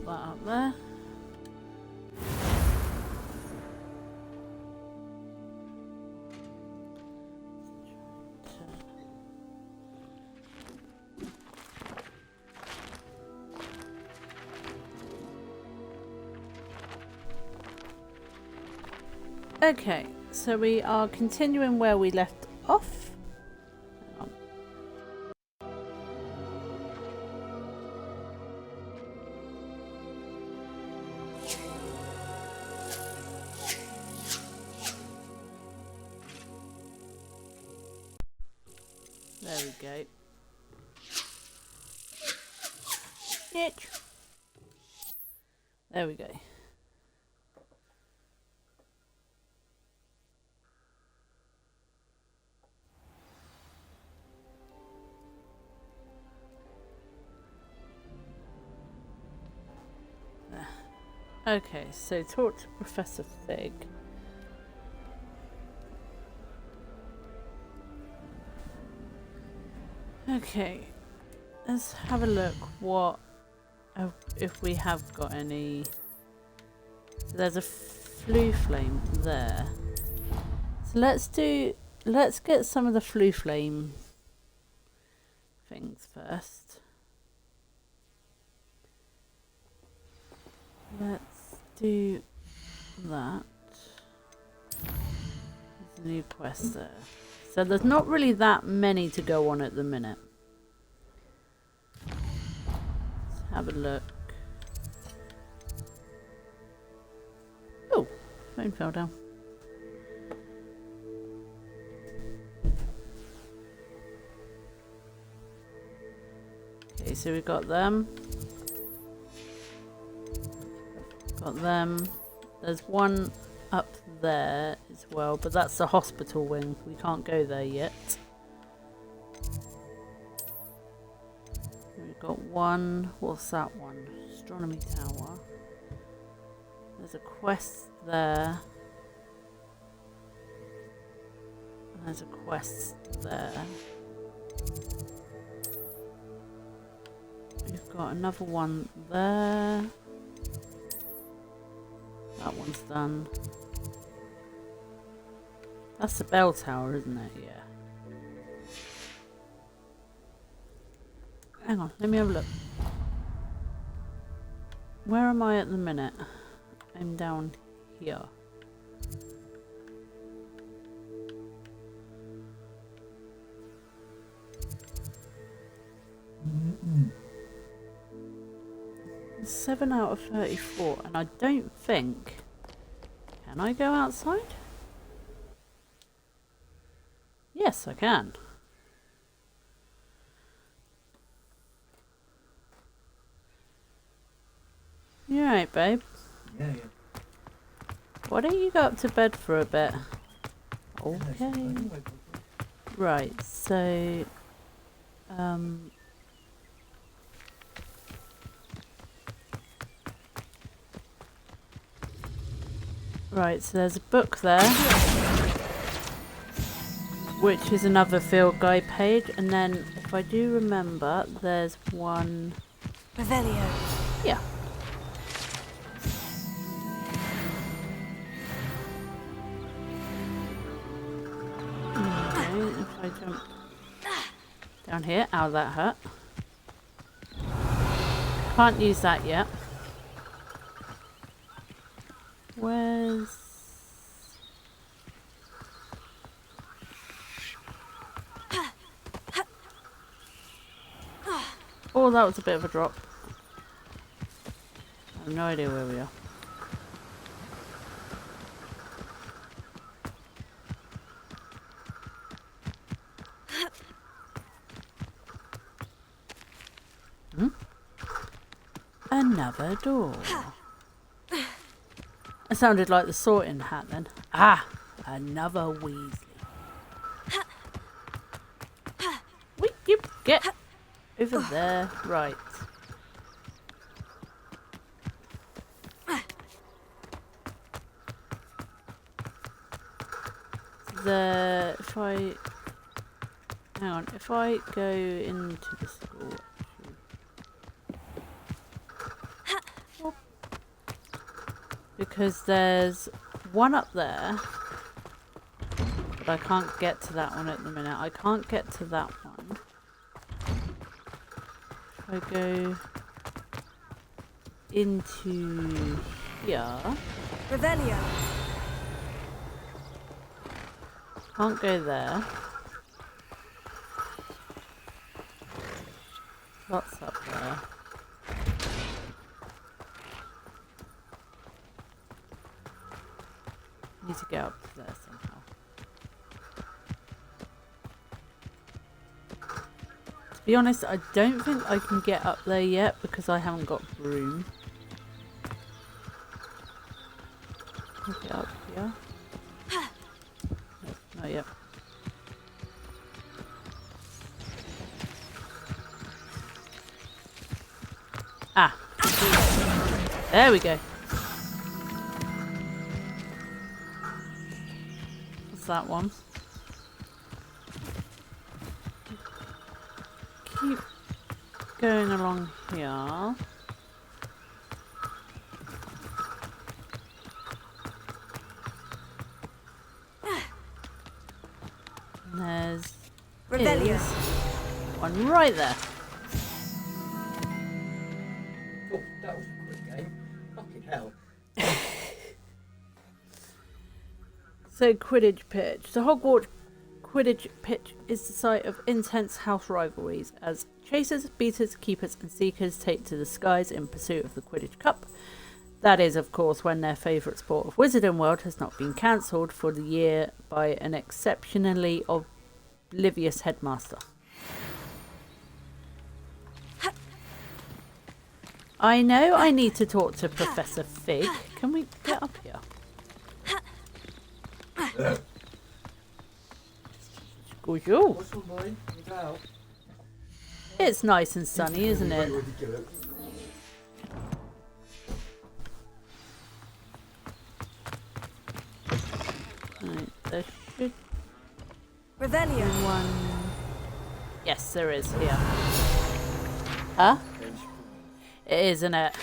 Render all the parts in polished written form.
that up there. Okay, so we are continuing where we left off. Hang on. There we go. Itch. There we go. Okay, so talk to Professor Fig. Okay, let's have a look what if we have got any. There's a flue flame there. So let's get some of the flue flame things first. Let's do that. There's a new quest there. So there's not really that many to go on at the minute. Let's have a look. Oh, phone fell down. Okay, so we got them. Got them. There's one up there as well, but that's the hospital wing. We can't go there yet. We've got one. What's that one? Astronomy Tower. There's a quest there. And there's a quest there. We've got another one there. That one's done. That's the bell tower, isn't it? Yeah. Hang on, let me have a look. Where am I at the minute? I'm down here. Mm-mm. 7 out of 34, and I don't think... Can I go outside? Yes, I can. You alright, babe? Yeah. Why don't you go up to bed for a bit? Okay. Right, so... Right, so there's a book there, which is another field guide page, and then if I do remember, there's one... Revelio. Yeah. Okay, if I jump down here, ow, that hurt. Can't use that yet. Where's... Oh, that was a bit of a drop. I have no idea where we are. Another door. It sounded like the sorting hat then. Ah, another Weasley. Wait, you get over there. Right. If I hang on, if I go into the school. Because there's one up there. But I can't get to that one at the minute. I can't get to that one. If I go into here. Revelio. Can't go there. Lots up there. Need to get up to there somehow. To be honest, I don't think I can get up there yet because I haven't got broom. Can I get up here? No, not yet. Ah. There we go. What's that one? Keep going along here. And there's Revelio. one right there. Oh, that was a quick game. Fucking hell. So Quidditch pitch. The Hogwarts Quidditch pitch is the site of intense house rivalries as chasers, beaters, keepers and seekers take to the skies in pursuit of the Quidditch Cup. That is, of course, when their favourite sport of Wizarding World has not been cancelled for the year by an exceptionally oblivious headmaster. I know I need to talk to Professor Fig. Can we get up here? Bonjour. What's on mine? Without. It's nice and sunny, isn't it? Right, there should Revelio. be one. Yes, there is here. Huh? It is, isn't it?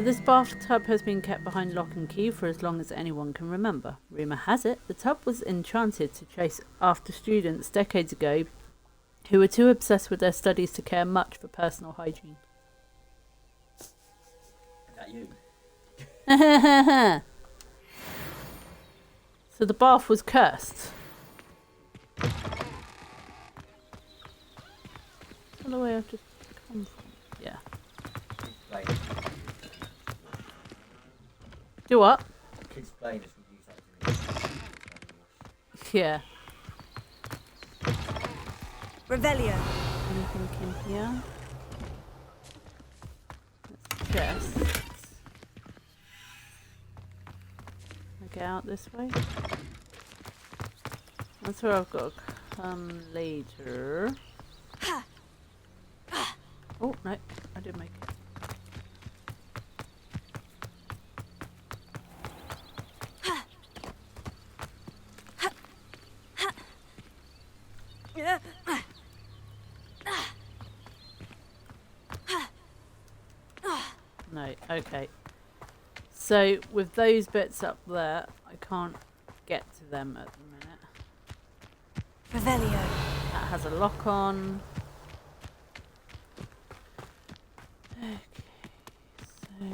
This bathtub has been kept behind lock and key for as long as anyone can remember. Rumour has it the tub was enchanted to chase after students decades ago who were too obsessed with their studies to care much for personal hygiene. Is that you? So the bath was cursed. That's the way I've just come from. Yeah. Explain. Do what? Kids playing this would use that to Yeah. Revelio. Anything in here? Let's just. Get out this way. That's where I've got to come later. Oh, no. I did make it. No, okay. So, with those bits up there, I can't get to them at the minute. Revelio. That has a lock on. Okay, so...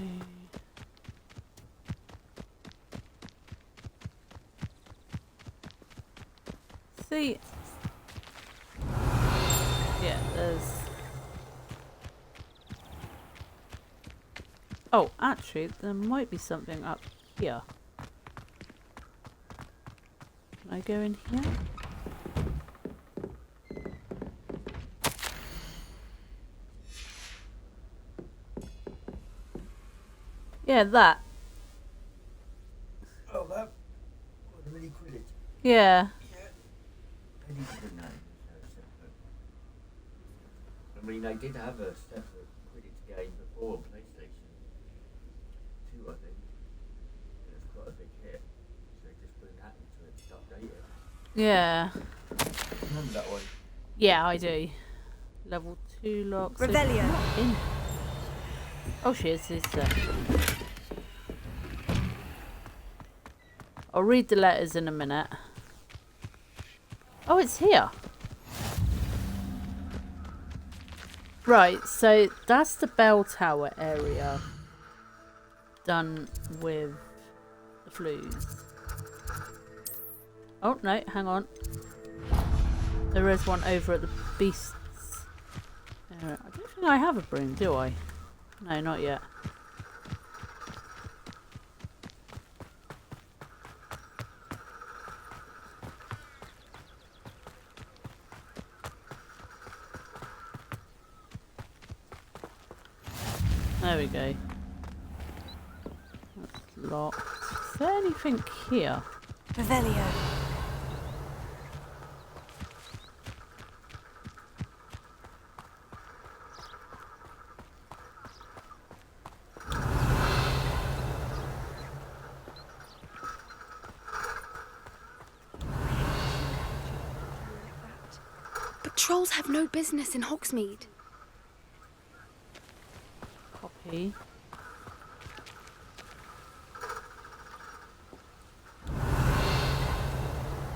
See... Yeah, there's... Oh, actually, there might be something up here. Can I go in here? Yeah, that. Oh, that? Oh, the mini Quidditch. Yeah. Yeah. They need to bring that in separate. I mean, they did have a separate Quidditch game before on PlayStation 2, I think. It was quite a big hit. So they just bring that into it to update it. Yeah. Remember that one? Yeah, I do. Level 2 lock. So Revelio. not in. Oh, she is. It's there. I'll read the letters in a minute. Oh, it's here. Right, so that's the bell tower area done with the flues. Oh, no, hang on. There is one over at the beasts area. I don't think I have a broom, do I? No, not yet. There we go. That's locked. Is there anything here? Revelio. But trolls have no business in Hogsmeade. Copy.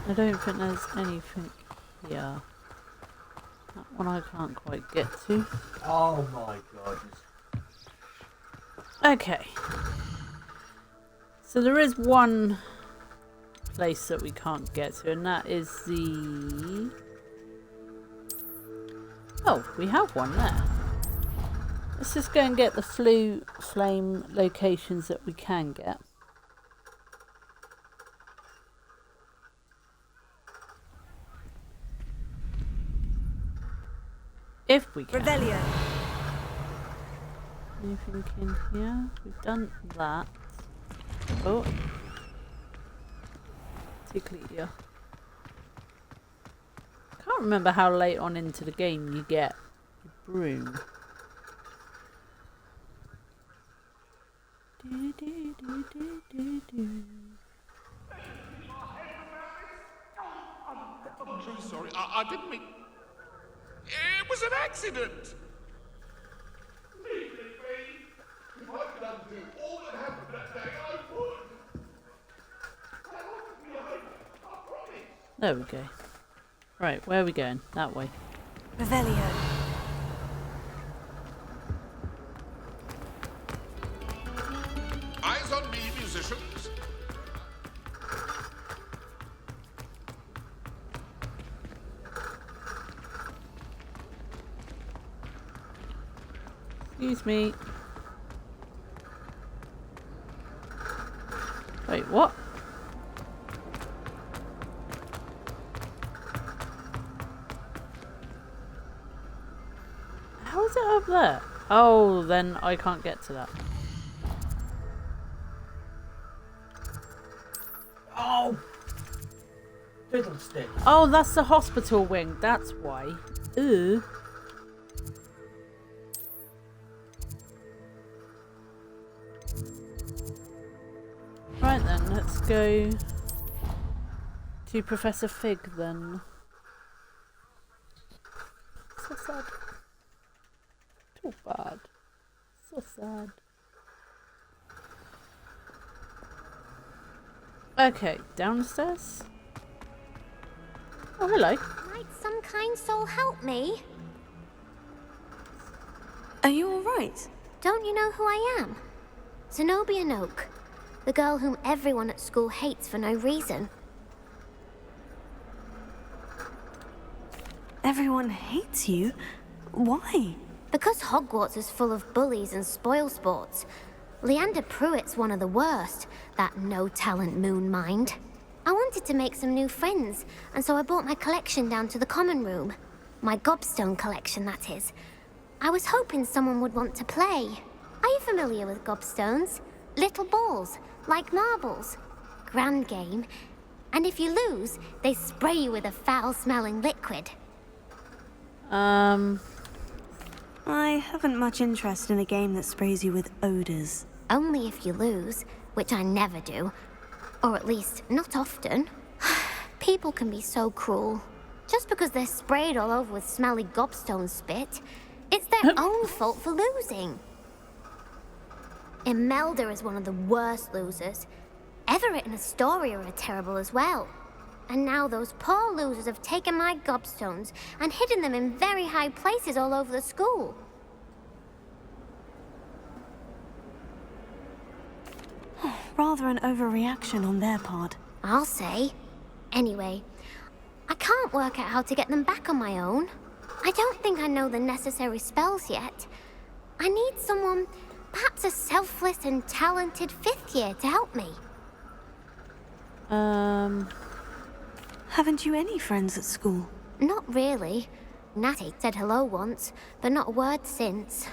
I don't think there's anything here. That one I can't quite get to. Oh my god. Okay. So there is one place that we can't get to, and that is the... Oh, we have one there. Let's just go and get the flame locations that we can get. If we can. Revelio. Anything in here? We've done that. Oh. Ticklier. Can't remember how late on into the game you get the broom. Do, do, do, do, do, do. I'm so sorry. I didn't mean... It was an accident! Leave it be. If I could undo all that happened that day, I would. I want to be a home. I promise. There we go. Right, where are we going? That way. Revelio. Eyes on me, musicians. Excuse me. Wait, what? How is it up there? Oh, then I can't get to that. Oh! Fiddlestick. Oh, that's the hospital wing. That's why. Ooh. Right then, let's go to Professor Fig then. So sad. Too bad. So sad. Okay, downstairs. Oh, hello. Might some kind soul help me? Are you alright? Don't you know who I am? Zenobia Noak, the girl whom everyone at school hates for no reason. Everyone hates you? Why? Because Hogwarts is full of bullies and spoilsports. Leander Pruitt's one of the worst, that no-talent moon mind. I wanted to make some new friends, and so I brought my collection down to the common room. My gobstone collection, that is. I was hoping someone would want to play. Are you familiar with gobstones? Little balls, like marbles. Grand game. And if you lose, they spray you with a foul-smelling liquid. I haven't much interest in a game that sprays you with odors. Only if you lose, which I never do. Or at least, not often. People can be so cruel. Just because they're sprayed all over with smelly gobstone spit, it's their own fault for losing. Imelda is one of the worst losers. Everett and Astoria are terrible as well. And now those poor losers have taken my gobstones and hidden them in very high places all over the school. Rather an overreaction on their part. I'll say. Anyway, I can't work out how to get them back on my own. I don't think I know the necessary spells yet. I need someone, perhaps a selfless and talented 5th year to help me. Haven't you any friends at school? Not really. Natty said hello once, but not a word since.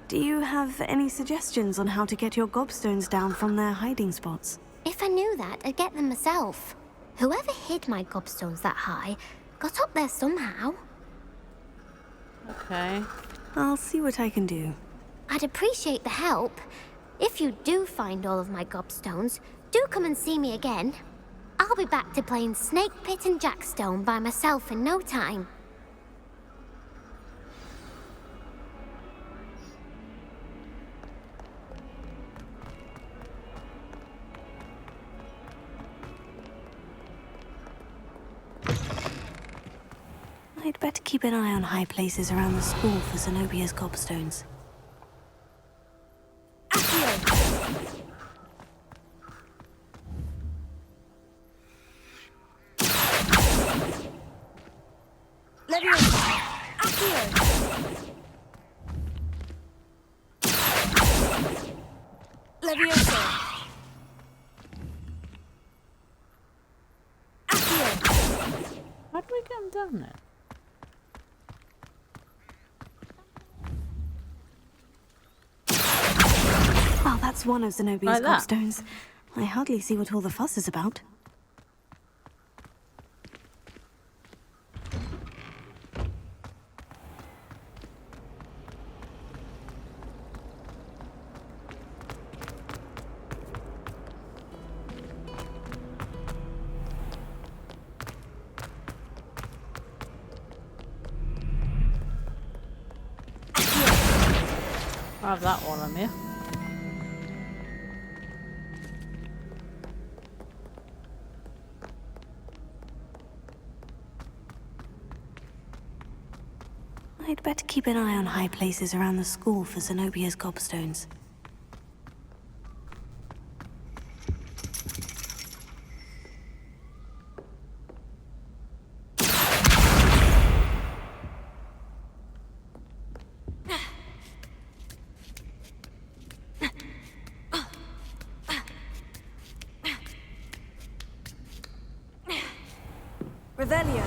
Do you have any suggestions on how to get your gobstones down from their hiding spots? If I knew that, I'd get them myself. Whoever hid my gobstones that high got up there somehow. Okay. I'll see what I can do. I'd appreciate the help. If you do find all of my gobstones, do come and see me again. I'll be back to playing Snake Pit and Jackstone by myself in no time. I'd better keep an eye on high places around the school for Zenobia's gobstones. How do we get them down there? Well, that's one of Zenobia's Like that? gobstones. I hardly see what all the fuss is about. I'll have that while I'm here. I'd better keep an eye on high places around the school for Zenobia's gobstones. Revelio.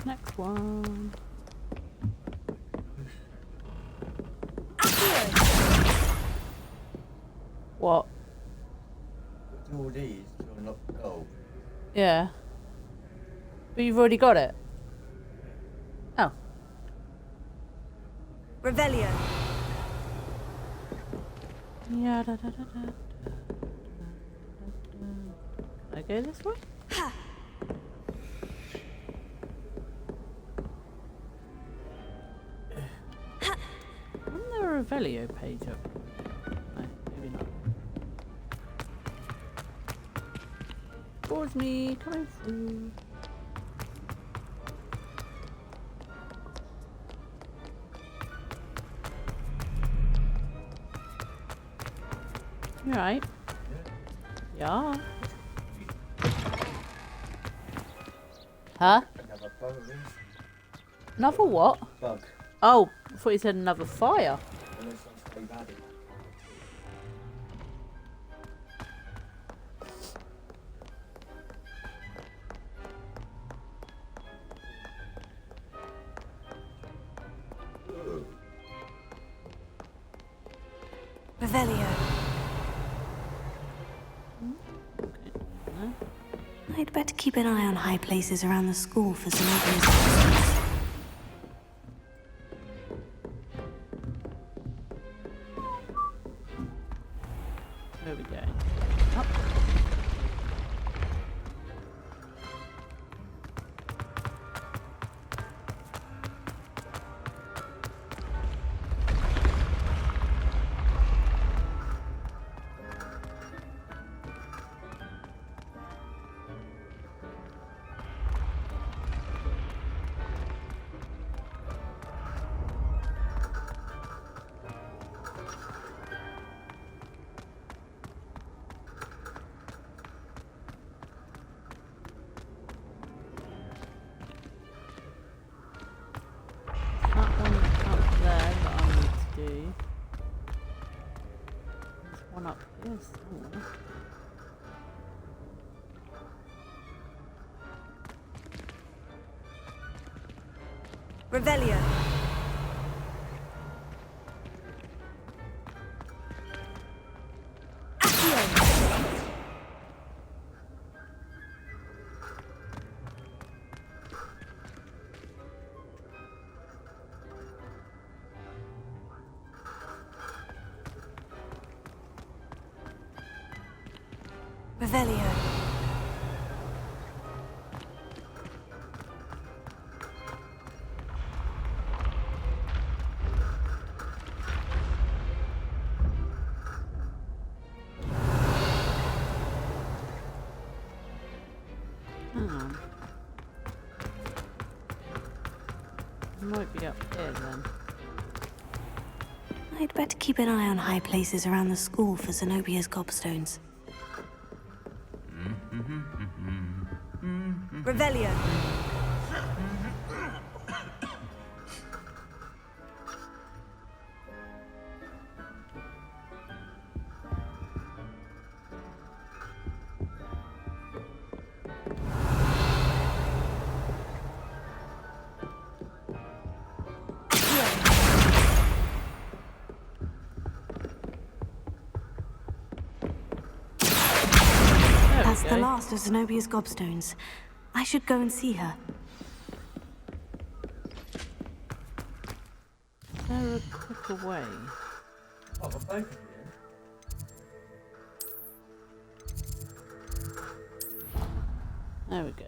Next one. What? Do all these to unlock the gold. Yeah. But you've already got it. Oh. Revelio. Yeah. Da, da, da, da, da, da, Can I go this way? Isn't there a Revelio page up? No, maybe not. Towards me, coming through. You right? Yeah. Huh? Another bug. Another what? Bug. Oh, I thought you said another fire. Unless I'm so bad. Revelio. I'd better keep an eye on high places around the school for Zenobia's gobstones. one up here somewhere. Revelio. Revelio. Might be up here then. I'd better keep an eye on high places around the school for Zenobia's gobstones. Revelio. That's the last of Zenobia's gobstones. I should go and see her. Is there a quicker way? Oh, we're both of you. There we go.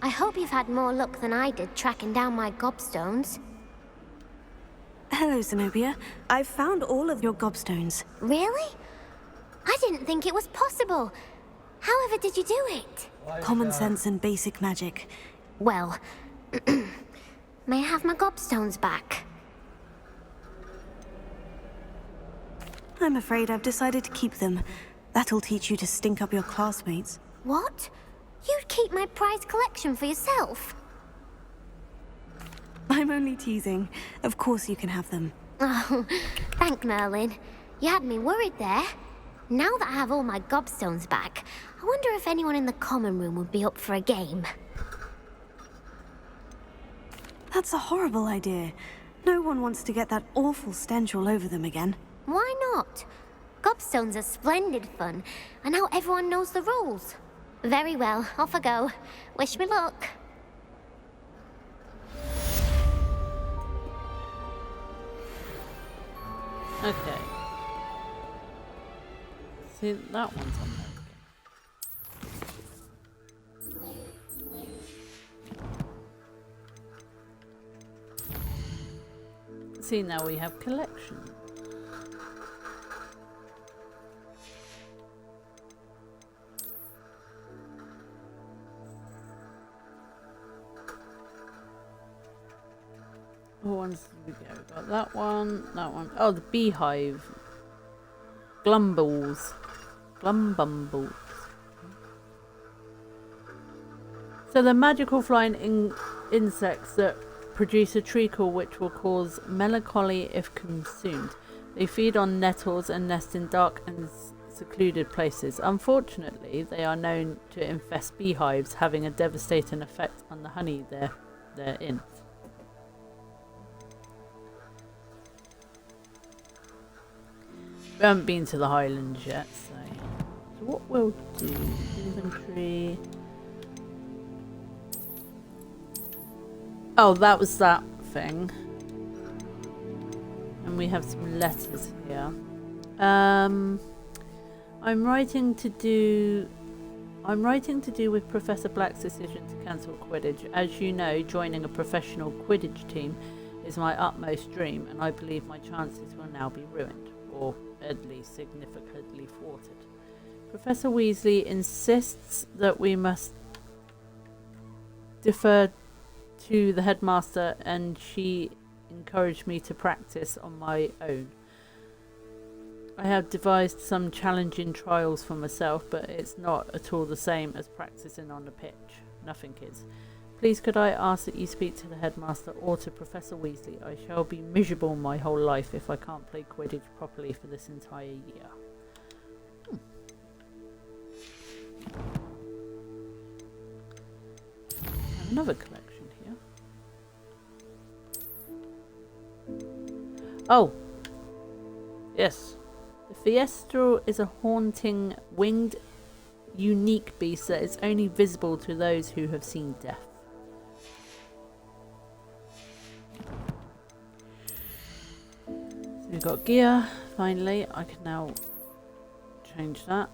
I hope you've had more luck than I did tracking down my gobstones. Hello, Zenobia. I've found all of your gobstones. Really? I didn't think it was possible. However did you do it? Common sense and basic magic. Well, may I have my gobstones back? I'm afraid I've decided to keep them. That'll teach you to stink up your classmates. What? You'd keep my prized collection for yourself? I'm only teasing. Of course you can have them. Oh, thank Merlin. You had me worried there. Now that I have all my gobstones back, I wonder if anyone in the common room would be up for a game. That's a horrible idea. No one wants to get that awful stench all over them again. Why not? Gobstones are splendid fun, and now everyone knows the rules. Very well, off I go. Wish me luck. Okay. See, that one's on there. See, now we have collection. What ones did we go? We got that one, that one. Oh, the beehive. Glumbles. Glumbumbles. So they're magical flying insects that produce a treacle which will cause melancholy if consumed. They feed on nettles and nest in dark and secluded places. Unfortunately, they are known to infest beehives, having a devastating effect on the honey they're in. We haven't been to the Highlands yet, so what we'll do, inventory. Oh, that was that thing. And we have some letters here. I'm writing to do with Professor Black's decision to cancel Quidditch. As you know, joining a professional Quidditch team is my utmost dream, and I believe my chances will now be ruined, or at least significantly thwarted. Professor Weasley insists that we must defer to the headmaster, and she encouraged me to practice on my own. I have devised some challenging trials for myself, but it's not at all the same as practicing on the pitch. Nothing is. Please could I ask that you speak to the headmaster or to Professor Weasley? I shall be miserable my whole life if I can't play Quidditch properly for this entire year. Another collection here. Oh! Yes. The Fiestral is a haunting, winged, unique beast that is only visible to those who have seen death. So we've got gear, finally. I can now change that.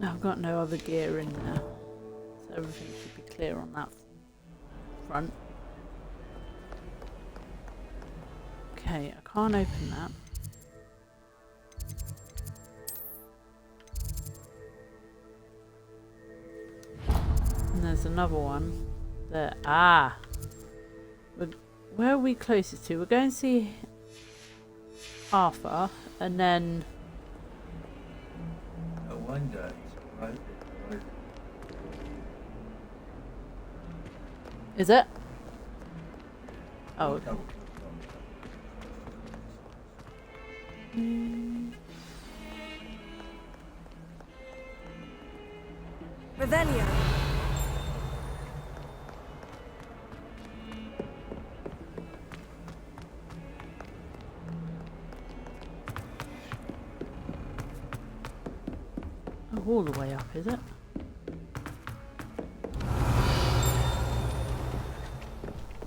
I've got no other gear in there, so everything should be clear on that front. Okay, I can't open that. And there's another one there. Ah! Where are we closest to? We're going to see Arthur, and then... I wonder. Is it? Oh, okay. Revelio. Oh, all the way up, is it?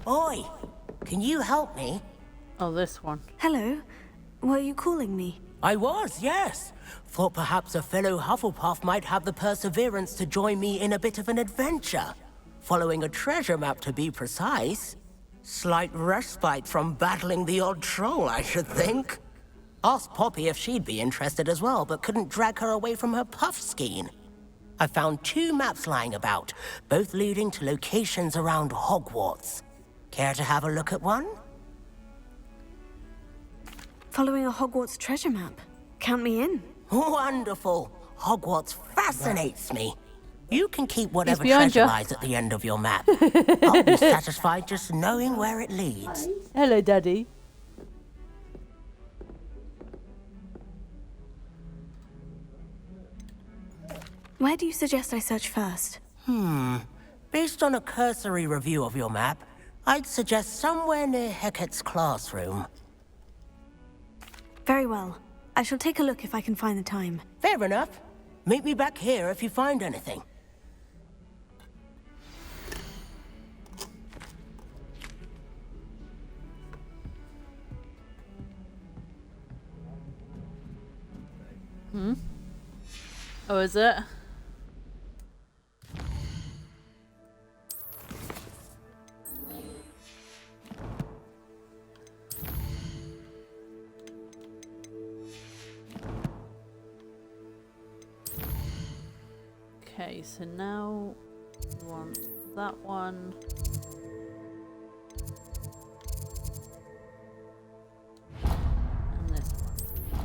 Oi! Can you help me? Oh, this one. Hello. Were you calling me? I was, yes. Thought perhaps a fellow Hufflepuff might have the perseverance to join me in a bit of an adventure. Following a treasure map, to be precise. Slight respite from battling the odd troll, I should think. Asked Poppy if she'd be interested as well, but couldn't drag her away from her puff skein. I found 2 maps lying about, both leading to locations around Hogwarts. Care to have a look at one? Following a Hogwarts treasure map. Count me in. Wonderful. Hogwarts fascinates me. You can keep whatever behind treasure you. lies at the end of your map. I'll be satisfied just knowing where it leads. Hello, Daddy. Where do you suggest I search first? Based on a cursory review of your map, I'd suggest somewhere near Hecat's classroom. Very well. I shall take a look if I can find the time. Fair enough. Meet me back here if you find anything. Oh, is it? Okay, so now we want that one. And this one.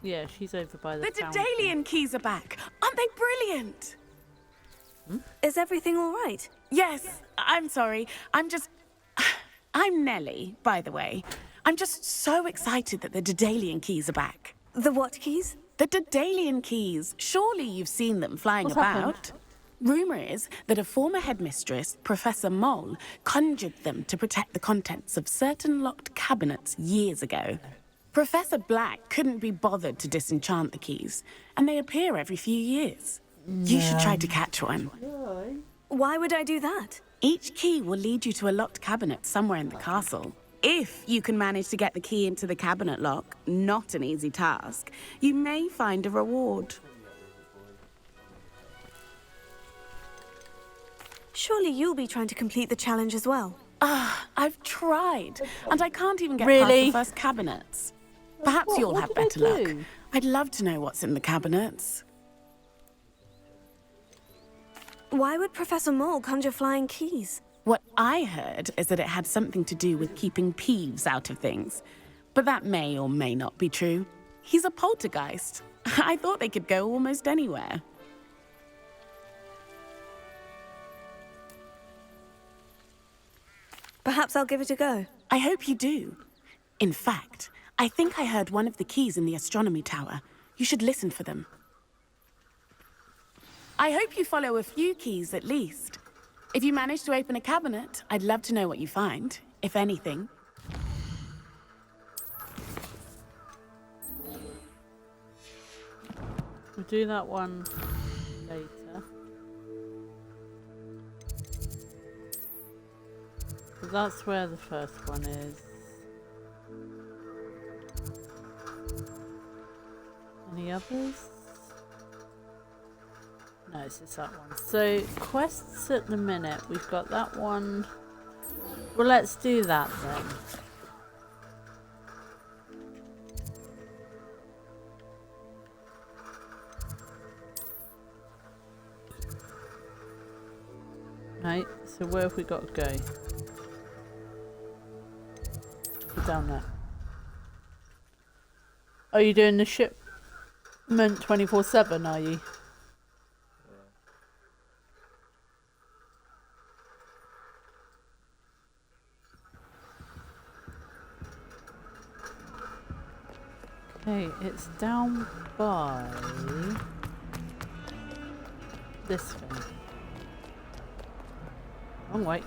Yeah, she's over by the The fountain. Daedalian keys are back. Aren't they brilliant? Is everything all right? Yes, I'm sorry. I'm Nellie, by the way. I'm just so excited that the Daedalian keys are back. The what keys? The Daedalian keys. Surely you've seen them flying What's about. happened? Rumour is that a former headmistress, Professor Moll, conjured them to protect the contents of certain locked cabinets years ago. Professor Black couldn't be bothered to disenchant the keys, and they appear every few years. You should try to catch one. Why would I do that? Each key will lead you to a locked cabinet somewhere in the castle. If you can manage to get the key into the cabinet lock, not an easy task, you may find a reward. Surely you'll be trying to complete the challenge as well. I've tried, and I can't even get Really? past the first cabinets. Perhaps What- you'll what have did I better luck. do? I'd love to know what's in the cabinets. Why would Professor Mole conjure flying keys? What I heard is that it had something to do with keeping Peeves out of things. But that may or may not be true. He's a poltergeist. I thought they could go almost anywhere. Perhaps I'll give it a go. I hope you do. In fact, I think I heard one of the keys in the astronomy tower. You should listen for them. I hope you follow a few keys at least. If you manage to open a cabinet, I'd love to know what you find, if anything. We'll do that one later. So that's where the first one is. Any others? No, it's just that one. So, quests at the minute, we've got that one. Well, let's do that then. Right, so where have we got to go? Go down there. Are you doing the shipment 24/7, are you? Okay, it's down by this thing. Wrong way.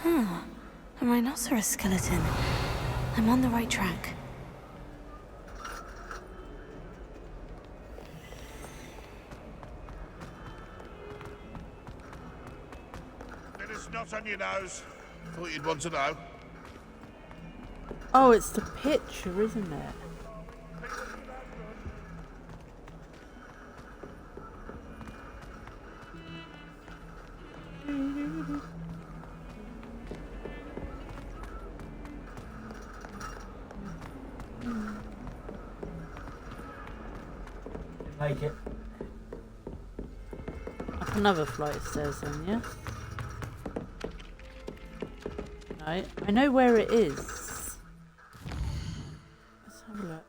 A rhinoceros skeleton. I'm on the right track. Bit of snot on your nose. Thought you'd want to know. Oh, it's the picture, isn't it? Make it. Up another flight of stairs then, yeah? Right, I know where it is. Let's have a look.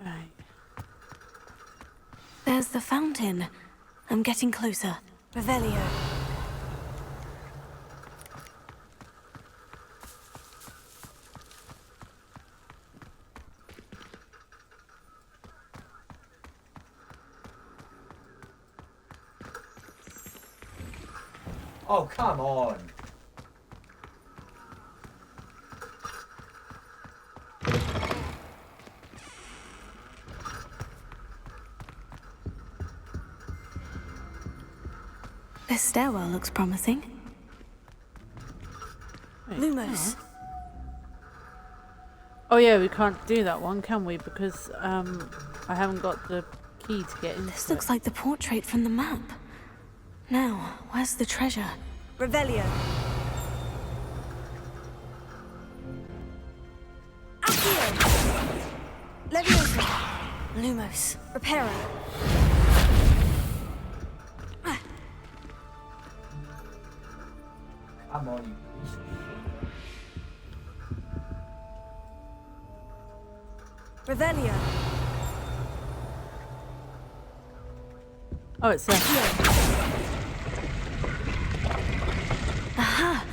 Right. There's the fountain. I'm getting closer. Revelio. Oh, come on. This stairwell looks promising. Wait, Lumos. oh yeah, we can't do that one, can we? Because I haven't got the key to get into This looks like the portrait from the map. Now, where's the treasure? Revelio. Accio. Leviosa. Lumos. Reparo. Come on, you piece of shit. Revelio. Oh, it's there. Aha!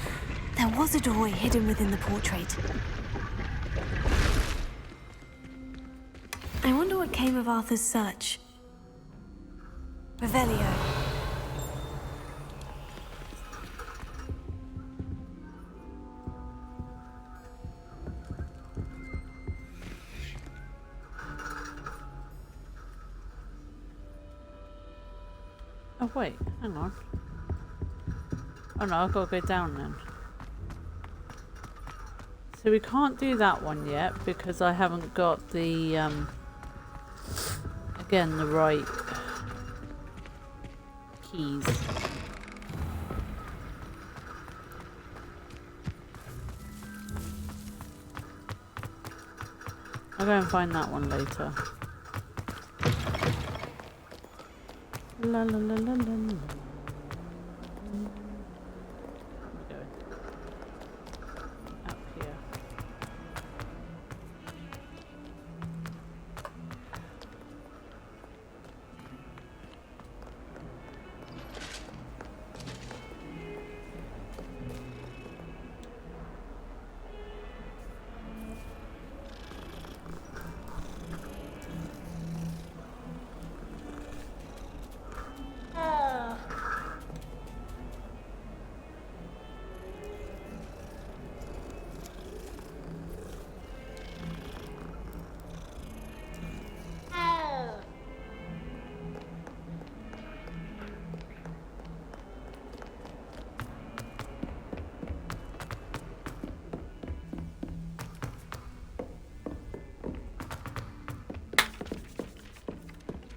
There was a doorway hidden within the portrait. I wonder what came of Arthur's search. Revelio. Oh wait, hang on. Oh no, I've got to go down then. So we can't do that one yet because I haven't got the again the right keys. I'll go and find that one later. La la la la la la. Up here.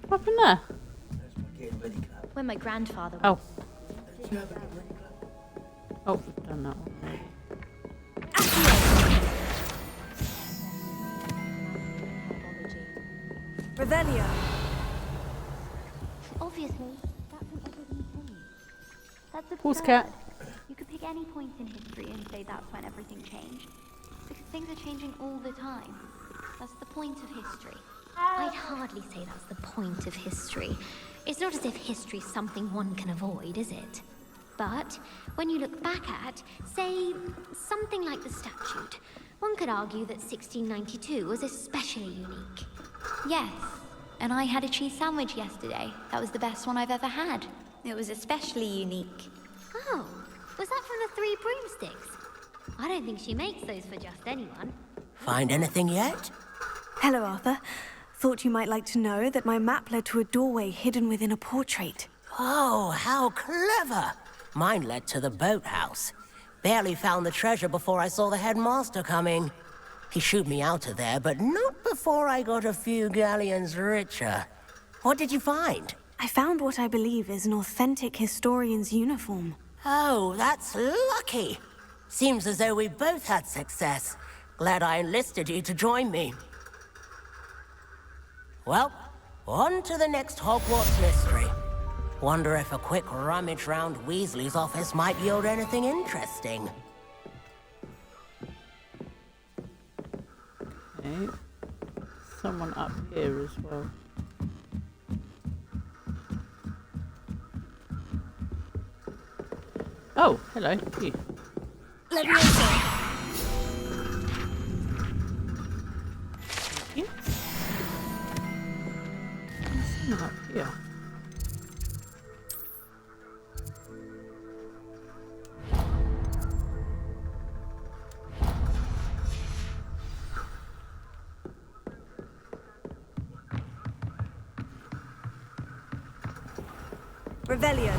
What happened there? That's my getting ready club. When my grandfather Oh. Don't you have a get ready club? Oh, done that one already. Revelio. Obviously, that's an everything thing. That's absurd. Horse cat. You could pick any point in history and say that's when everything changed. Because things are changing all the time. That's the point of history. I'd hardly say that's the point of history. It's not as if history's something one can avoid, is it? But when you look back at, say, something like the statute, one could argue that 1692 was especially unique. Yes, and I had a cheese sandwich yesterday. That was the best one I've ever had. It was especially unique. Oh, was that from the Three Broomsticks? I don't think she makes those for just anyone. Find anything yet? Hello, Arthur. Thought you might like to know that my map led to a doorway hidden within a portrait. Oh, how clever! Mine led to the boathouse. Barely found the treasure before I saw the headmaster coming. He shooed me out of there, but not before I got a few galleons richer. What did you find? I found what I believe is an authentic historian's uniform. Oh, that's lucky. Seems as though we both had success. Glad I enlisted you to join me. Well, on to the next Hogwarts mystery. Wonder if a quick rummage round Weasley's office might yield anything interesting. Okay. Someone up here as well. Oh, hello. You. Let me also. Thank you. There's someone up here. Revelio.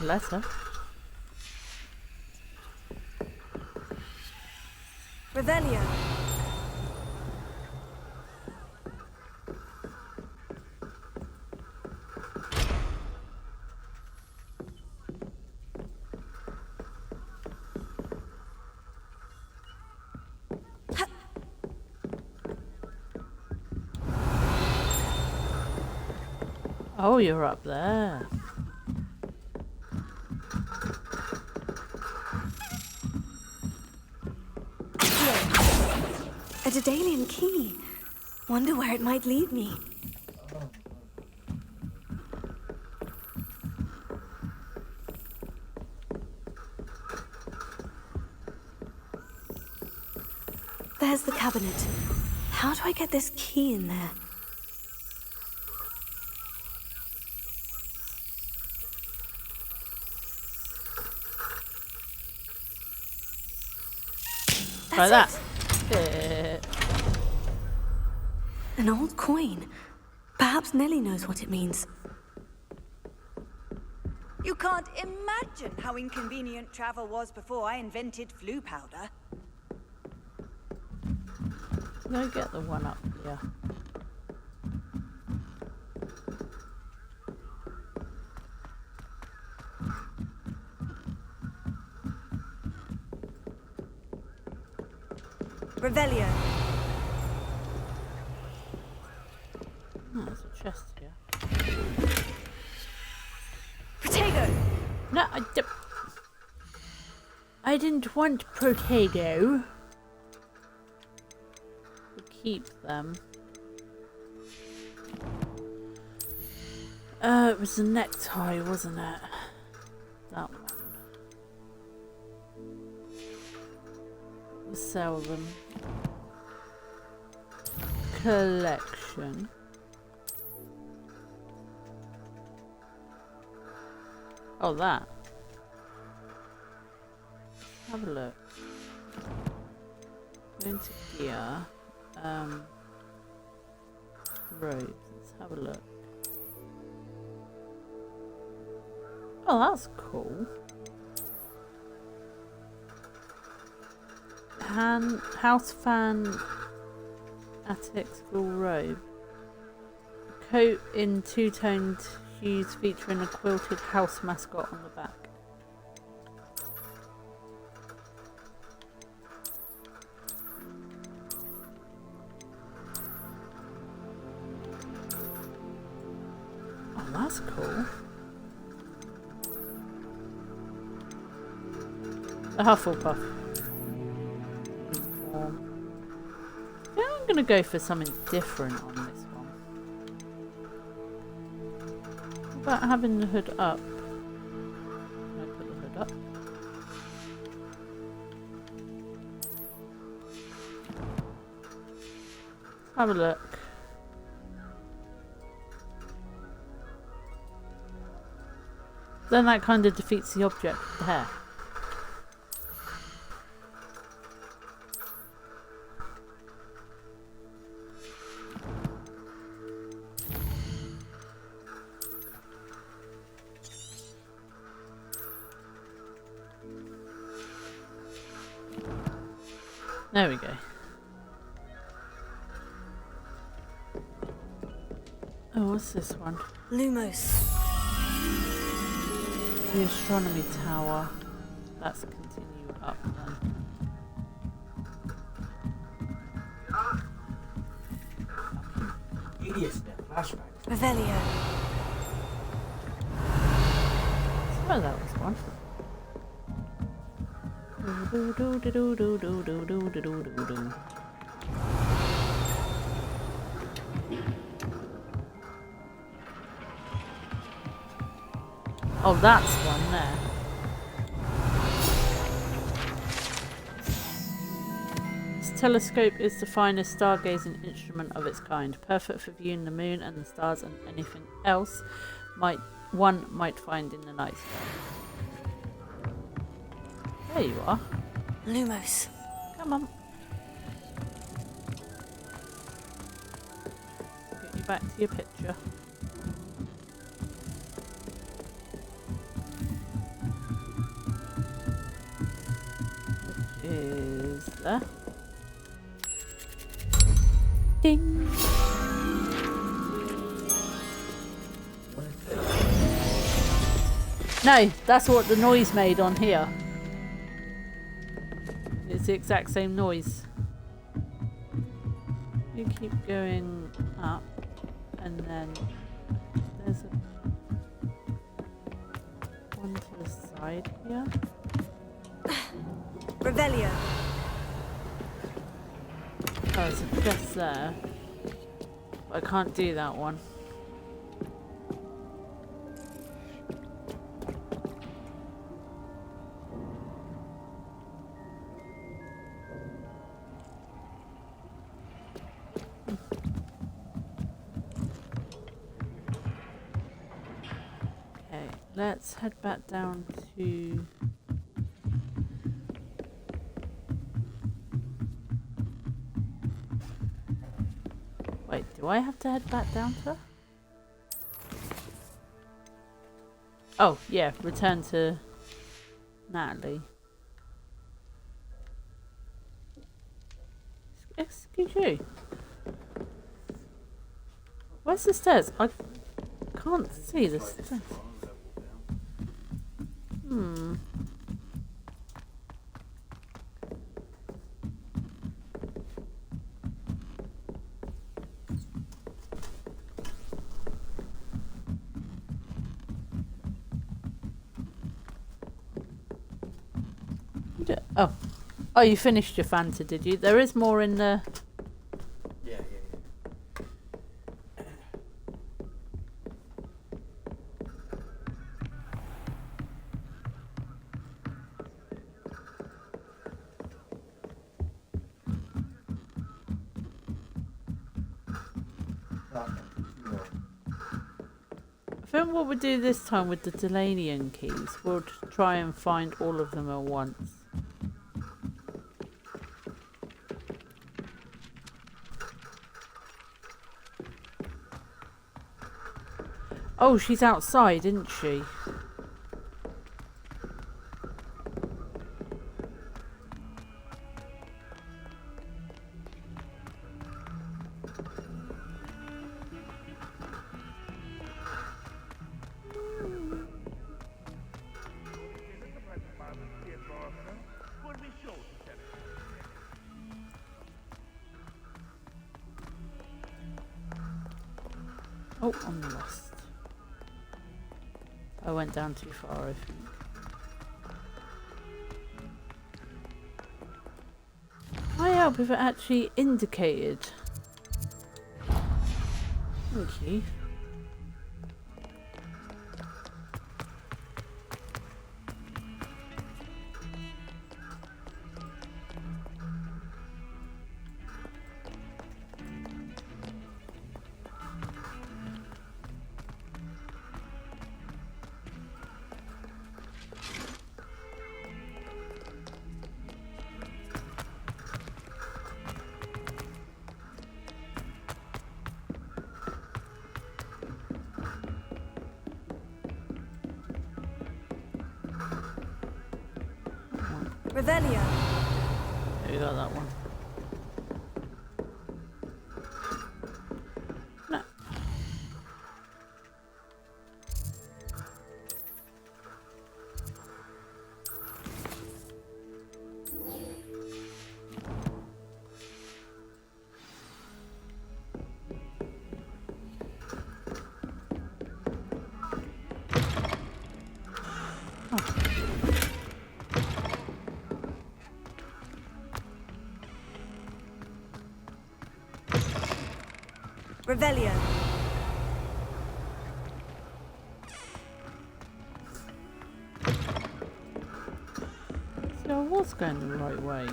Letter. Revelio. Oh, you're up there. A Daedalian key. Wonder where it might lead me. There's the cabinet. How do I get this key in there? Try That's that. An old coin. Perhaps Nellie knows what it means. You can't imagine how inconvenient travel was before I invented flu powder. Go get the one up here. Revelio. Oh, there's a chest here. Protego. No, I didn't want Protego. We'll keep them. It was a necktie, wasn't it? That one. We'll sell them. Collection. Oh, that. Have a look. Go into gear. Robes. Let's have a look. Oh, that's cool. House fan attic school robe. Coat in two-toned hues featuring a quilted house mascot on the back. Oh, that's cool. A Hufflepuff. Yeah, I'm gonna go for something different on this one. What about having the hood up? Can I put the hood up? Have a look. Then that kind of defeats the object of the hair. There we go. Oh, what's this one? Lumos. The astronomy tower. Let's continue up then. Idiots, they're flashbacks. Revelio. Oh, that was one. Oh, that's one there. This telescope is the finest stargazing instrument of its kind, perfect for viewing the moon and the stars and anything else one might find in the night sky. There you are. Lumos. Come on. Get you back to your picture. Which is there. Ding. No, that's what the noise made on here. It's the exact same noise. You keep going up, and then There's one to the side here. Revelio. Oh, there's a chest there. But I can't do that one. Okay, let's head back down to... Wait, do I have to head back down to her? Oh, yeah, return to Natalie. Excuse you. Where's the stairs? I can't see the stairs. Hmm. Oh. Oh, you finished your Fanta, did you? There is more in the... Yeah. I think what we do this time with the Delanian keys, we'll try and find all of them at once. Oh, she's outside, isn't she? Oh, I'm lost. I went down too far, I think. Might help if it actually indicated. Thank you. Revelio. Yeah, you got that one. No. Revelio. So I was going the right way.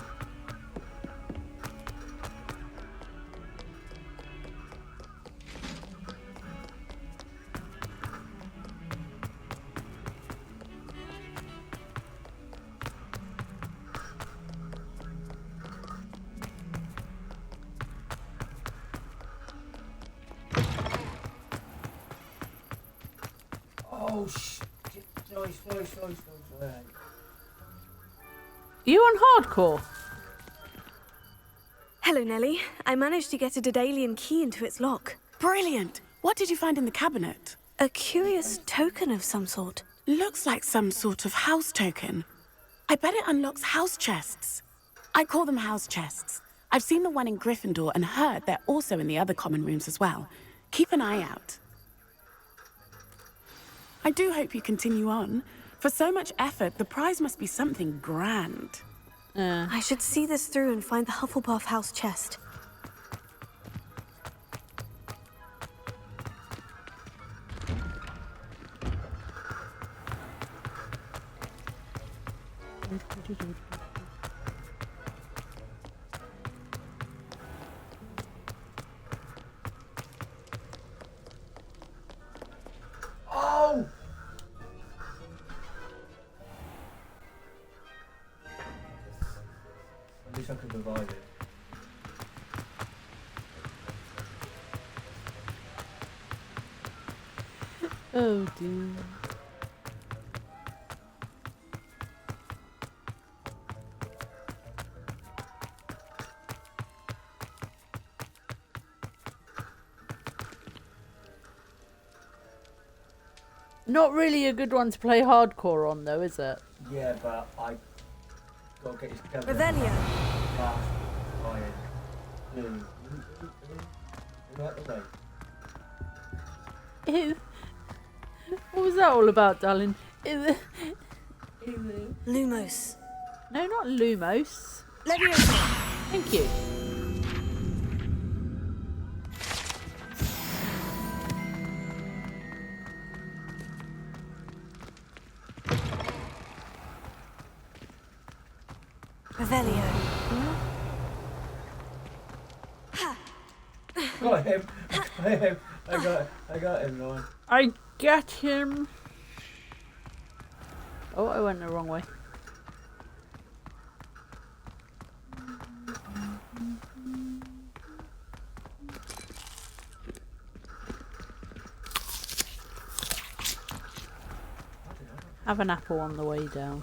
Oh, sorry. You on hardcore? Hello, Nellie. I managed to get a Daedalian key into its lock. Brilliant! What did you find in the cabinet? A curious token of some sort. Looks like some sort of house token. I bet it unlocks house chests. I call them house chests. I've seen the one in Gryffindor and heard they're also in the other common rooms as well. Keep an eye out. I do hope you continue on. For so much effort, the prize must be something grand. I should see this through and find the Hufflepuff house chest. Oh! I wish I could revive it. Oh dear. Not really a good one to play hardcore on, though, is it? Yeah, but I gotta get this together. Revelio. Fast, iron, blue. Right away. Ew. What was that all about, darling? Ew. Lumos. No, not Lumos. Leviosa. Thank you. Revelio. Got him. I got him, Lauren. I get him. Oh, I went the wrong way. Have an apple on the way down.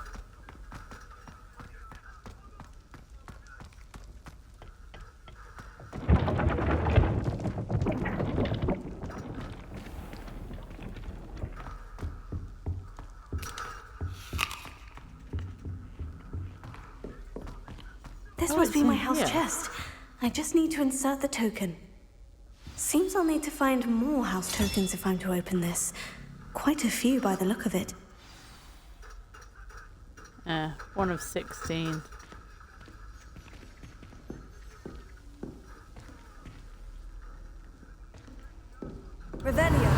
This Oh, must it's be my in house here. chest. I just need to insert the token. Seems I'll need to find more house tokens if I'm to open this. Quite a few by the look of it. One of 16. Revelio.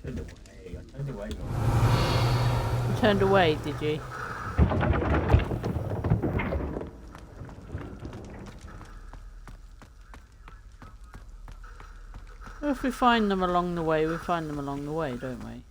I turned away. You turned away, did you? Well, if we find them along the way, we find them along the way, don't we?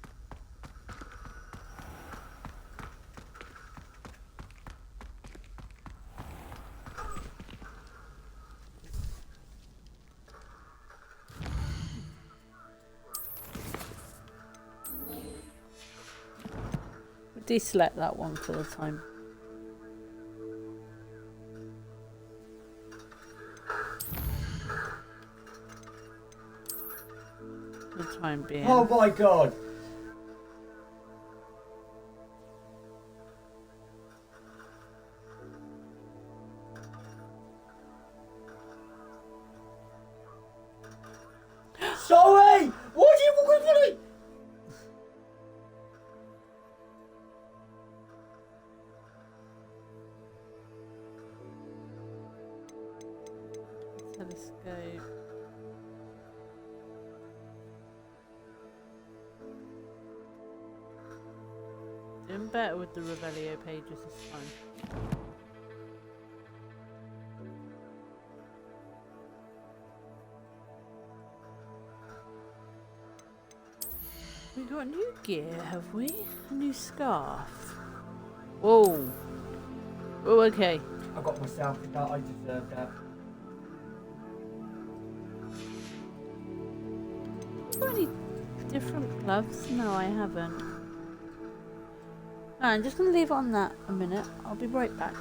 Deselect that one for the time. For the time being. Oh my god! Sorry! What are you looking for? Telescope. Doing better with the Revelio pages this time. We got new gear, have we? A new scarf. Whoa. Oh, okay. I got myself that. I deserve that. Got any different gloves? No, I haven't. No, I'm just gonna leave it on that a minute. I'll be right back.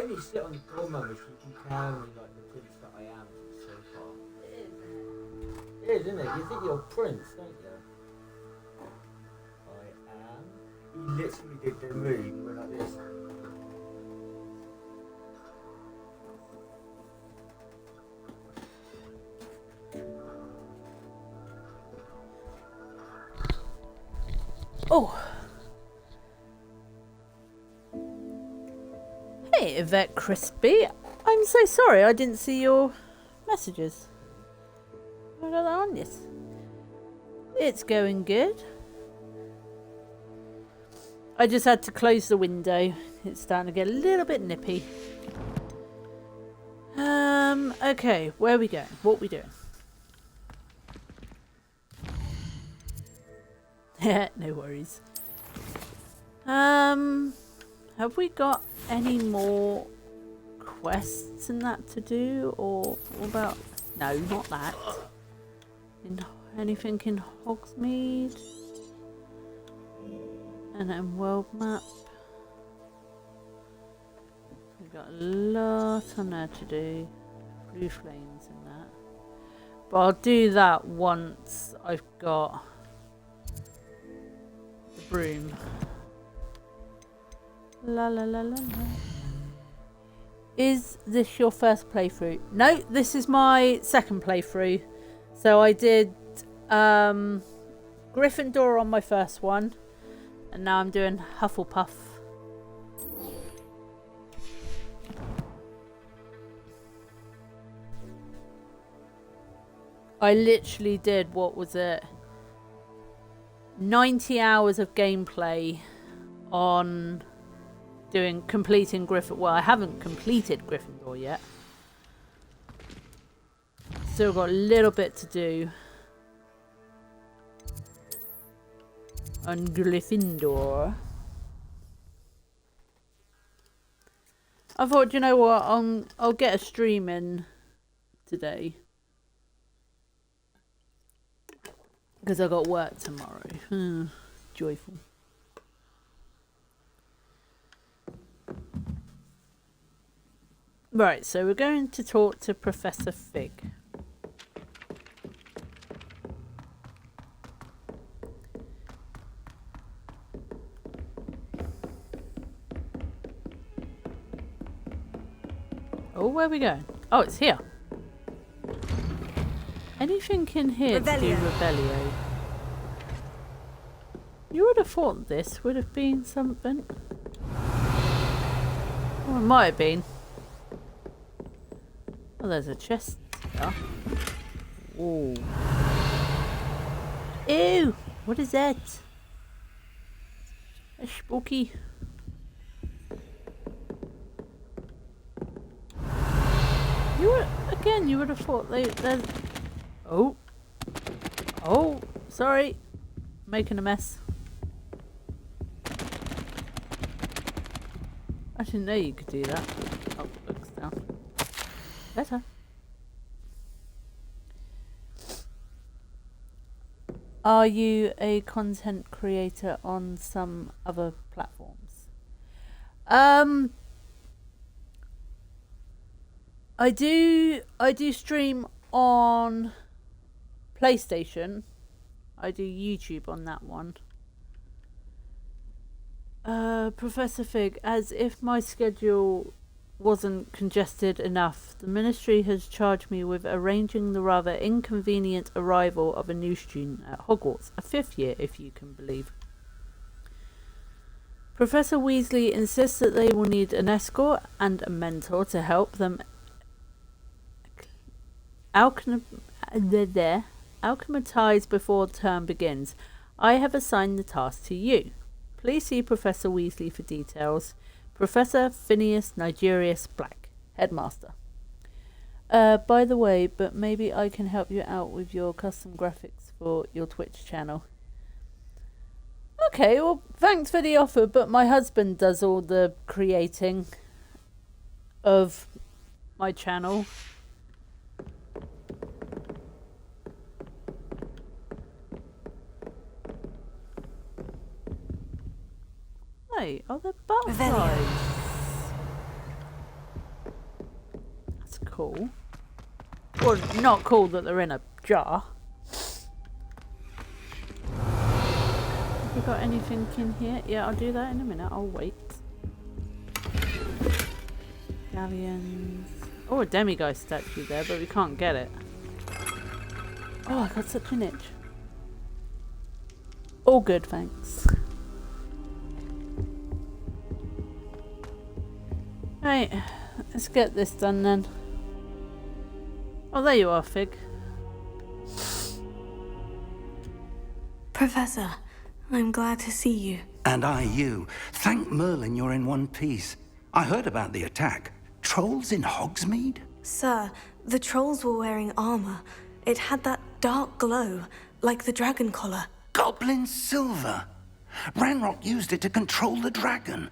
only sit on the door, Mum, if you can tell me like the prince that I am so far. It is, isn't it? You think you're a prince, don't you? I am. He literally did the move, went like this. Oh. Hey, Yvette Crispy. I'm so sorry I didn't see your messages. I got that on, yes. It's going good. I just had to close the window. It's starting to get a little bit nippy. Okay, where are we going? What are we doing? Yeah, no worries. Have we got any more quests and that to do, or what about? No, not that. Anything in Hogsmeade? And then world map. We've got a lot on there to do. Blue flames and that. But I'll do that once I've got the broom. La la la la la. Is this your first playthrough? No, this is my second playthrough. So I did Gryffindor on my first one. And now I'm doing Hufflepuff. I literally did, what was it? 90 hours of gameplay on completing Gryffindor. Well, I haven't completed Gryffindor yet. Still got a little bit to do on Gryffindor. I thought, you know what, I'll get a stream in today. Because I got work tomorrow. Joyful. Right, so we're going to talk to Professor Fig. Oh, where are we going? Oh, it's here. Anything in here to do Revelio? You would have thought this would have been something. Oh, it might have been. Oh, there's a chest here. Oh. Ew! What is that? A spooky. You would have thought there's... Oh. Oh, sorry. Making a mess. I didn't know you could do that. Oh, looks down. Better. Are you a content creator on some other platforms? I do stream on PlayStation. I do YouTube on that one. Professor Fig, as if my schedule wasn't congested enough, the ministry has charged me with arranging the rather inconvenient arrival of a new student at Hogwarts, a 5th year if you can believe. Professor Weasley insists that they will need an escort and a mentor to help them alchematize before term begins. I have assigned the task to you. Please see Professor Weasley for details. Professor Phineas Nigerius Black, Headmaster. By the way, but maybe I can help you out with your custom graphics for your Twitch channel. Okay, well, thanks for the offer, but my husband does all the creating of my channel. Hey, are there butterflies? cool. Well, not cool that they're in a jar. Have we got anything in here? Yeah, I'll do that in a minute. I'll wait. Galleons. Oh, a demigod statue there, but we can't get it. Oh, I got such an itch. All good, thanks. Right, let's get this done then. Oh, there you are, Fig. Professor, I'm glad to see you. And I you. Thank Merlin you're in one piece. I heard about the attack. Trolls in Hogsmeade? Sir, the trolls were wearing armor. It had that dark glow, like the dragon collar. Goblin silver. Ranrock used it to control the dragon.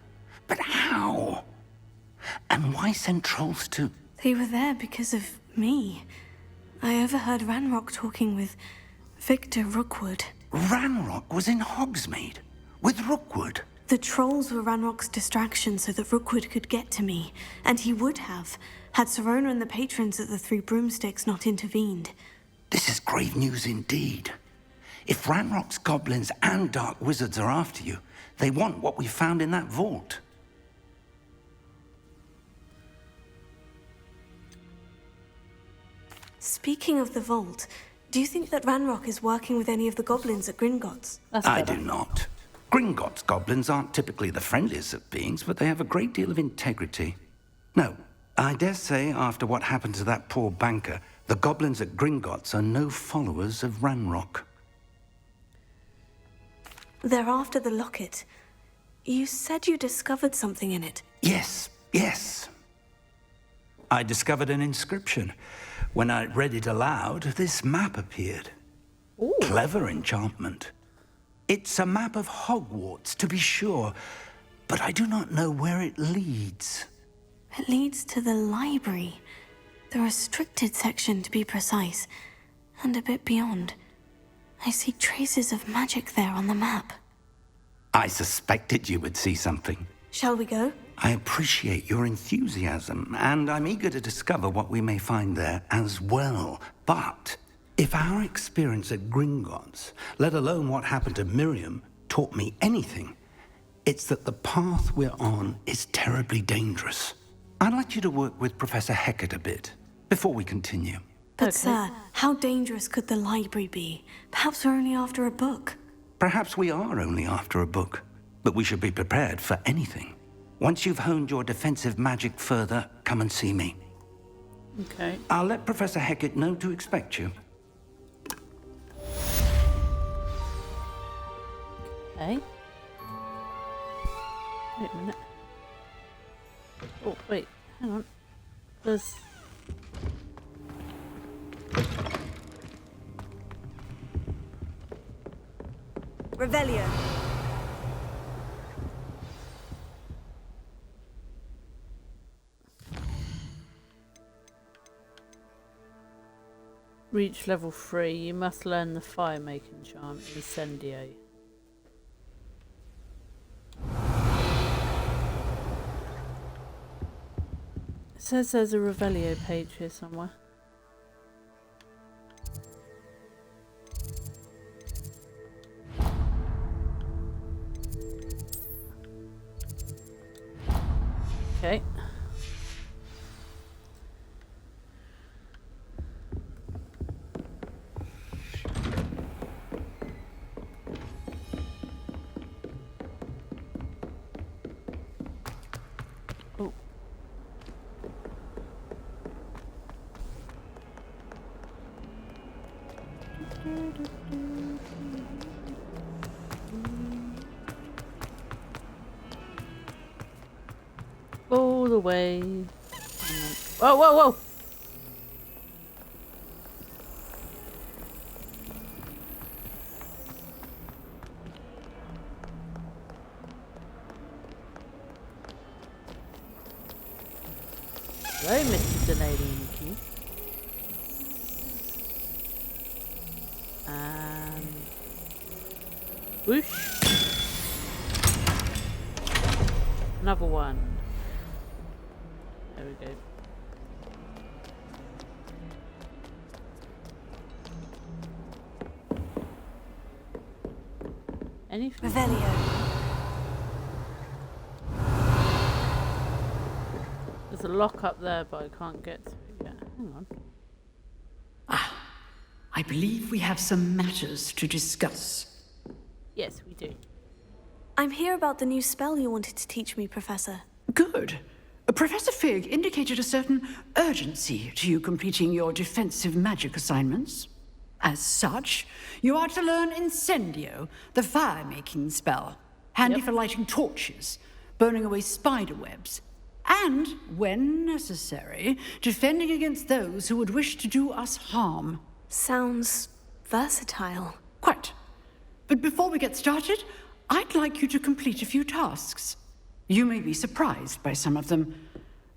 But how? And why send trolls to... They were there because of me. I overheard Ranrock talking with Victor Rookwood. Ranrock was in Hogsmeade? With Rookwood? The trolls were Ranrock's distraction so that Rookwood could get to me. And he would have, had Serona and the patrons at the Three Broomsticks not intervened. This is grave news indeed. If Ranrock's goblins and dark wizards are after you, they want what we found in that vault. Speaking of the vault, do you think that Ranrock is working with any of the goblins at Gringotts? I do not. Gringotts goblins aren't typically the friendliest of beings, but they have a great deal of integrity. No, I dare say after what happened to that poor banker, the goblins at Gringotts are no followers of Ranrock. They're after the locket. You said you discovered something in it. Yes. I discovered an inscription. When I read it aloud, this map appeared. Ooh. Clever enchantment. It's a map of Hogwarts, to be sure, but I do not know where it leads. It leads to the library. The restricted section, to be precise. And a bit beyond. I see traces of magic there on the map. I suspected you would see something. Shall we go? I appreciate your enthusiasm, and I'm eager to discover what we may find there as well. But if our experience at Gringotts, let alone what happened to Miriam, taught me anything, it's that the path we're on is terribly dangerous. I'd like you to work with Professor Hecat a bit before we continue. But Okay. sir, how dangerous could the library be? Perhaps we're only after a book. Perhaps we are only after a book, but we should be prepared for anything. Once you've honed your defensive magic further, come and see me. Okay. I'll let Professor Hecat know to expect you. Okay. Wait a minute. Oh, wait. Hang on. There's... Revelio. Reach level 3. You must learn the fire making chant, Incendio. It says there's a Revelio page here somewhere. Okay. Oh. All the way. Whoa, whoa, whoa! Hello, Mr. Canadian Key. And whoosh. Another one. There we go. anything? Revelio. There's a lock up there, but I can't get to it yet. Hang on. I believe we have some matters to discuss. Yes, we do. I'm here about the new spell you wanted to teach me, Professor. Good. Professor Fig indicated a certain urgency to you completing your defensive magic assignments. As such, you are to learn Incendio, the fire-making spell, handy for lighting torches, burning away spider webs, and, when necessary, defending against those who would wish to do us harm. Sounds versatile. Quite. But before we get started, I'd like you to complete a few tasks. You may be surprised by some of them.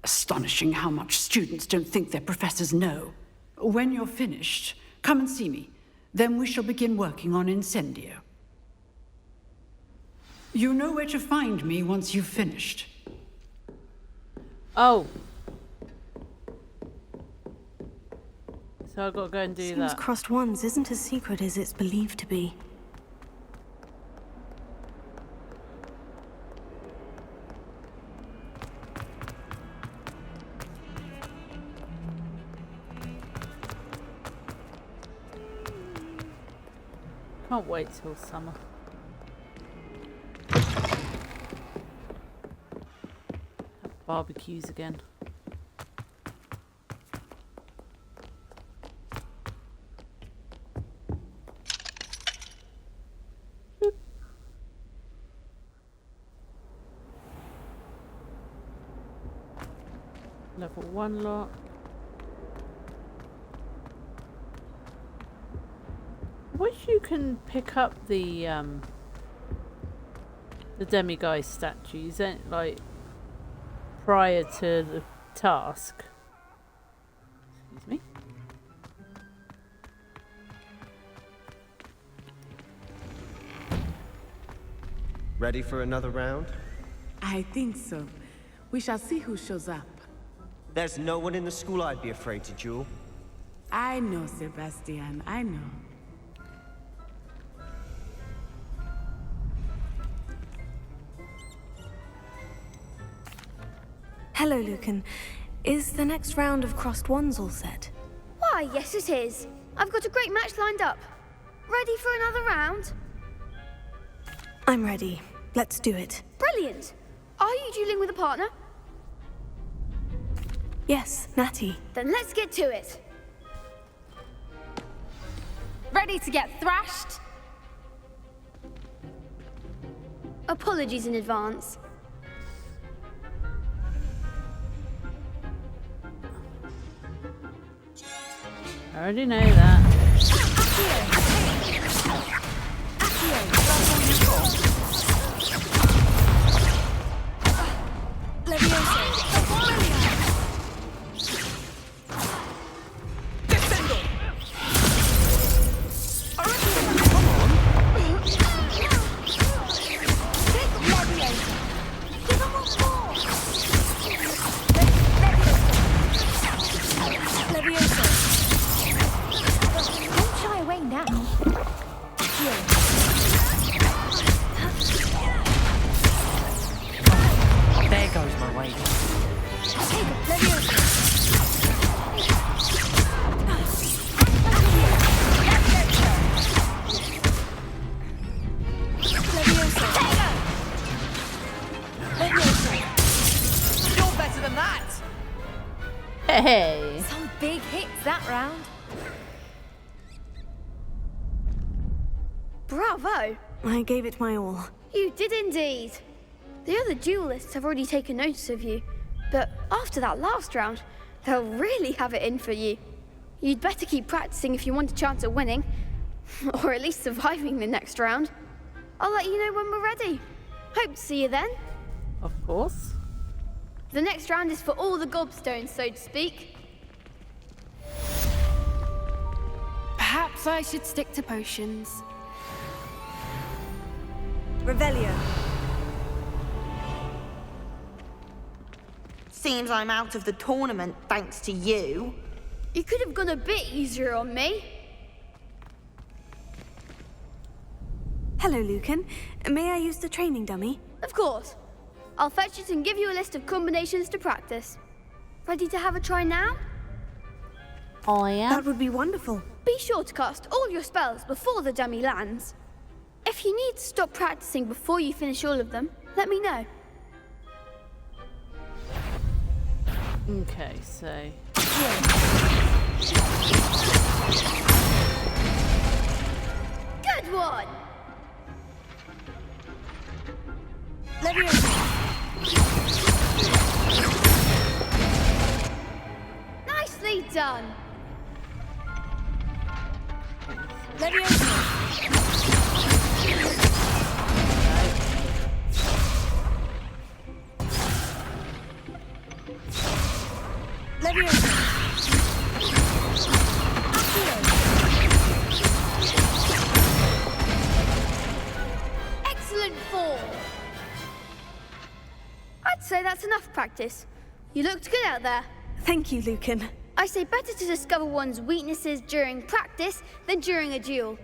Astonishing how much students don't think their professors know. When you're finished, come and see me. Then we shall begin working on Incendio. You know where to find me once you've finished. Oh. So I've got to go and do Seems that. Crossed Wands isn't as secret as it's believed to be. Can't wait till summer. Have barbecues again. Boop. Level 1 lock. Wish you can pick up the demiguise statues, like prior to the task. Excuse me. Ready for another round? I think so. We shall see who shows up. There's no one in the school I'd be afraid to duel. I know, Sebastian, I know. Hello, Lucan. Is the next round of Crossed Wands all set? Why, yes it is. I've got a great match lined up. Ready for another round? I'm ready. Let's do it. Brilliant. Are you dueling with a partner? Yes, Natty. Then let's get to it. Ready to get thrashed? Apologies in advance. I already know that. Don't shy away now. There goes my way. You're better than that! Hey! Some big hits that round. Bravo! I gave it my all. You did indeed. The other duelists have already taken notice of you, but after that last round, they'll really have it in for you. You'd better keep practicing if you want a chance at winning, or at least surviving the next round. I'll let you know when we're ready. Hope to see you then. Of course. The next round is for all the gobstones, so to speak. Perhaps I should stick to potions. Revelio. Seems I'm out of the tournament thanks to you. You could have gone a bit easier on me. Hello, Lucan. May I use the training dummy? Of course. I'll fetch it and give you a list of combinations to practice. Ready to have a try now? I am. That would be wonderful. Be sure to cast all your spells before the dummy lands. If you need to stop practicing before you finish all of them, let me know. Okay, so... Good one! Nicely done! Excellent form! I'd say that's enough practice. You looked good out there. Thank you, Lucan. I say better to discover one's weaknesses during practice than during a duel.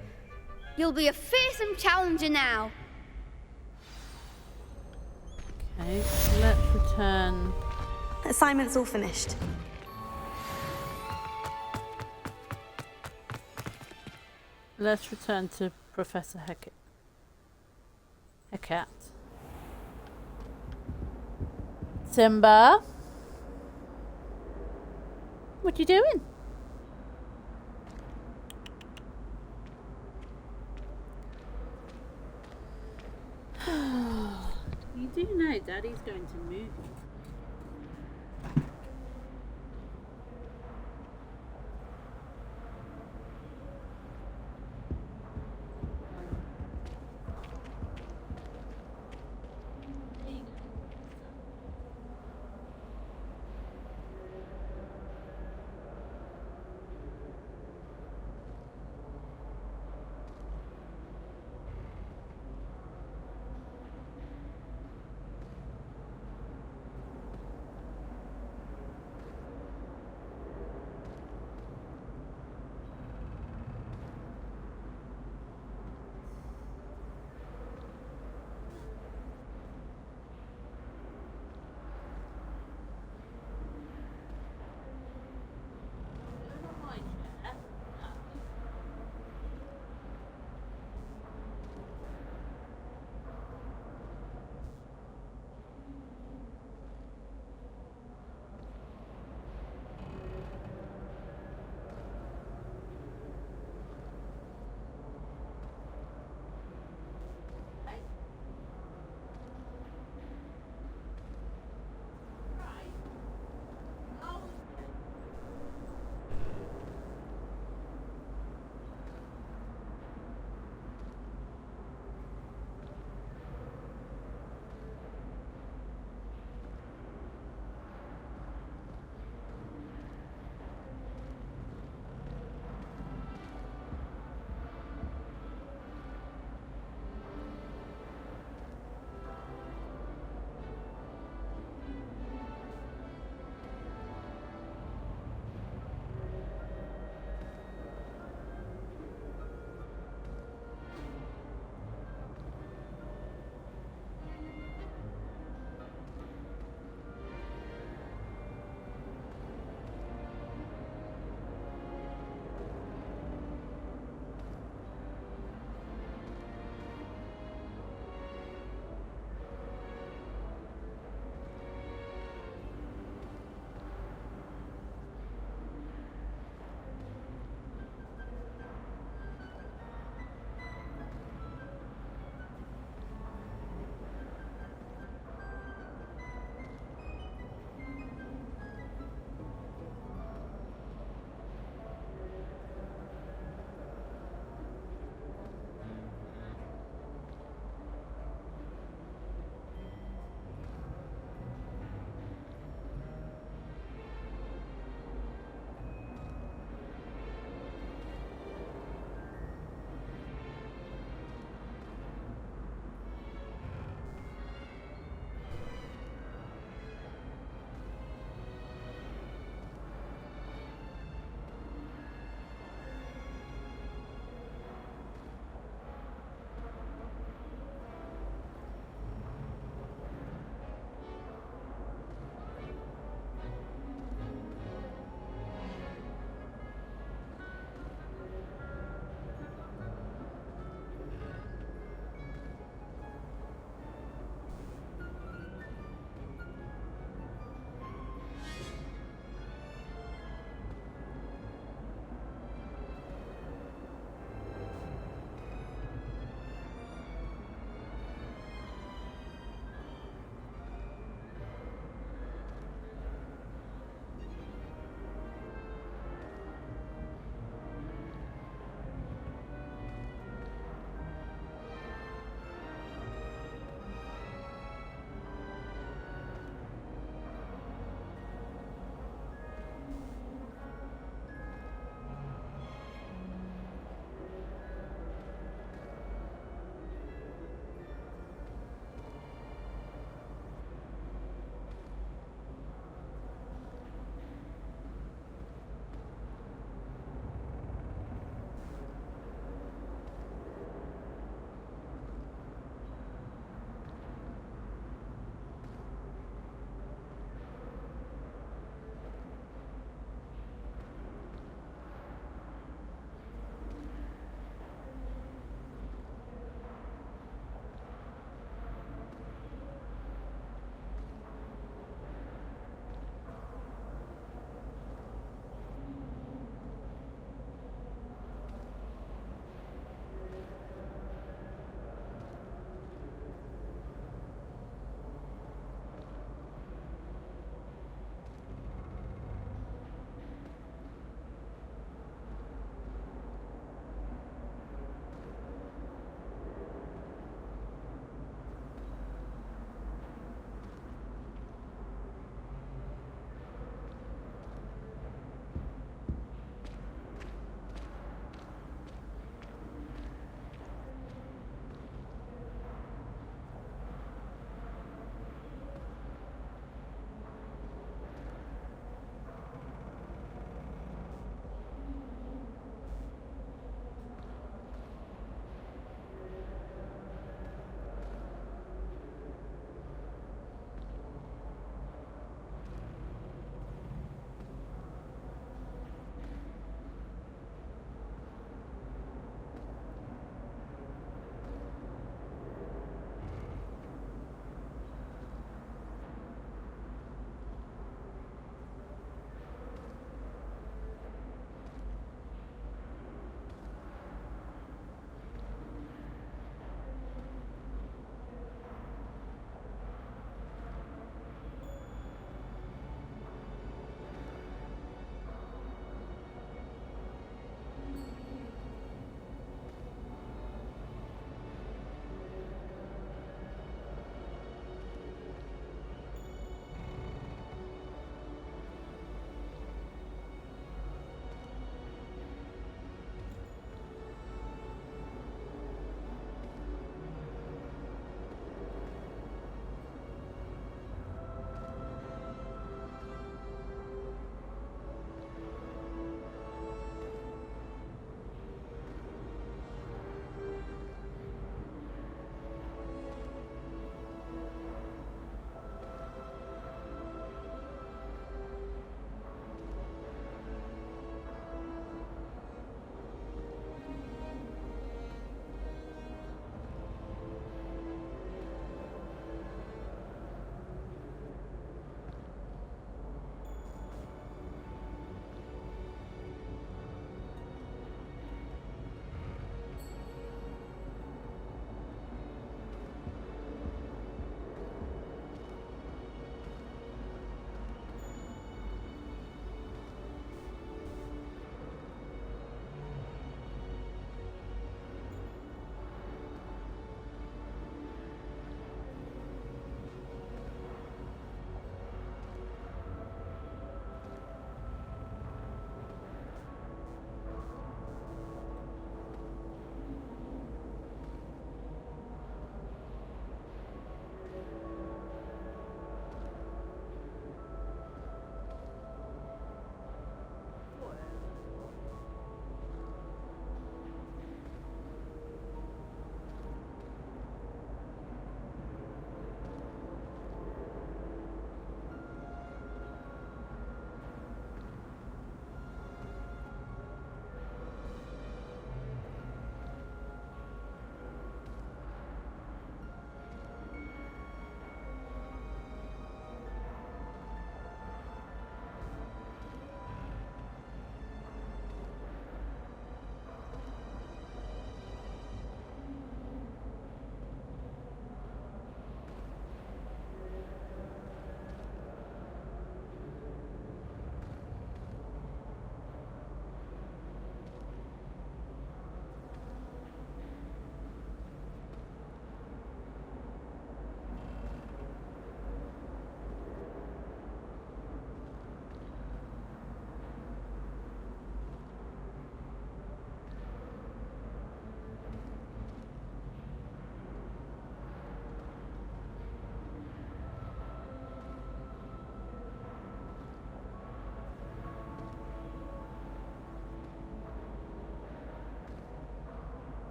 You'll be a fearsome challenger now. Okay, let's return... Assignment's all finished. Let's return to Professor Hecate. Simba? What you doing? You do know Daddy's going to move you.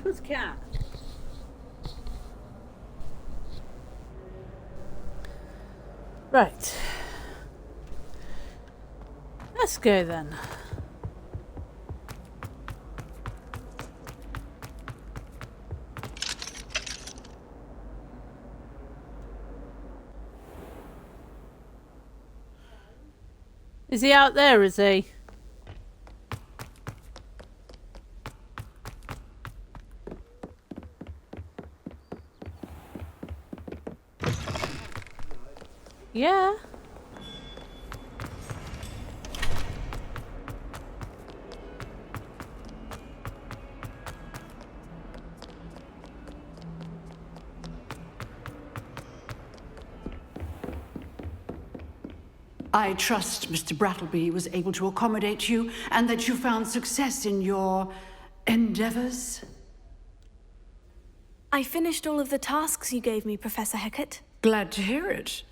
Pussycat. Right. Let's go then. Is he out there, is he? Yeah. I trust Mr. Brattleby was able to accommodate you and that you found success in your endeavors. I finished all of the tasks you gave me, Professor Hecat. Glad to hear it.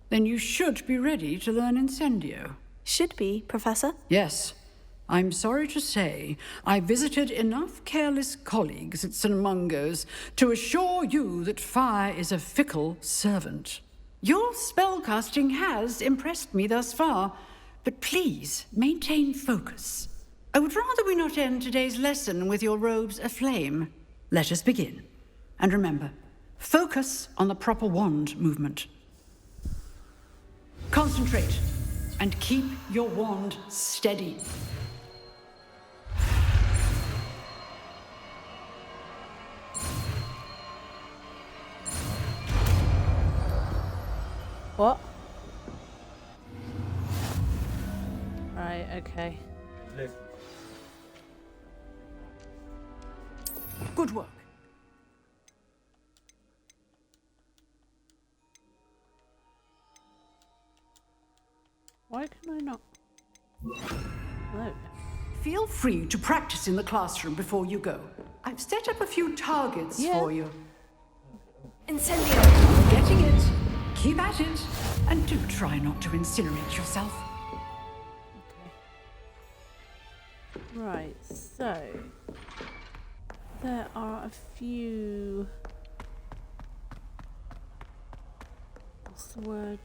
Then you should be ready to learn Incendio. Should be, Professor. Yes. I'm sorry to say, I visited enough careless colleagues at St. Mungo's to assure you that fire is a fickle servant. Your spellcasting has impressed me thus far, but please maintain focus. I would rather we not end today's lesson with your robes aflame. Let us begin. And remember, focus on the proper wand movement. Concentrate and keep your wand steady. What? Right, okay. Good work. Why can I not? Hello. Feel free to practice in the classroom before you go. I've set up a few targets for you. Incendio! Getting it. Keep at it. And do try not to incinerate yourself. Okay. Right, so there are a few. What's the word?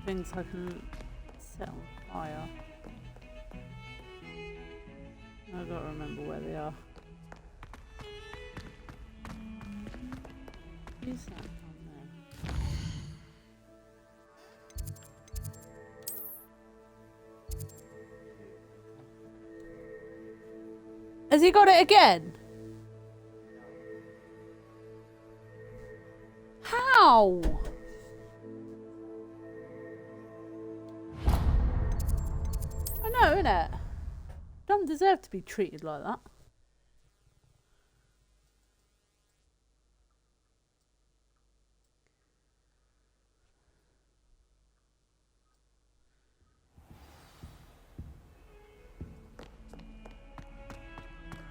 Things I can set on fire. I've got to remember where they are. Use that on there. Has he got it again? How? I know, innit? Don't deserve to be treated like that.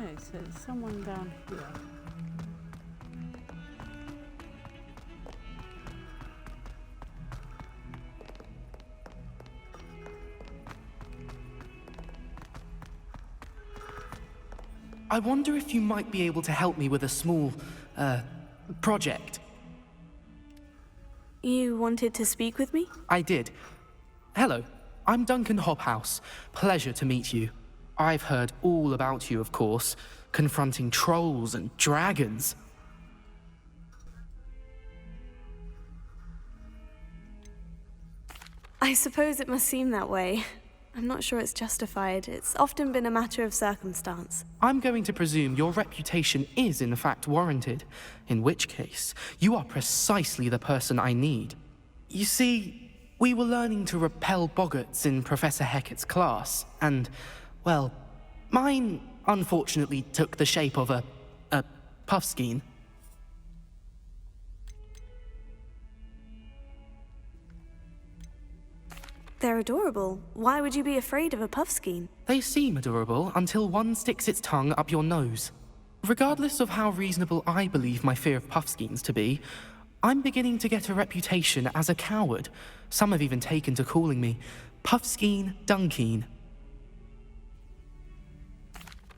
Okay, so there's someone down here. I wonder if you might be able to help me with a small, project. You wanted to speak with me? I did. Hello, I'm Duncan Hobhouse. Pleasure to meet you. I've heard all about you, of course, confronting trolls and dragons. I suppose it must seem that way. I'm not sure it's justified. It's often been a matter of circumstance. I'm going to presume your reputation is in fact warranted, in which case, you are precisely the person I need. You see, we were learning to repel boggarts in Professor Hecat's class, and, well, mine unfortunately took the shape of a puffskein. They're adorable. Why would you be afraid of a puffskein? They seem adorable until one sticks its tongue up your nose. Regardless of how reasonable I believe my fear of puffskeins to be, I'm beginning to get a reputation as a coward. Some have even taken to calling me Puffskein Dunkeen.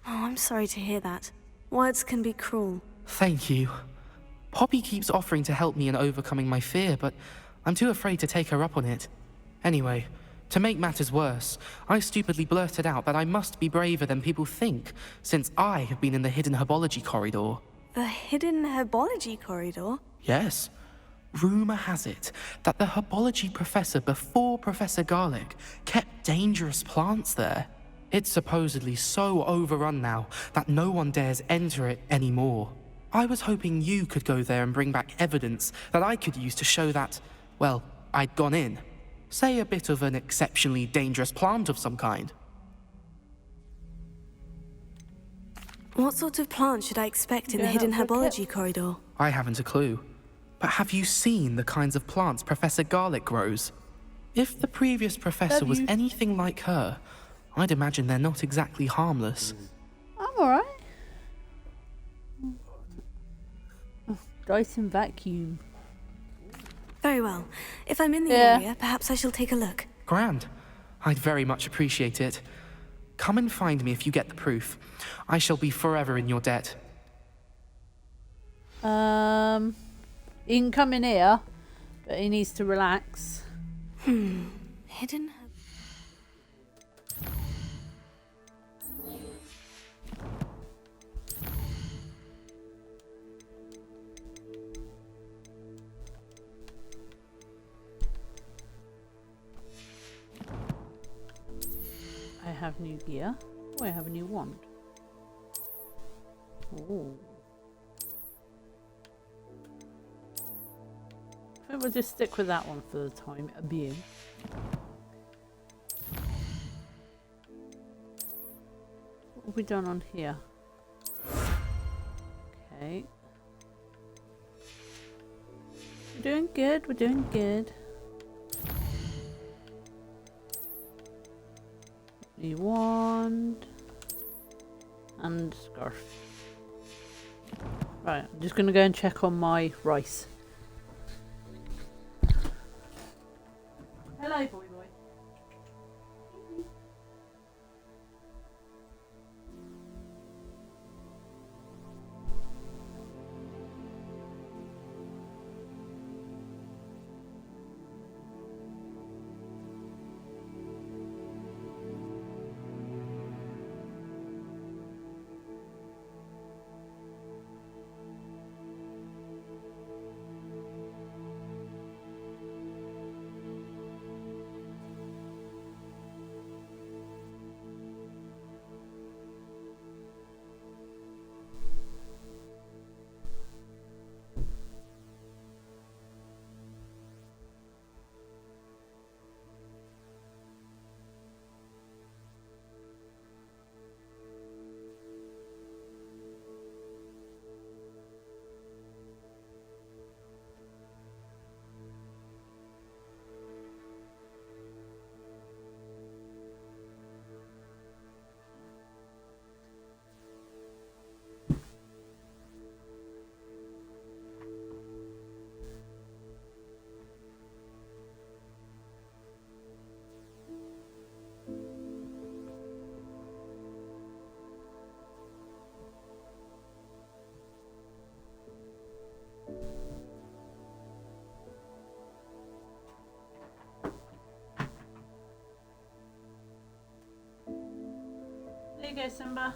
Oh, I'm sorry to hear that. Words can be cruel. Thank you. Poppy keeps offering to help me in overcoming my fear, but I'm too afraid to take her up on it. Anyway, to make matters worse, I stupidly blurted out that I must be braver than people think, since I have been in the hidden herbology corridor. The hidden herbology corridor? Yes. Rumor has it that the herbology professor before Professor Garlic kept dangerous plants there. It's supposedly so overrun now that no one dares enter it anymore. I was hoping you could go there and bring back evidence that I could use to show that, well, I'd gone in. Say a bit of an exceptionally dangerous plant of some kind. What sort of plant should I expect in the hidden herbology corridor? I haven't a clue. But have you seen the kinds of plants Professor Garlic grows? If the previous professor was anything like her, I'd imagine they're not exactly harmless. I'm alright. Dyson vacuum. Very well. If I'm in the area, perhaps I shall take a look. Grand. I'd very much appreciate it. Come and find me if you get the proof. I shall be forever in your debt. He can come in here, but he needs to relax. Hidden. I have new gear. Oh, I have a new wand. Oh. I think we'll just stick with that one for the time being. What have we done on here? Okay. We're doing good, we're doing good. New wand. And scarf. Right, I'm just gonna go and check on my rice. Hello, boy, boy. There you go, Simba.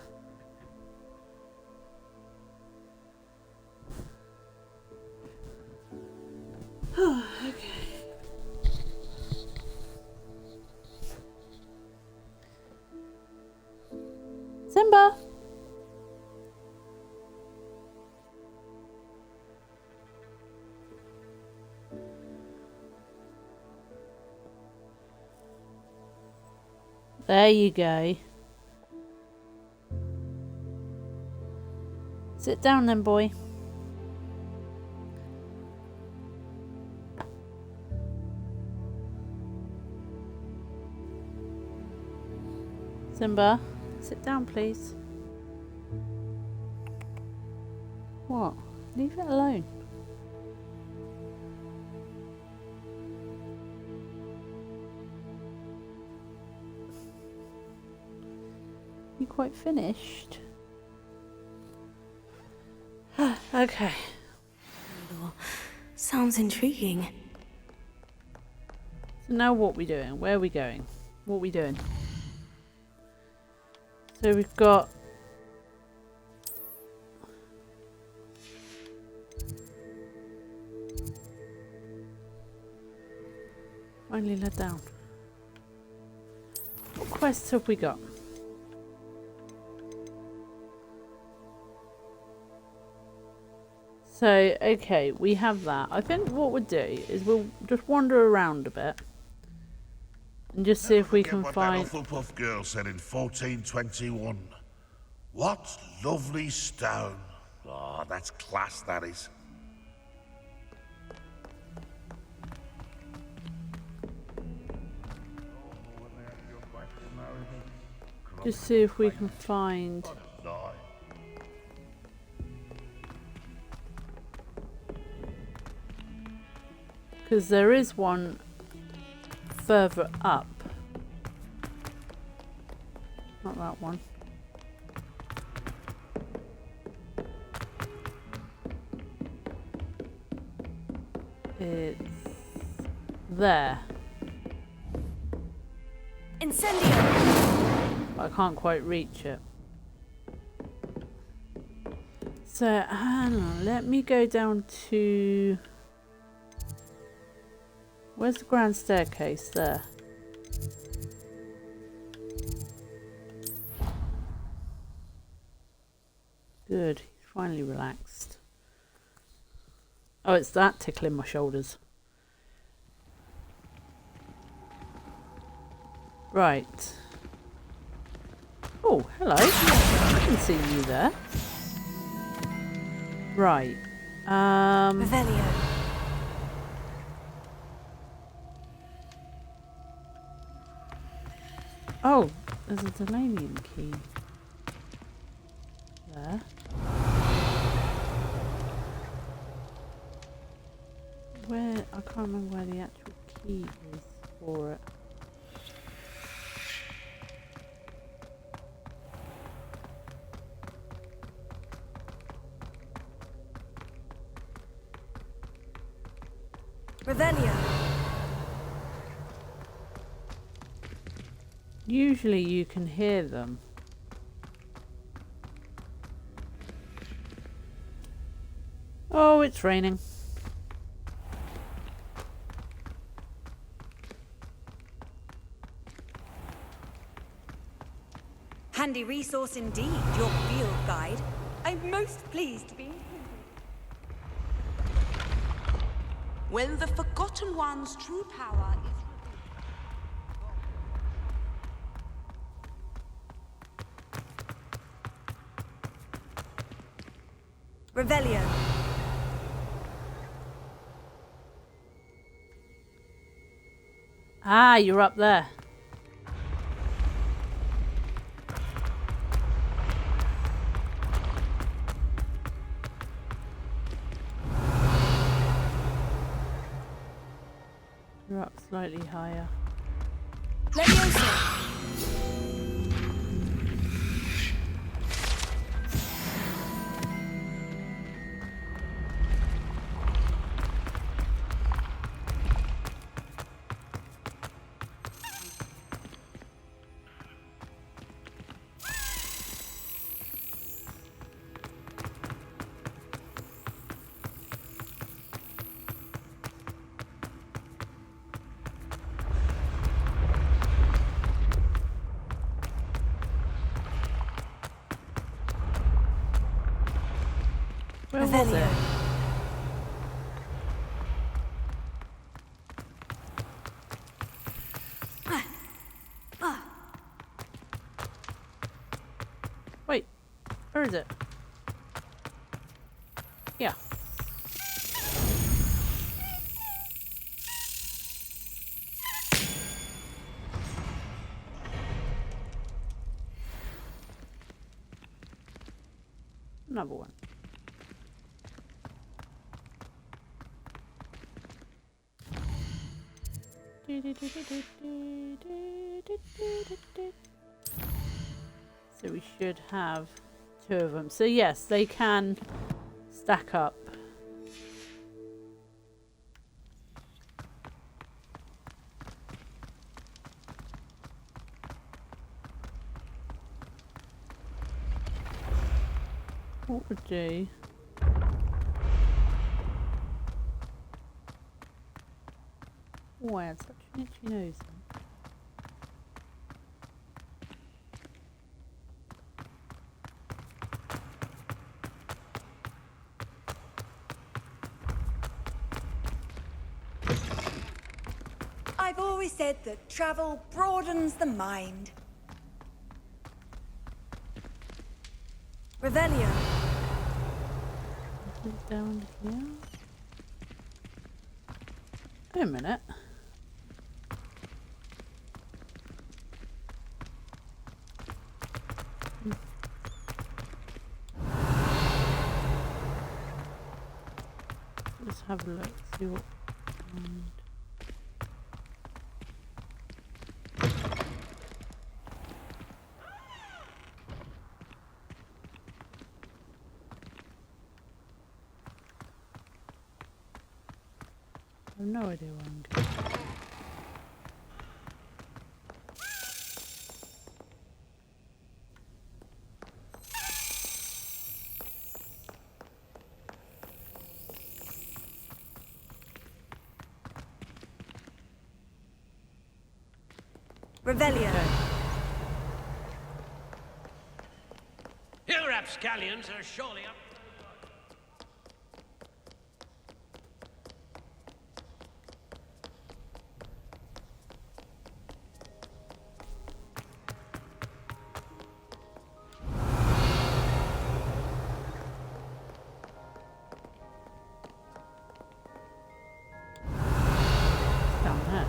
Okay. Simba. There you go. Sit down then, boy. Simba, sit down, please. What? Leave it alone. you quite finished? Okay. Sounds intriguing. So now what we doing? Where are we going? What are we doing? So we've got... Finally let down. What quests have we got? So, okay, we have that. I think what we'll do is we'll just wander around a bit and just see if we can find... What that Hufflepuff girl said in 1421. What lovely stone. Oh, that's class, that is. Just see if we can find... Because there is one further up. Not that one. It's there. Incendio! I can't quite reach it. So, hang on, let me go down to... Where's the grand staircase? There. Good, he's finally relaxed. Oh, it's that tickling my shoulders. Right. Oh, hello. I can see you there. Right. Revelio. Oh, there's a Delanian key. There. Where? I can't remember where the actual key is for it. Revelio. Usually you can hear them. Oh, it's raining. Handy resource indeed, your field guide. I'm most pleased to be included. When the Forgotten One's true power is Revelio. Ah, you're up there. You're up slightly higher. Leviosa. Where was it? Wait, where is it? Yeah. Another one. So we should have 2 of them. So yes, they can stack up. What would do? Oh, I had such an itchy nose. I've always said that travel broadens the mind. Revelio. Down here. Wait a minute. Let's have a look, see what we find. I have no idea where I'm going. Revelio. Your rapscallions are surely up. Down there.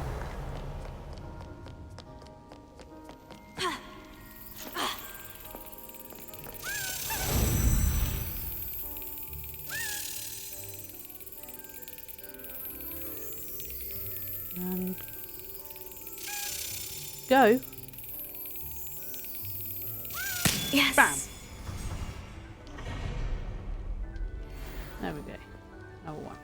And go. Yes. Bam. There we go. Number 1.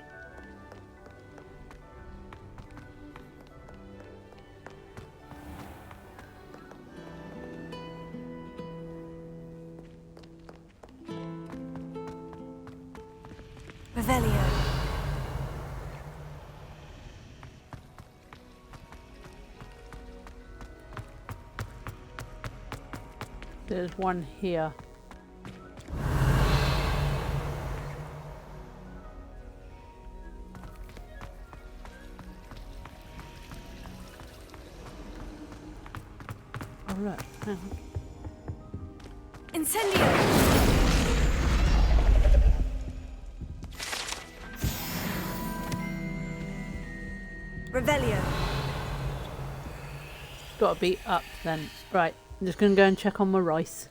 Revelio. There's one here. Oh look, hang on. Incendio. Revelio. Gotta be up then. Right, I'm just gonna go and check on my rice.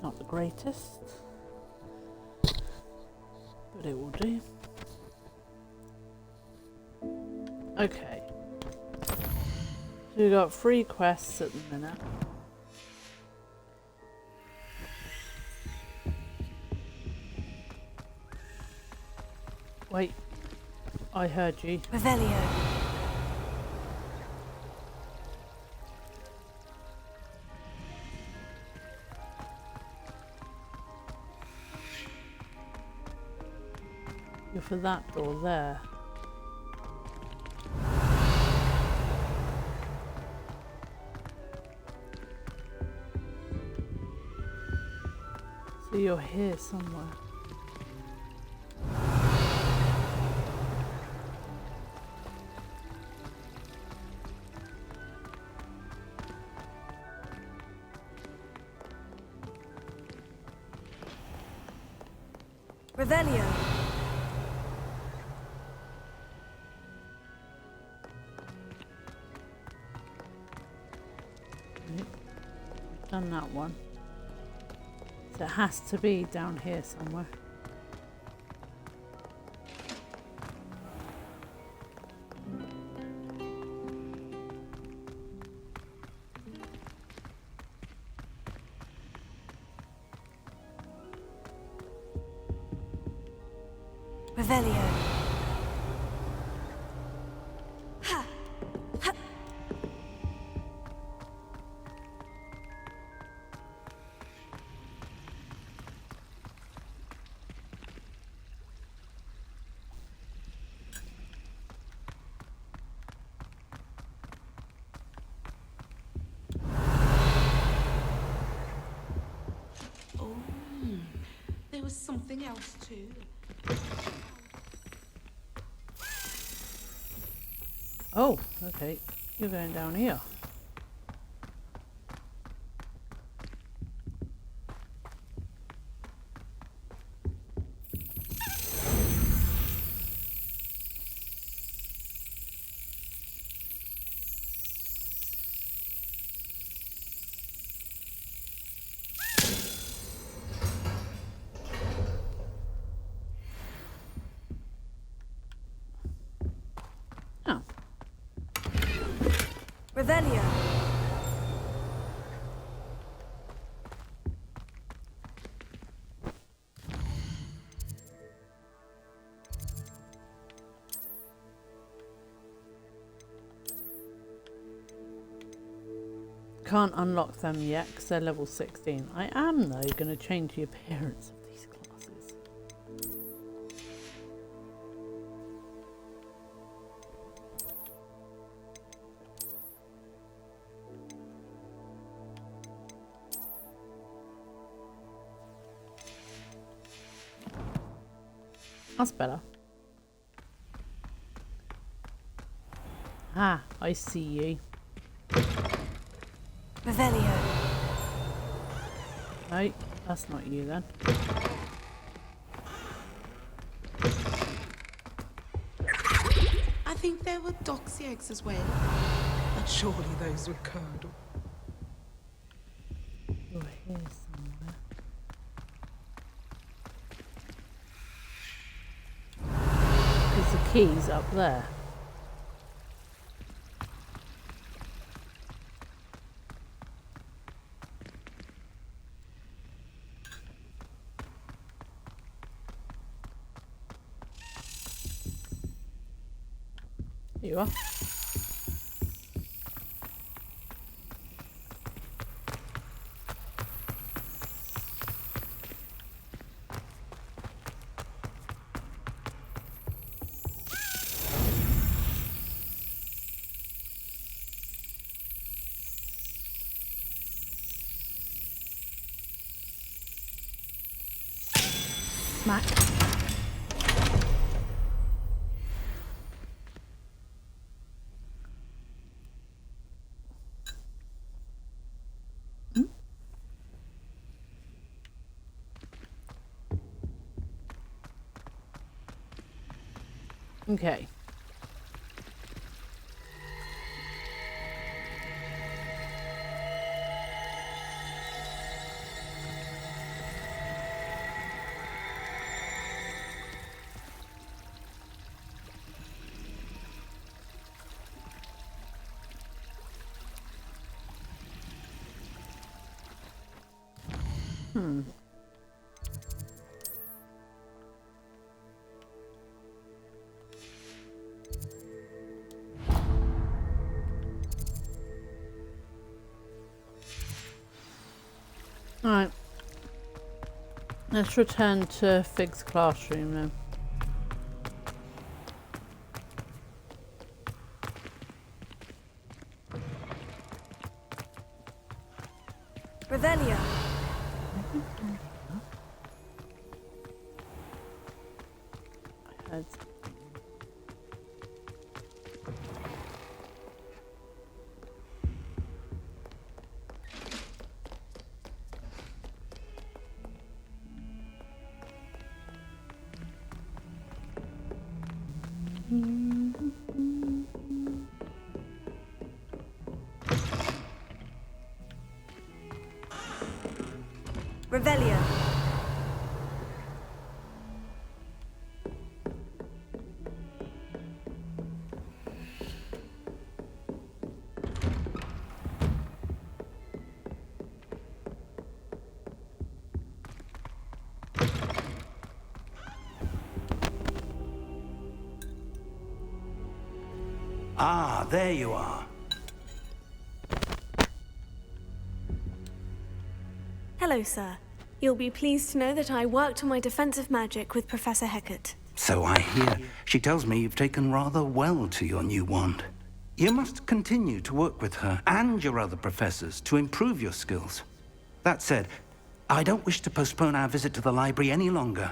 Not the greatest, but it will do. Okay. So we've got 3 quests at the minute. Wait. I heard you. Revelio. You're for that door there. So you're here somewhere. Revelio. Done that one. So it has to be down here somewhere. Revelio. Oh, there was something else too. Oh, okay. You're going down here. Oh. Revelio. Can't unlock them yet because they're level 16. I am, though, going to change the appearance of these classes. That's better. Ah, I see you. Revelio. No, that's not you then. I think there were doxy eggs as well. But surely those were curdle. You're here somewhere. Because the key's up there. Here you are. Smack. Okay. Alright. Let's return to Fig's classroom then. Revelio. Revelio. Ah, there you are. Hello, sir. You'll be pleased to know that I worked on my defensive magic with Professor Hecat. So I hear. She tells me you've taken rather well to your new wand. You must continue to work with her and your other professors to improve your skills. That said, I don't wish to postpone our visit to the library any longer.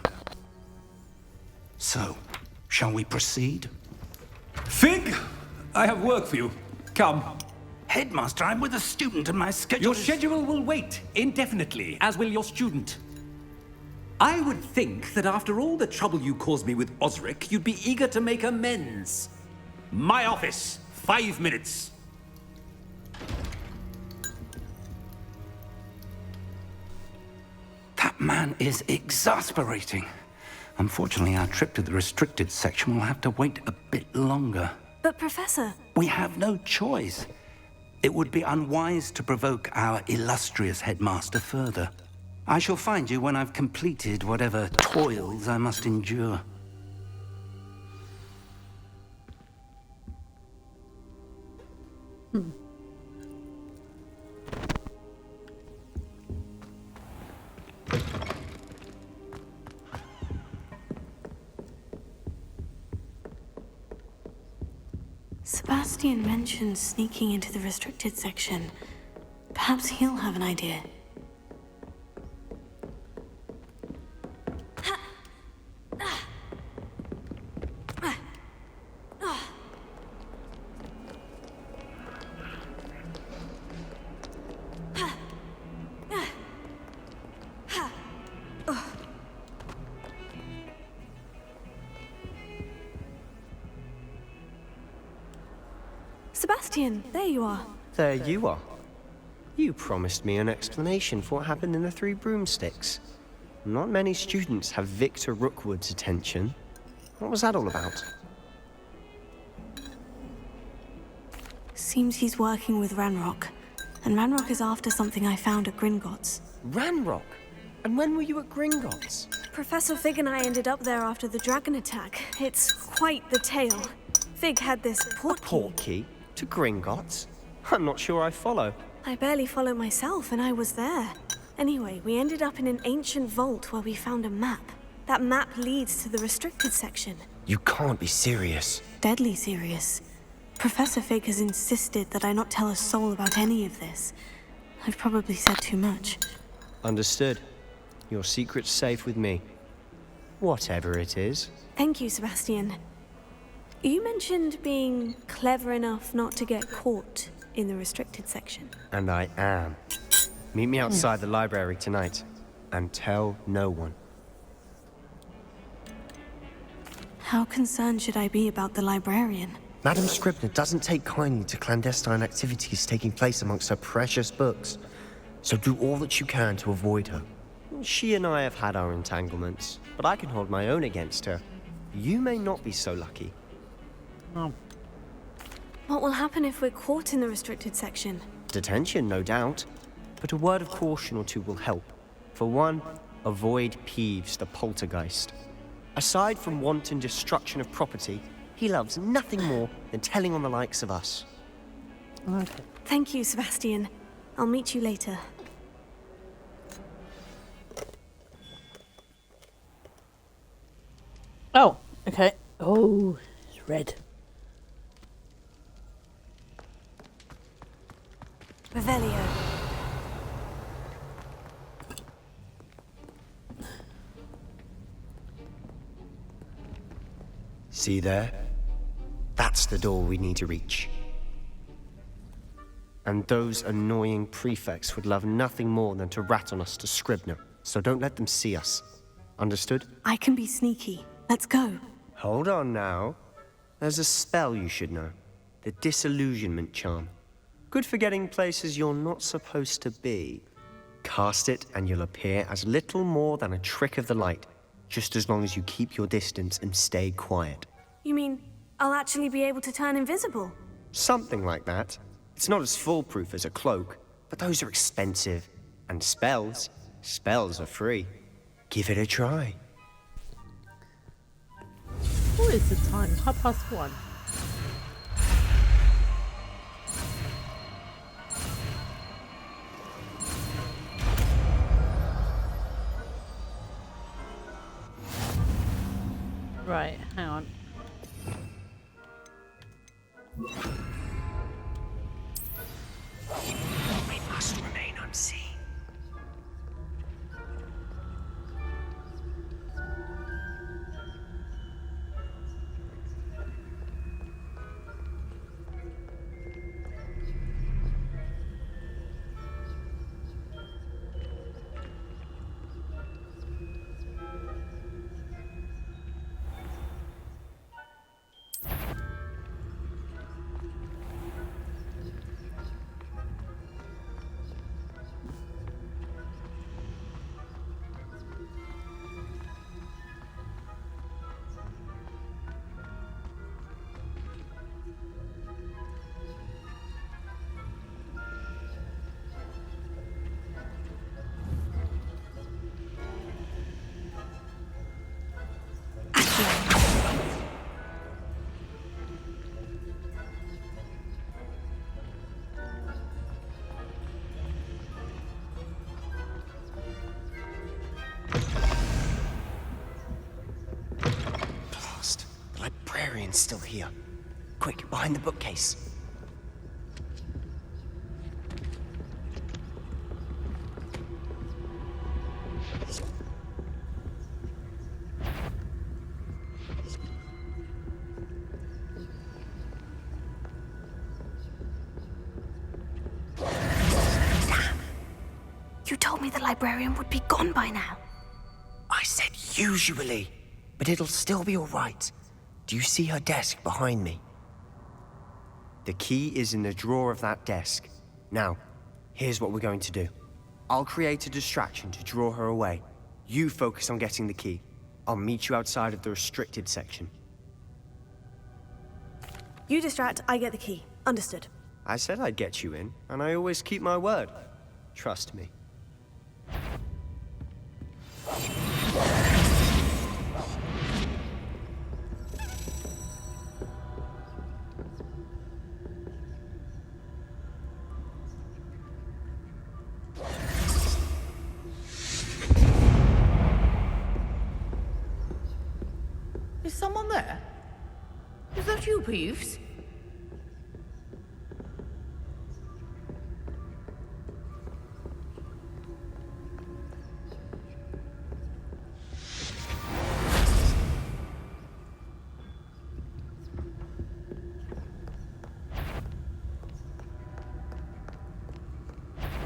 So, shall we proceed? Fig, I have work for you. Come. Headmaster, I'm with a student and my schedule Your schedule will wait indefinitely, as will your student. I would think that after all the trouble you caused me with Osric, you'd be eager to make amends. My office, 5 minutes. That man is exasperating. Unfortunately, our trip to the restricted section will have to wait a bit longer. But, Professor... We have no choice. It would be unwise to provoke our illustrious headmaster further. I shall find you when I've completed whatever toils I must endure. Sebastian mentioned sneaking into the restricted section. Perhaps he'll have an idea. Sebastian, there you are. There you are. You promised me an explanation for what happened in the Three Broomsticks. Not many students have Victor Rookwood's attention. What was that all about? Seems he's working with Ranrock. And Ranrock is after something I found at Gringotts. Ranrock? And when were you at Gringotts? Professor Fig and I ended up there after the dragon attack. It's quite the tale. Fig had this portkey to Gringotts? I'm not sure I follow. I barely follow myself, and I was there. Anyway, we ended up in an ancient vault where we found a map. That map leads to the restricted section. You can't be serious. Deadly serious. Professor Fig has insisted that I not tell a soul about any of this. I've probably said too much. Understood. Your secret's safe with me. Whatever it is. Thank you, Sebastian. You mentioned being clever enough not to get caught in the restricted section. And I am. Meet me outside the library tonight, and tell no one. How concerned should I be about the librarian? Madam Scribner doesn't take kindly to clandestine activities taking place amongst her precious books. So do all that you can to avoid her. She and I have had our entanglements, but I can hold my own against her. You may not be so lucky. Oh. What will happen if we're caught in the restricted section? Detention, no doubt. But a word of caution or two will help. For one, avoid Peeves the poltergeist. Aside from wanton destruction of property, he loves nothing more than telling on the likes of us. Okay. Thank you, Sebastian. I'll meet you later. Oh, okay. Oh, it's red. Revelio. See there? That's the door we need to reach. And those annoying prefects would love nothing more than to rat on us to Scribner, so don't let them see us. Understood? I can be sneaky. Let's go. Hold on now. There's a spell you should know. The Disillusionment Charm. Good for getting places you're not supposed to be. Cast it and you'll appear as little more than a trick of the light, just as long as you keep your distance and stay quiet. You mean I'll actually be able to turn invisible? Something like that. It's not as foolproof as a cloak, but those are expensive. And spells are free. Give it a try. What is the time? 1:30. Right, hang on. We must remain unseen. Librarian's still here. Quick, behind the bookcase. Damn! You told me the librarian would be gone by now. I said usually, but it'll still be all right. Do you see her desk behind me? The key is in the drawer of that desk. Now, here's what we're going to do. I'll create a distraction to draw her away. You focus on getting the key. I'll meet you outside of the restricted section. You distract, I get the key. Understood. I said I'd get you in, and I always keep my word. Trust me. Is someone there? Is that you, Peeves?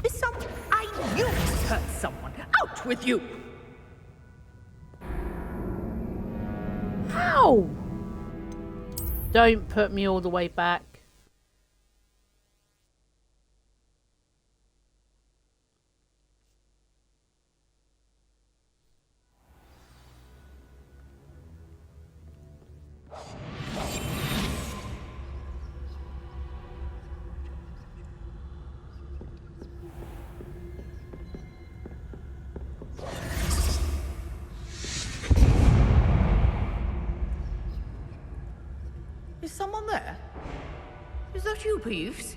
Is someone... I knew it hurt someone. Out with you! How? Don't put me all the way back. that you, Peeves?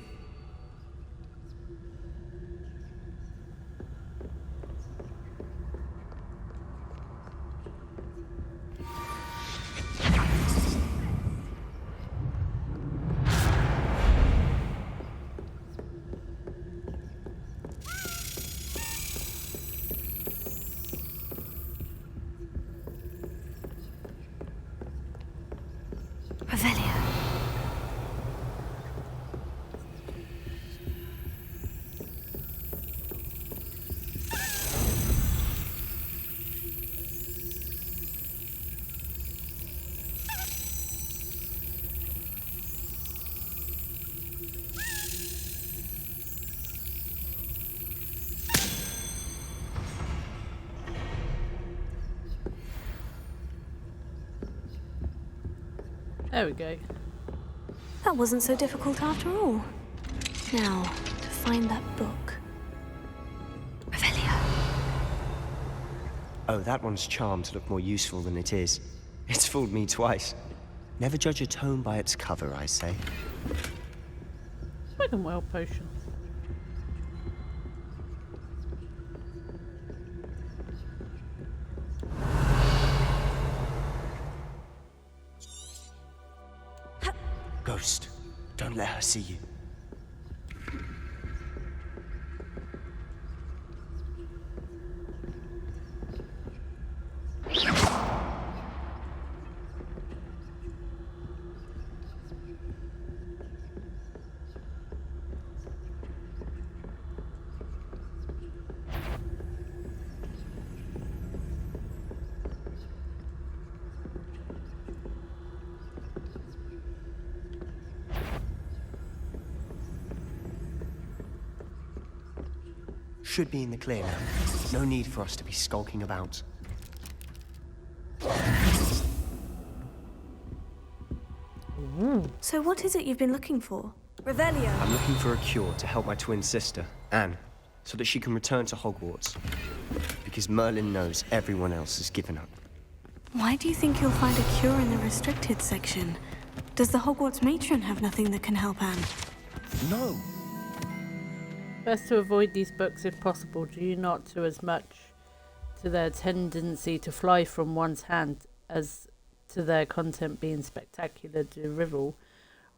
Revelio. There we go. That wasn't so difficult after all. Now, to find that book. Revelio. Oh, that one's charmed to look more useful than it is. It's fooled me twice. Never judge a tome by its cover, I say. Spoken well potion. Ghost, don't let her see you. Should be in the clear now. No need for us to be skulking about. So what is it you've been looking for? Revelio. I'm looking for a cure to help my twin sister, Anne, so that she can return to Hogwarts. Because Merlin knows everyone else has given up. Why do you think you'll find a cure in the restricted section? Does the Hogwarts matron have nothing that can help Anne? No. Best to avoid these books if possible, due not to as much to their tendency to fly from one's hand as to their content being spectacular drivel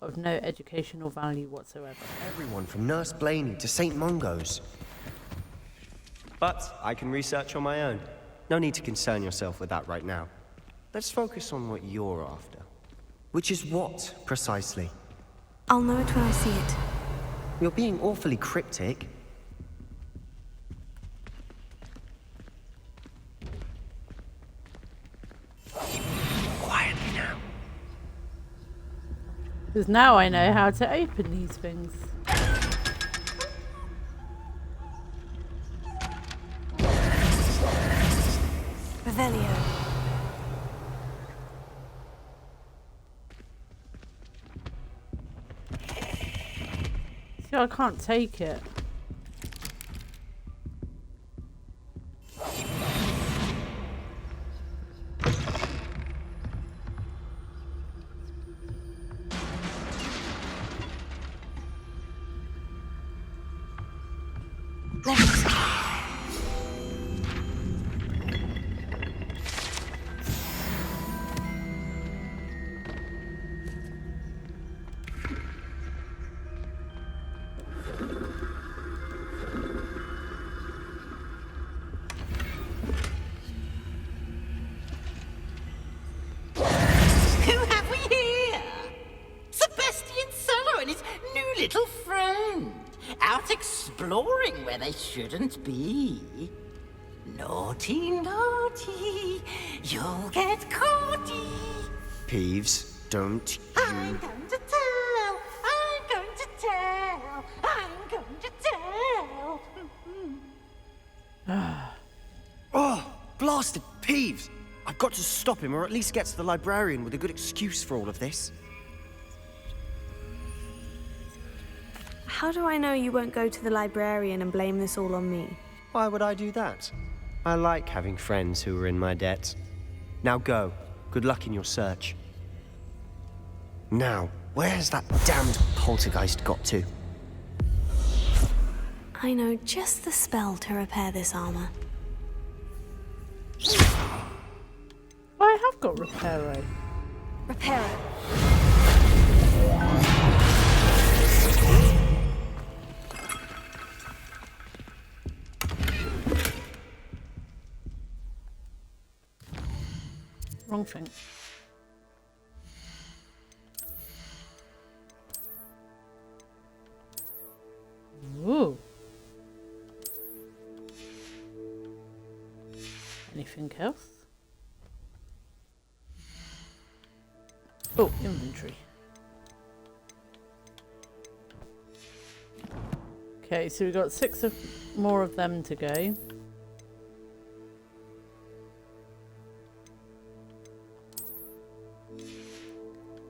of no educational value whatsoever. Everyone from Nurse Blaney to St. Mungo's. But I can research on my own. No need to concern yourself with that right now. Let's focus on what you're after. Which is what, precisely? I'll know it when I see it. You're being awfully cryptic. Quietly now. Because now I know how to open these things. Revelio. See, I can't take it. Little friend, out exploring where they shouldn't be. Naughty, naughty, you'll get caughty. Peeves, don't you... I'm going to tell, I'm going to tell, I'm going to tell. Oh, blasted Peeves! I've got to stop him, or at least get to the librarian with a good excuse for all of this. How do I know you won't go to the librarian and blame this all on me? Why would I do that? I like having friends who are in my debt. Now go. Good luck in your search. Now, Where has that damned poltergeist got to? I know just the spell to repair this armor. I have got Reparo. Reparo. Wrong thing. Ooh. Anything else? Oh, inventory. Okay, so we've got 6 more of them to go.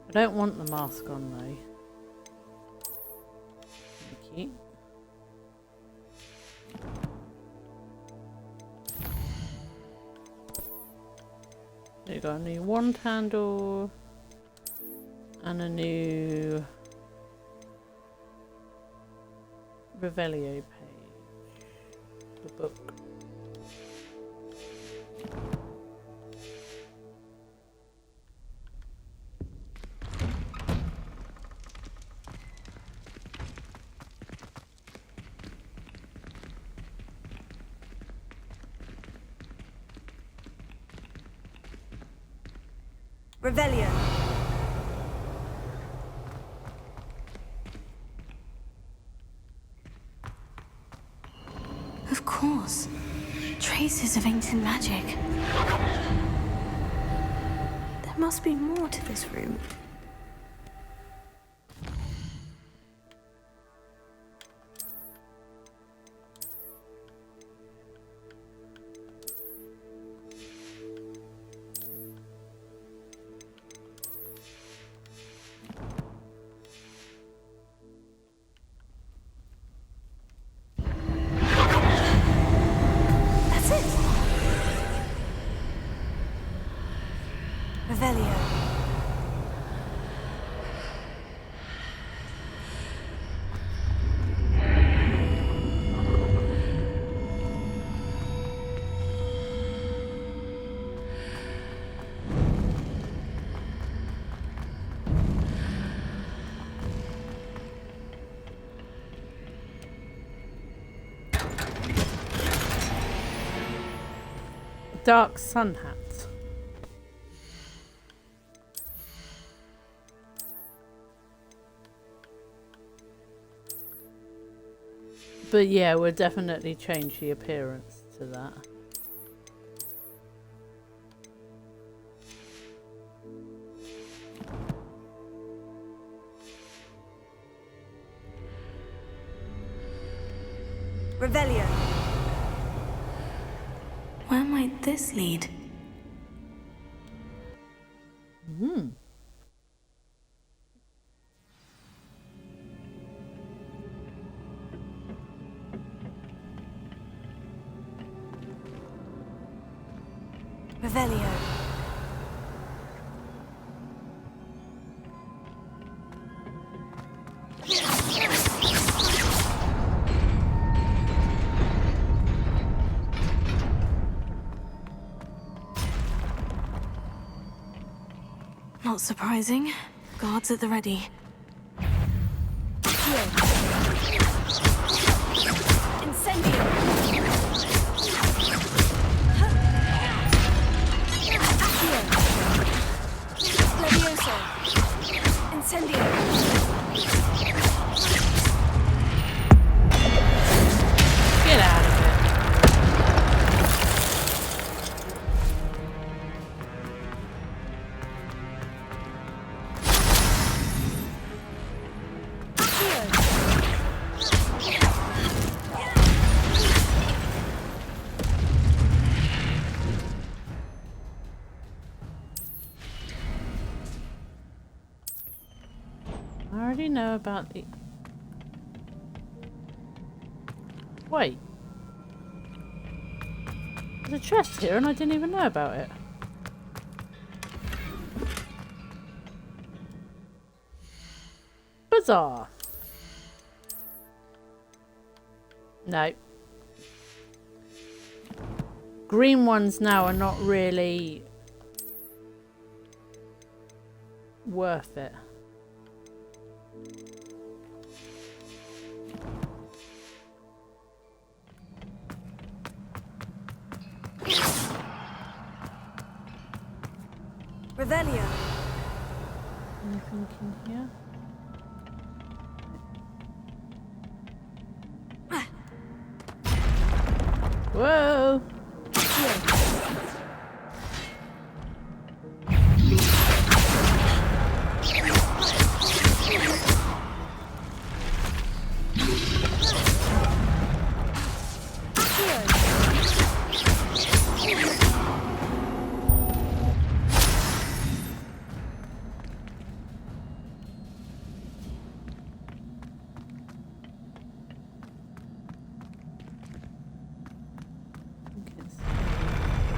I don't want the mask on though. Thank you. We got a new wand handle and a new Revelio page. The book. Revelio. Of course. Traces of ancient magic. There must be more to this room. Revelio. Dark sun hat. But yeah, we'll definitely change the appearance to that. Revelio. Where might this lead? Revelio. Not surprising. Guards at the ready. Incendio. Levioso. Incendio. Get out of it. I already know about the... Wait. There's a chest here and I didn't even know about it. Huzzah! No. Green ones now are not really worth it. Revelio. Anything in here? Whoa!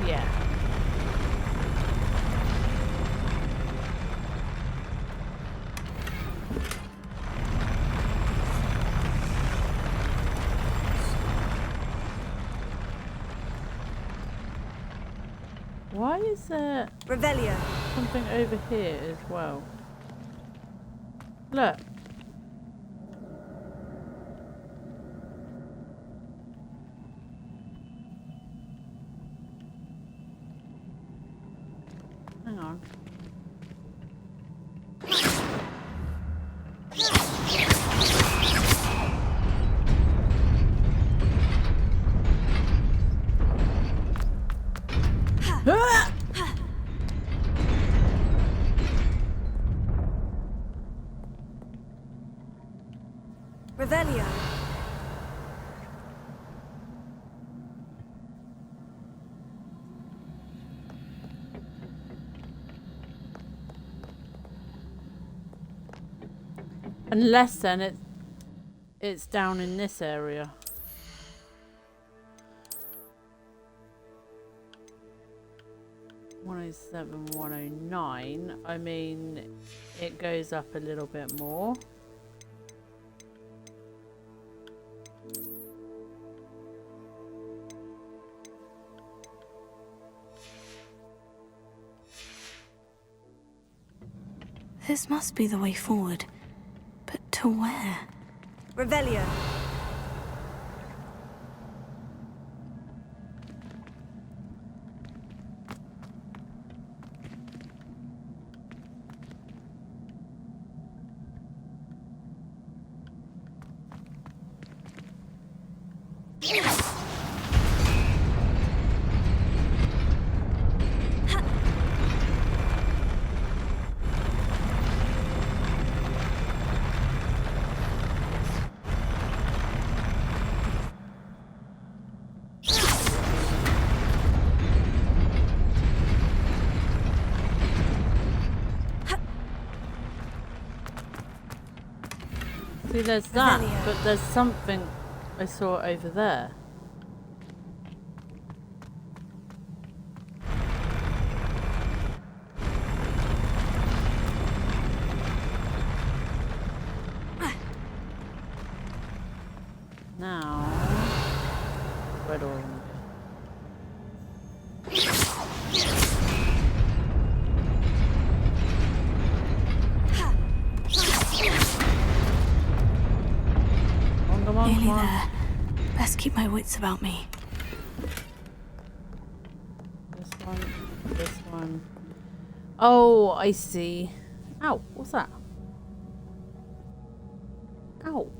Yeah. Why is there Revelio. something over here as well? Look. Hang on. Ah! Revelio. Unless then it's down in this area. (107, 109). I mean, it goes up a little bit more. This must be the way forward. But to where? Revelio. See, there's that, but there's something I saw over there. Now, where do I want to go? Nearly there. Best keep my wits about me. This one, this one. Oh, I see. Ow, what's that? Ow.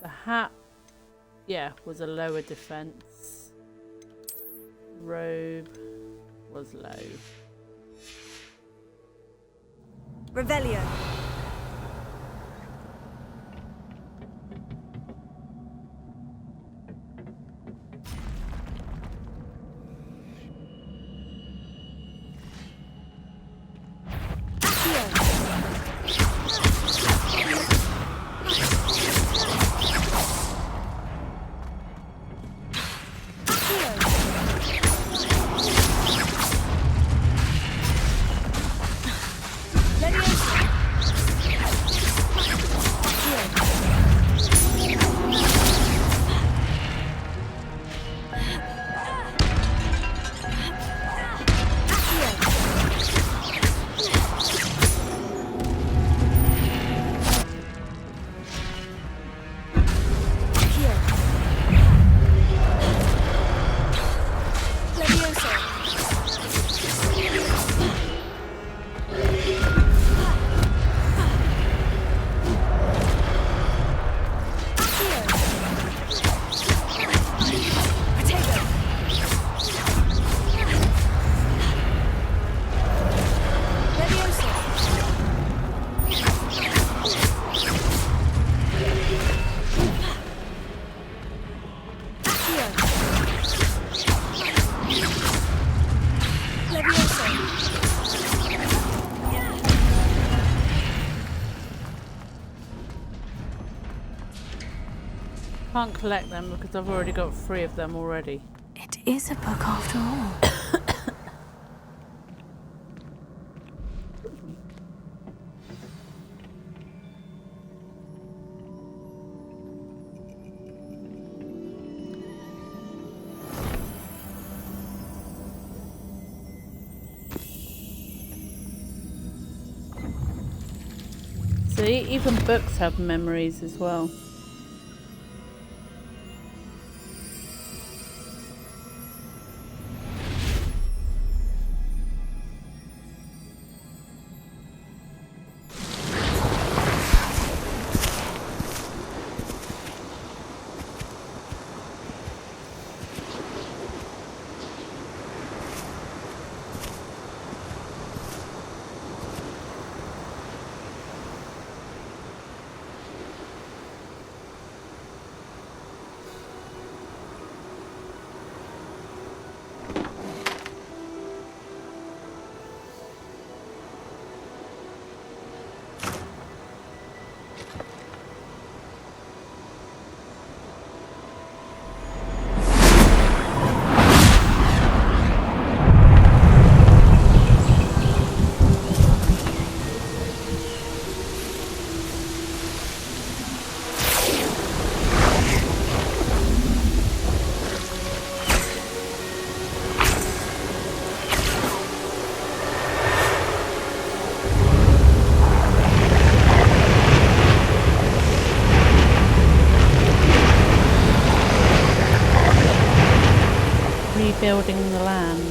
The hat, yeah, was a lower defense. Robe was low. Revelio. Can't collect them because I've already got 3 of them already. It is a book after all. See, even books have memories as well. Rebuilding the land.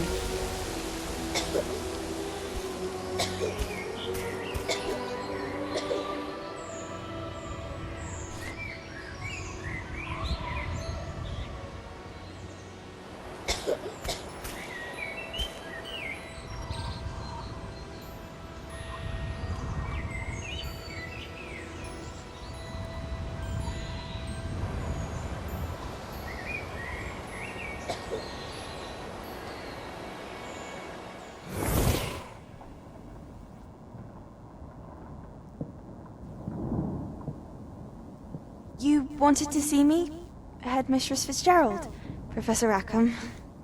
You wanted to see me? Headmistress Fitzgerald? Professor Rackham?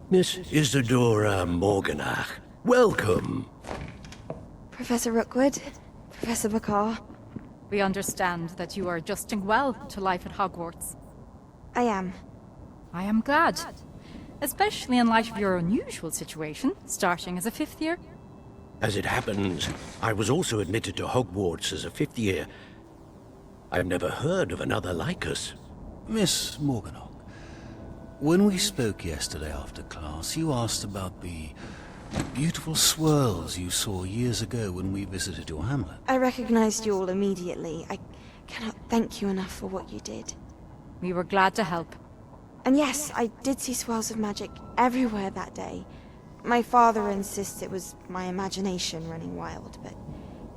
Miss Isadora Morganach, welcome. Professor Rookwood? Professor Bakar? We understand that you are adjusting well to life at Hogwarts. I am. I am glad. Especially in light of your unusual situation, starting as a 5th year. As it happens, I was also admitted to Hogwarts as a 5th year. I've never heard of another like us. Miss Morganach, when we spoke yesterday after class, you asked about the beautiful swirls you saw years ago when we visited your hamlet. I recognized you all immediately. I cannot thank you enough for what you did. We were glad to help. And yes, I did see swirls of magic everywhere that day. My father insists it was my imagination running wild, but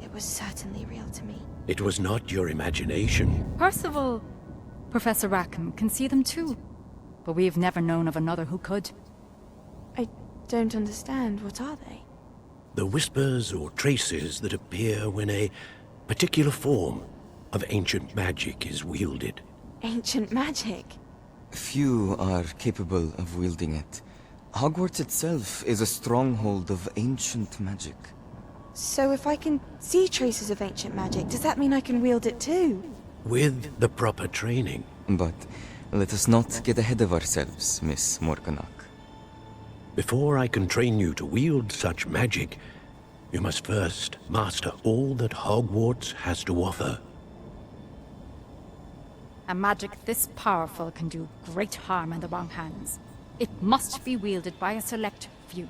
it was certainly real to me. It was not your imagination. Percival, Professor Rackham can see them too. But we've never known of another who could. I don't understand. What are they? The whispers or traces that appear when a particular form of ancient magic is wielded. Ancient magic? Few are capable of wielding it. Hogwarts itself is a stronghold of ancient magic. So if I can see traces of ancient magic, does that mean I can wield it too? With the proper training. But let us not get ahead of ourselves, Miss Morganach. Before I can train you to wield such magic, you must first master all that Hogwarts has to offer. A magic this powerful can do great harm in the wrong hands. It must be wielded by a select few.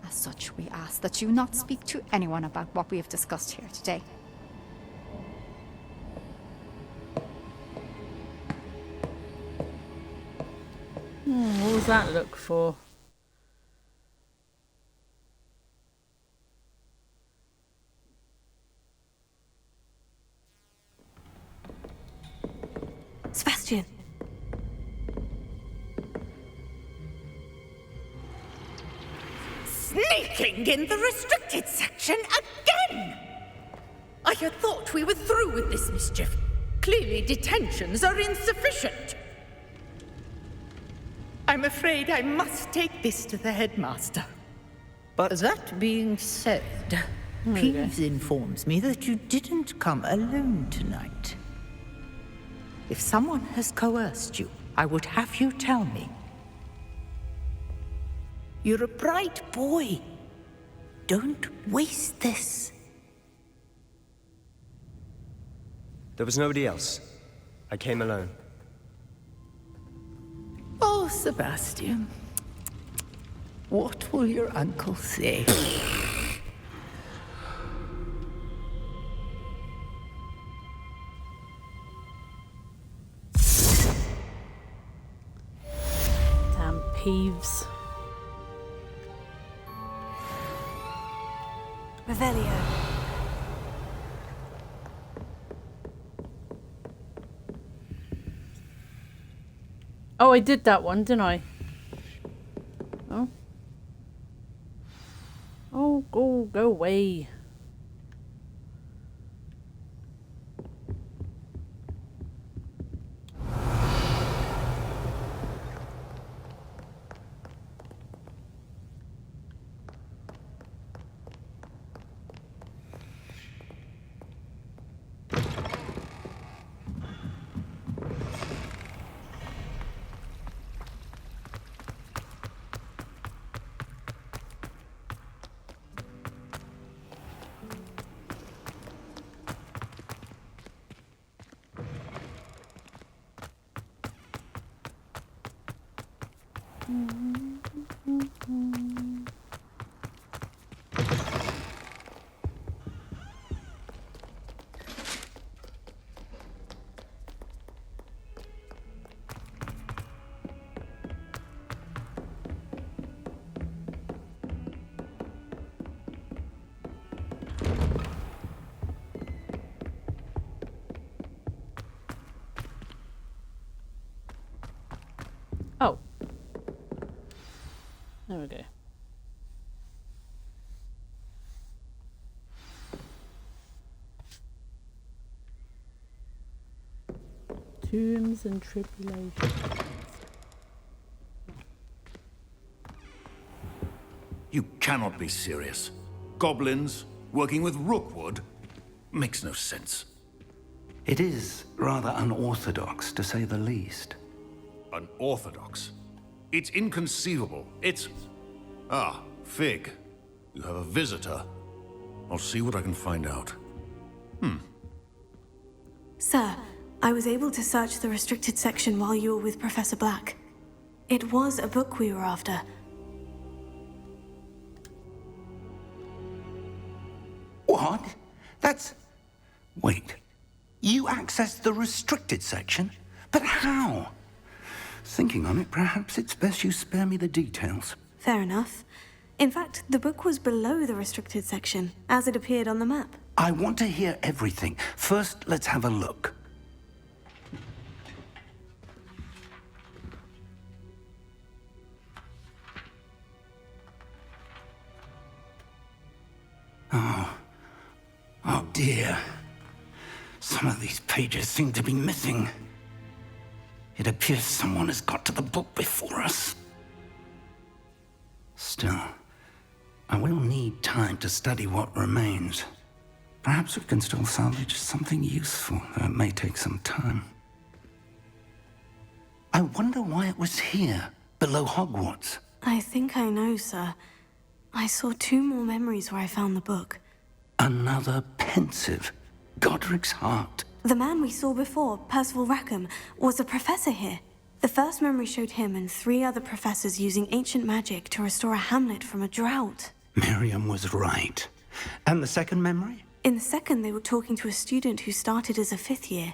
As such, we ask that you not speak to anyone about what we have discussed here today. What was that look for? Sebastian. Sneaking in the restricted section again! I had thought we were through with this mischief. Clearly, detentions are insufficient. I'm afraid I must take this to the headmaster. But that being said, Peeves informs me that you didn't come alone tonight. If someone has coerced you, I would have you tell me. You're a bright boy. Don't waste this. There was nobody else. I came alone. Oh, Sebastian. What will your uncle say? Damn Peeves. Revelio. Oh, I did that one, didn't I? Oh. Oh, go away. Oh. There we go. Tombs and tribulations. You cannot be serious. Goblins working with Rookwood makes no sense. It is rather unorthodox, to say the least. Unorthodox? It's inconceivable. It's... Ah, Fig. You have a visitor. I'll see what I can find out. Sir, I was able to search the restricted section while you were with Professor Black. It was a book we were after. What? That's... Wait. You accessed the restricted section? But how? Thinking on it, perhaps it's best you spare me the details. Fair enough. In fact, the book was below the restricted section, as it appeared on the map. I want to hear everything. First, let's have a look. Oh dear. Some of these pages seem to be missing. It appears someone has got to the book before us. Still, I will need time to study what remains. Perhaps we can still salvage something useful, though it may take some time. I wonder why it was here, below Hogwarts. I think I know, sir. I saw 2 more memories where I found the book. Another pensive. Godric's heart. The man we saw before, Percival Rackham, was a professor here. The first memory showed him and 3 other professors using ancient magic to restore a hamlet from a drought. Miriam was right. And the second memory? In the second, they were talking to a student who started as a 5th year,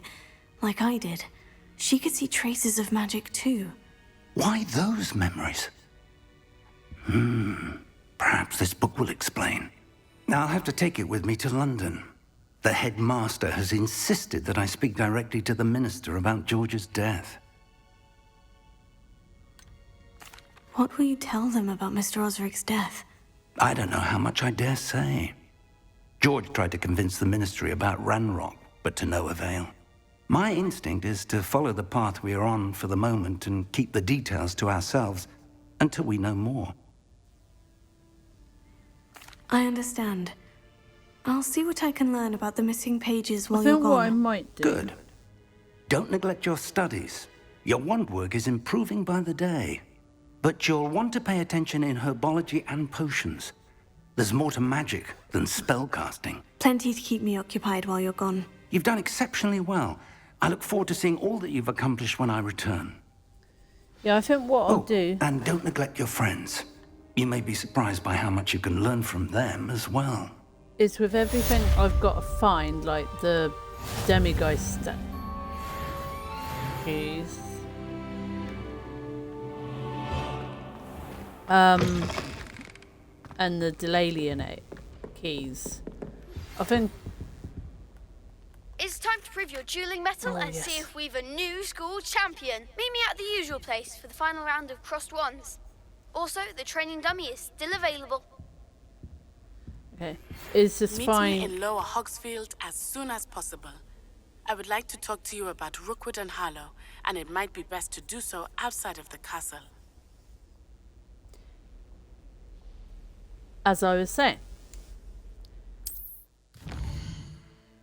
like I did. She could see traces of magic too. Why those memories? Perhaps this book will explain. I'll have to take it with me to London. The headmaster has insisted that I speak directly to the minister about George's death. What will you tell them about Mr. Osric's death? I don't know how much I dare say. George tried to convince the ministry about Ranrock, but to no avail. My instinct is to follow the path we are on for the moment and keep the details to ourselves until we know more. I understand. I'll see what I can learn about the missing pages while I you're think gone. what I might do. Good. Don't neglect your studies. Your wand work is improving by the day. But you'll want to pay attention in herbology and potions. There's more to magic than spellcasting. Plenty to keep me occupied while you're gone. You've done exceptionally well. I look forward to seeing all that you've accomplished when I return. Yeah, I think what I'll do... And don't neglect your friends. You may be surprised by how much you can learn from them as well. Is with everything I've got to find, like the Demiguise statues. And the Delalian keys. I think... It's time to prove your dueling mettle and see if we've a new school champion. Meet me at the usual place for the final round of crossed wands. Also, the training dummy is still available. Okay. Is this Meet fine? me in Lower Hogsfield as soon as possible. I would like to talk to you about Rookwood and Harlow, and it might be best to do so outside of the castle. As I was saying,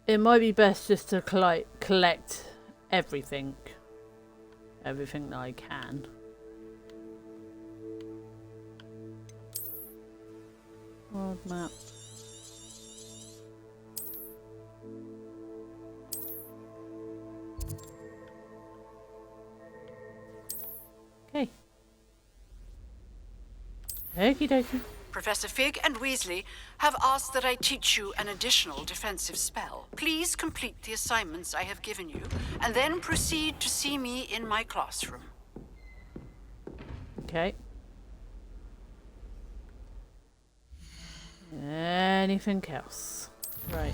it might be best just to collect everything that I can. World map. Okay. Okie dokie. Professor Fig and Weasley have asked that I teach you an additional defensive spell. Please complete the assignments I have given you, and then proceed to see me in my classroom. Okay. Anything else? Right.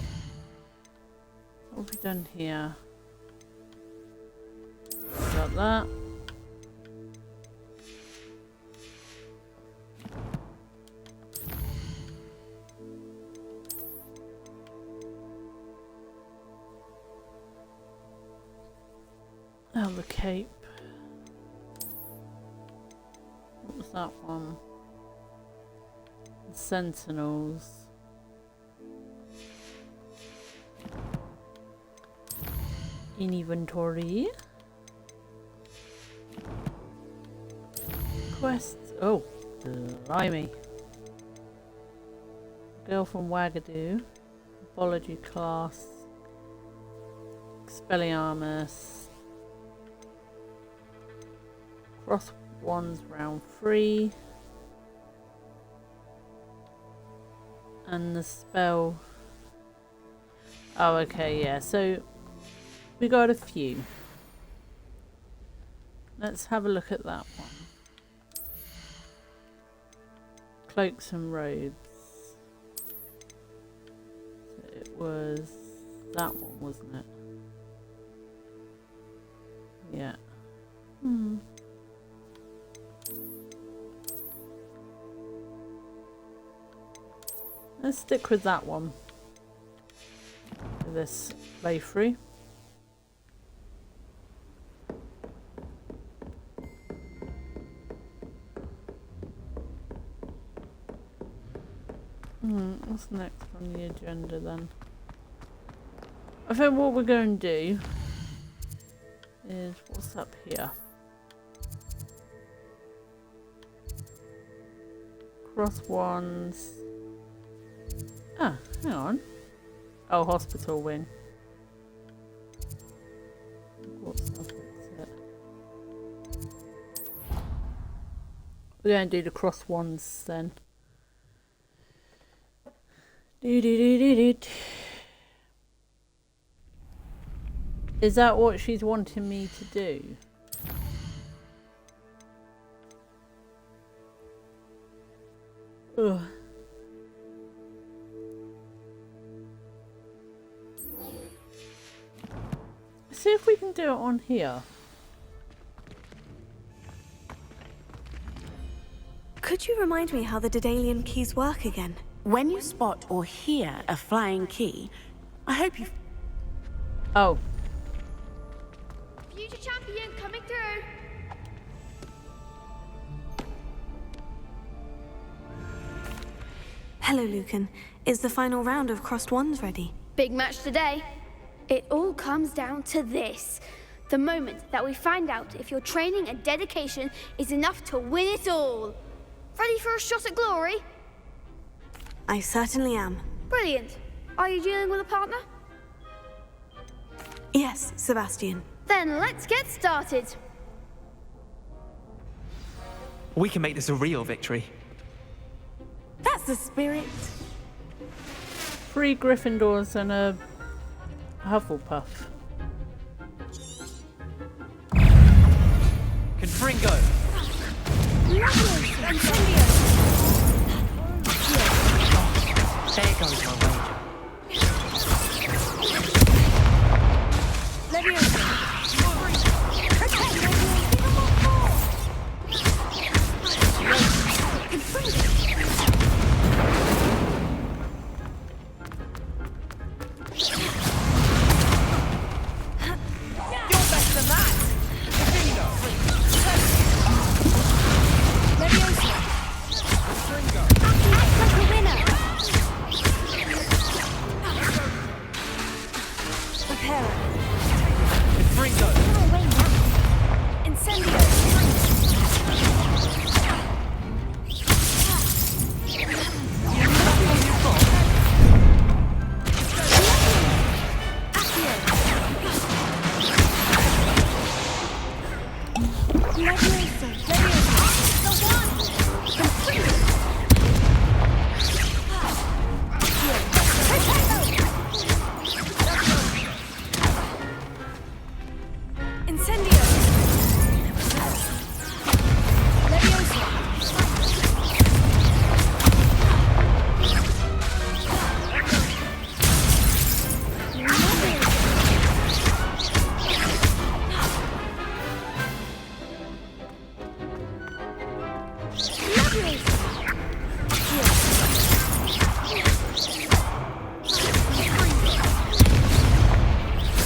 What have we done here? Got that. Oh, the cape. What was that one? The Sentinels. Inventory. Quests. Oh, blimey. Girl from Wagadoo. Apology class. Expelliarmus. Cross wands round 3. And the spell. Oh, okay, yeah. So we got a few. Let's have a look at that one. Cloaks and robes. So it was that one, wasn't it? Yeah. Let's stick with that one for this playthrough. What's next on the agenda then? I think what we're going to do is what's up here? Cross wands. Ah, hang on. Oh, hospital wing. What's up? We're going to do the cross wands then. Is that what she's wanting me to do? Ugh. See if we can do it on here. Could you remind me how the Daedalian keys work again? When you spot or hear a flying key, I hope you... Oh. champion coming through. Hello, Lucan. Is the final round of Crossed Wands ready? Big match today. It all comes down to this. The moment that we find out if your training and dedication is enough to win it all. Ready for a shot at glory? I certainly am. Brilliant. Are you dealing with a partner? Yes, Sebastian. Then let's get started. We can make this a real victory. That's the spirit. 3 Gryffindors and a Hufflepuff. Confringo! There goes my wager.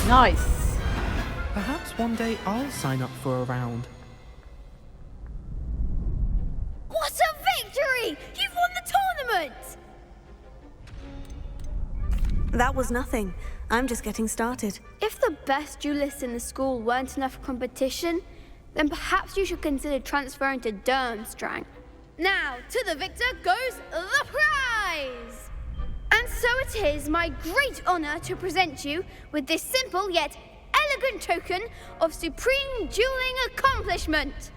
Nice. Perhaps one day I'll sign up for a round. What a victory! You've won the tournament! That was nothing. I'm just getting started. If the best duelists in the school weren't enough competition, then perhaps you should consider transferring to Durmstrang. Now, to the victor goes the prize! And so it is my great honor to present you with this simple yet elegant token of supreme dueling accomplishment.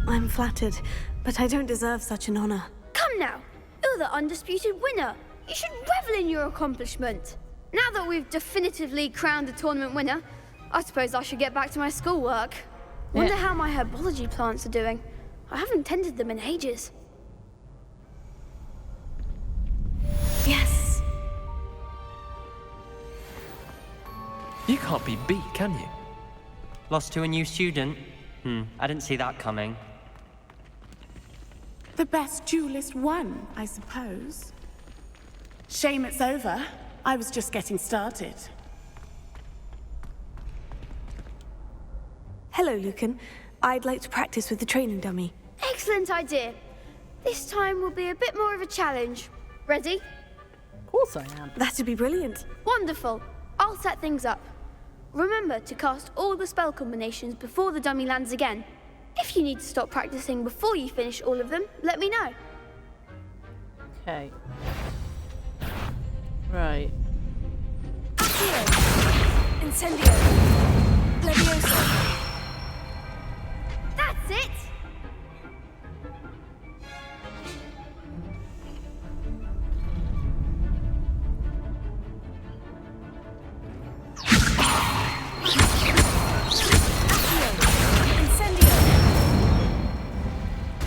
I'm flattered, but I don't deserve such an honor. Come now, you're the undisputed winner. You should revel in your accomplishment. Now that we've definitively crowned the tournament winner, I suppose I should get back to my schoolwork. Wonder how my herbology plants are doing. I haven't tended them in ages. Yes. You can't be beat, can you? Lost to a new student? I didn't see that coming. The best duelist won, I suppose. Shame it's over. I was just getting started. Hello, Lucan. I'd like to practice with the training dummy. Excellent idea. This time will be a bit more of a challenge. Ready? Of course I am. That'd be brilliant. Wonderful. I'll set things up. Remember to cast all the spell combinations before the dummy lands again. If you need to stop practicing before you finish all of them, let me know. Okay. Right. Accio. Incendio. Levioso. That's it!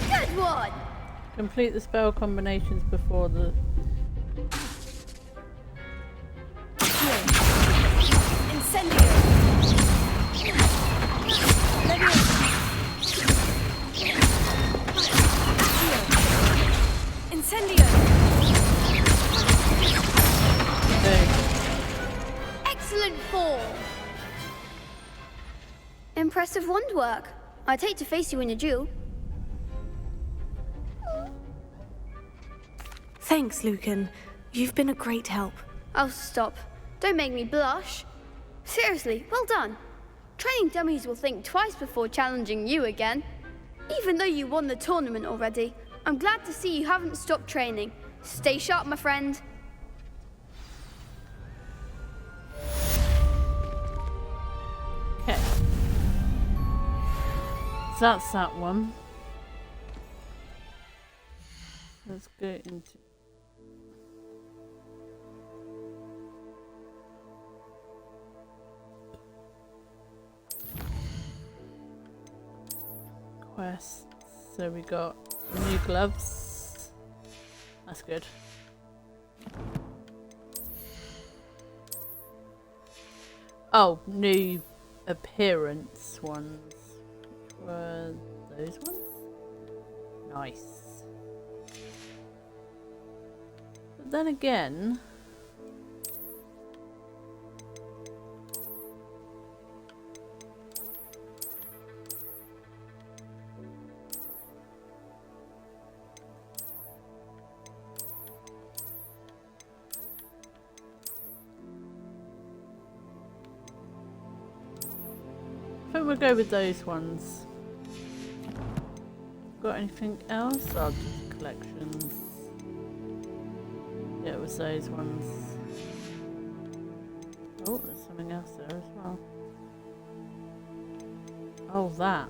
Good one! Complete the spell combinations before the... Incendio. Incendio. excellent form. Impressive wand work. I'd hate to face you in a duel. Thanks, Lucan. You've been a great help. Oh, stop. Don't make me blush. Seriously, well done. Training dummies will think twice before challenging you again. Even though you won the tournament already, I'm glad to see you haven't stopped training. Stay sharp, my friend. Okay. So that's that one. Let's go into... quests. So we got new gloves. That's good. Oh, new appearance ones. Which were those ones? Nice. But then again... I think we'll go with those ones. Got anything else? Oh, just collections. Yeah, it was those ones. Oh, there's something else there as well. Oh, that.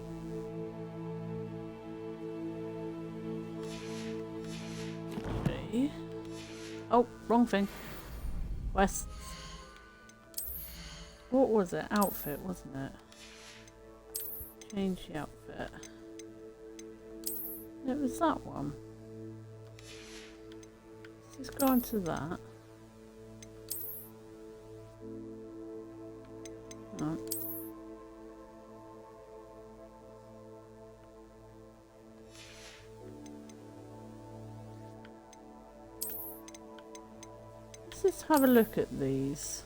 Okay. Oh, wrong thing. West. What was it? Outfit, wasn't it? Change the outfit. It was that one. Let's just go on to that. Oh. Let's just have a look at these.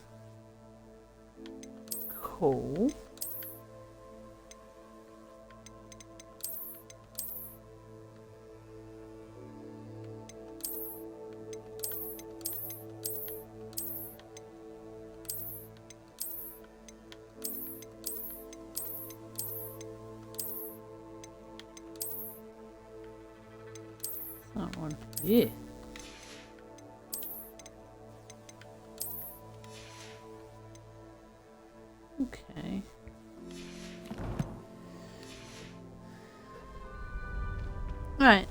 Cool. That one. Yeah. Okay. Right.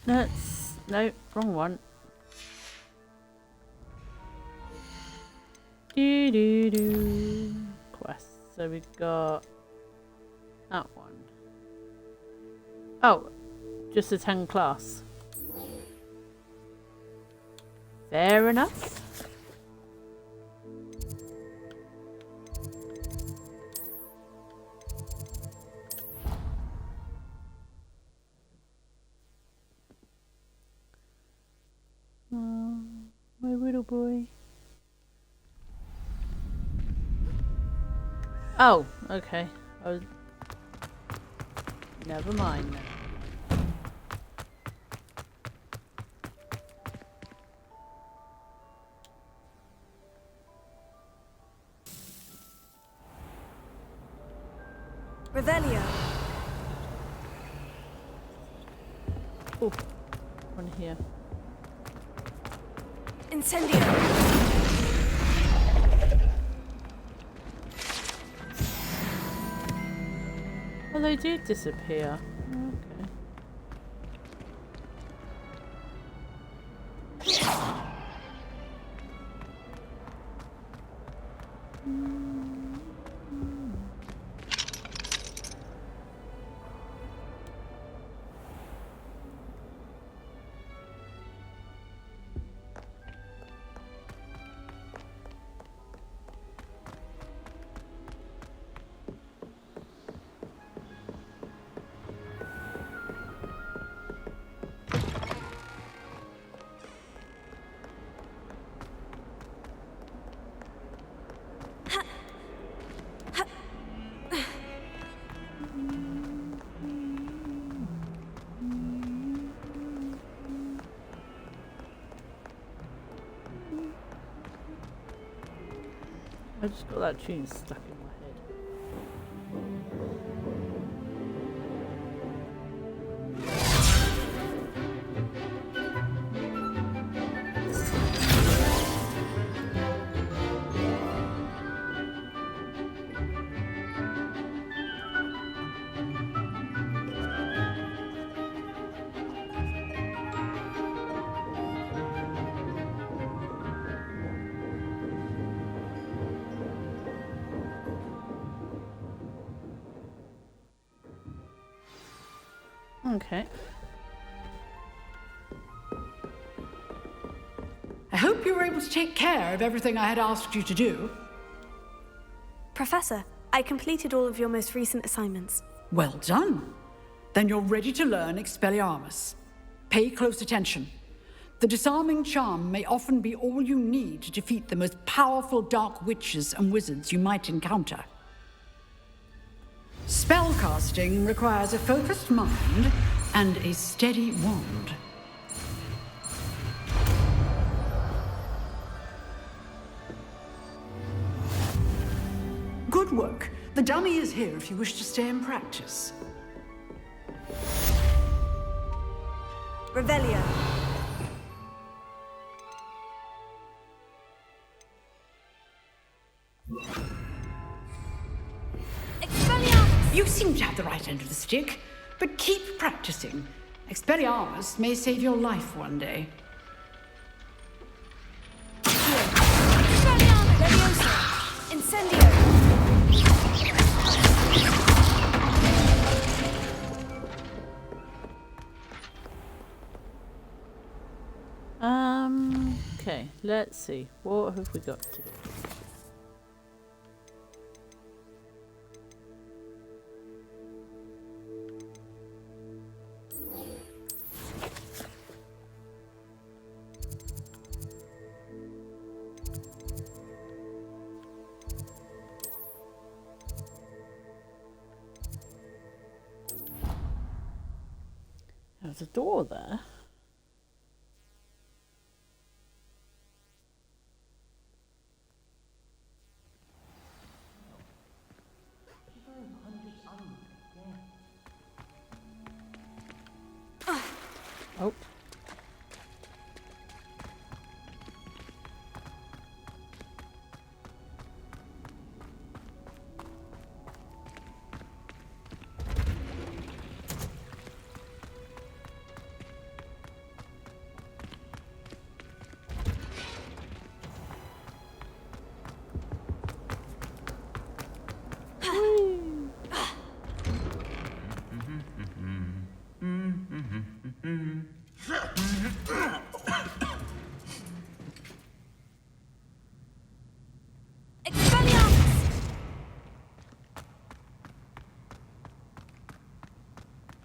Let's... No, wrong one. Do. Quest. So we got that one. Oh, just a 10 class. Fair enough. Oh, my little boy. Oh, okay. I was... Never mind then. Revelio. Oh, one here. Incendio. Oh, they did disappear. Okay. I just got that tune stuck in my head. Okay. I hope you were able to take care of everything I had asked you to do. Professor, I completed all of your most recent assignments. Well done. Then you're ready to learn Expelliarmus. Pay close attention. The disarming charm may often be all you need to defeat the most powerful dark witches and wizards you might encounter. Spellcasting requires a focused mind and a steady wand. Good work. The dummy is here if you wish to stay and practice. Revelio. You seem to have the right end of the stick, but keep practicing. Expelliarmus may save your life one day. Incendio. Okay, let's see. What have we got to do? There's a door there. Oh.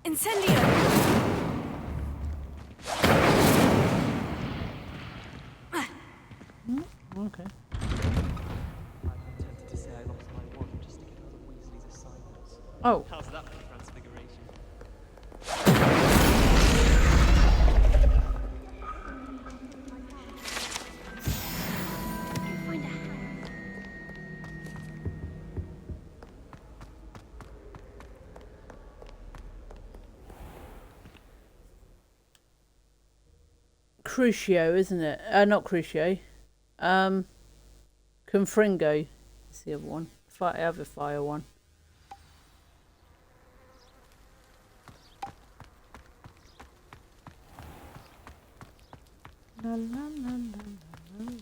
Incendio! Okay. Oh. How's that for transfiguration? Crucio, isn't it? Not Crucio. Confringo is the other one. Other fire one. La, la, la, la, la, la.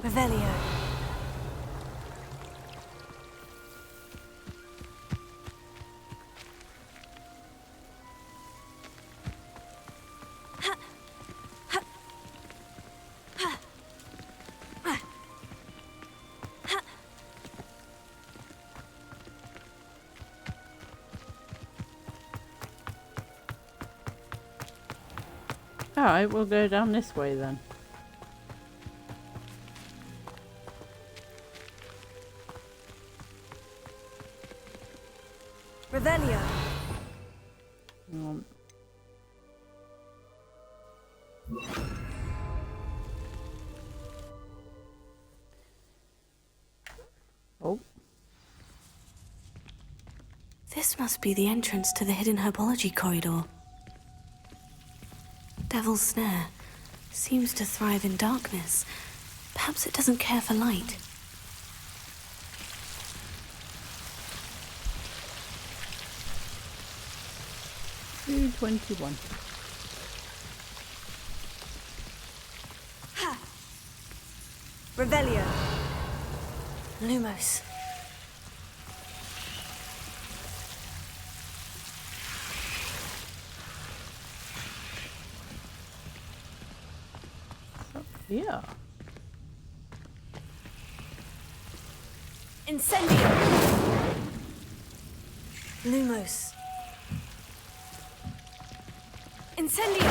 Revelio. Alright, we'll go down this way then. Revelio. Oh. This must be the entrance to the hidden herbology corridor. Devil's Snare seems to thrive in darkness. Perhaps it doesn't care for light. $2.21. Ha! Revelio. Lumos. Yeah. Incendio. Lumos. Incendio.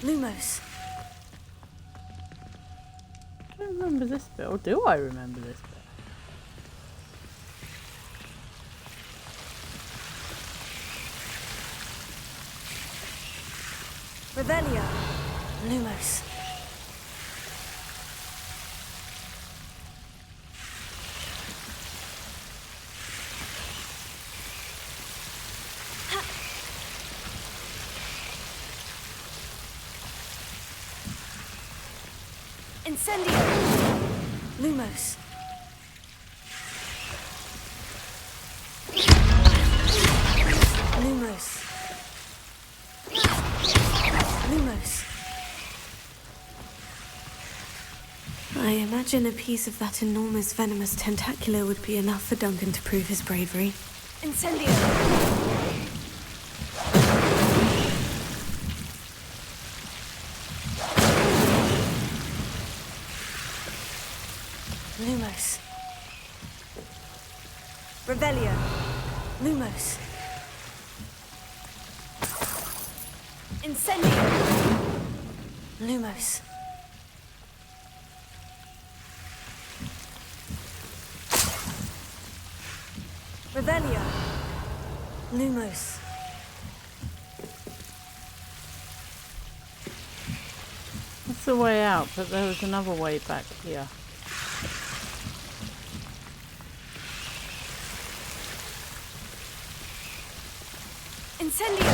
Lumos. I don't remember this bit, or do I remember this bit? Revelio. Lumos. Incendio. Lumos. Lumos. Lumos. I imagine a piece of that enormous venomous tentacular would be enough for Duncan to prove his bravery. Incendio. Lumos. Revelio. Lumos. Incendio. Lumos. Revelio. Lumos. That's the way out, but there was another way back here. Incendio.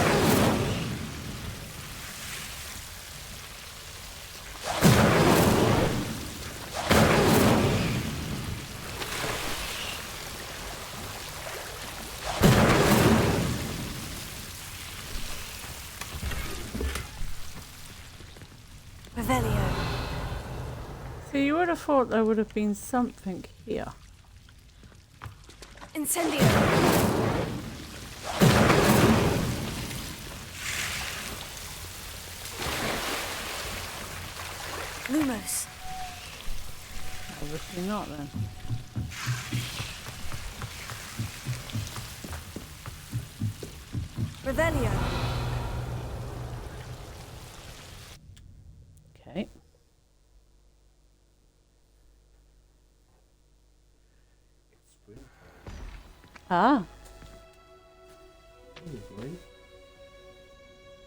Revelio. So you would have thought there would have been something here. Incendio. Lumos. Obviously not then. Revelio. Okay. Ah.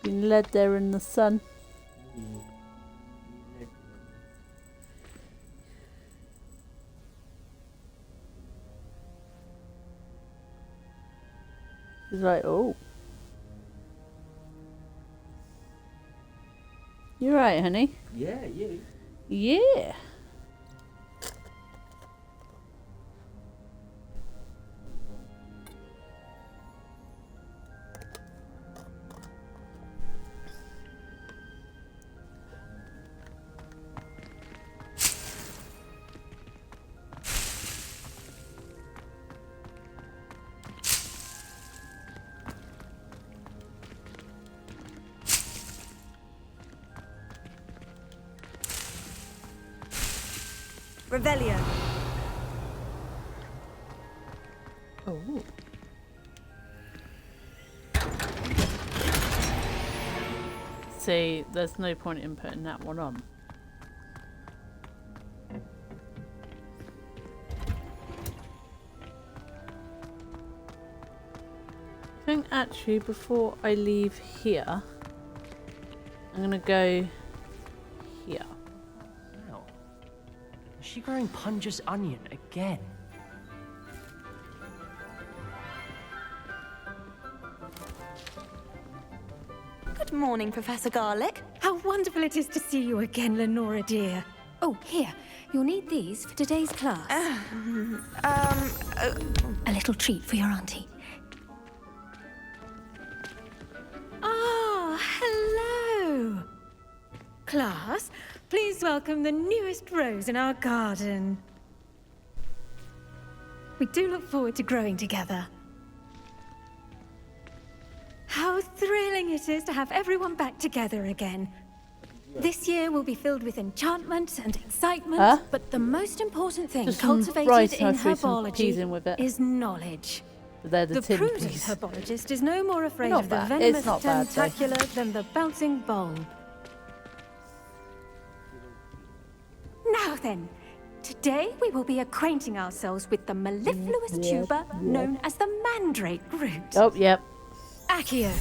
Been led there in the sun. He's like, oh. You're right, honey. Yeah, you. Yeah. Revelio. Oh. See, there's no point in putting that one on. I think actually before I leave here, I'm gonna go here. Wow. Is she growing Punja's onion again? Good morning, Professor Garlic. How wonderful it is to see you again, Lenora dear. Oh, here. You'll need these for today's class. A little treat for your auntie. Ah, hello. Class, please welcome the newest rose in our garden. We do look forward to growing together. How thrilling it is to have everyone back together again. This year will be filled with enchantment and excitement, but the most important thing cultivated in herbology is knowledge. They're the prudent herbologist is no more afraid of the venomous tentacular than the bouncing bulb. Now then, today we will be acquainting ourselves with the mellifluous tuber known as the mandrake root. Oh, yep. Accio.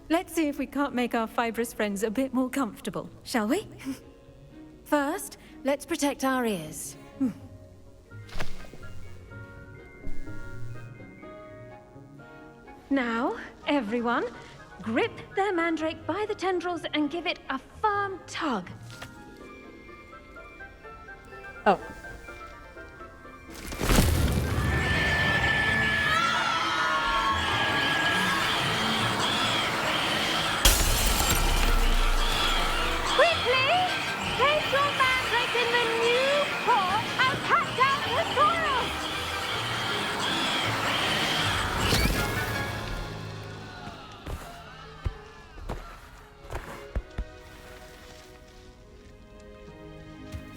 Let's see if we can't make our fibrous friends a bit more comfortable, shall we? First, let's protect our ears. Now, everyone, grip their mandrake by the tendrils and give it a firm tug. Oh. Quickly! Place your mandrake in the new pot and pat down the soil!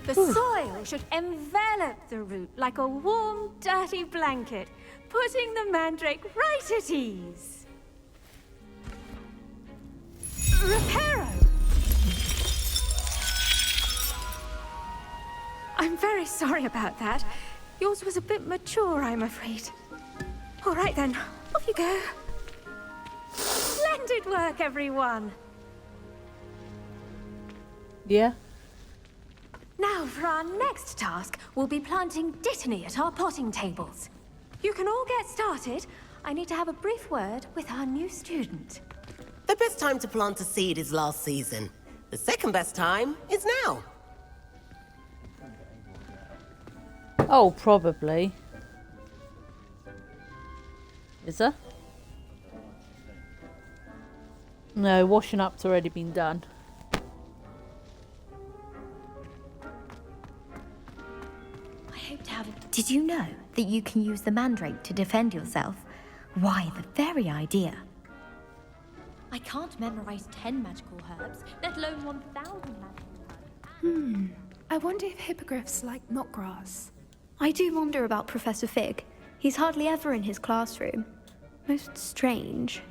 The soil should envelop the root like a warm, dirty blanket, putting the mandrake right at ease. Reparo! I'm very sorry about that. Yours was a bit mature, I'm afraid. All right then, off you go. Splendid work, everyone. Yeah. Now, for our next task, we'll be planting dittany at our potting tables. You can all get started. I need to have a brief word with our new student. The best time to plant a seed is last season. The second best time is now. Oh, probably. Is there? No, washing up's already been done. Did you know that you can use the mandrake to defend yourself? Why, the very idea. I can't memorize 10 magical herbs, let alone 1,000 magical herbs. I wonder if hippogriffs like knotgrass. I do wonder about Professor Fig. He's hardly ever in his classroom. Most strange.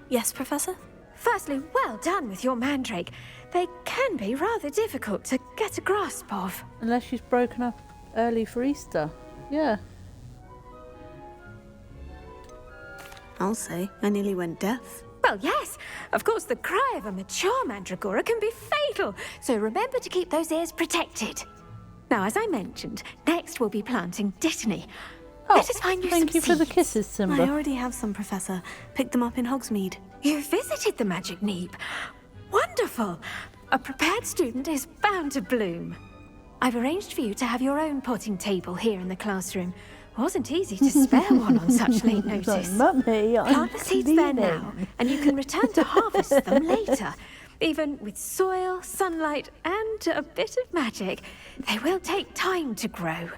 Yes, Professor? Firstly, well done with your mandrake. They can be rather difficult to get a grasp of. Unless she's broken up early for Easter. Yeah. I'll say, I nearly went deaf. Well, yes. Of course, the cry of a mature mandragora can be fatal, so remember to keep those ears protected. Now, as I mentioned, next we'll be planting dittany. Oh, let us find you thank some you for the seeds. kisses, Simba. I already have some, Professor. Picked them up in Hogsmeade. You visited the Magic Neep. Wonderful. A prepared student is bound to bloom. I've arranged for you to have your own potting table here in the classroom. Wasn't easy to spare one on such late notice. Like, Mummy, Plant the seeds there now, and you can return to harvest them later. Even with soil, sunlight, and a bit of magic, they will take time to grow.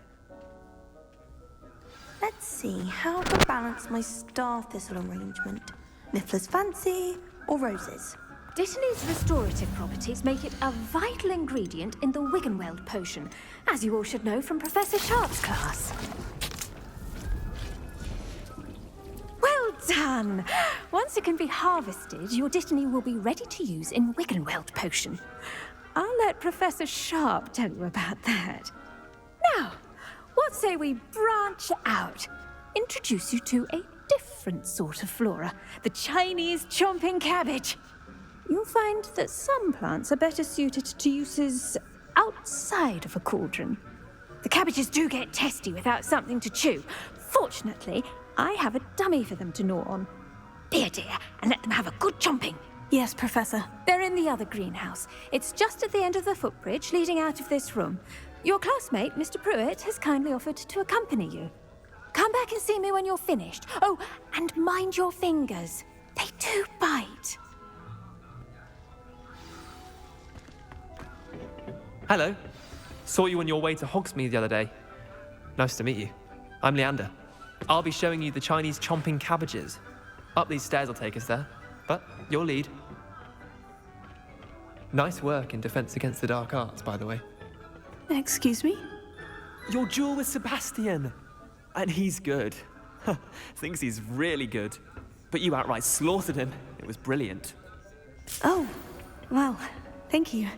Let's see, how to balance my star thistle arrangement. Niffler's fancy or roses? Dittany's restorative properties make it a vital ingredient in the Wiggenweld potion, as you all should know from Professor Sharp's class. Well done! Once it can be harvested, your Dittany will be ready to use in Wiggenweld potion. I'll let Professor Sharp tell you about that. Now, what say we branch out? Introduce you to a different sort of flora, the Chinese chomping cabbage. You'll find that some plants are better suited to uses outside of a cauldron. The cabbages do get testy without something to chew. Fortunately, I have a dummy for them to gnaw on. Be a dear and let them have a good chomping. Yes, Professor. They're in the other greenhouse. It's just at the end of the footbridge leading out of this room. Your classmate, Mr. Pruitt, has kindly offered to accompany you. Come back and see me when you're finished. Oh, and mind your fingers. They do bite. Hello. Saw you on your way to Hogsmeade the other day. Nice to meet you. I'm Leander. I'll be showing you the Chinese chomping cabbages. Up these stairs will take us there, but your lead. Nice work in Defense Against the Dark Arts, by the way. Excuse me? Your duel with Sebastian! And he's good. Thinks he's really good. But you outright slaughtered him. It was brilliant. Oh, well, thank you.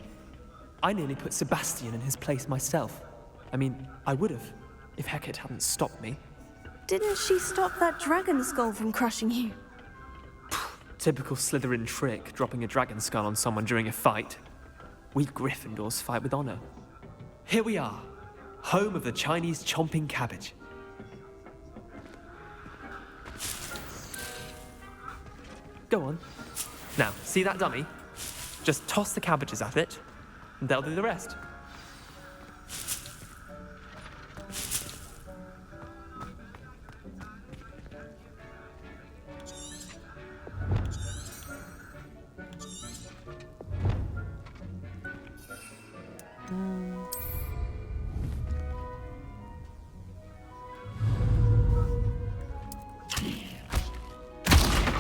I nearly put Sebastian in his place myself. I mean, I would have, if Hecate hadn't stopped me. Didn't she stop that dragon skull from crushing you? Typical Slytherin trick, dropping a dragon skull on someone during a fight. We Gryffindors fight with honor. Here we are, home of the Chinese chomping cabbage. Go on. Now, see that dummy? Just toss the cabbages at it, and they'll do the rest.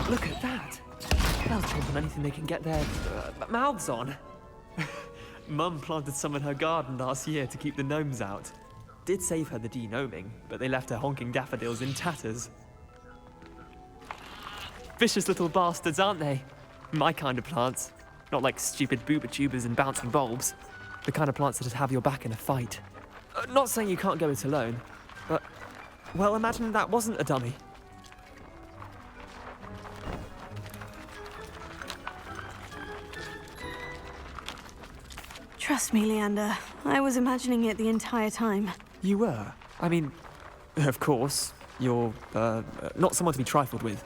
Look at that! They'll chomp on anything they can get their mouths on. Mum planted some in her garden last year to keep the gnomes out. Did save her the de-gnoming, but they left her honking daffodils in tatters. Vicious little bastards, aren't they? My kind of plants. Not like stupid booba-tubers and bouncing bulbs. The kind of plants that'd have your back in a fight. Not saying you can't go it alone, but... well, imagine that wasn't a dummy. Trust me, Leander. I was imagining it the entire time. You were? I mean, of course, you're, not someone to be trifled with.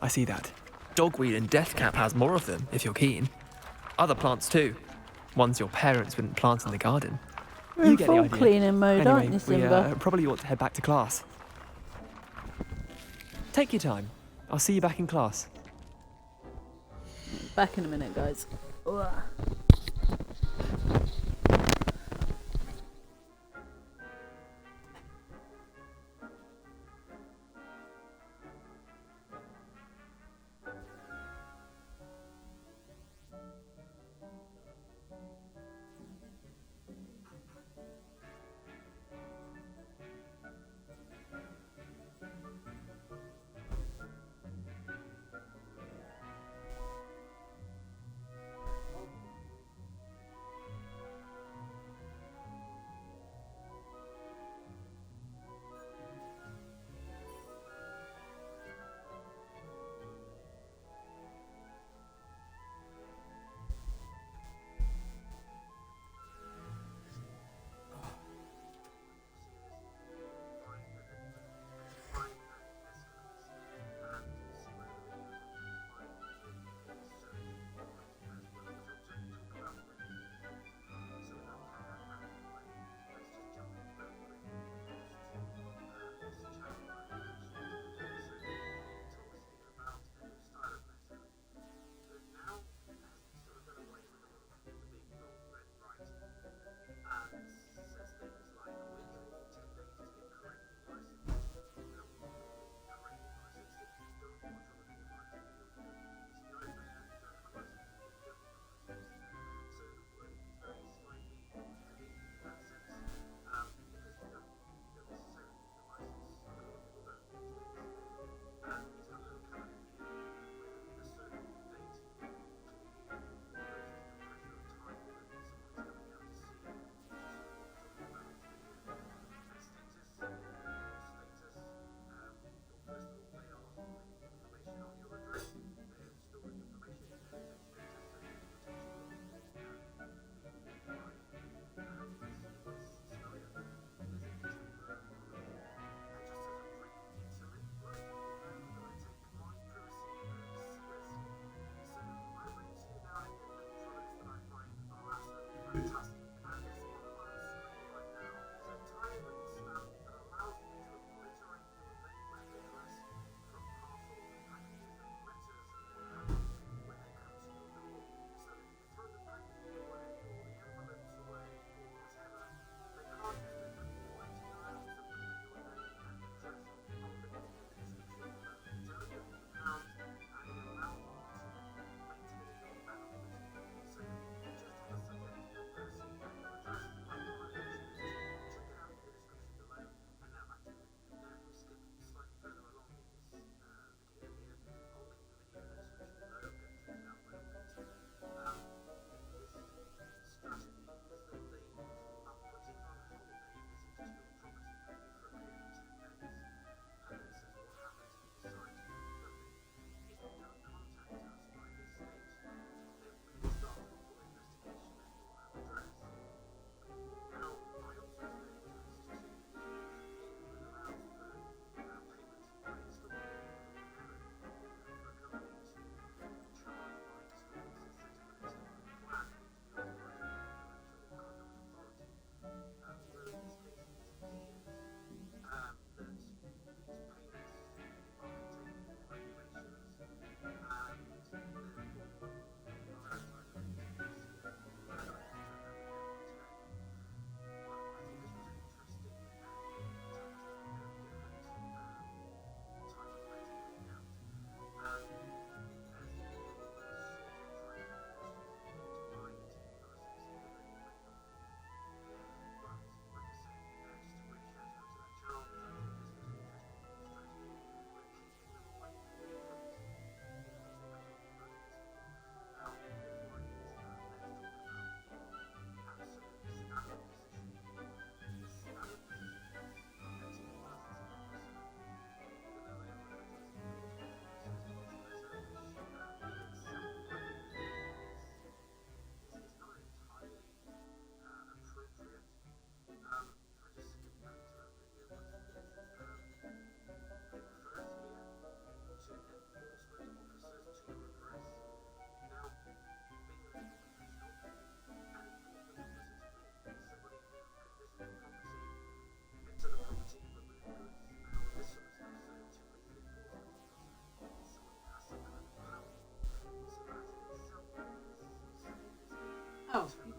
I see that. Dogweed and Deathcap has more of them, if you're keen. Other plants too. Ones your parents wouldn't plant in the garden. We're You in get the full idea. cleaning mode, Anyway, aren't you, we Simba? probably ought to head back to class. Take your time. I'll see you back in class. Back in a minute, guys. Ugh.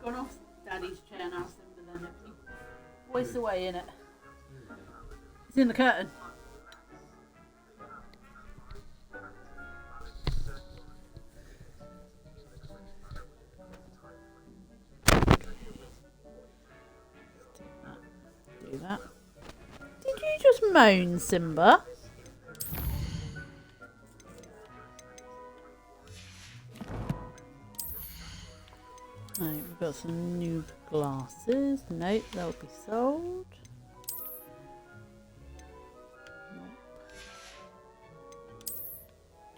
gone off Daddy's chair now, Simba, then if he voice away in it. It's in the curtain. Do that. Did you just moan, Simba? Right, we've got some new glasses. Nope, they'll be sold.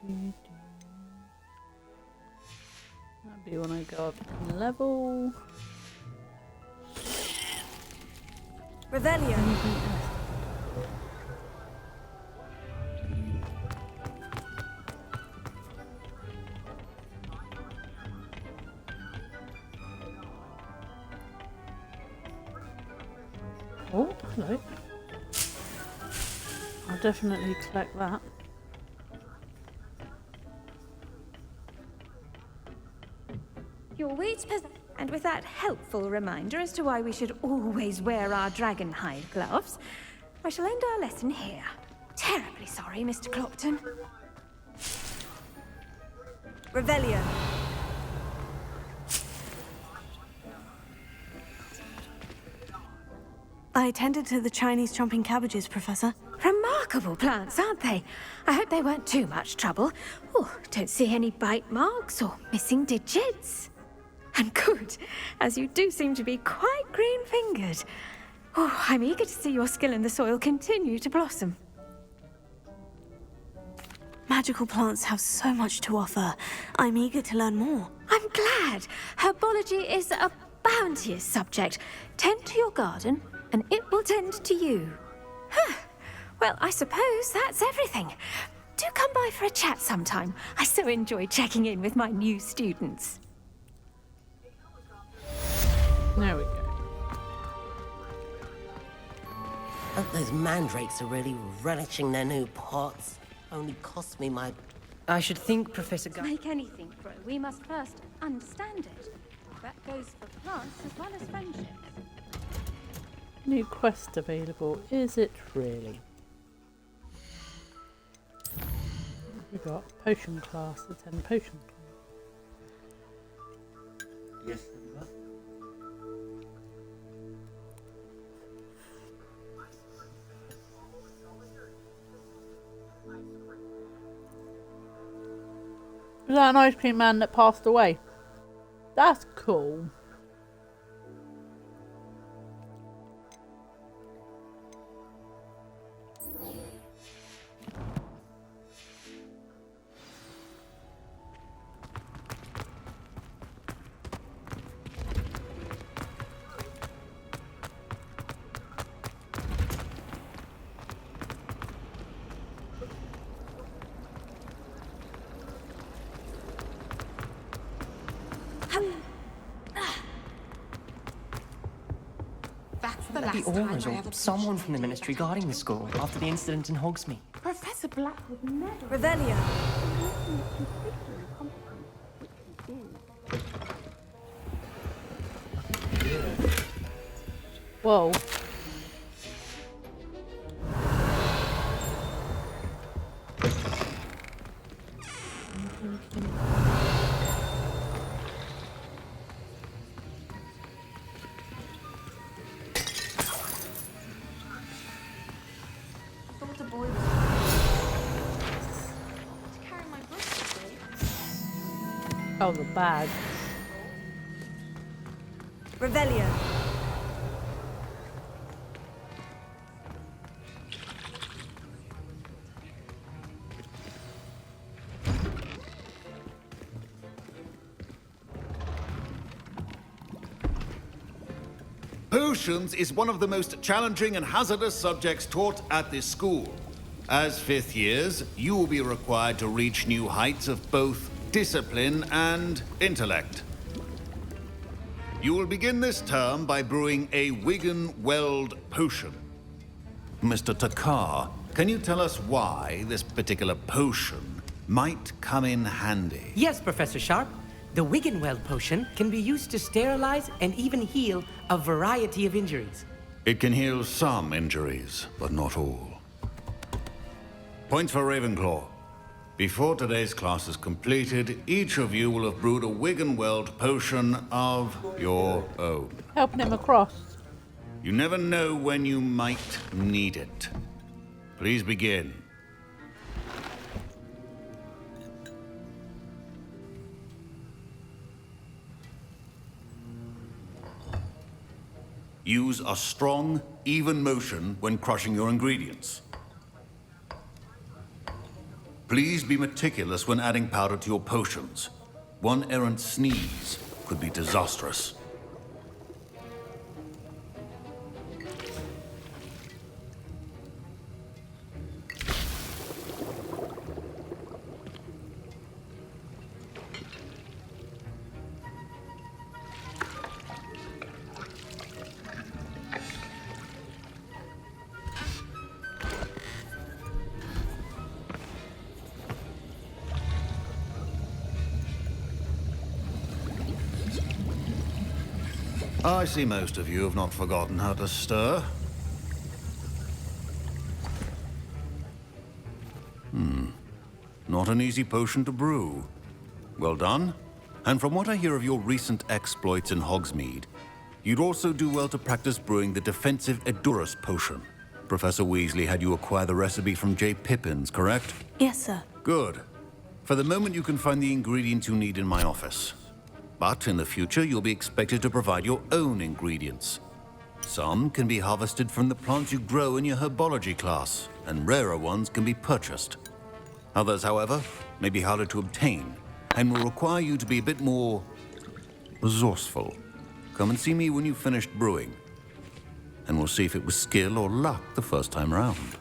Nope. That'd be when I go up in level. Revelio. Oh, hello. I'll definitely collect that. Your weight, and with that helpful reminder as to why we should always wear our dragon hide gloves, I shall end our lesson here. Terribly sorry, Mr. Clopton. Revelio. I attended to the Chinese chomping cabbages, Professor. Remarkable plants, aren't they? I hope they weren't too much trouble. Oh, don't see any bite marks or missing digits. And good, as you do seem to be quite green-fingered. Oh, I'm eager to see your skill in the soil continue to blossom. Magical plants have so much to offer. I'm eager to learn more. I'm glad. Herbology is a bounteous subject. Tend to your garden, and it will tend to you. Huh. Well, I suppose that's everything. Do come by for a chat sometime. I so enjoy checking in with my new students. There we go. Hope those mandrakes are really relishing their new pots. Only cost me my... I should think, Professor To make anything grow, we must first understand it. That goes for plants as well as friendships. New quest available. Is it really? We've got potion class, attend potion class. Yes. Was that an ice cream man that passed away? That's cool. The Auras or someone from the Ministry guarding the school after the incident in Hogsmeade. Professor Black would never... Revelio. Whoa. Oh, the bag. Revelio. Potions is one of the most challenging and hazardous subjects taught at this school. As fifth years, you will be required to reach new heights of both discipline and intellect. You will begin this term by brewing a Wigan-Weld potion. Mr. Takar, can you tell us why this particular potion might come in handy? Yes, Professor Sharp. The Wiggenweld potion can be used to sterilize and even heal a variety of injuries. It can heal some injuries, but not all. Points for Ravenclaw. Before today's class is completed, each of you will have brewed a Wiggenweld potion of your own. Helping him across. You never know when you might need it. Please begin. Use a strong, even motion when crushing your ingredients. Please be meticulous when adding powder to your potions. One errant sneeze could be disastrous. I see most of you have not forgotten how to stir. Not an easy potion to brew. Well done. And from what I hear of your recent exploits in Hogsmeade, you'd also do well to practice brewing the defensive Edurus potion. Professor Weasley had you acquire the recipe from J. Pippins, correct? Yes, sir. Good. For the moment, you can find the ingredients you need in my office. But in the future, you'll be expected to provide your own ingredients. Some can be harvested from the plants you grow in your herbology class, and rarer ones can be purchased. Others, however, may be harder to obtain, and will require you to be a bit more resourceful. Come and see me when you've finished brewing, and we'll see if it was skill or luck the first time round.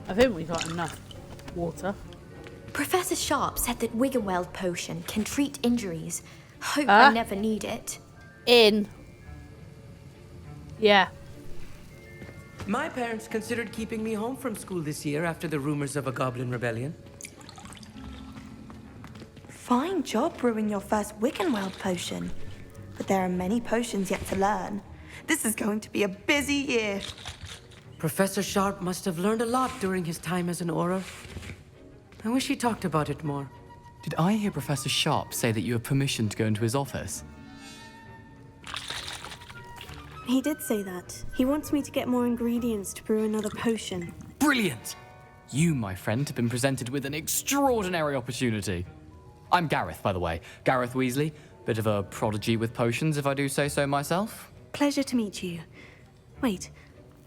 I think we got enough water. Professor Sharp said that Wiggenweld potion can treat injuries. Hope I never need it. Yeah. My parents considered keeping me home from school this year after the rumors of a goblin rebellion. Fine job brewing your first Wiggenweld potion. But there are many potions yet to learn. This is going to be a busy year. Professor Sharp must have learned a lot during his time as an Auror. I wish he talked about it more. Did I hear Professor Sharp say that you have permission to go into his office? He did say that. He wants me to get more ingredients to brew another potion. Brilliant! You, my friend, have been presented with an extraordinary opportunity. I'm Gareth, by the way. Gareth Weasley. Bit of a prodigy with potions, if I do say so myself. Pleasure to meet you. Wait,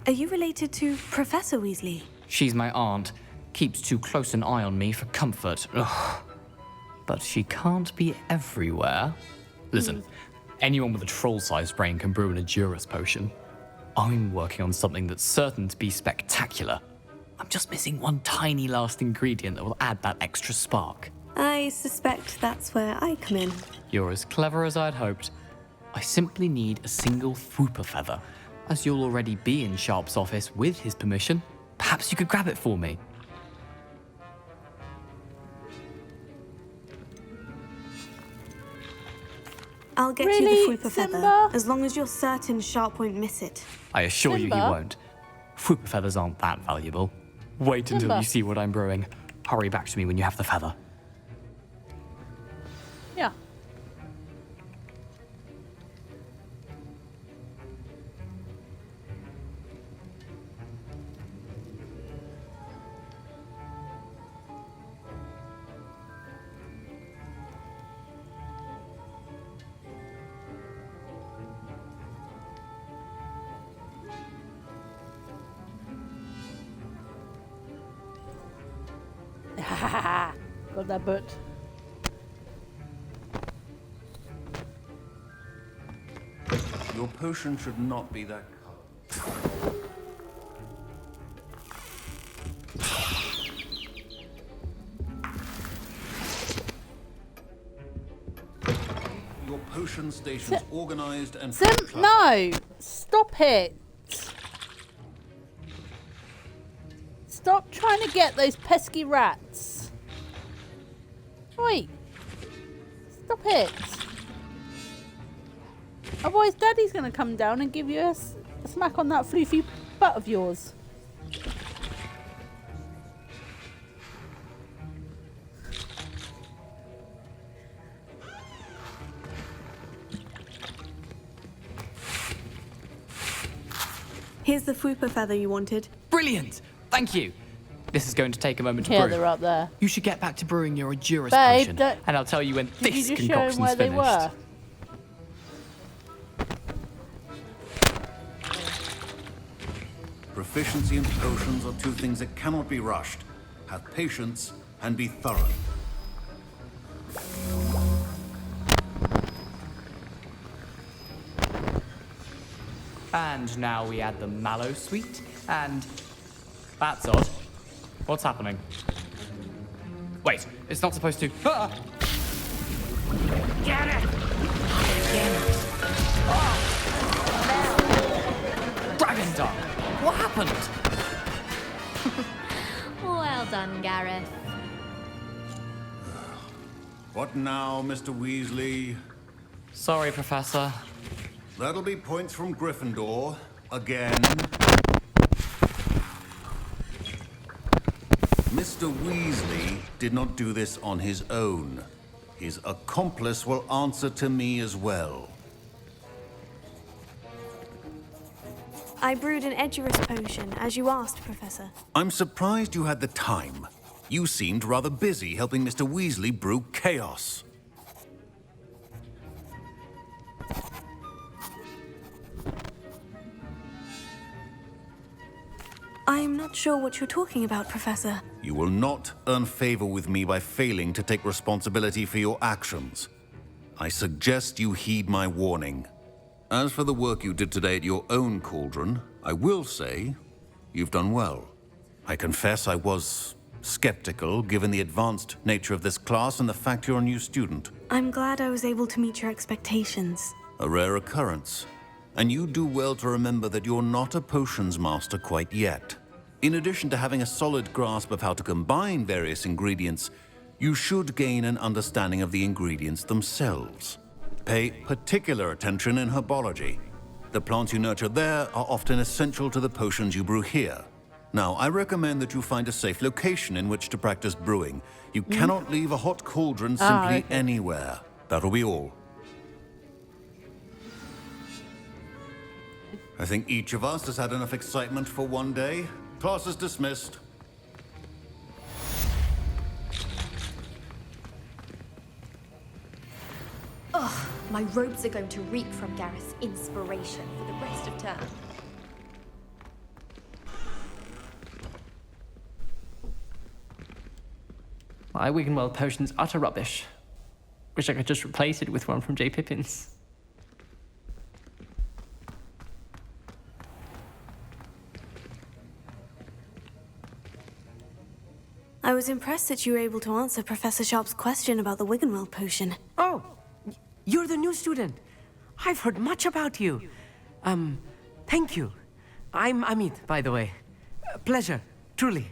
are you related to Professor Weasley? She's my aunt. Keeps too close an eye on me for comfort. Ugh. But she can't be everywhere. Listen, anyone with a troll-sized brain can brew an Edurus potion. I'm working on something that's certain to be spectacular. I'm just missing one tiny last ingredient that will add that extra spark. I suspect that's where I come in. You're as clever as I'd hoped. I simply need a single Fwooper feather. As you'll already be in Sharp's office with his permission, perhaps you could grab it for me. I'll get Really, you the Fwooper feather, Simba? as long as you're certain Sharp won't miss it. I assure you he Simba? won't. Fwooper feathers aren't that valuable. Wait until Simba? you see what I'm brewing. Hurry back to me when you have the feather. Yeah. Got that boot. Your potion should not be that color. Your potion station's organized and No! Stop it! Stop trying to get those pesky rats. Wait. Stop it. Otherwise Daddy's going to come down and give you a smack on that floofy butt of yours. Here's the Fwooper feather you wanted. Brilliant! Thank you! This is going to take a moment to Yeah, brew. they're up there. You should get back to brewing your Edurus Babe, potion, don't- and I'll tell you when Did this you just show concoction's him where they finished. were? Proficiency and potions are two things that cannot be rushed. Have patience and be thorough. And now we add the mallow sweet, and... That's odd. What's happening? Wait, it's not supposed to... Ah! Get it! Dragon Dog! What happened? Well done, Gareth. What now, Mr. Weasley? Sorry, Professor. That'll be points from Gryffindor. Again. Mr. Weasley did not do this on his own. His accomplice will answer to me as well. I brewed an Edurus potion, as you asked, Professor. I'm surprised you had the time. You seemed rather busy helping Mr. Weasley brew chaos. I'm not sure what you're talking about, Professor. You will not earn favor with me by failing to take responsibility for your actions. I suggest you heed my warning. As for the work you did today at your own cauldron, I will say you've done well. I confess I was skeptical given the advanced nature of this class and the fact you're a new student. I'm glad I was able to meet your expectations. A rare occurrence. And you do well to remember that you're not a potions master quite yet. In addition to having a solid grasp of how to combine various ingredients, you should gain an understanding of the ingredients themselves. Pay particular attention in herbology. The plants you nurture there are often essential to the potions you brew here. Now, I recommend that you find a safe location in which to practice brewing. You cannot leave a hot cauldron simply anywhere. That'll be all. I think each of us has had enough excitement for one day. Class is dismissed. Ugh, my robes are going to reek from Gareth's inspiration for the rest of term. My Wiggenweld potion's utter rubbish. Wish I could just replace it with one from J. Pippin's. I was impressed that you were able to answer Professor Sharp's question about the Wiggenweld potion. Oh, you're the new student. I've heard much about you. Thank you. I'm Amit, by the way. Pleasure, truly.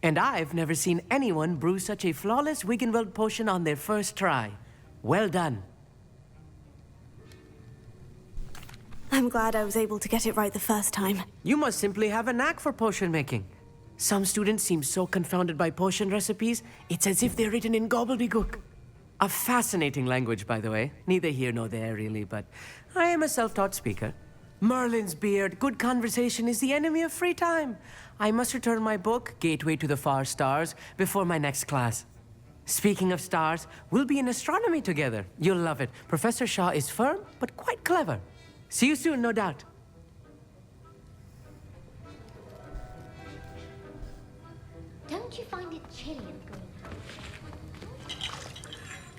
And I've never seen anyone brew such a flawless Wiggenweld potion on their first try. Well done. I'm glad I was able to get it right the first time. You must simply have a knack for potion making. Some students seem so confounded by potion recipes, it's as if they're written in gobbledygook. A fascinating language, by the way. Neither here nor there, really, but I am a self-taught speaker. Merlin's beard, good conversation is the enemy of free time. I must return my book, Gateway to the Far Stars, before my next class. Speaking of stars, we'll be in astronomy together. You'll love it. Professor Shaw is firm, but quite clever. See you soon, no doubt. Don't you find it chilly in the greenhouse?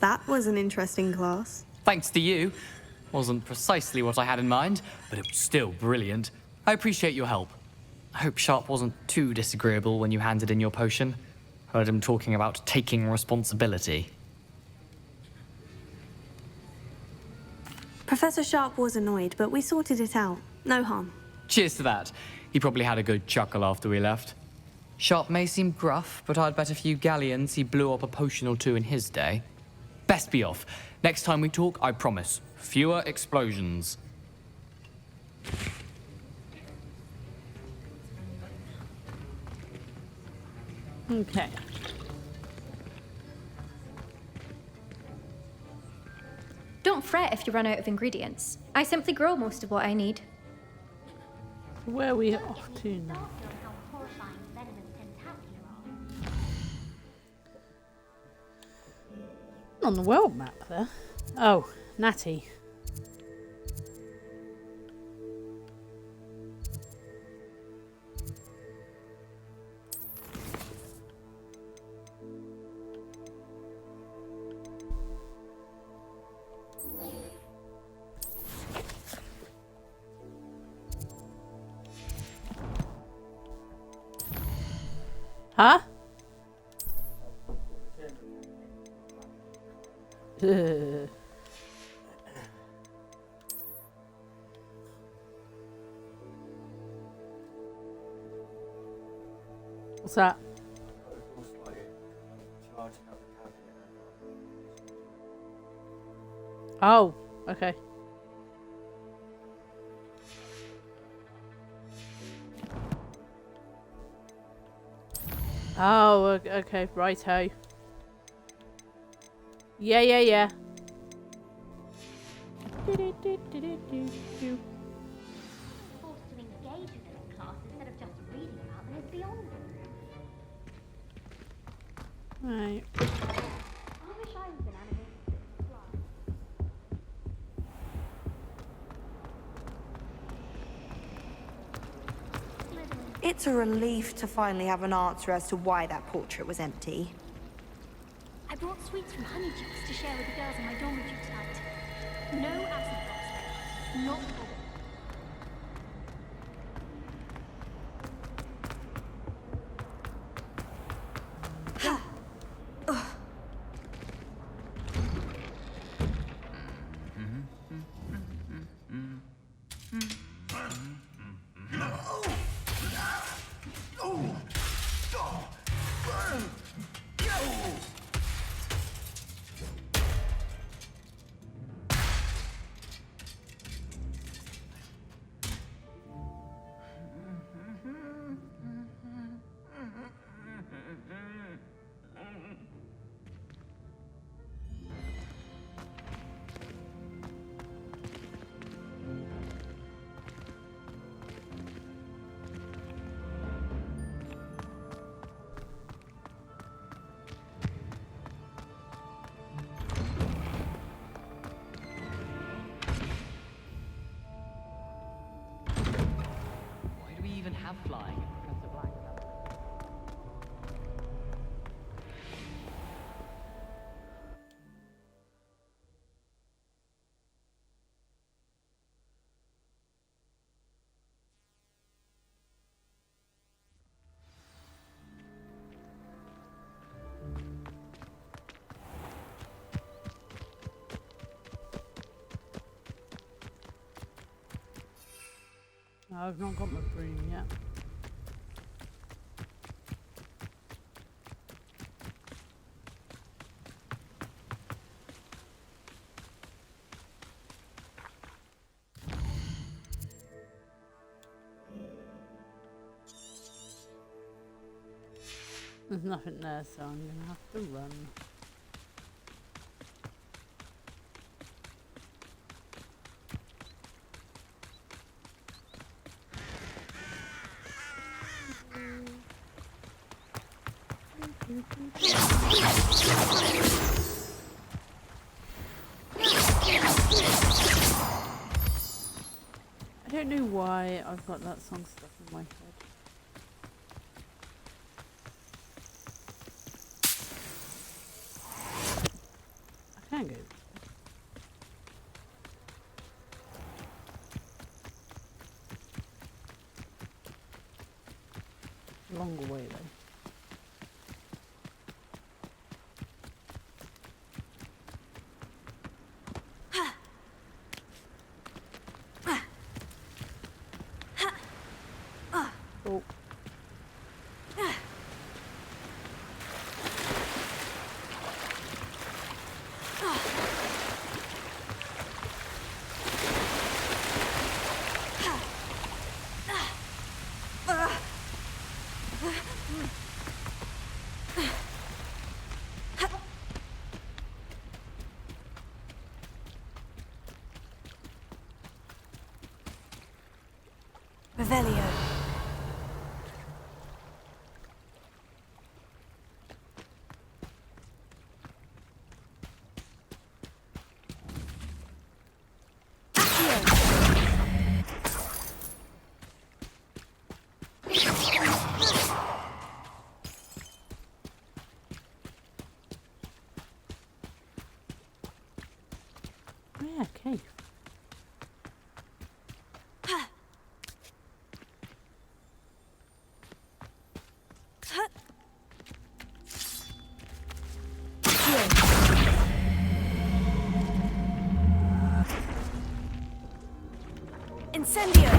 That was an interesting class. Thanks to you. Wasn't precisely what I had in mind, but it was still brilliant. I appreciate your help. I hope Sharp wasn't too disagreeable when you handed in your potion. Heard him talking about taking responsibility. Professor Sharp was annoyed, but we sorted it out. No harm. Cheers to that. He probably had a good chuckle after we left. Sharp may seem gruff, but I'd bet a few galleons he blew up a potion or two in his day. Best be off. Next time we talk, I promise, fewer explosions. Okay. Don't fret if you run out of ingredients. I simply grow most of what I need. Where are we off to now? On the world map there. Oh, Natty. Huh? What's that? Oh, okay. Oh, okay, righto. Yeah. Forced to engage with them in class instead of just reading about them is beyond me. Right. I wish I was an animal. It's a relief to finally have an answer as to why that portrait was empty. I brought sweets from Honeyjuice to share with the girls in my dormitory tonight. No acid drops, though. Not for have flying in Professor Black. No, I've not got my broom yet. There's nothing there, so I'm gonna have to run. I don't know why I've got that song stuck in my head. I can go. Longer way though. Oh. Revelio. Yeah, cave. Incendio.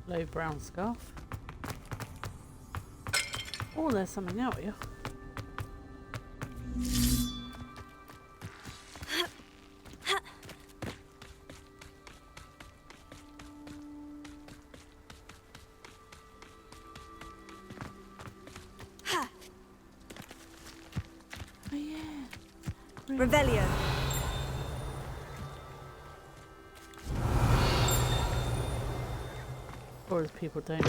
Low brown scarf. Oh, there's something out here. Oh yeah. Revelio. Or as people don't.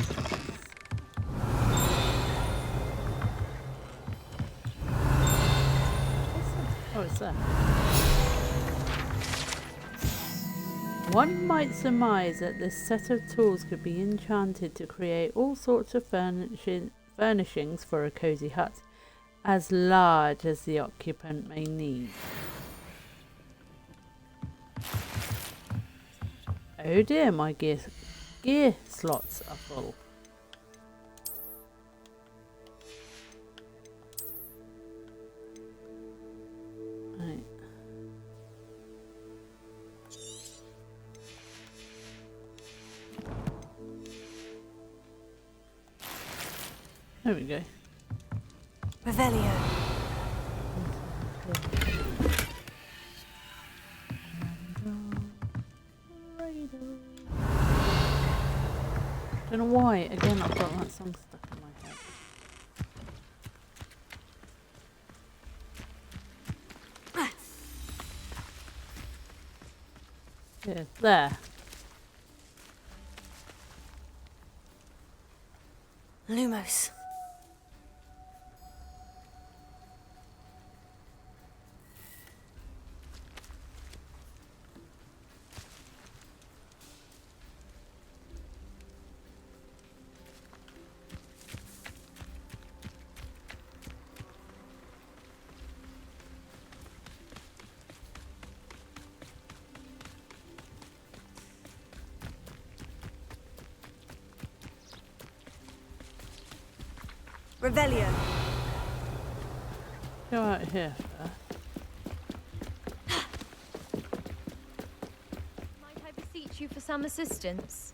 Oh, it's there. One might surmise that this set of tools could be enchanted to create all sorts of furnishings for a cozy hut, as large as the occupant may need. Oh dear, my gear slots are full. Right. There we go. Revelio. Don't know why. Again, I've got that song stuck in my head. Yeah, there. Lumos. Revelio. Go out here first. Might I beseech you for some assistance?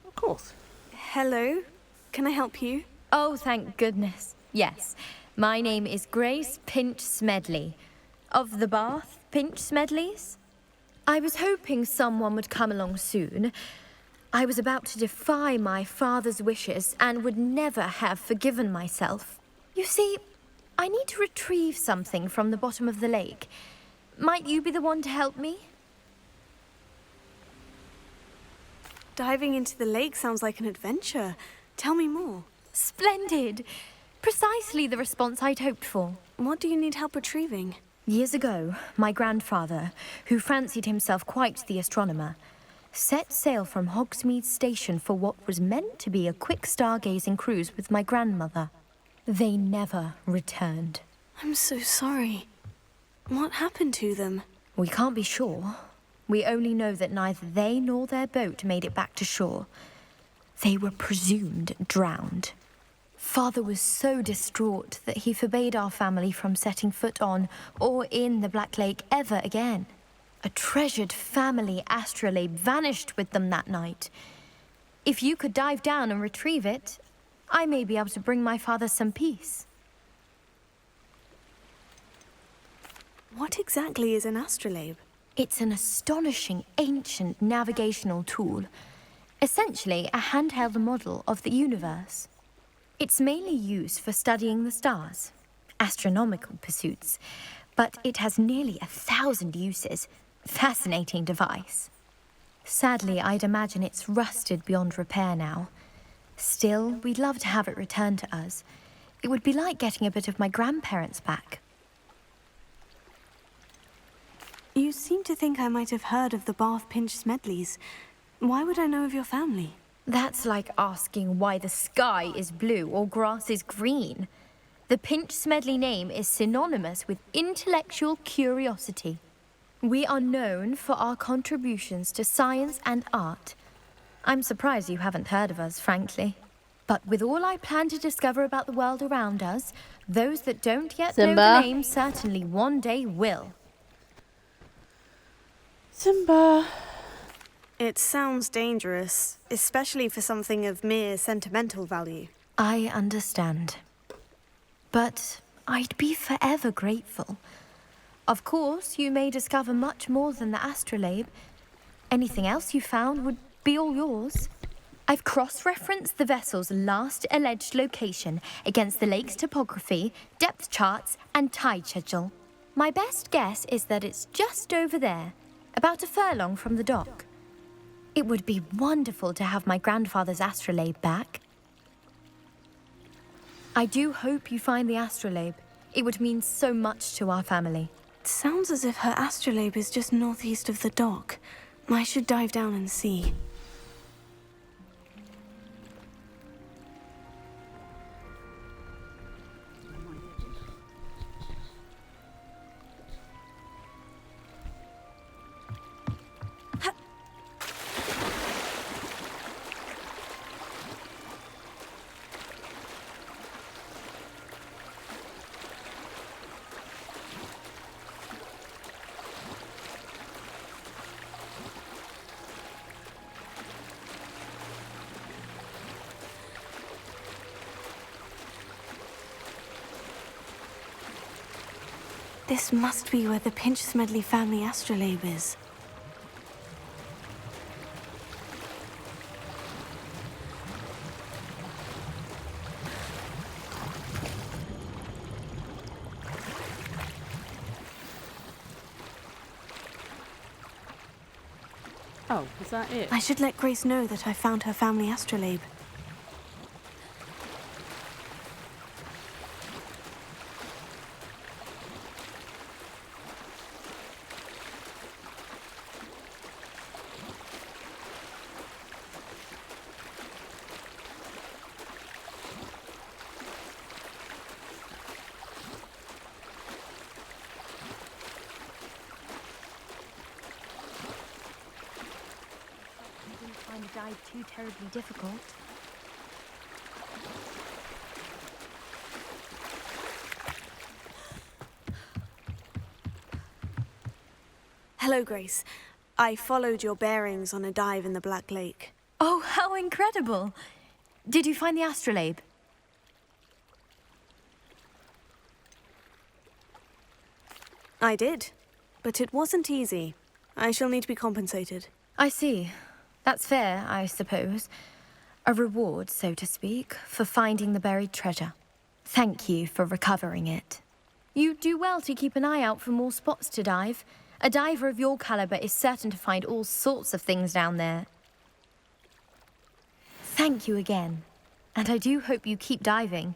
Of course. Hello. Can I help you? Oh, thank goodness. Yes. My name is Grace Pinch Smedley. Of the Bath Pinch Smedleys? I was hoping someone would come along soon. I was about to defy my father's wishes and would never have forgiven myself. You see, I need to retrieve something from the bottom of the lake. Might you be the one to help me? Diving into the lake sounds like an adventure. Tell me more. Splendid! Precisely the response I'd hoped for. What do you need help retrieving? Years ago, my grandfather, who fancied himself quite the astronomer, set sail from Hogsmeade Station for what was meant to be a quick stargazing cruise with my grandmother. They never returned. I'm so sorry. What happened to them? We can't be sure. We only know that neither they nor their boat made it back to shore. They were presumed drowned. Father was so distraught that he forbade our family from setting foot on or in the Black Lake ever again. A treasured family astrolabe vanished with them that night. If you could dive down and retrieve it, I may be able to bring my father some peace. What exactly is an astrolabe? It's an astonishing ancient navigational tool. Essentially, a handheld model of the universe. It's mainly used for studying the stars, astronomical pursuits, but it has nearly 1,000 uses. Fascinating device. Sadly, I'd imagine it's rusted beyond repair now. Still, we'd love to have it returned to us. It would be like getting a bit of my grandparents back. You seem to think I might have heard of the Bath Pinch Smedleys. Why would I know of your family? That's like asking why the sky is blue or grass is green. The Pinch Smedley name is synonymous with intellectual curiosity. We are known for our contributions to science and art. I'm surprised you haven't heard of us, frankly. But with all I plan to discover about the world around us, those that don't yet know the name certainly one day will. Simba. It sounds dangerous, especially for something of mere sentimental value. I understand. But I'd be forever grateful. Of course, you may discover much more than the astrolabe. Anything else you found would be all yours. I've cross-referenced the vessel's last alleged location against the lake's topography, depth charts, and tide schedule. My best guess is that it's just over there, about a furlong from the dock. It would be wonderful to have my grandfather's astrolabe back. I do hope you find the astrolabe. It would mean so much to our family. It sounds as if her astrolabe is just northeast of the dock. I should dive down and see. This must be where the Pinch Smedley family astrolabe is. Oh, is that it? I should let Grace know that I found her family astrolabe. Too terribly difficult. Hello, Grace. I followed your bearings on a dive in the Black Lake. Oh, how incredible! Did you find the astrolabe? I did, but it wasn't easy. I shall need to be compensated. I see. That's fair, I suppose. A reward, so to speak, for finding the buried treasure. Thank you for recovering it. You do well to keep an eye out for more spots to dive. A diver of your caliber is certain to find all sorts of things down there. Thank you again. And I do hope you keep diving.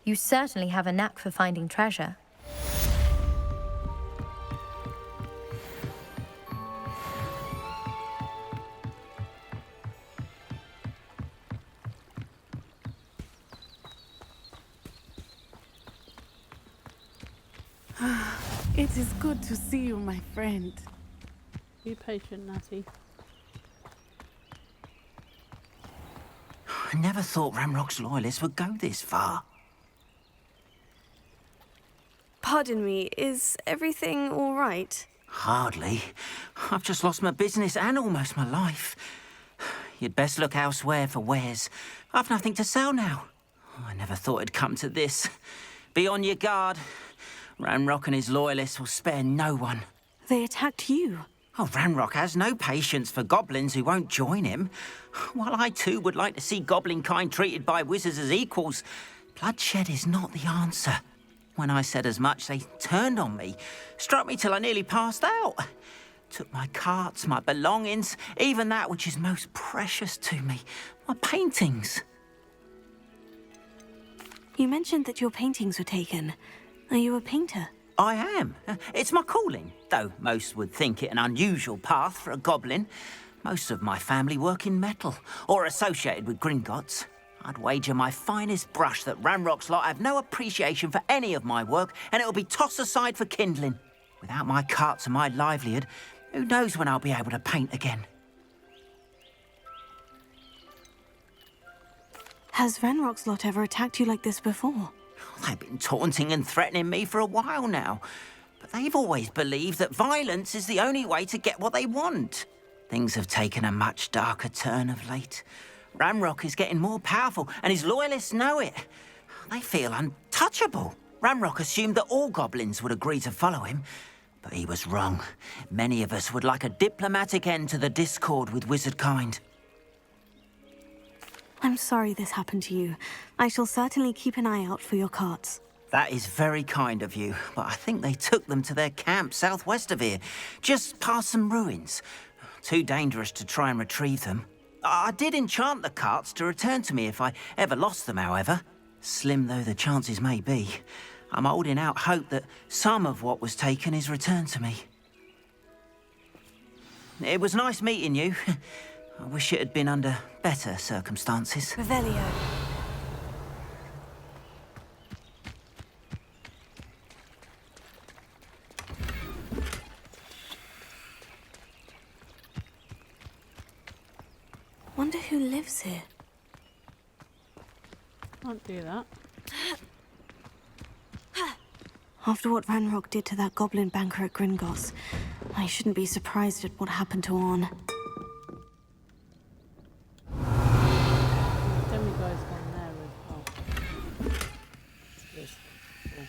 You certainly have a knack for finding treasure. It is good to see you, my friend. Be patient, Natty. I never thought Ramrock's loyalists would go this far. Pardon me, is everything all right? Hardly. I've just lost my business and almost my life. You'd best look elsewhere for wares. I've nothing to sell now. I never thought it'd come to this. Be on your guard. Ranrock and his loyalists will spare no one. They attacked you. Oh, Ranrock has no patience for goblins who won't join him. While I too would like to see goblin kind treated by wizards as equals, bloodshed is not the answer. When I said as much, they turned on me, struck me till I nearly passed out. Took my carts, my belongings, even that which is most precious to me, my paintings. You mentioned that your paintings were taken. Are you a painter? I am. It's my calling, though most would think it an unusual path for a goblin. Most of my family work in metal, or associated with Gringotts. I'd wager my finest brush that Ranrock's lot have no appreciation for any of my work, and it'll be tossed aside for kindling. Without my carts and my livelihood, who knows when I'll be able to paint again? Has Ranrock's lot ever attacked you like this before? They've been taunting and threatening me for a while now, but they've always believed that violence is the only way to get what they want. Things have taken a much darker turn of late. Ranrock is getting more powerful, and his loyalists know it. They feel untouchable. Ranrock assumed that all goblins would agree to follow him, but he was wrong. Many of us would like a diplomatic end to the discord with wizard kind. I'm sorry this happened to you. I shall certainly keep an eye out for your carts. That is very kind of you, but I think they took them to their camp southwest of here, just past some ruins. Too dangerous to try and retrieve them. I did enchant the carts to return to me if I ever lost them, however. Slim though the chances may be, I'm holding out hope that some of what was taken is returned to me. It was nice meeting you. I wish it had been under better circumstances. Revelio. Wonder who lives here. Can't do that. After what Ranrock did to that goblin banker at Gringotts, I shouldn't be surprised at what happened to Orn. Demigo's gone there as well. Yes. Yeah.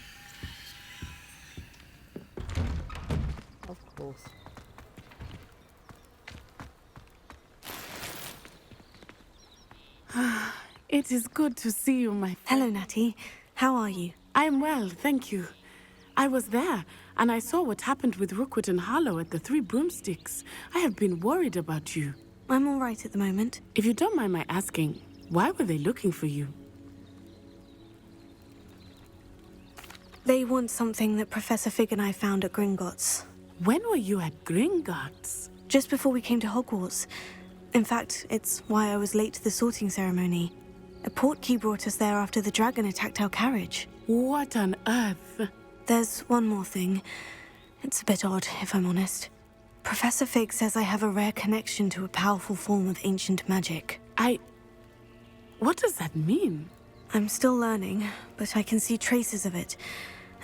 Of course. It is good to see you, my friend. Hello, Natty. How are you? I'm well, thank you. I was there, and I saw what happened with Rookwood and Harlow at the Three Broomsticks. I have been worried about you. I'm all right at the moment. If you don't mind my asking, why were they looking for you? They want something that Professor Fig and I found at Gringotts. When were you at Gringotts? Just before we came to Hogwarts. In fact, it's why I was late to the sorting ceremony. A portkey brought us there after the dragon attacked our carriage. What on earth? There's one more thing. It's a bit odd, if I'm honest. Professor Fig says I have a rare connection to a powerful form of ancient magic. What does that mean? I'm still learning, but I can see traces of it.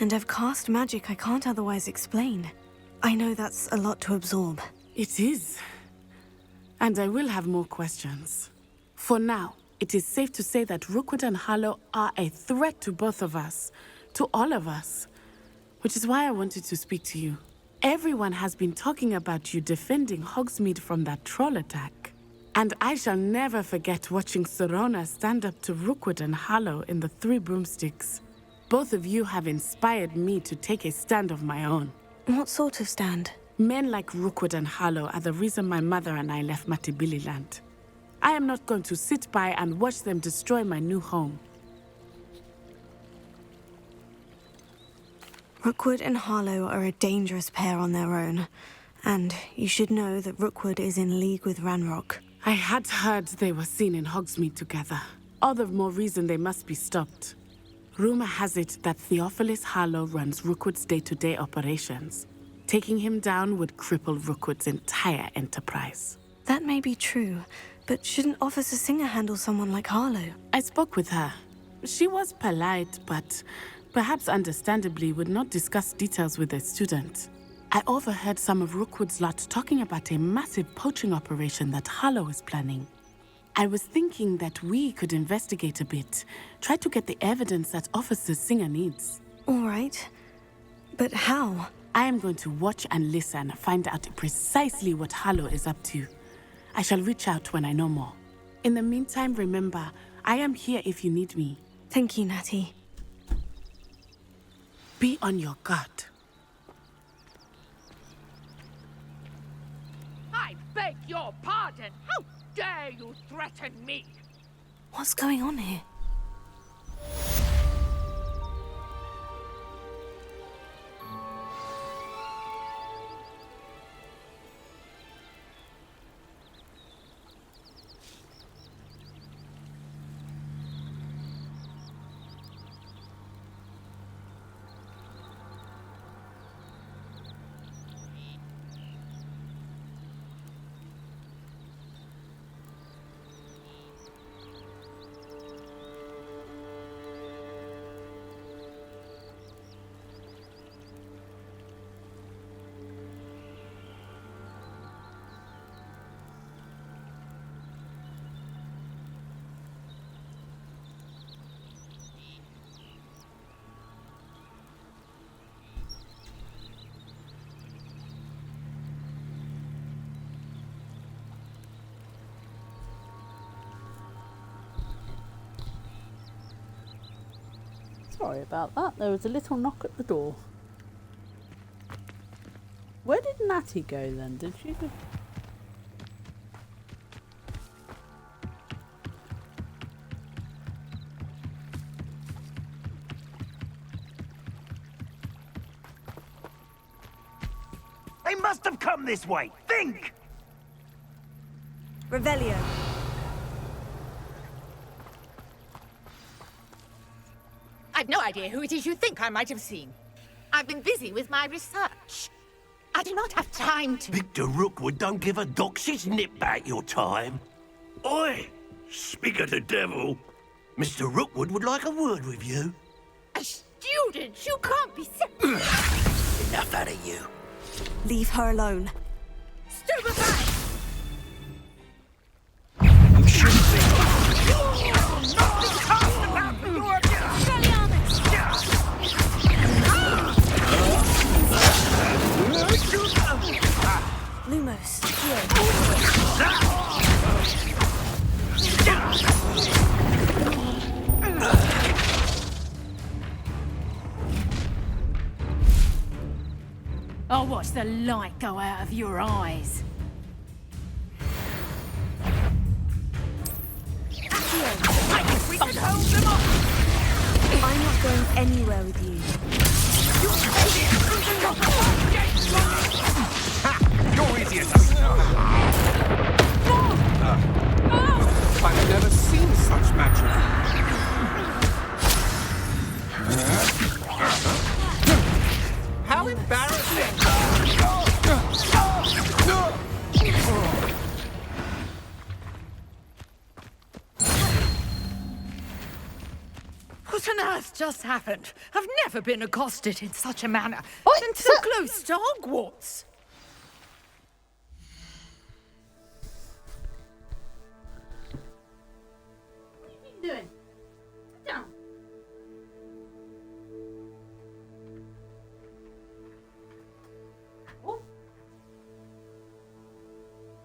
And I've cast magic I can't otherwise explain. I know that's a lot to absorb. It is. And I will have more questions. For now, it is safe to say that Rookwood and Harlow are a threat to both of us. To all of us. Which is why I wanted to speak to you. Everyone has been talking about you defending Hogsmeade from that troll attack. And I shall never forget watching Serona stand up to Rookwood and Harlow in the Three Broomsticks. Both of you have inspired me to take a stand of my own. What sort of stand? Men like Rookwood and Harlow are the reason my mother and I left Matibili-land. I am not going to sit by and watch them destroy my new home. Rookwood and Harlow are a dangerous pair on their own. And you should know that Rookwood is in league with Ranrock. I had heard they were seen in Hogsmeade together. All the more reason they must be stopped. Rumor has it that Theophilus Harlow runs Rookwood's day-to-day operations. Taking him down would cripple Rookwood's entire enterprise. That may be true, but shouldn't Officer Singer handle someone like Harlow? I spoke with her. She was polite, but perhaps understandably would not discuss details with a student. I overheard some of Rookwood's lot talking about a massive poaching operation that Harlow is planning. I was thinking that we could investigate a bit, try to get the evidence that Officer Singer needs. All right. But how? I am going to watch and listen, find out precisely what Harlow is up to. I shall reach out when I know more. In the meantime, remember, I am here if you need me. Thank you, Natty. Be on your guard. I beg your pardon! How dare you threaten me? What's going on here? Sorry about that. There was a little knock at the door. Where did Natty go then? Did she go? They must have come this way. Think! Revelio. I've no idea who it is you think I might have seen. I've been busy with my research. I do not have time to... Victor Rookwood don't give a doxy's nip back your time. Oi! Speak of the devil. Mr. Rookwood would like a word with you. A student? You can't be... Enough out of you. Leave her alone. Stupefy! You shouldn't be... Lumos, I'll watch the light go out of your eyes. I think we should hold them off! I'm not going anywhere with you. You're idiots! I've never seen such magic. How embarrassing! What on earth just happened? I've never been accosted in such a manner. What? And so close to Hogwarts. What are you doing? Sit down. Oh.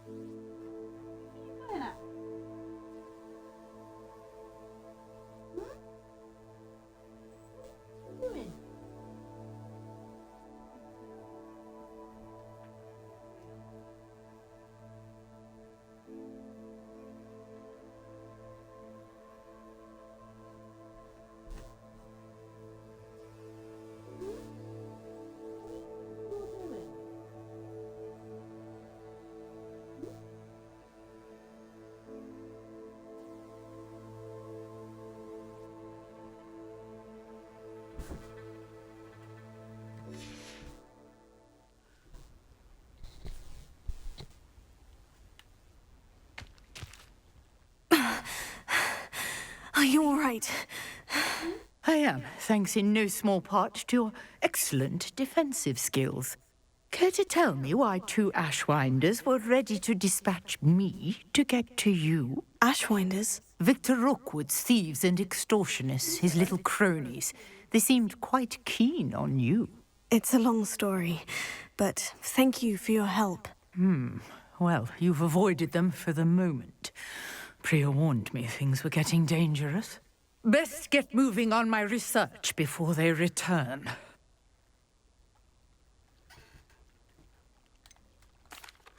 What are you doing at? What are you doing? Are you all right? I am, thanks in no small part to your excellent defensive skills. Care to tell me why 2 Ashwinders were ready to dispatch me to get to you? Ashwinders? Victor Rookwood's thieves and extortionists, his little cronies. They seemed quite keen on you. It's a long story, but thank you for your help. Well, you've avoided them for the moment. Priya warned me things were getting dangerous. Best get moving on my research before they return.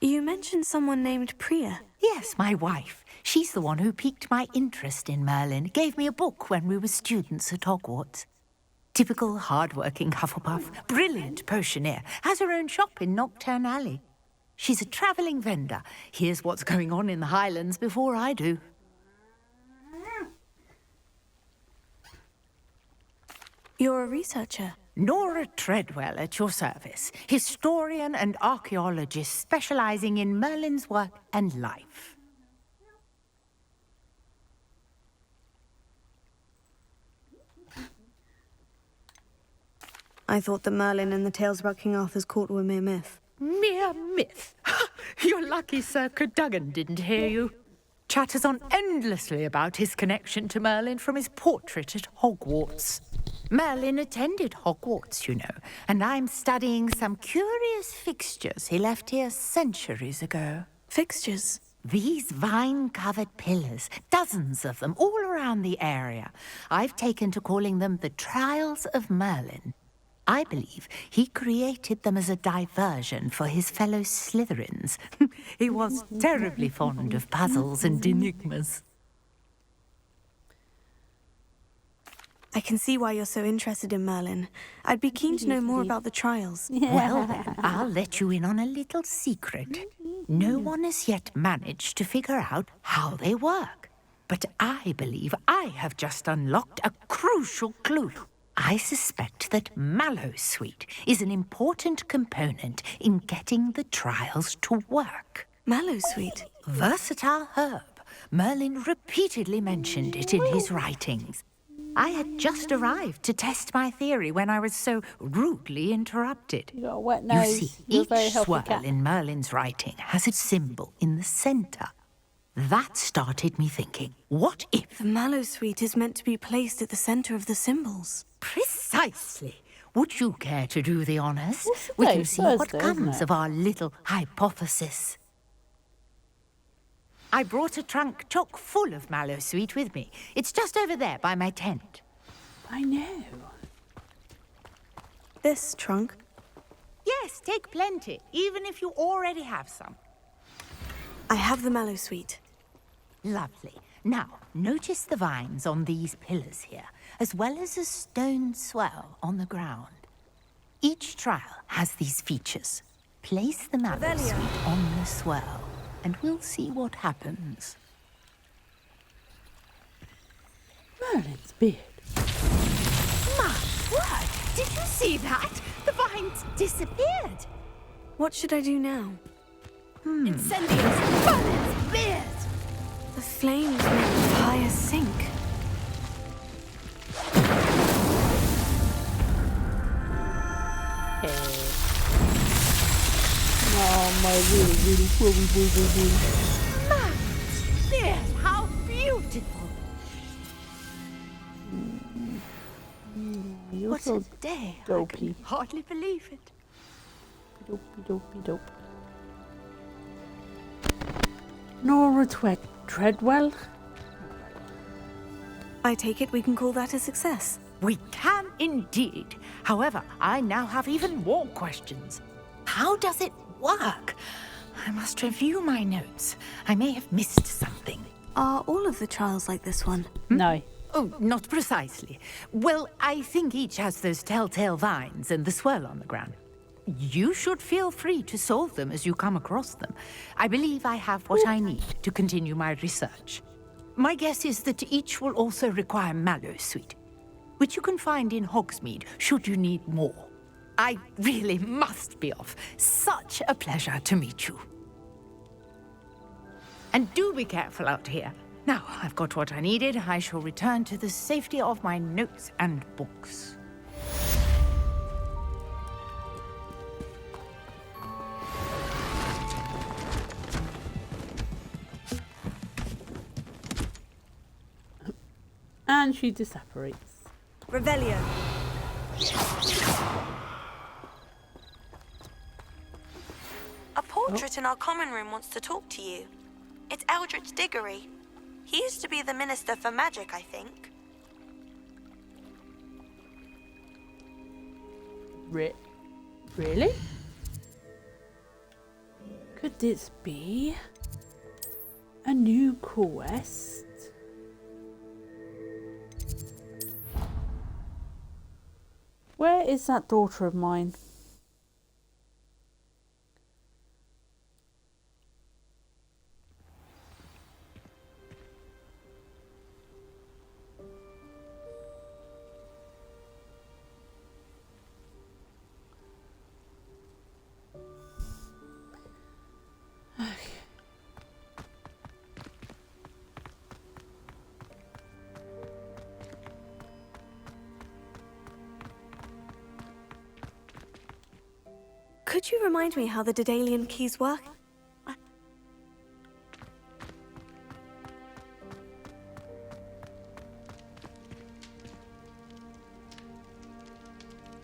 You mentioned someone named Priya. Yes, my wife. She's the one who piqued my interest in Merlin. Gave me a book when we were students at Hogwarts. Typical hard-working Hufflepuff. Brilliant potioneer. Has her own shop in Nocturne Alley. She's a travelling vendor. Hears what's going on in the Highlands before I do. You're a researcher. Nora Treadwell at your service. Historian and archaeologist specialising in Merlin's work and life. I thought that Merlin and the tales about King Arthur's court were mere myth. Mere myth? You're lucky Sir Cadogan didn't hear you. Chatters on endlessly about his connection to Merlin from his portrait at Hogwarts. Merlin attended Hogwarts, you know, and I'm studying some curious fixtures he left here centuries ago. Fixtures? These vine-covered pillars, dozens of them, all around the area. I've taken to calling them the Trials of Merlin. I believe he created them as a diversion for his fellow Slytherins. He was terribly fond of puzzles and enigmas. I can see why you're so interested in Merlin. I'd be keen to know more about the trials. Well then, I'll let you in on a little secret. No one has yet managed to figure out how they work. But I believe I have just unlocked a crucial clue. I suspect that Mallowsweet is an important component in getting the trials to work. Mallowsweet? Versatile herb. Merlin repeatedly mentioned it in his writings. I had just arrived to test my theory when I was so rudely interrupted. You got a wet nose. You see, You're a each very healthy swirl cat. in Merlin's writing has its symbol in the centre. That started me thinking, what if... The Mallowsweet is meant to be placed at the centre of the symbols. Precisely. Would you care to do the honours? What's We today? can see what Thursday, isn't comes it? of our little hypothesis. I brought a trunk chock full of Mallowsweet with me. It's just over there by my tent. I know. This trunk? Yes, take plenty, even if you already have some. I have the Mallowsweet. Lovely. Now, notice the vines on these pillars here, as well as a stone swell on the ground. Each trial has these features. Place the Mallowsweet on the swell, and we'll see what happens. Merlin's beard. My word! Did you see that? The vines disappeared. What should I do now? Incendios! Merlin's beard! The flames make the fire sink. my really. There, how beautiful! You're What so a day! I dopey. can hardly believe it. Dope. Nora Treadwell? I take it we can call that a success. We can indeed. However, I now have even more questions. How does it work? I must review my notes. I may have missed something. Are all of the trials like this one? No. Oh, not precisely. Well, I think each has those telltale vines and the swirl on the ground. You should feel free to solve them as you come across them. I believe I have what I need to continue my research. My guess is that each will also require Mallowsweet, which you can find in Hogsmeade should you need more. I really must be off. Such a pleasure to meet you. And do be careful out here. Now, I've got what I needed. I shall return to the safety of my notes and books. And she disapparates. Revelio. A portrait in our common room wants to talk to you. It's Eldritch Diggory. He used to be the Minister for Magic, I think. Really? Could this be a new quest? Where is that daughter of mine? Could you remind me how the Daedalian keys work?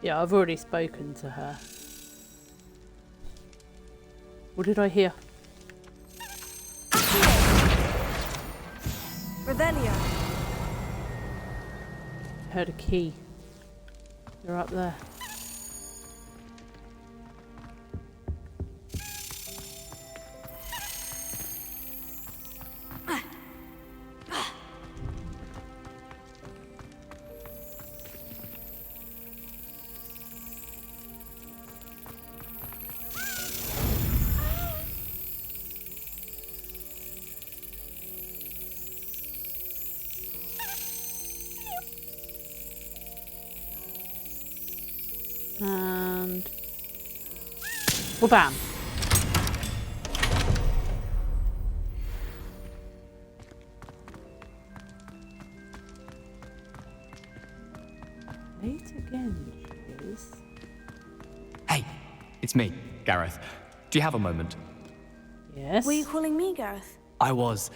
Yeah, I've already spoken to her. What did I hear? Revelio. Heard a key. They're up there. And well, bam. Late again, please. Hey, it's me, Gareth. Do you have a moment? Yes. Were you calling me, Gareth? I was.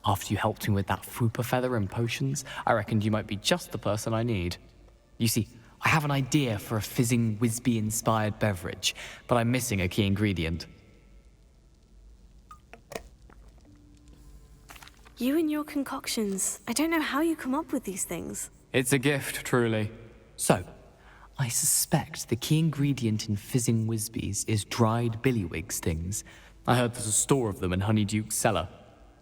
After you helped me with that Fupa feather and potions, I reckoned you might be just the person I need. You see, I have an idea for a fizzing Whizbee-inspired beverage, but I'm missing a key ingredient. You and your concoctions. I don't know how you come up with these things. It's a gift, truly. So, I suspect the key ingredient in fizzing Whizbees is dried billywig stings. I heard there's a store of them in Honeyduke's cellar.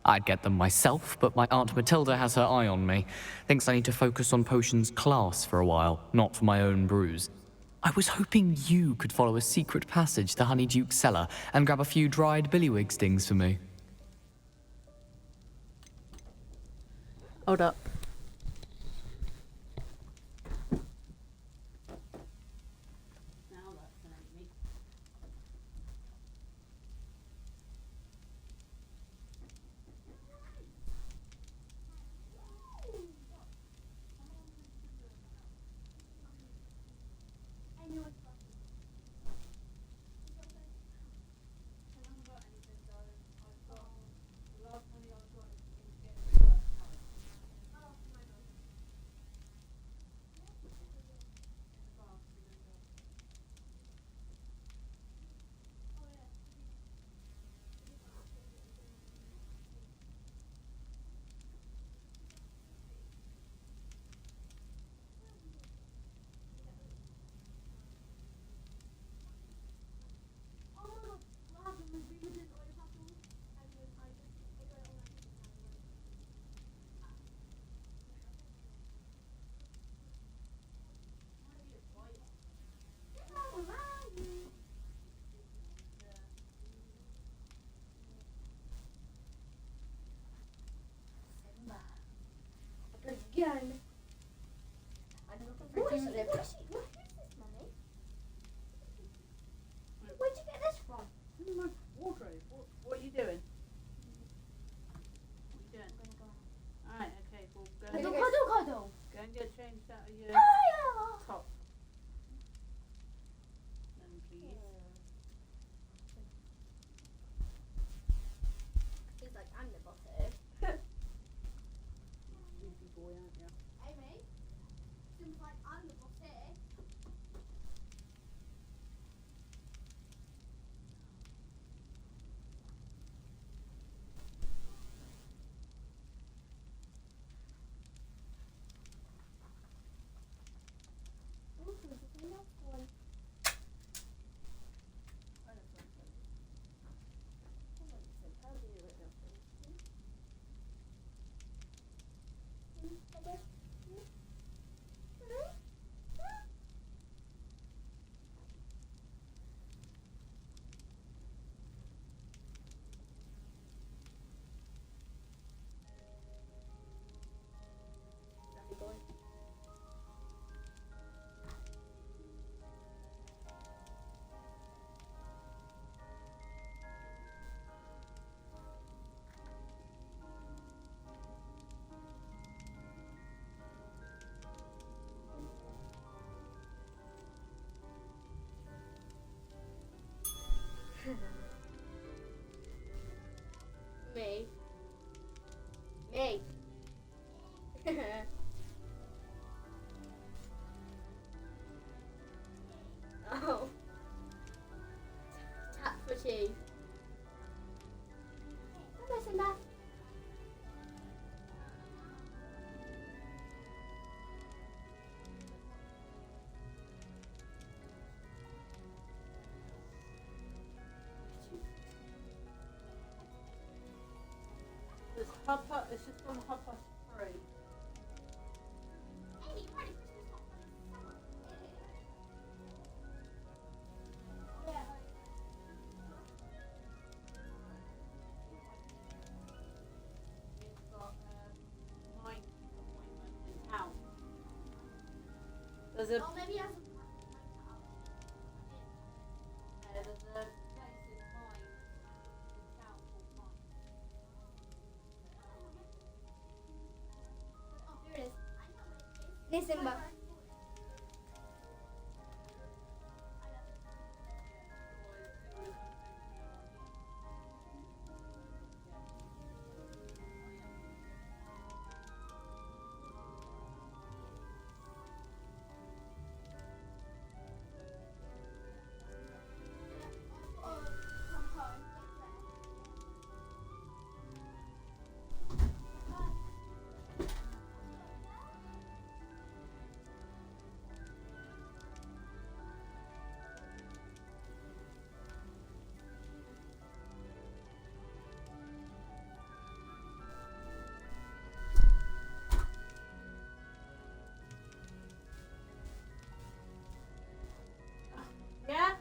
I'd get them myself, but my Aunt Matilda has her eye on me. Thinks I need to focus on potions class for a while, not for my own brews. I was hoping you could follow a secret passage to Honeyduke's cellar and grab a few dried billywig stings for me. Hold up. Where's this, Mummy? Where'd you get this from? In my wardrobe. What are you doing? What are you doing? Alright, okay, well go and go and get changed out of your top. Then please. He's like, I'm the boss here. Sleepy boy, aren't you? Amy, seems like I'm the boss here. Me. Me. Oh. Tap for cheese. Hello, Simba. It's just on Hufflepuff 3. We've got Mike appointment in town. There's a maybe he has there's a place in Mike in town called Mike. Oh, here it is. Hey, Simba. Yeah?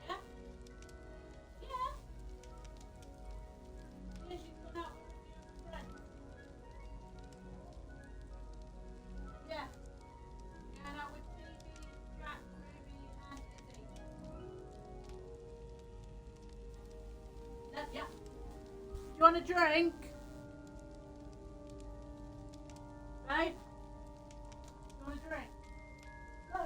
Yeah? Yeah? Yeah, she's gone out with a friend. Yeah. Going out with Phoebe, Jack, Ruby, and Izzy. Yeah. You want a drink? Babe? You want a drink? Go.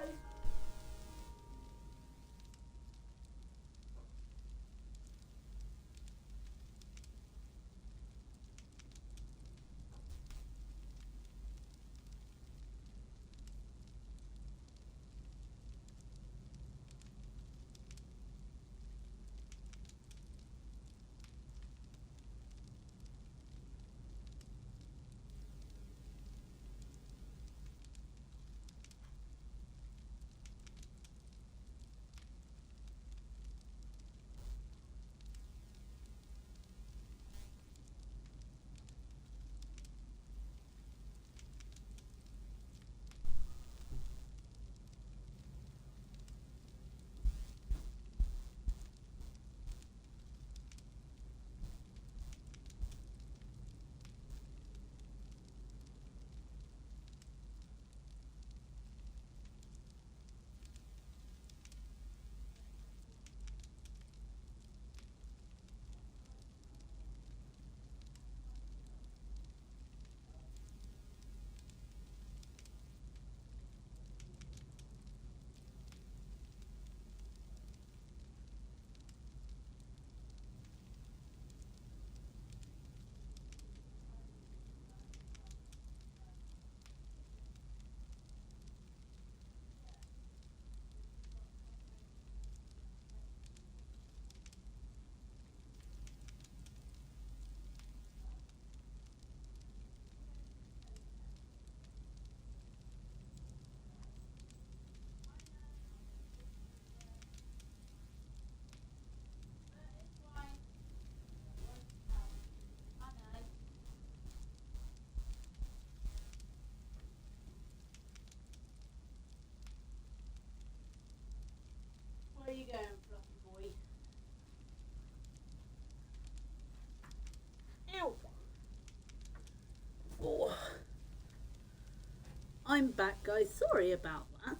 I'm back, guys. Sorry about that.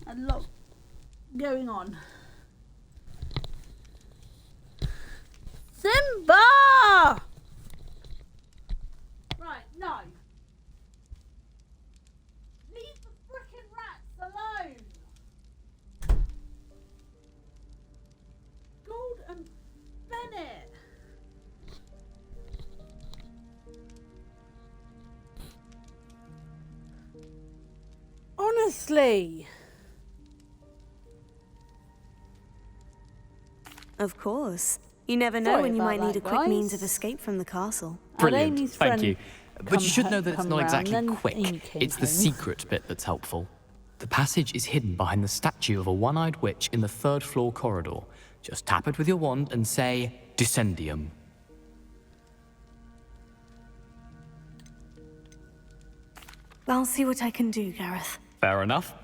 A lot going on. Simba! Right, no. Leave the frickin' rats alone. Gold and Bennett. Honestly. Of course. You never know Sorry when you about might need that, a quick means guys. of escape from the castle. Brilliant, Amy's thank friend you. But you should know that it's come not round, exactly then quick. Amy came It's the home. secret bit that's helpful. The passage is hidden behind the statue of a one-eyed witch in the 3rd floor corridor. Just tap it with your wand and say, Descendium. I'll see what I can do, Gareth. Fair enough.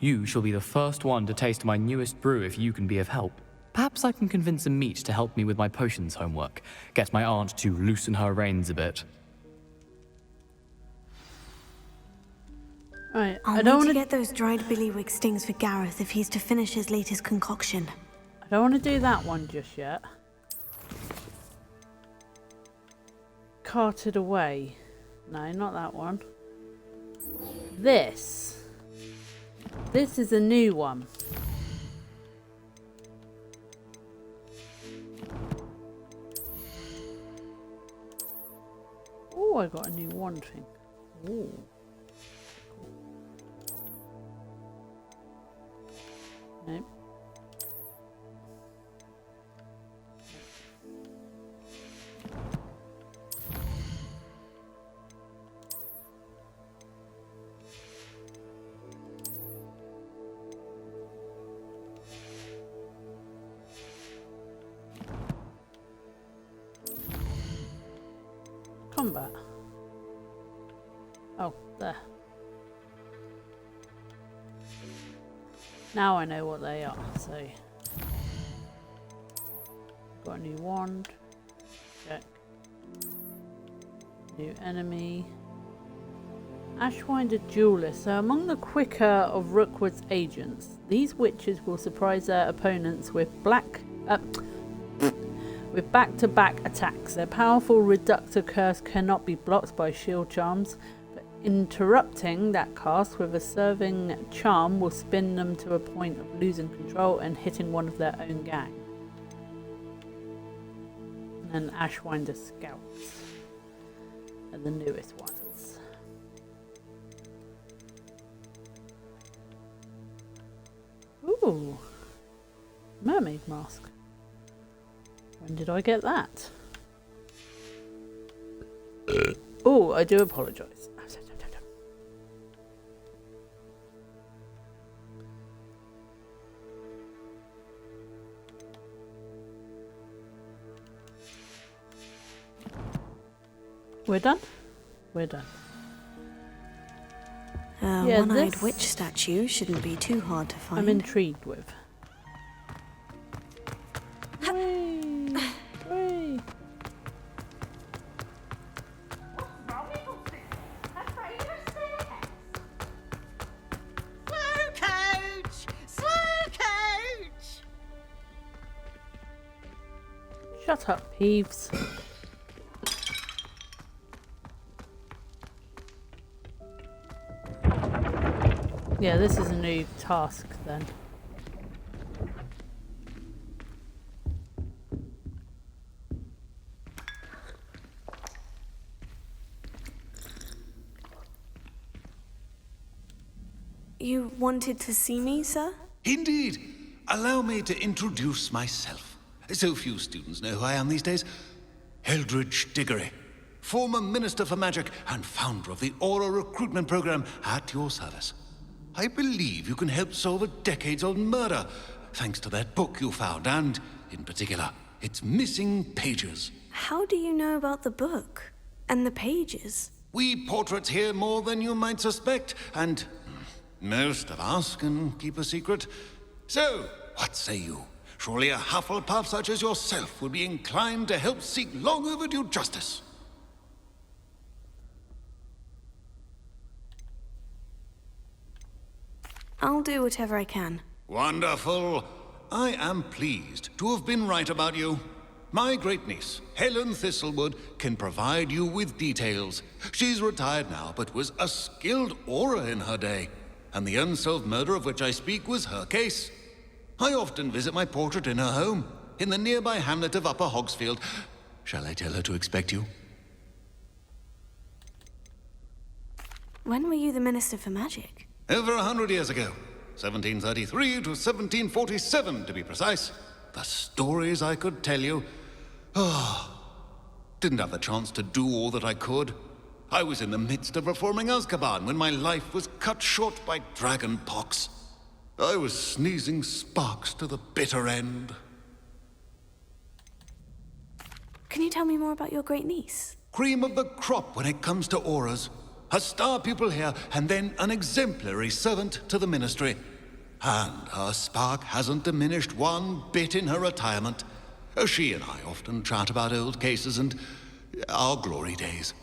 You shall be the first one to taste my newest brew if you can be of help. Perhaps I can convince a meat to help me with my potions homework. Get my aunt to loosen her reins a bit. Right, I'll I need don't to want get those dried billywig stings for Gareth if he's to finish his latest concoction. I don't want to do that one just yet. Carted away. No, not that one. This. This is a new one. Oh, I got a new wand thing. Ooh. Nope. Combat. Oh, there. Now I know what they are, so got a new wand. Check. New enemy. Ashwinder Duelist. So among the quicker of Rookwood's agents, these witches will surprise their opponents with back-to-back attacks. Their powerful reductor curse cannot be blocked by shield charms, but interrupting that cast with a serving charm will spin them to a point of losing control and hitting one of their own gang. And Ashwinder Scouts are the newest ones. Ooh, mermaid mask. When did I get that? Oh, I do apologise. We're done? We're done. Yeah, One-eyed this witch statue shouldn't be too hard to find. I'm intrigued with. Whee! Whee! Slow coach! Slow coach! Shut up, Peeves. Yeah, this is a new task then. You wanted to see me, sir? Indeed. Allow me to introduce myself. So few students know who I am these days. Eldridge Diggory, former Minister for Magic and founder of the Aura Recruitment Program, at your service. I believe you can help solve a decades-old murder, thanks to that book you found, and, in particular, its missing pages. How do you know about the book? And the pages? We portraits hear more than you might suspect, and most of us can keep a secret. So, what say you? Surely a Hufflepuff such as yourself would be inclined to help seek long overdue justice. I'll do whatever I can. Wonderful. I am pleased to have been right about you. My great-niece, Helen Thistlewood, can provide you with details. She's retired now, but was a skilled aura in her day. And the unsolved murder of which I speak was her case. I often visit my portrait in her home, in the nearby hamlet of Upper Hogsfield. Shall I tell her to expect you? When were you the Minister for Magic? Over 100 years ago. 1733 to 1747, to be precise. The stories I could tell you. Didn't have the chance to do all that I could. I was in the midst of reforming Azkaban when my life was cut short by dragon pox. I was sneezing sparks to the bitter end. Can you tell me more about your great niece? Cream of the crop when it comes to auras. A star pupil here, and then an exemplary servant to the ministry. And her spark hasn't diminished one bit in her retirement. She and I often chat about old cases and our glory days.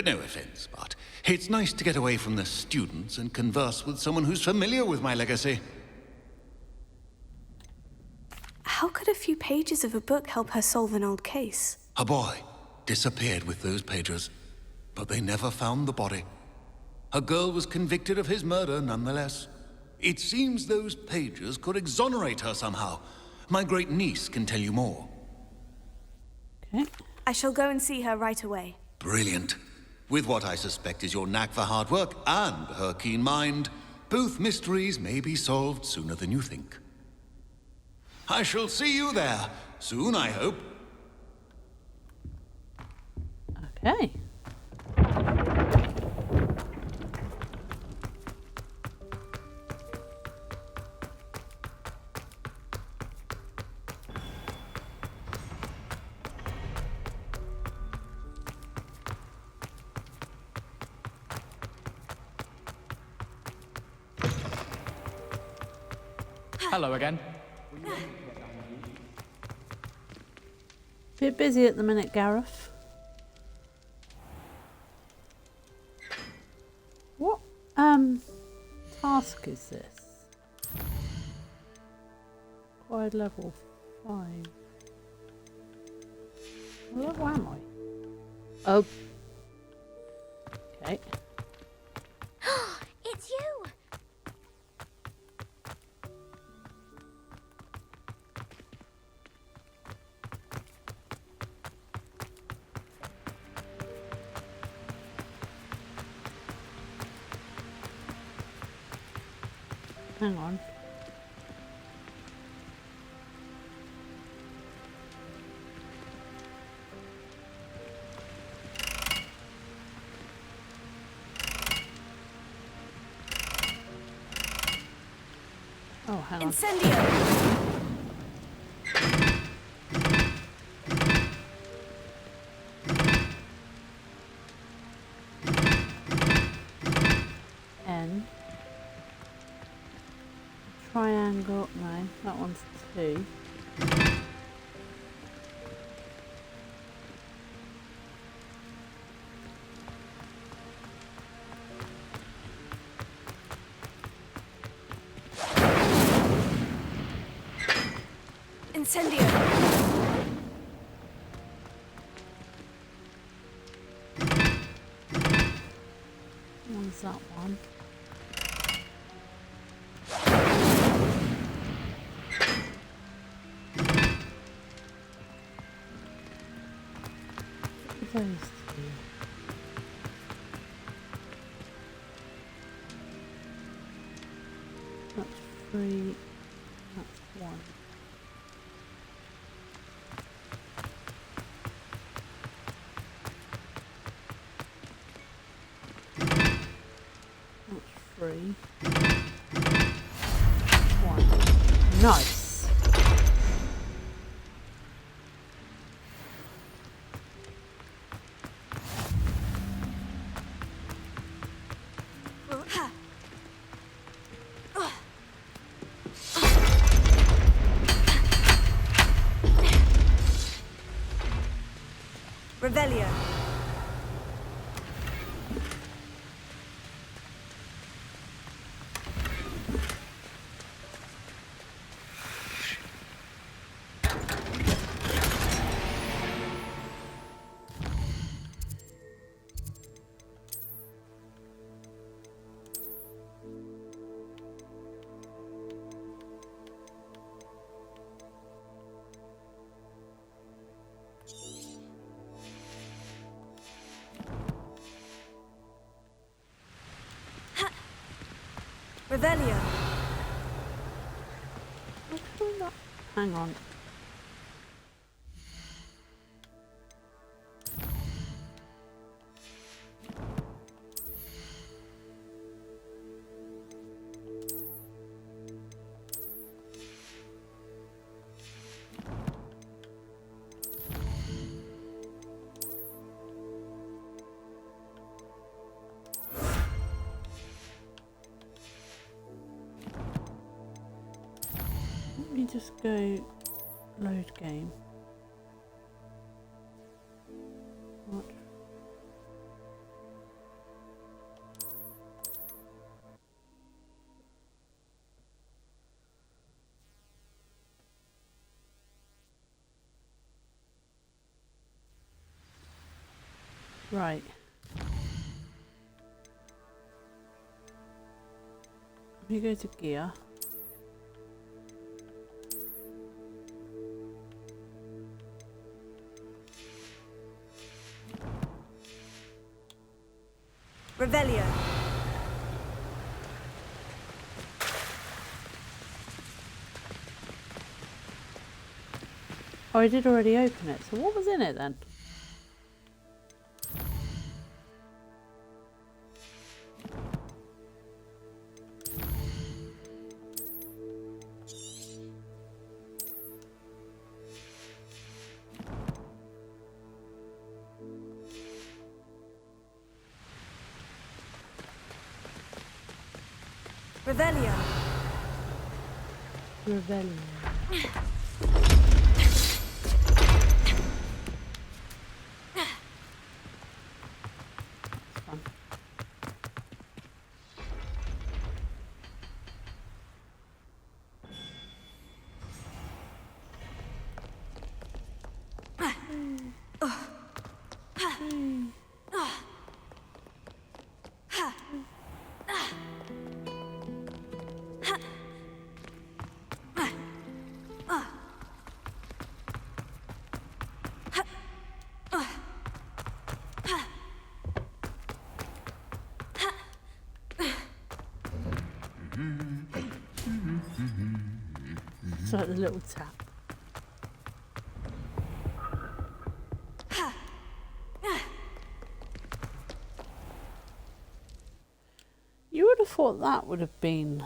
No offense, but it's nice to get away from the students and converse with someone who's familiar with my legacy. How could a few pages of a book help her solve an old case? A boy disappeared with those pages, but they never found the body. A girl was convicted of his murder nonetheless. It seems those pages could exonerate her somehow. My great niece can tell you more. Okay. I shall go and see her right away. Brilliant. With what I suspect is your knack for hard work and her keen mind, both mysteries may be solved sooner than you think. I shall see you there soon, I hope. Okay. Hello again. Bit busy at the minute, Gareth. What task is this? Acquired level 5. What level am I? Oh. Okay. It's you! Hang on. Oh, hang on. Incendio! N. Triangle, no, that one's 2. Incendio! One's that one. Those two. That's 3. That's 1. That's 3. 1. Nice. Revelio. Revelio. Hang on. Let me just go load game. What? Right. Let me go to gear. Revelio. Oh, I did already open it. So what was in it then? Revelio. Rebellion. It's like the little tap. You would have thought that would have been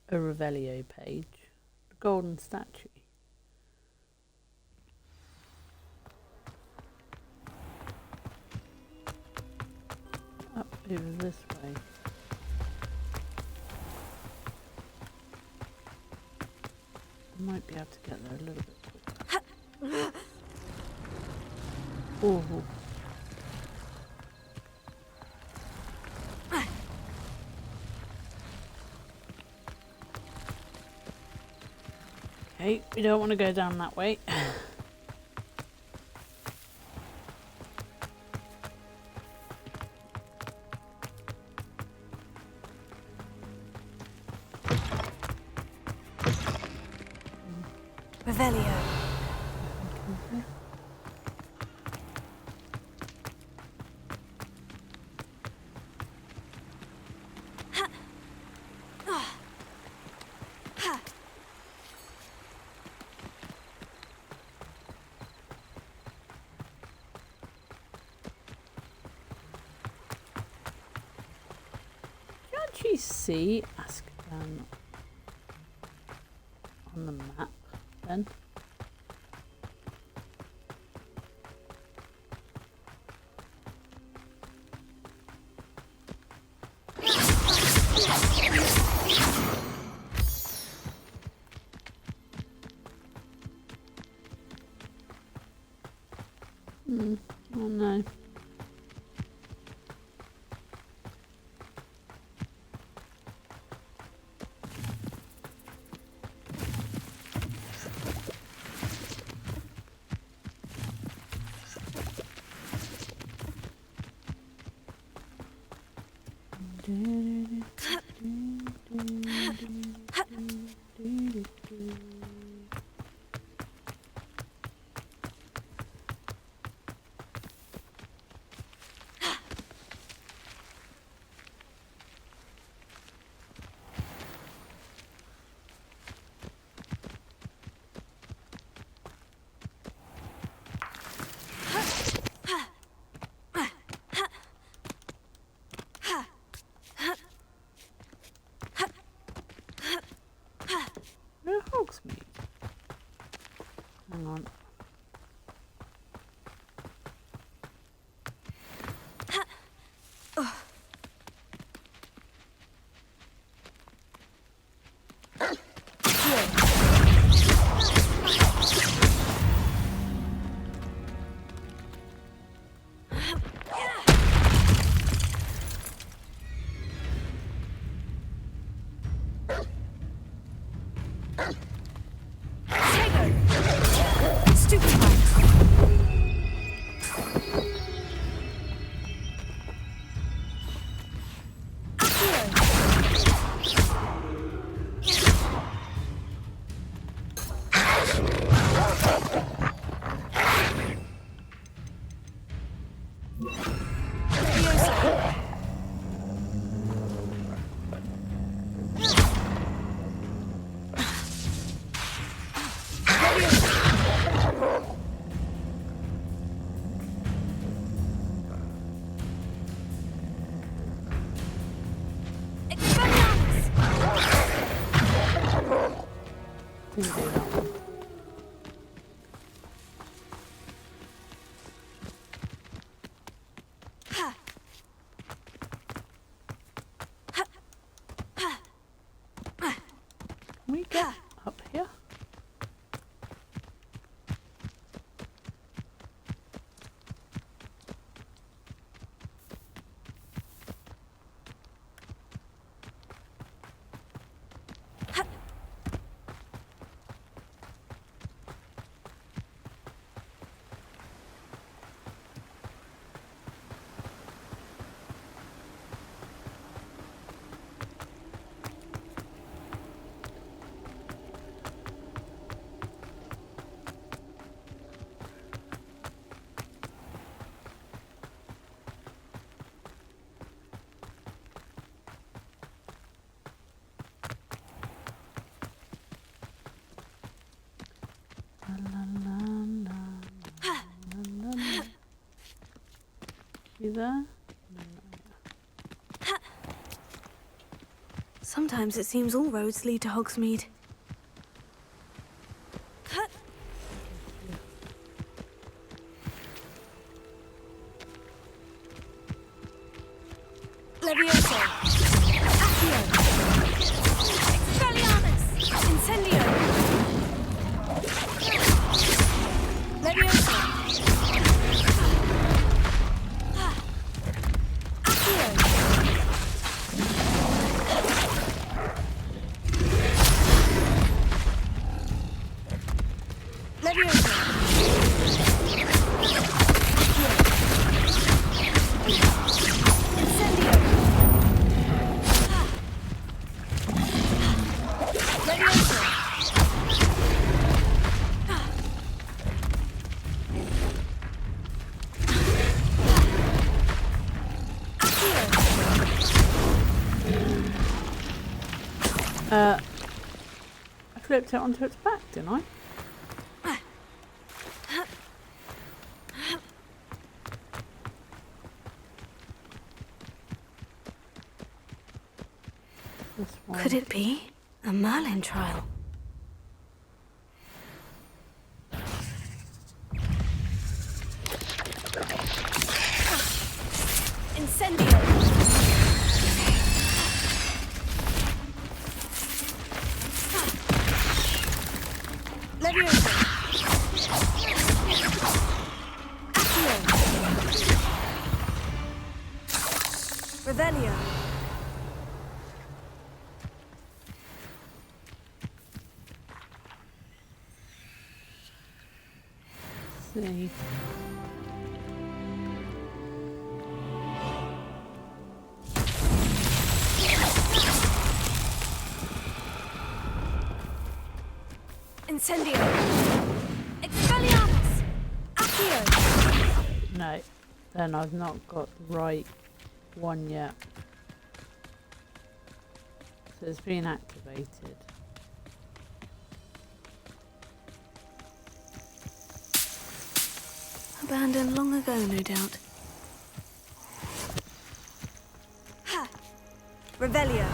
a Revelio page. The golden statue. Up over this way. I might be able to get there a little bit quicker. Oh. Okay, we don't want to go down that way. Revelio. Can't you see Azkaban on the map then? Oh no. Hang on. Didn't do that one. Can we get up here? You there? Sometimes it seems all roads lead to Hogsmeade. Levioso! Accio! Expelliarmus! Incendio! Levioso! I flipped it onto its back, didn't I? This one. Could it be a Merlin trial? Incendio! Levioso! Accio! Revelio! See. Incendio! Expelliarmus! Accio! No, then I've not got the right one yet. So it's been activated. Abandoned long ago, no doubt. Ha! Revelio!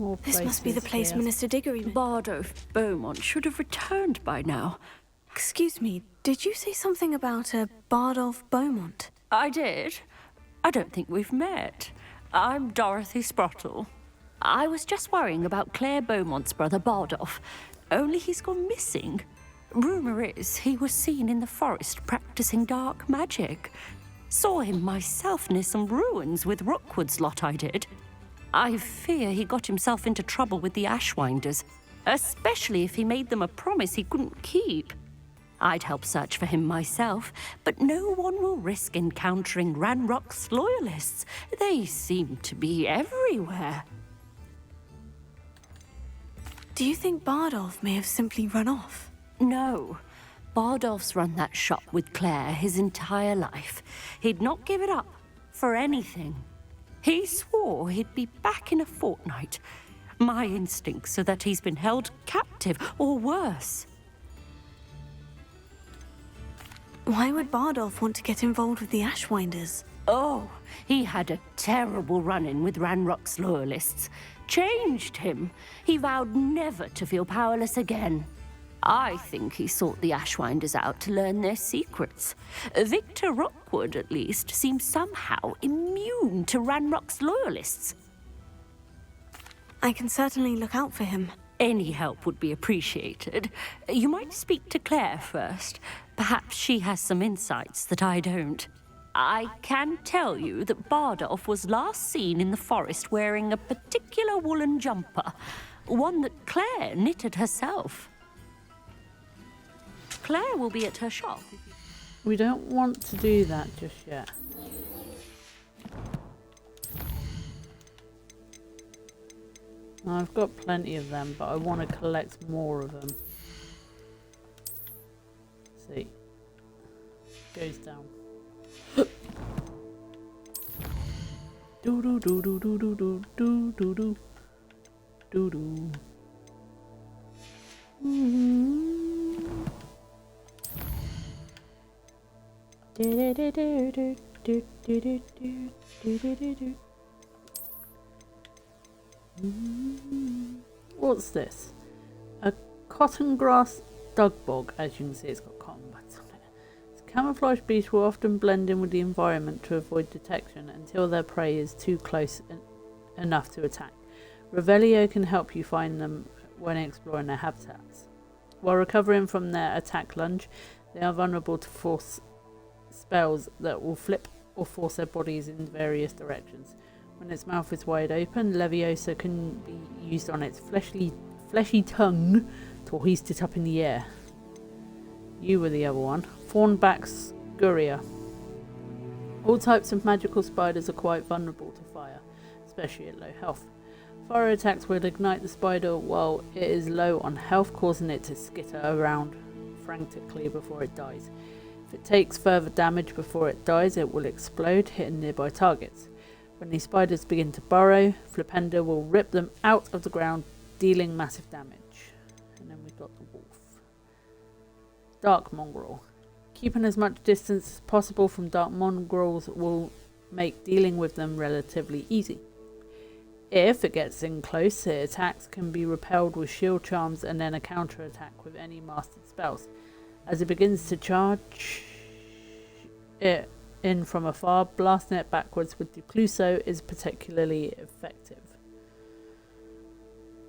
More This must be the place places here. Minister Diggory... Bardolph Beaumont should have returned by now. Excuse me, did you say something about a Bardolph Beaumont? I did. I don't think we've met. I'm Dorothy Sprottle. I was just worrying about Claire Beaumont's brother Bardolph, only he's gone missing. Rumour is he was seen in the forest practicing dark magic. Saw him myself near some ruins with Rookwood's lot I did. I fear he got himself into trouble with the Ashwinders, especially if he made them a promise he couldn't keep. I'd help search for him myself, but no one will risk encountering Ranrock's loyalists. They seem to be everywhere. Do you think Bardolph may have simply run off? No. Bardolph's run that shop with Claire his entire life. He'd not give it up for anything. He swore he'd be back in a fortnight. My instincts are that he's been held captive, or worse. Why would Bardolph want to get involved with the Ashwinders? Oh, he had a terrible run-in with Ranrock's loyalists. Changed him. He vowed never to feel powerless again. I think he sought the Ashwinders out to learn their secrets. Victor Rookwood, at least, seems somehow immune to Ranrock's loyalists. I can certainly look out for him. Any help would be appreciated. You might speak to Claire first. Perhaps she has some insights that I don't. I can tell you that Bardolph was last seen in the forest wearing a particular woolen jumper, one that Claire knitted herself. Claire will be at her shop. We don't want to do that just yet. I've got plenty of them, but I want to collect more of them. Let's see. Goes down. Do do do do do do do do do do do do. What's this? A cotton grass dug bog. As you can see, it's got cotton buds on it. This camouflage beasts will often blend in with the environment to avoid detection until their prey is too close enough to attack. Revelio can help you find them when exploring their habitats. While recovering from their attack lunge, they are vulnerable to force spells that will flip or force their bodies in various directions. When its mouth is wide open, Leviosa can be used on its fleshy tongue to hoist it up in the air. You were the other one. Thornback Scuria. All types of magical spiders are quite vulnerable to fire, especially at low health. Fire attacks will ignite the spider while it is low on health, causing it to skitter around frantically before it dies. If it takes further damage before it dies, it will explode, hitting nearby targets. When these spiders begin to burrow, Flipenda will rip them out of the ground, dealing massive damage. And then we've got the wolf. Dark Mongrel. Keeping as much distance as possible from dark mongrels will make dealing with them relatively easy. If it gets in close, its attacks can be repelled with shield charms and then a counter-attack with any mastered spells. As it begins to charge it in from afar, blasting it backwards with Decluso is particularly effective.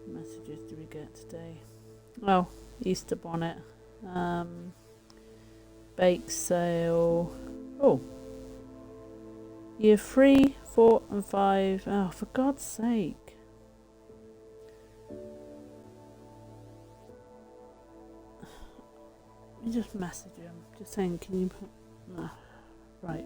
What messages do we get today? Oh, Easter bonnet. Bake sale. Oh. Year 3, 4 and 5. Oh, for God's sake. You just message him. Just saying, can you put... No. Right.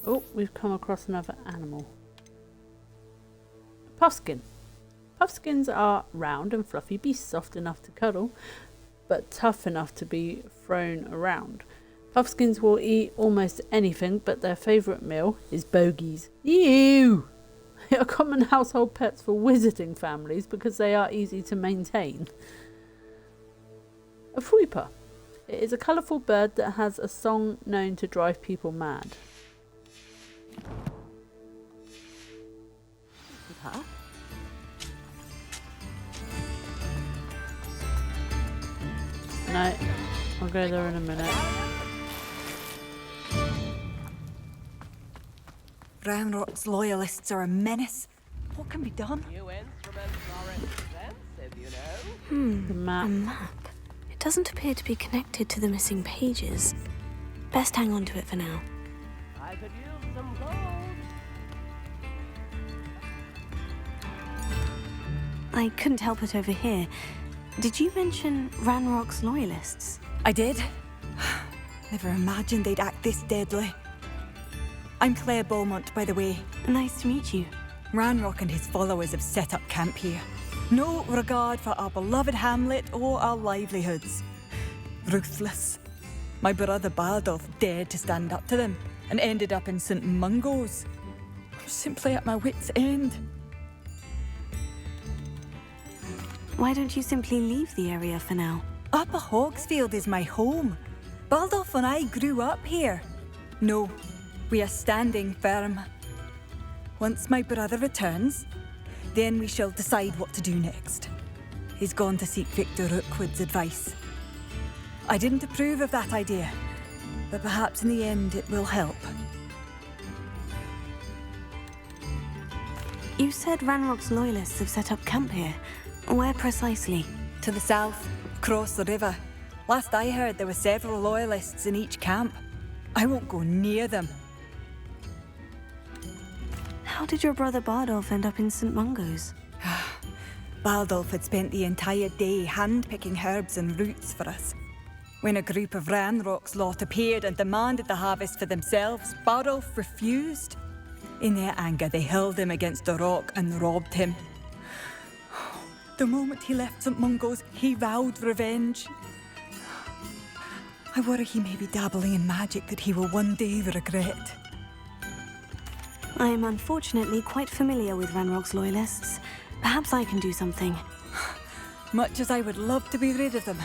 Oh, we've come across another animal. A puffskin. Puffskins are round and fluffy beasts, soft enough to cuddle, but tough enough to be thrown around. Puffskins will eat almost anything, but their favourite meal is bogies. Ew! They are common household pets for wizarding families because they are easy to maintain. A fuipa. It is a colourful bird that has a song known to drive people mad. Huh? No, I'll go there in a minute. Ranrock's loyalists are a menace. What can be done? The map. A map. It doesn't appear to be connected to the missing pages. Best hang on to it for now. I could use some gold. I couldn't help it over here. Did you mention Ranrock's loyalists? I did. Never imagined they'd act this deadly. I'm Claire Beaumont, by the way. Nice to meet you. Ranrock and his followers have set up camp here. No regard for our beloved hamlet or our livelihoods. Ruthless. My brother Bardolph dared to stand up to them and ended up in St. Mungo's. I'm simply at my wit's end. Why don't you simply leave the area for now? Upper Hogsfield is my home. Baldolph and I grew up here. No, we are standing firm. Once my brother returns, then we shall decide what to do next. He's gone to seek Victor Rookwood's advice. I didn't approve of that idea, but perhaps in the end it will help. You said Ranrock's loyalists have set up camp here. Where precisely? To the south, across the river. Last I heard, there were several loyalists in each camp. I won't go near them. How did your brother Bardolph end up in St. Mungo's? Baldolph had spent the entire day hand-picking herbs and roots for us. When a group of Ranrock's lot appeared and demanded the harvest for themselves, Bardolph refused. In their anger, they hurled him against a rock and robbed him. The moment he left St. Mungo's, he vowed revenge. I worry he may be dabbling in magic that he will one day regret. I am unfortunately quite familiar with Ranrock's loyalists. Perhaps I can do something. Much as I would love to be rid of them,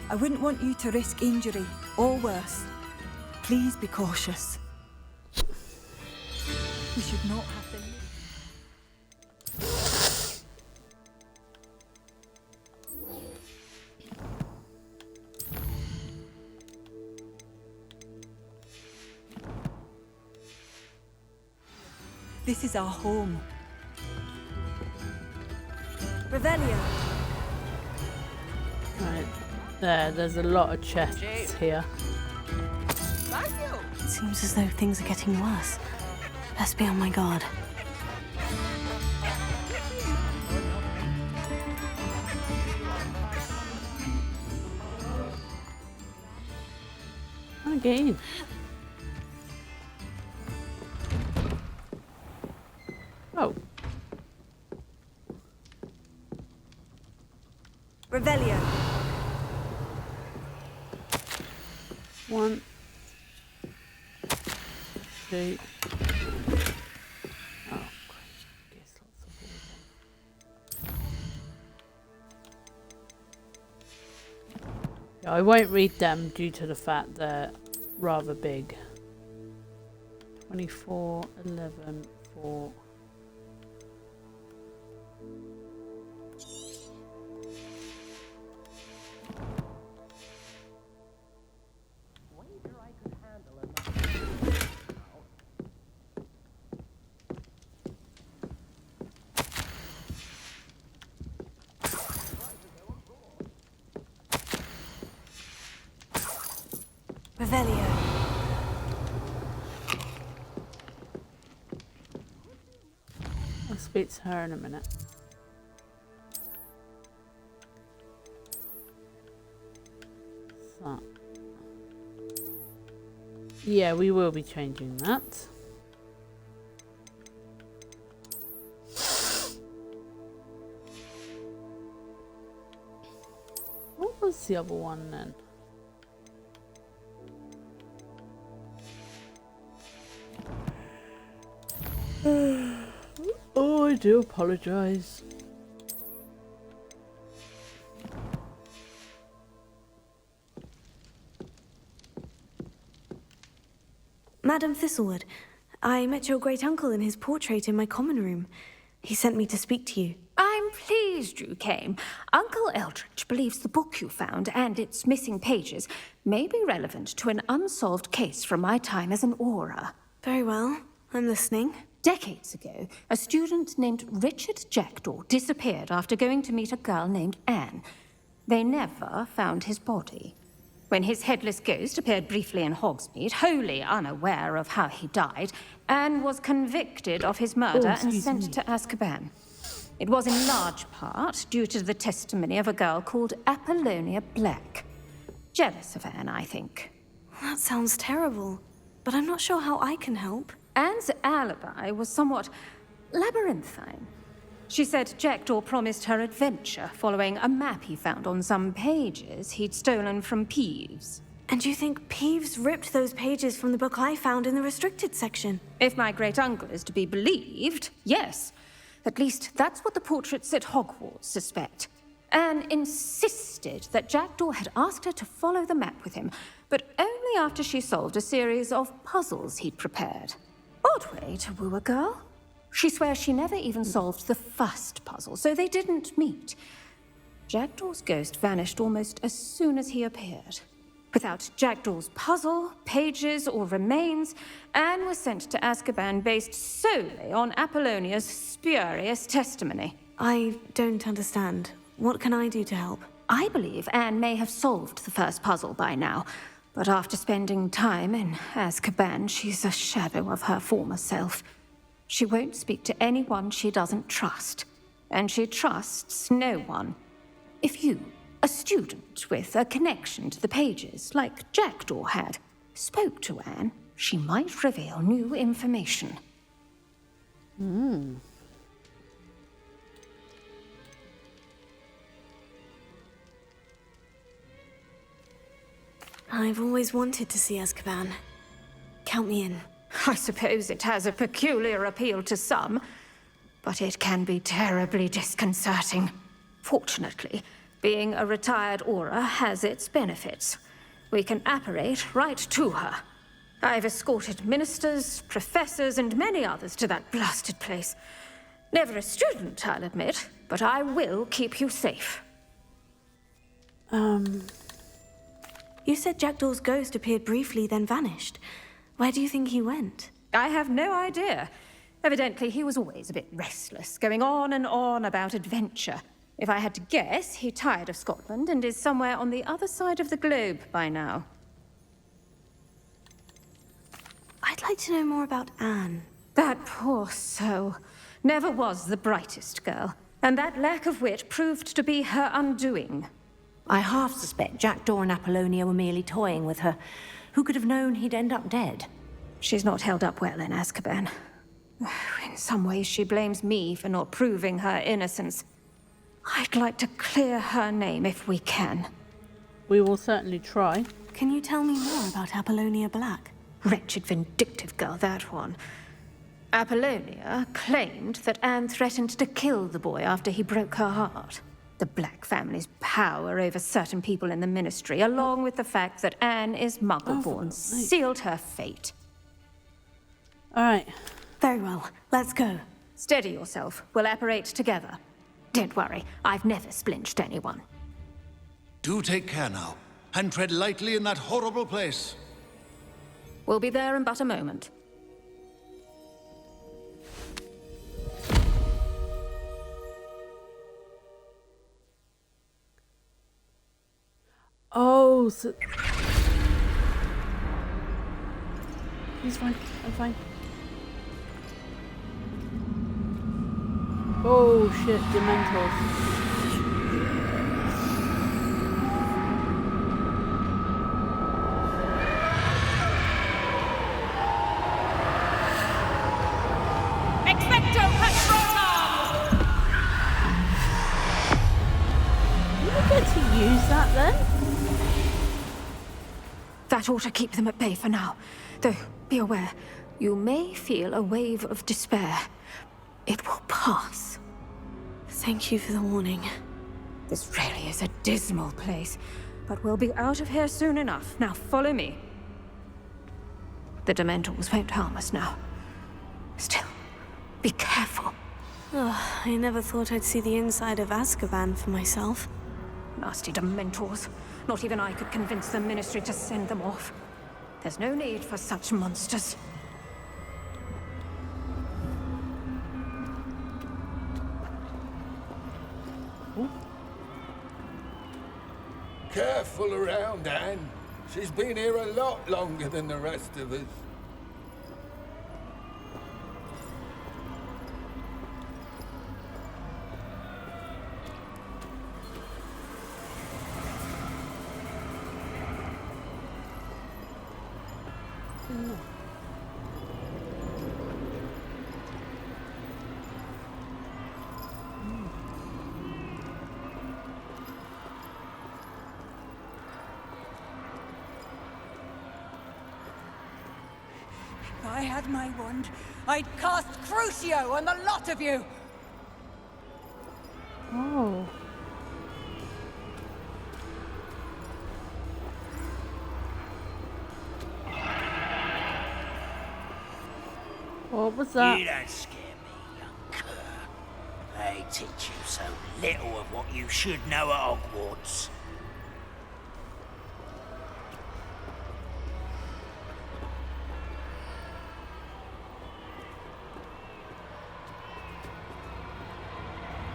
I wouldn't want you to risk injury, or worse. Please be cautious. We should not have to... This is our home. Revelio. Right. There's a lot of chests here. It seems as though things are getting worse. Best be on my guard. Again. Oh. Revelio. 1, 2. Oh, guess lots of water. Yeah, I won't read them due to the fact they're rather big. 24, 11, 4. Revelio. I'll speak to her in a minute. So. Yeah, we will be changing that. the other one then? Oh, I do apologize. Madam Thistlewood, I met your great-uncle in his portrait in my common room. He sent me to speak to you. I'm pleased you came. Uncle Eldridge believes the book you found and its missing pages may be relevant to an unsolved case from my time as an Auror. Very well. I'm listening. Decades ago, a student named Richard Jackdaw disappeared after going to meet a girl named Anne. They never found his body. When his headless ghost appeared briefly in Hogsmeade, wholly unaware of how he died, Anne was convicted of his murder and sent to Azkaban. It was in large part due to the testimony of a girl called Apollonia Black. Jealous of Anne, I think. That sounds terrible, but I'm not sure how I can help. Anne's alibi was somewhat labyrinthine. She said Jackdaw promised her adventure following a map he found on some pages he'd stolen from Peeves. And you think Peeves ripped those pages from the book I found in the restricted section? If my great-uncle is to be believed, yes. At least that's what the portraits at Hogwarts suspect. Anne insisted that Jackdaw had asked her to follow the map with him, but only after she solved a series of puzzles he'd prepared. Odd way to woo a girl. She swears she never even solved the first puzzle, so they didn't meet. Jackdaw's ghost vanished almost as soon as he appeared. Without Jackdaw's puzzle, pages, or remains, Anne was sent to Azkaban based solely on Apollonia's spurious testimony. I don't understand. What can I do to help? I believe Anne may have solved the first puzzle by now, but after spending time in Azkaban, she's a shadow of her former self. She won't speak to anyone she doesn't trust, and she trusts no one. If you, a student with a connection to the pages, like Jackdaw had, spoke to Anne, she might reveal new information. I've always wanted to see Azkaban. Count me in. I suppose it has a peculiar appeal to some, but it can be terribly disconcerting. Fortunately, being a retired Auror has its benefits. We can apparate right to her. I've escorted ministers, professors, and many others to that blasted place. Never a student, I'll admit, but I will keep you safe. You said Jackdaw's ghost appeared briefly, then vanished. Where do you think he went? I have no idea. Evidently, he was always a bit restless, going on and on about adventure. If I had to guess, he tired of Scotland and is somewhere on the other side of the globe by now. I'd like to know more about Anne. That poor soul. Never was the brightest girl, and that lack of wit proved to be her undoing. I half suspect Jackdaw and Apollonia were merely toying with her. Who could have known he'd end up dead? She's not held up well in Azkaban. In some ways, she blames me for not proving her innocence. I'd like to clear her name if we can. We will certainly try. Can you tell me more about Apollonia Black? Wretched, vindictive girl, that one. Apollonia claimed that Anne threatened to kill the boy after he broke her heart. The Black family's power over certain people in the Ministry, along with the fact that Anne is Muggle-born, sealed her fate. All right. Very well. Let's go. Steady yourself. We'll apparate together. Don't worry. I've never splinched anyone. Do take care now, and tread lightly in that horrible place. We'll be there in but a moment. Oh, so... He's fine. I'm fine. Oh shit, Dementors. Expecto Patronum! You get to use that then? ought to keep them at bay for now. Though, be aware, you may feel a wave of despair. It will pass. Thank you for the warning. This really is a dismal place, but we'll be out of here soon enough. Now follow me. The Dementors won't harm us now. Still, be careful. Oh, I never thought I'd see the inside of Azkaban for myself. Nasty Dementors. Not even I could convince the Ministry to send them off. There's no need for such monsters. Careful around, Anne. She's been here a lot longer than the rest of us. If I had my wand, I'd cast Crucio on the lot of you! Oh. What was that? You don't scare me, young cur. They teach you so little of what you should know at Hogwarts.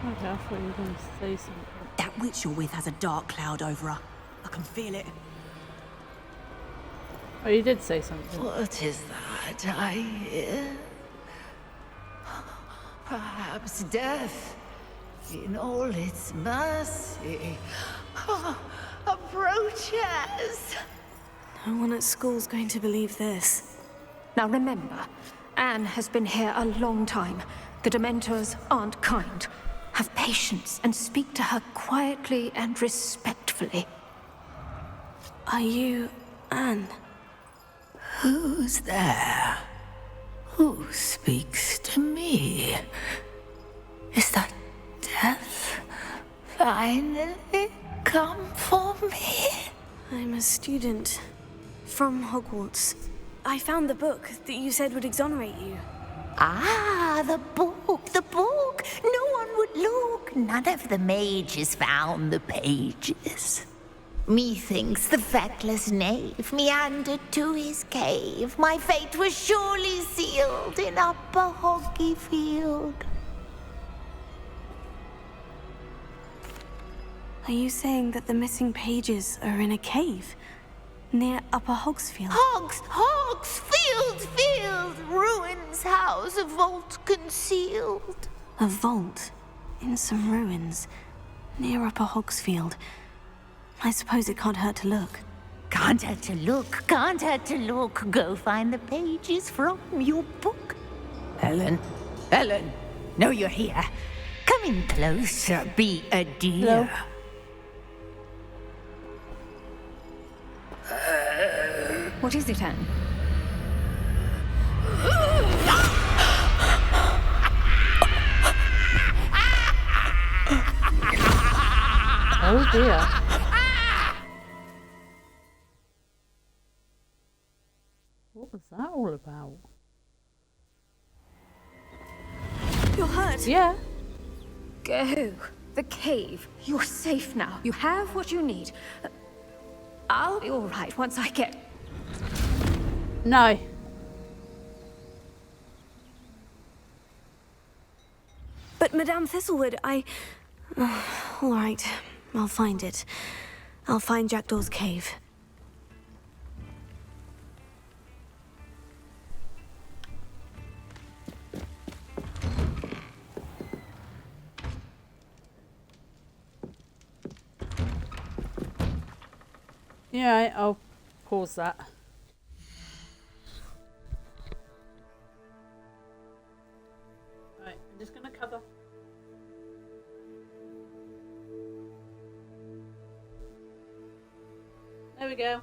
Okay, I thought you were going to say something. That witch you're with has a dark cloud over her. I can feel it. Oh, you did say something. What is that I hear? Perhaps death, in all its mercy, approaches. No one at school's going to believe this. Now remember, Anne has been here a long time. The Dementors aren't kind. Have patience and speak to her quietly and respectfully. Are you Anne? Who's there? Who speaks to me? Is that death finally come for me? I'm a student from Hogwarts. I found the book that you said would exonerate you. Ah, the book, the book. No one would look. None of the mages found the pages. Methinks the feckless knave meandered to his cave. My fate was surely sealed in Upper Hoggyfield. Are you saying that the missing pages are in a cave near Upper Hogsfield? Hogsfield, ruins house, a vault concealed. A vault in some ruins near Upper Hogsfield. I suppose it can't hurt to look. Can't hurt to look, can't hurt to look. Go find the pages from your book. Ellen, know you're here. Come in closer, be a dear. What is it, Anne? Oh dear. What was that all about? You're hurt? Yeah. Go. The cave. You're safe now. You have what you need. I'll be all right once I get... No. But Madame Thistlewood, all right, I'll find it. I'll find Jackdaw's cave. Yeah, I'll pause that. Right, I'm just gonna cover. There we go.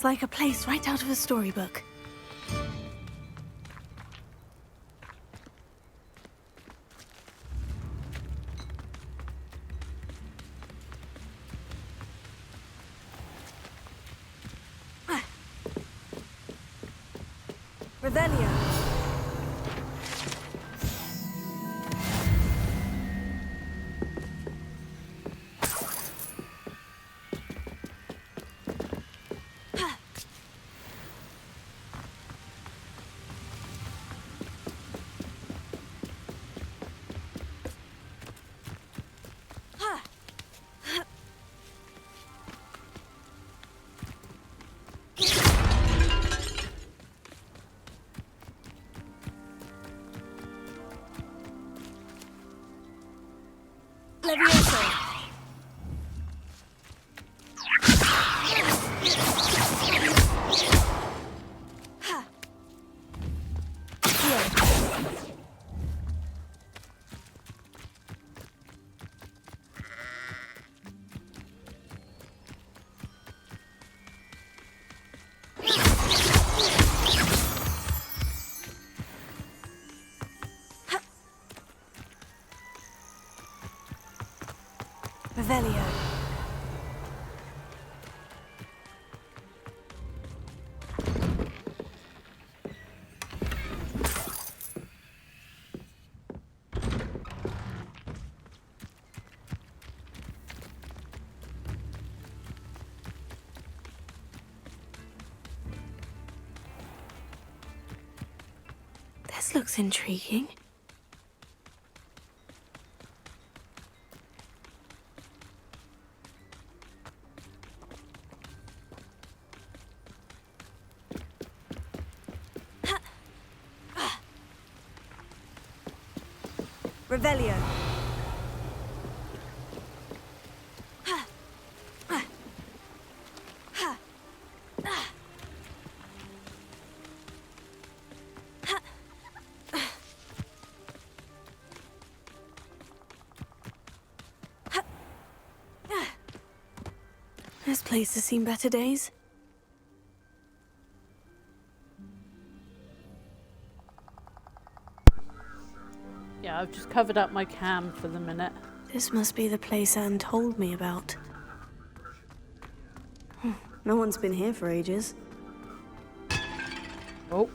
Looks like a place right out of a storybook. Revelio. Levioso. Revelio. This looks intriguing. Revelio. This place has seen better days. Yeah, I've just covered up my cam for the minute. This must be the place Anne told me about. No one's been here for ages. Oh.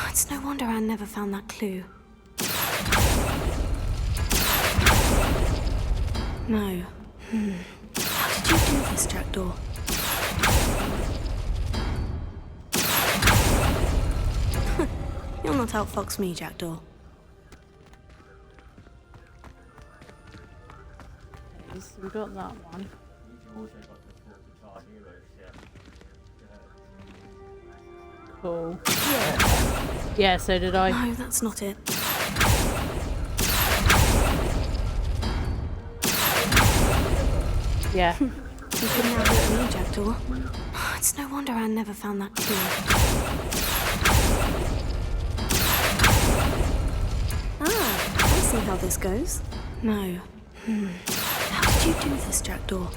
It's no wonder Anne never found that clue. No. How did you do this, Jackdaw? You'll not outfox me, Jackdaw. Okay, so we got that one. Cool. Yeah, so did I. No, that's not it. Yeah. You can now help me, Jackdaw. It's no wonder Anne never found that clue. Ah, I see how this goes. No. How did you do this, Jackdaw?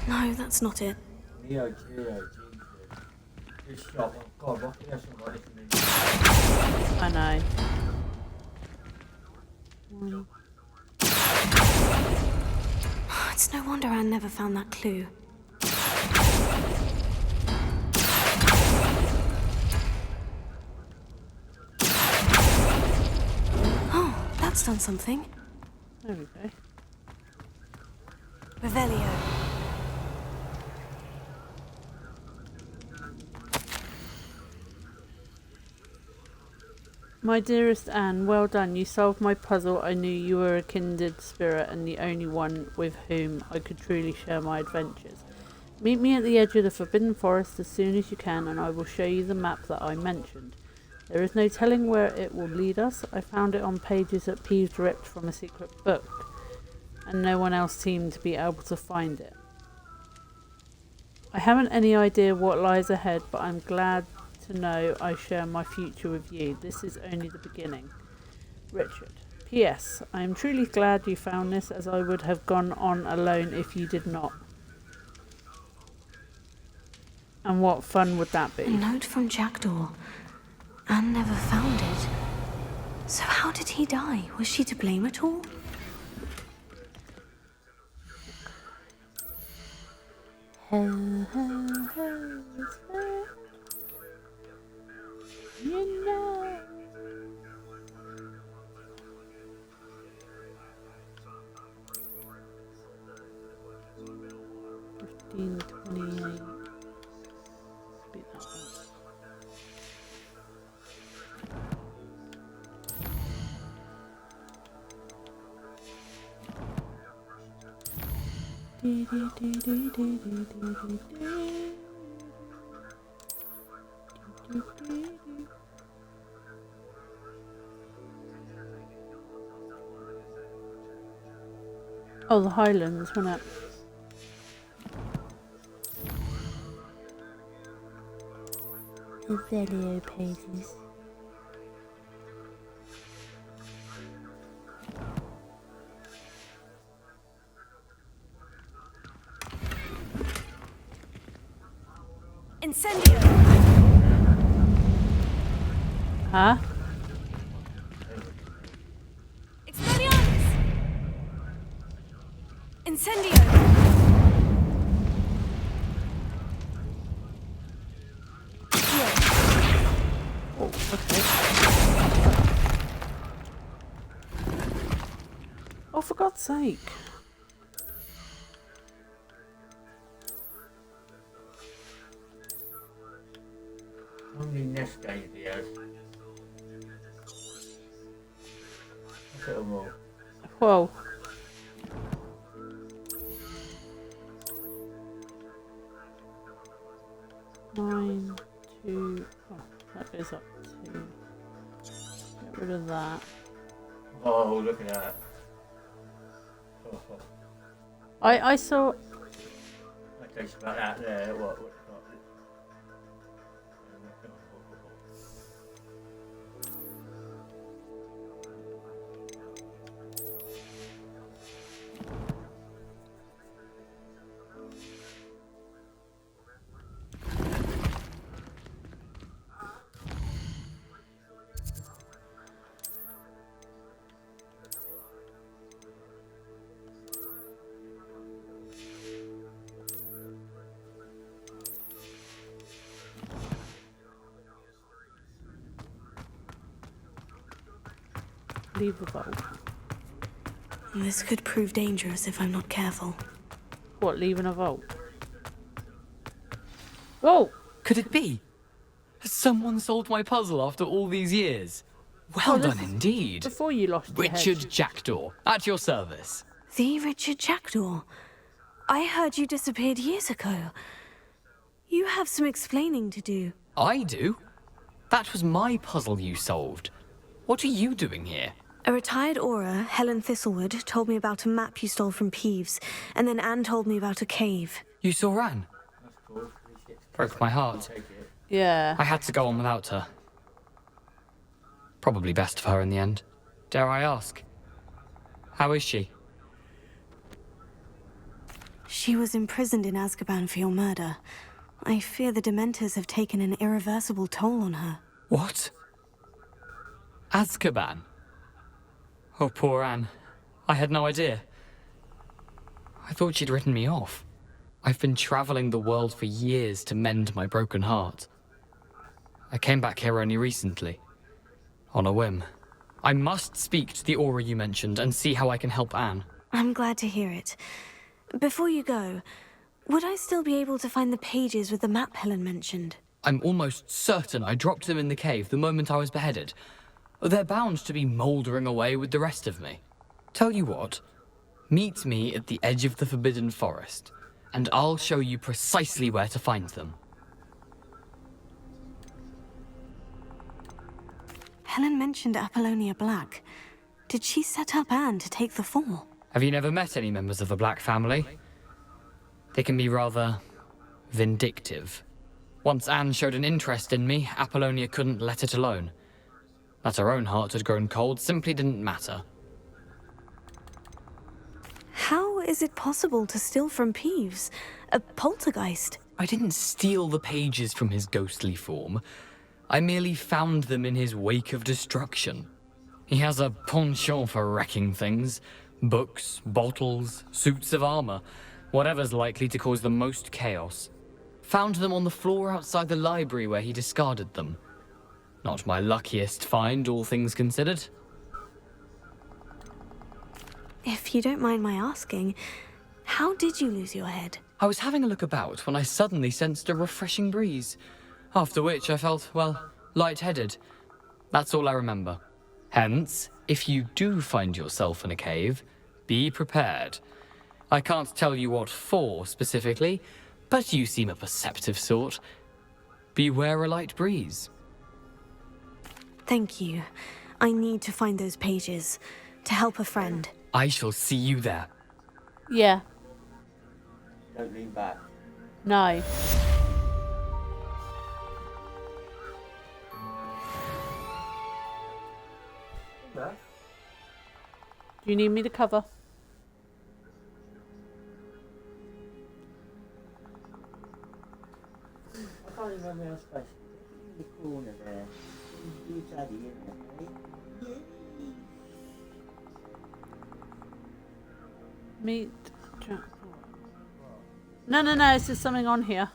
No, that's not it. I know. It's no wonder Anne never found that clue. Oh, that's done something. There we go. Revelio. My dearest Anne, well done. You solved my puzzle. I knew you were a kindred spirit and the only one with whom I could truly share my adventures. Meet me at the edge of the Forbidden Forest as soon as you can and I will show you the map that I mentioned. There is no telling where it will lead us. I found it on pages that Peeves ripped from a secret book, and no one else seemed to be able to find it. I haven't any idea what lies ahead, but I'm glad to know I share my future with you. This is only the beginning. Richard. P.S. I am truly glad you found this, as I would have gone on alone if you did not. And what fun would that be? A note from Jackdaw. Anne never found it. So how did he die? Was she to blame at all? You know. $15.28. Beat that one. Oh, the Highlands, wasn't it? The video pages. Incendio! Huh? Expelliarmus! Incendio! Oh, okay. Oh, for God's sake. How many nest eggs he has? Look at them all. Whoa. Nine, two. Oh, that goes up to. Get rid of that. Oh, look at that. Oh, oh. I saw. That takes about that there. What? Leave the vault. This could prove dangerous if I'm not careful. What, leaving a vault? Oh! Could it be? Has someone solved my puzzle after all these years? Well done indeed. Before you lost your head. Richard Jackdaw, at your service. The Richard Jackdaw? I heard you disappeared years ago. You have some explaining to do. I do? That was my puzzle you solved. What are you doing here? A retired Aura, Helen Thistlewood, told me about a map you stole from Peeves, and then Anne told me about a cave. You saw Anne? Broke my heart. Yeah. I had to go on without her. Probably best for her in the end. Dare I ask? How is she? She was imprisoned in Azkaban for your murder. I fear the Dementors have taken an irreversible toll on her. What? Azkaban? Oh, poor Anne. I had no idea. I thought she'd written me off. I've been traveling the world for years to mend my broken heart. I came back here only recently. On a whim. I must speak to the Aura you mentioned and see how I can help Anne. I'm glad to hear it. Before you go, would I still be able to find the pages with the map Helen mentioned? I'm almost certain I dropped them in the cave the moment I was beheaded. They're bound to be mouldering away with the rest of me. Tell you what, meet me at the edge of the Forbidden Forest, and I'll show you precisely where to find them. Helen mentioned Apollonia Black. Did she set up Anne to take the fall? Have you never met any members of the Black family? They can be rather vindictive. Once Anne showed an interest in me, Apollonia couldn't let it alone. That her own heart had grown cold simply didn't matter. How is it possible to steal from Peeves? A poltergeist? I didn't steal the pages from his ghostly form. I merely found them in his wake of destruction. He has a penchant for wrecking things. Books, bottles, suits of armor. Whatever's likely to cause the most chaos. Found them on the floor outside the library where he discarded them. Not my luckiest find, all things considered. If you don't mind my asking, how did you lose your head? I was having a look about when I suddenly sensed a refreshing breeze. After which I felt, well, lightheaded. That's all I remember. Hence, if you do find yourself in a cave, be prepared. I can't tell you what for specifically, but you seem a perceptive sort. Beware a light breeze. Thank you. I need to find those pages to help a friend. I shall see you there. Yeah. Don't lean back. No. Do you need me to cover? I can't remember how space. In the corner there. You daddy in there, mate. Meet Jack. No, it's just something on here.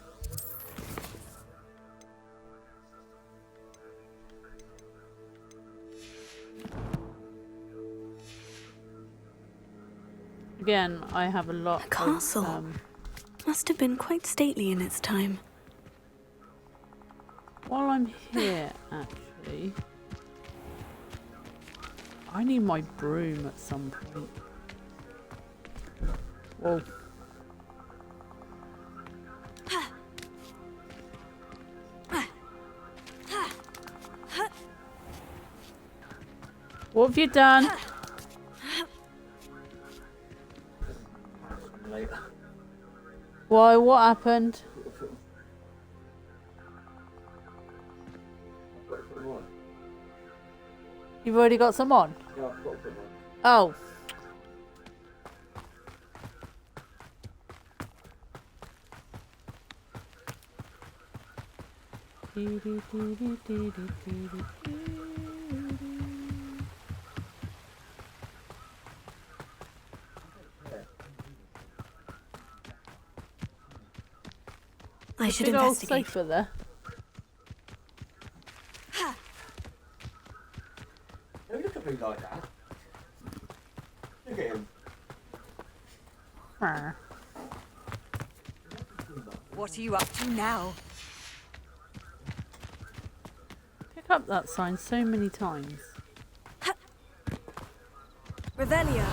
Again, I have a lot The castle must have been quite stately in its time. While I'm here, actually, I need my broom at some point. Whoa. What have you done? Why? What happened? You've already got some on? Yeah, I've got some on. Oh. I should Big old investigate. sofa there. Don't look at me like that. Look at him. What are you up to now? Pick up that sign so many times. Revelio.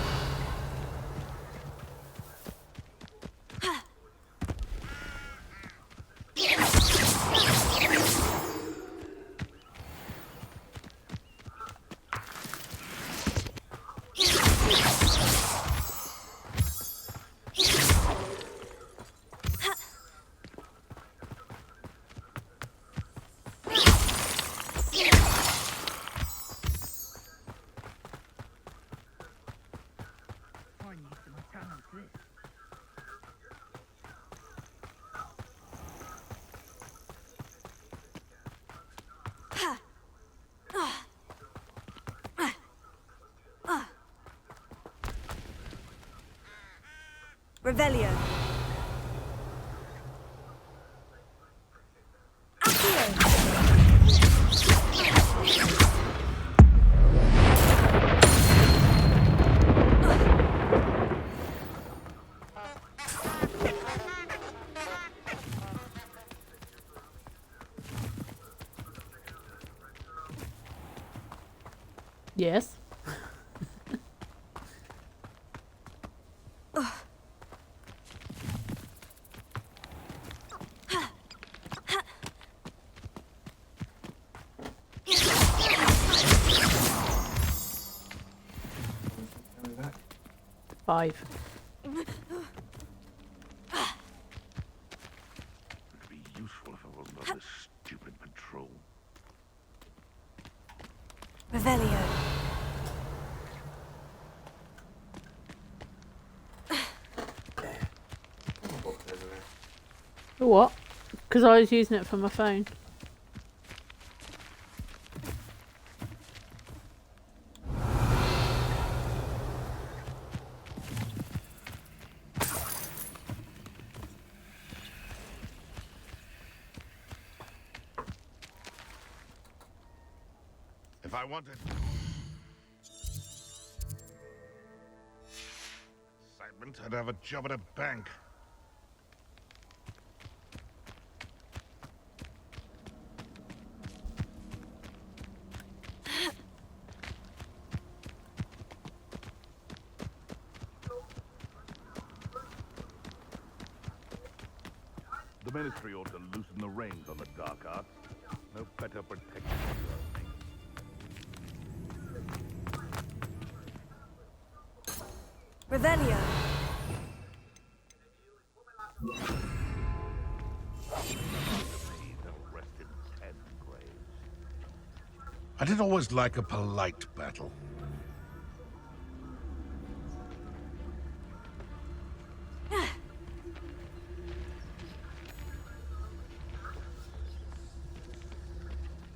Revelio. Yes. 5. It'd be useful if I wasn't on this stupid patrol. Revelio. For what? Because I was using it for my phone. If I wanted excitement, I'd have a job at a bank. The Ministry ought to loosen the reins on the dark arts. No better protection. Revelio. I did always like a polite battle.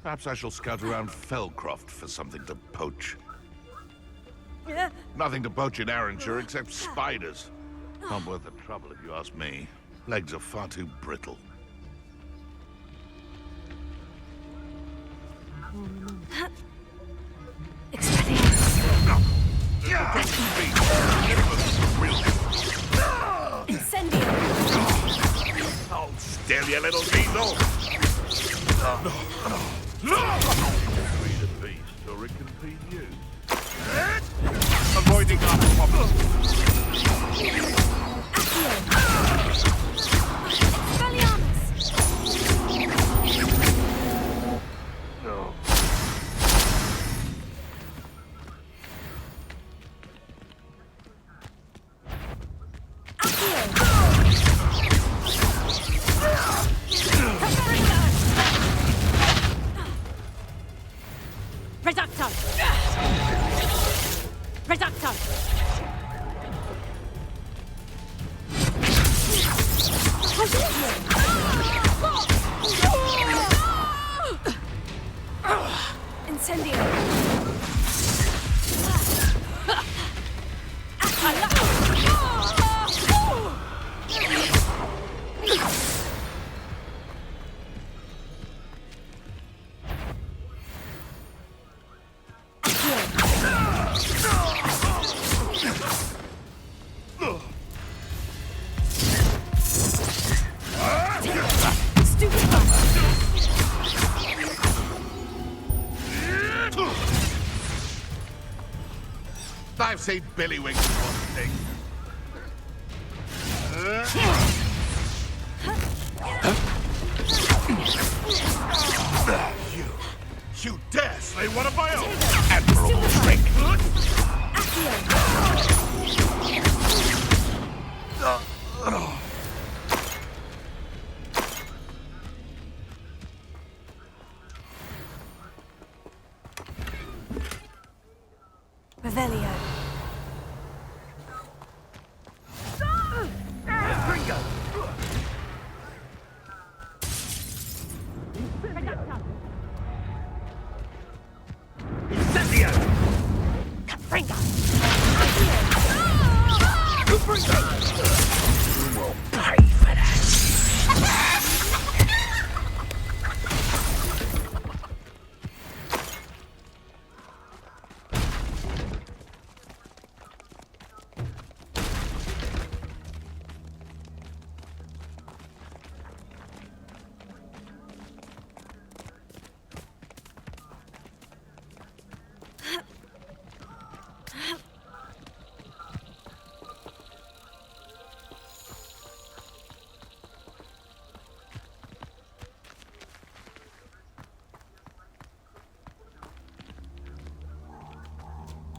Perhaps I shall scout around Fellcroft for something to poach. Nothing to poach in Arranshire except spiders. Not worth the trouble if you ask me. Legs are far too brittle. Incendio. Hold still, you little weasel! Feed a beast, or it can feed you. Avoiding our problems. No. Reducto! Reducto! Incendio. I've seen Billy Wings do one thing. You dare slay one of my own! Admirable trick! Revelio.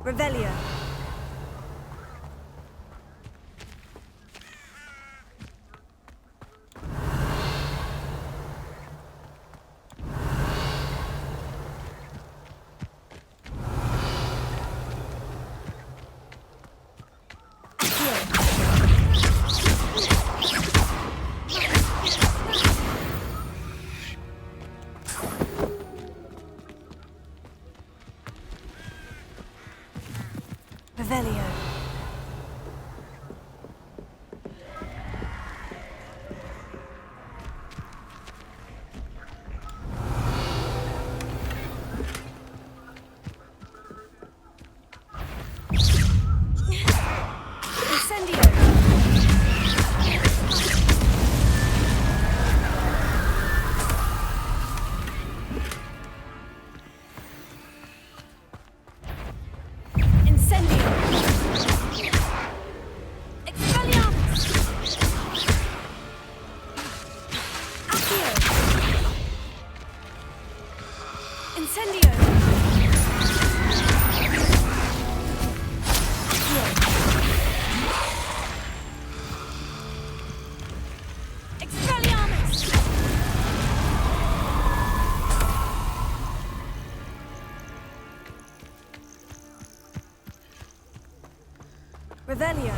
Revelio. Revelio.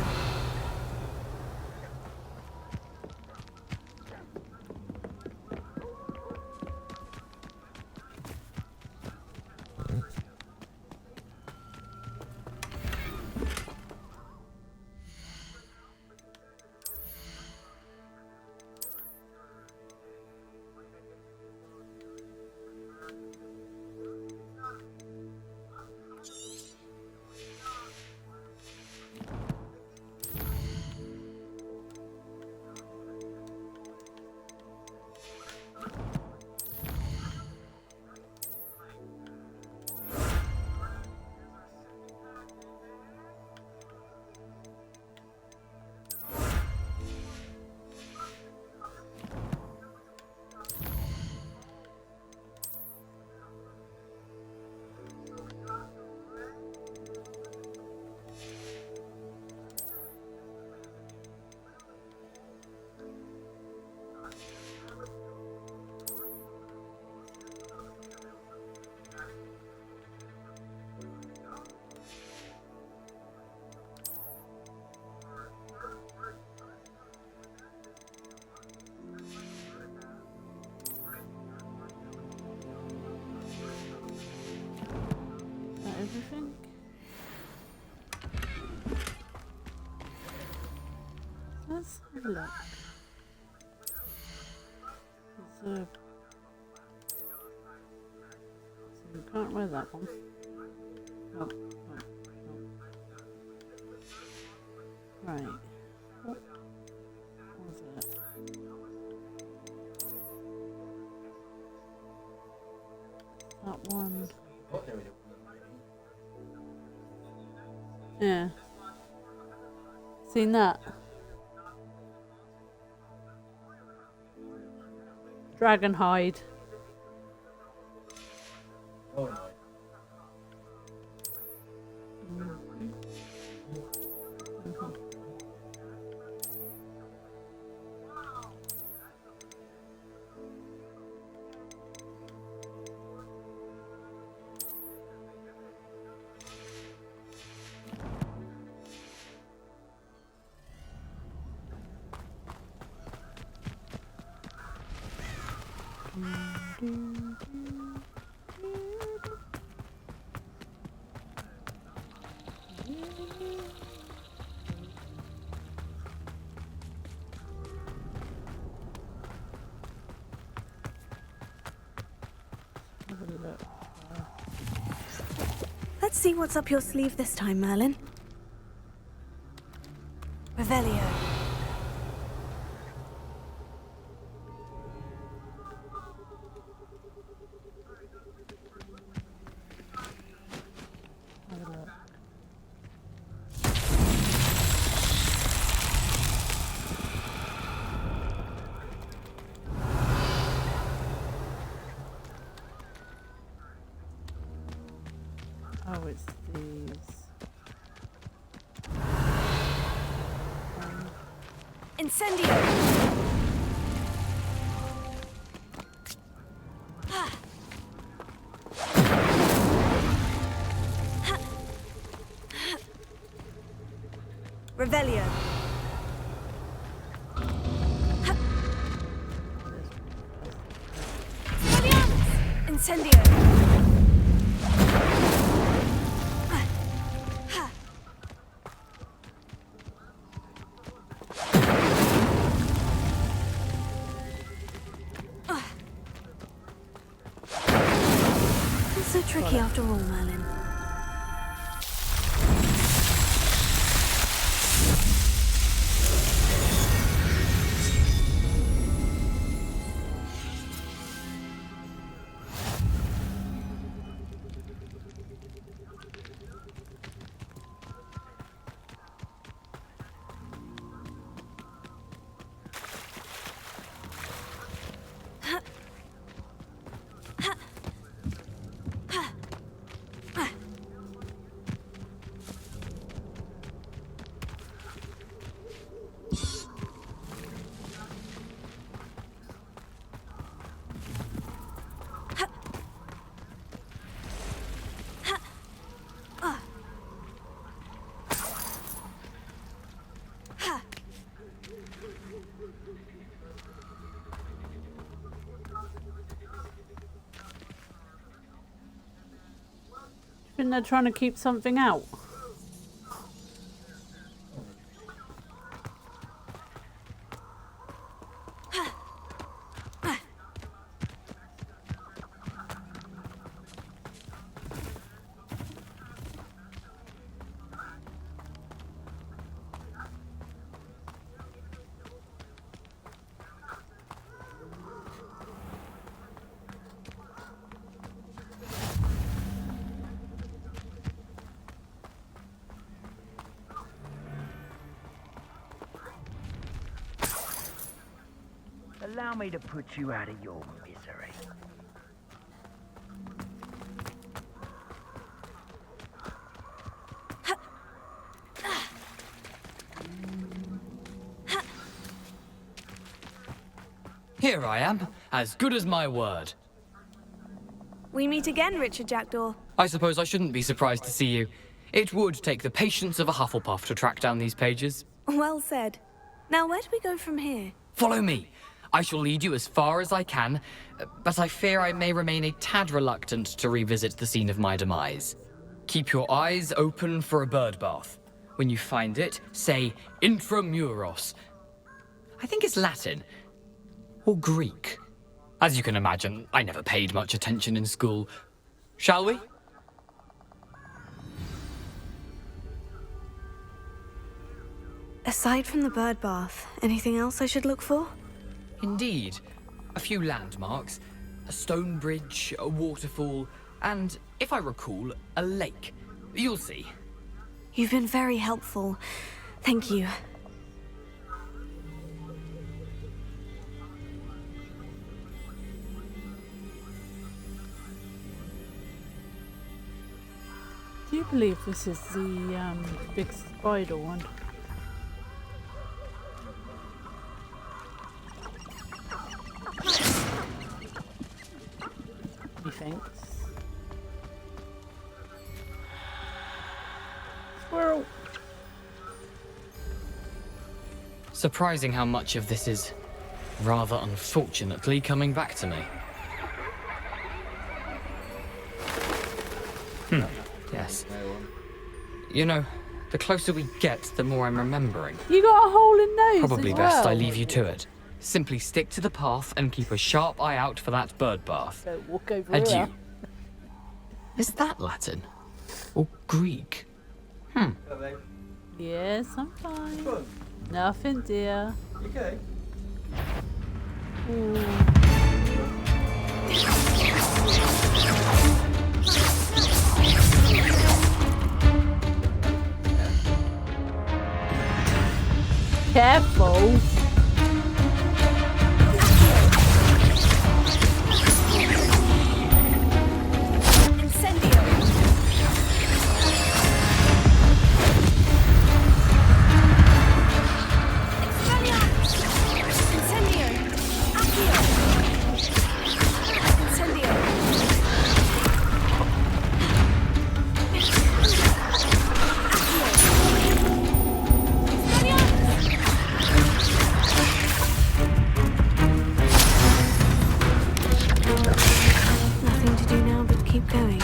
Everything? Let's have a look. So you can't wear that one. Nope. Nope. Right. What was it? That one. Yeah. Seen that? Dragon hide. Let's see what's up your sleeve this time, Merlin. Revelio. Oh, it's these. Incendio! Revelio. Incendio. So tricky after all, Merlin. think they're trying to keep something out? Allow me to put you out of your misery. Here I am, as good as my word. We meet again, Richard Jackdaw. I suppose I shouldn't be surprised to see you. It would take the patience of a Hufflepuff to track down these pages. Well said. Now, where do we go from here? Follow me. I shall lead you as far as I can, but I fear I may remain a tad reluctant to revisit the scene of my demise. Keep your eyes open for a bird bath. When you find it, say intramuros. I think it's Latin. Or Greek. As you can imagine, I never paid much attention in school. Shall we? Aside from the bird bath, anything else I should look for? Indeed. A few landmarks, a stone bridge, a waterfall, and, if I recall, a lake. You'll see. You've been very helpful. Thank you. Do you believe this is the big spider one? Methinks. Squirrel! Surprising how much of this is, rather unfortunately, coming back to me. Yes. You know, the closer we get, the more I'm remembering. You got a hole in those. Probably as best well. I leave you to it. Simply stick to the path and keep a sharp eye out for that bird bath. Don't walk over Adieu. here. Is that Latin? Or Greek? Yes, I'm fine. Nothing, dear. Okay. Careful. Nothing to do now but keep going.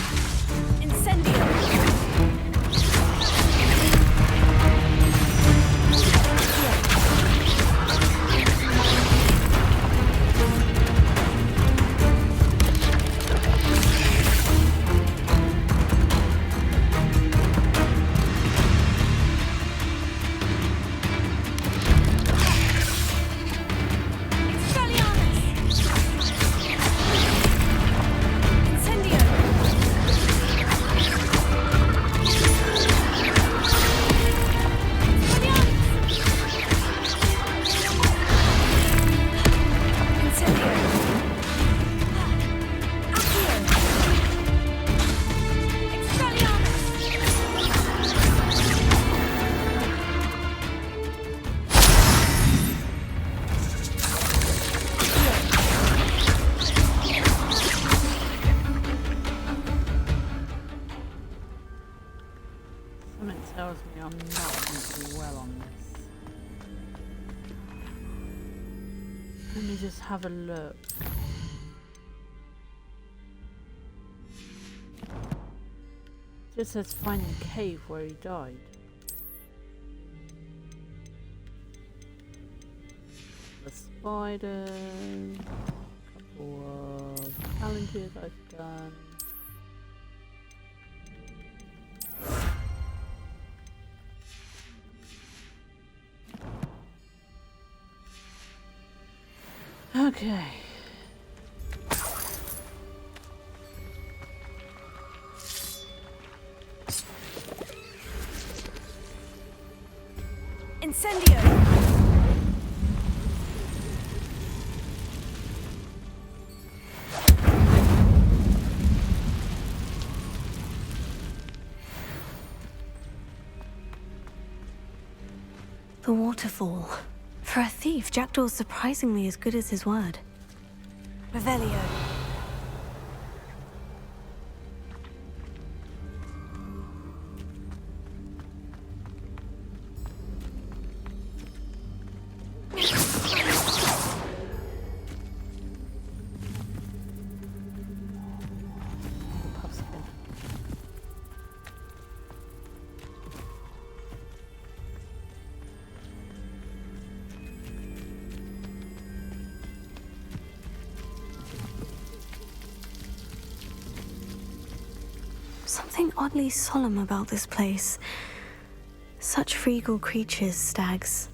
Something tells me I'm not going to do well on this. Let me just have a look. Just says find the cave where he died. The spiders, a couple of challenges I've done. Okay. Incendio! The waterfall. For a thief, Jackdaw's surprisingly as good as his word. Revelio. Something oddly solemn about this place. Such regal creatures, stags.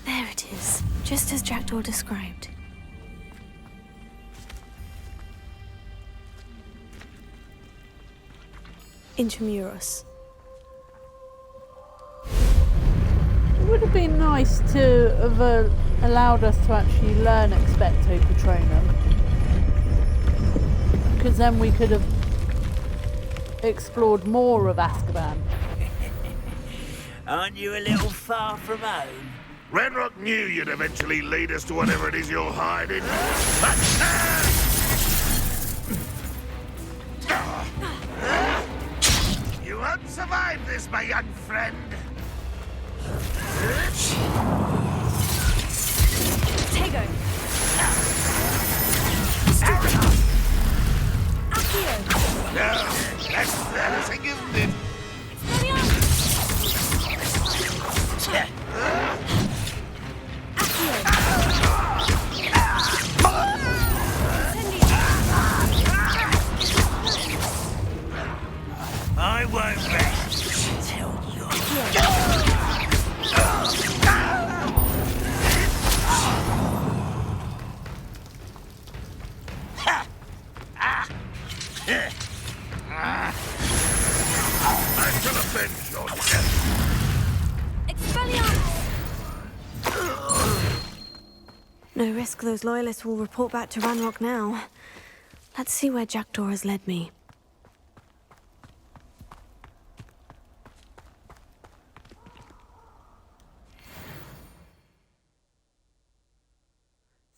There it is, just as Jackdaw described. Intramuros. It would have been nice to have allowed us to actually learn Expecto Patronum, because then we could have explored more of Azkaban. Aren't you a little far from home? Renrock knew you'd eventually lead us to whatever it is you're hiding. You won't survive this, my young friend. Tego! Accio! No, that's promising, isn't it? I won't rest till you're I'm gonna avenge your death. Expelliarmus! No risk those loyalists will report back to Ranrock now. Let's see where Jackdaw has led me.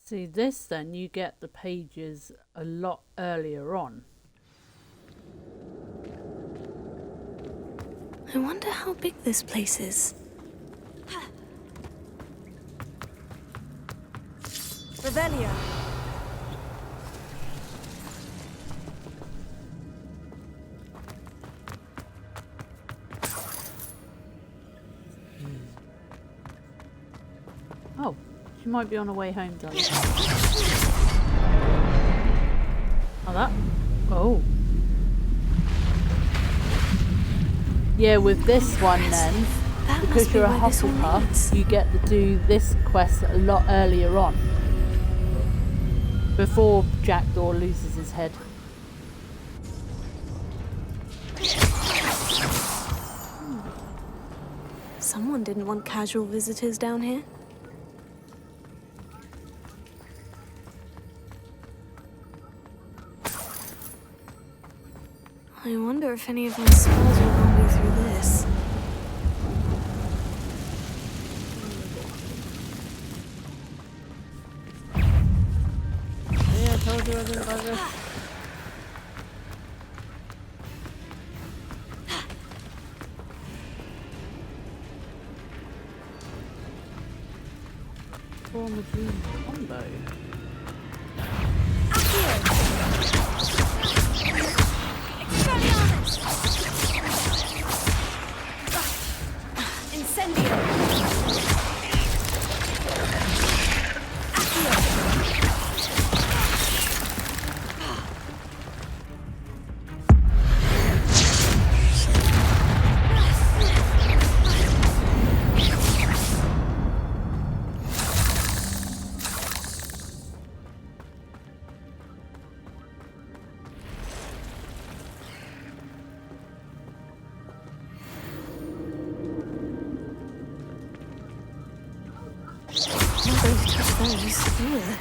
See this then, you get the pages a lot earlier on. I wonder how big this place is. Revelio. Oh, she might be on her way home, darling. Oh, that. Oh. Yeah, with this one then, because you're a Hufflepuff, you get to do this quest a lot earlier on. Before Jackdaw loses his head. Someone didn't want casual visitors down here. I wonder if any of my spells will help me through this. Yeah, I told you I didn't like this. Form a dream combo. suppose. Ugh.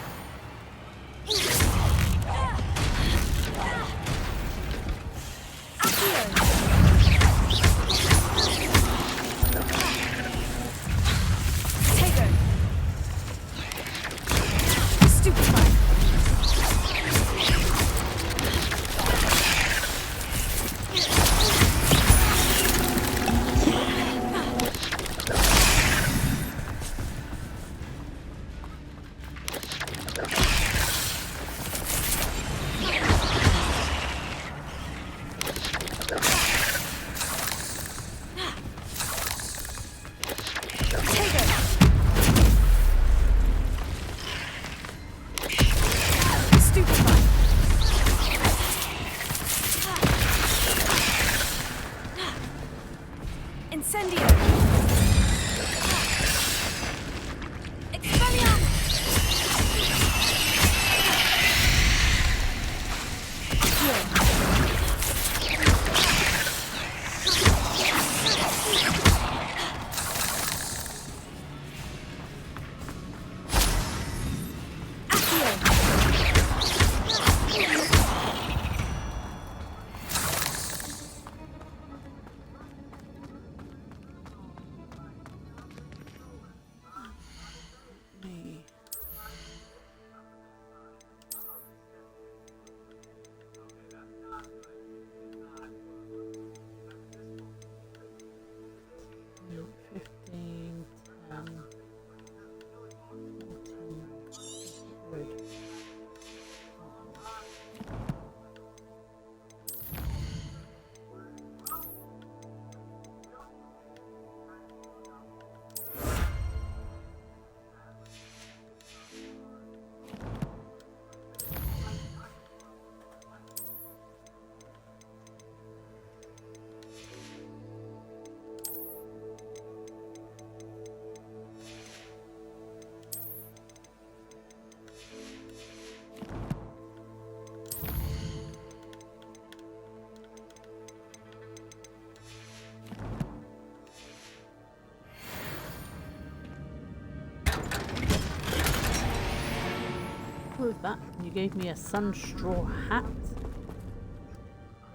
With that, you gave me a sun straw hat.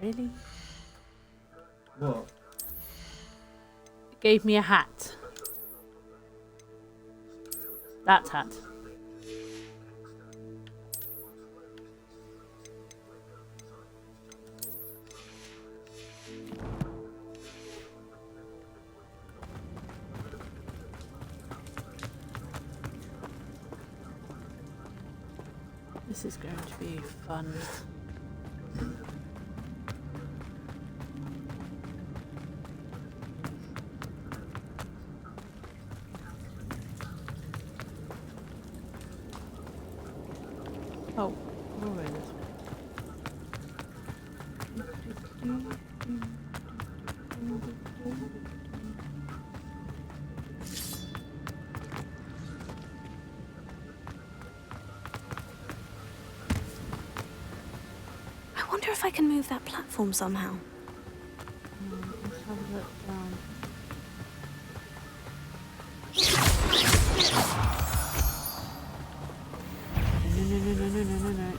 Really? What? You gave me a hat. That hat. This is going to be fun. Oh, we'll go this way. I wonder if I can move that platform somehow. Let's have a look down. No.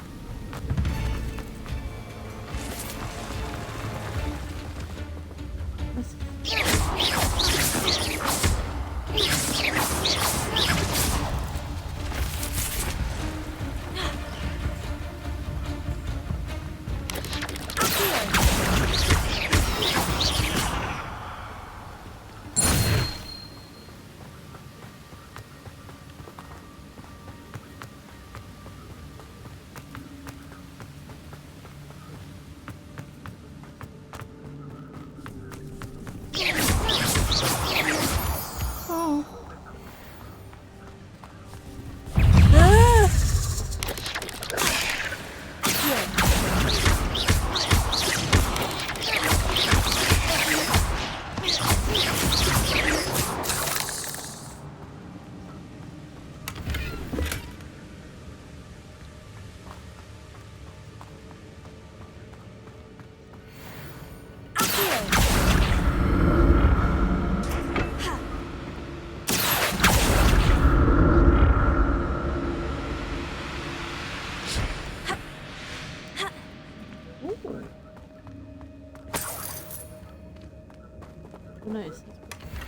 Oh, nice.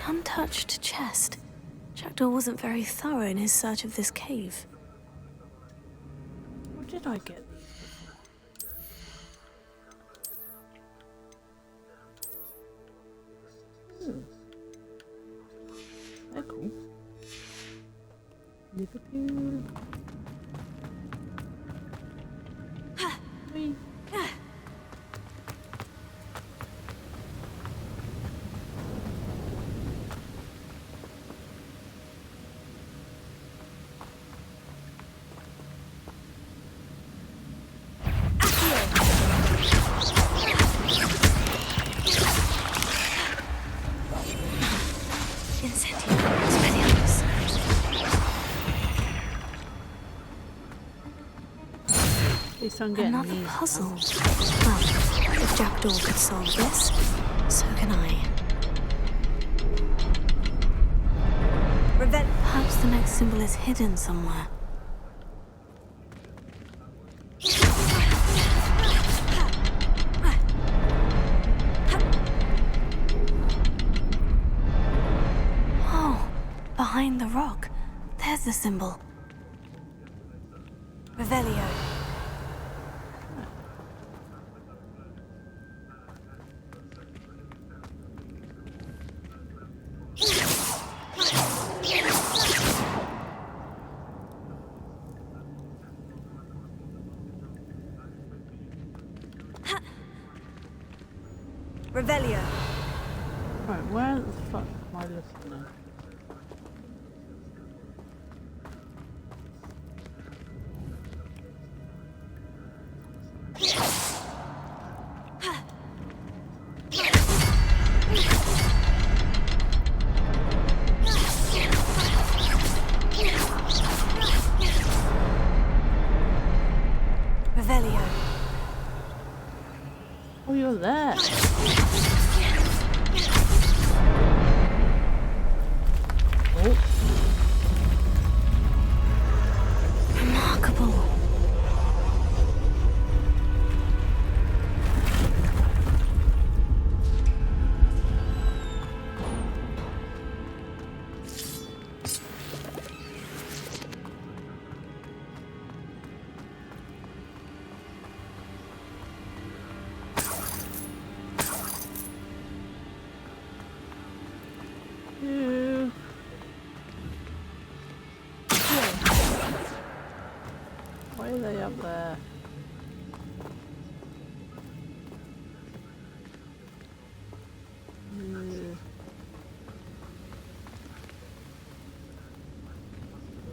An untouched chest. Jackdaw wasn't very thorough in his search of this cave. Or did I get these? They're cool. Liverpool. Whee. Another puzzle. Well, if Jackdaw could solve this, so can I. Perhaps the next symbol is hidden somewhere. Oh, behind the rock. There's the symbol. Revelio. Revelio. Right, where the fuck am I looking now? Revelio. Oh, you're there. Oh. Remarkable. Why are they up there?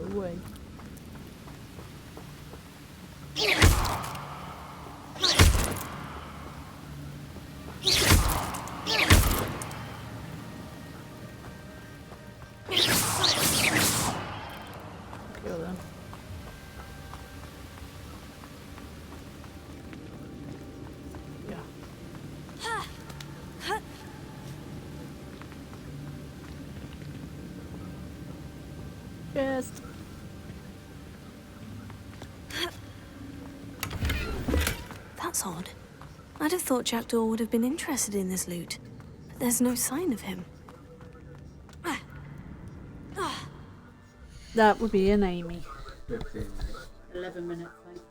Away. Kill them. Yes. That's odd. I'd have thought Jackdaw would have been interested in this loot, but there's no sign of him. That would be an Amy. 11 minutes late.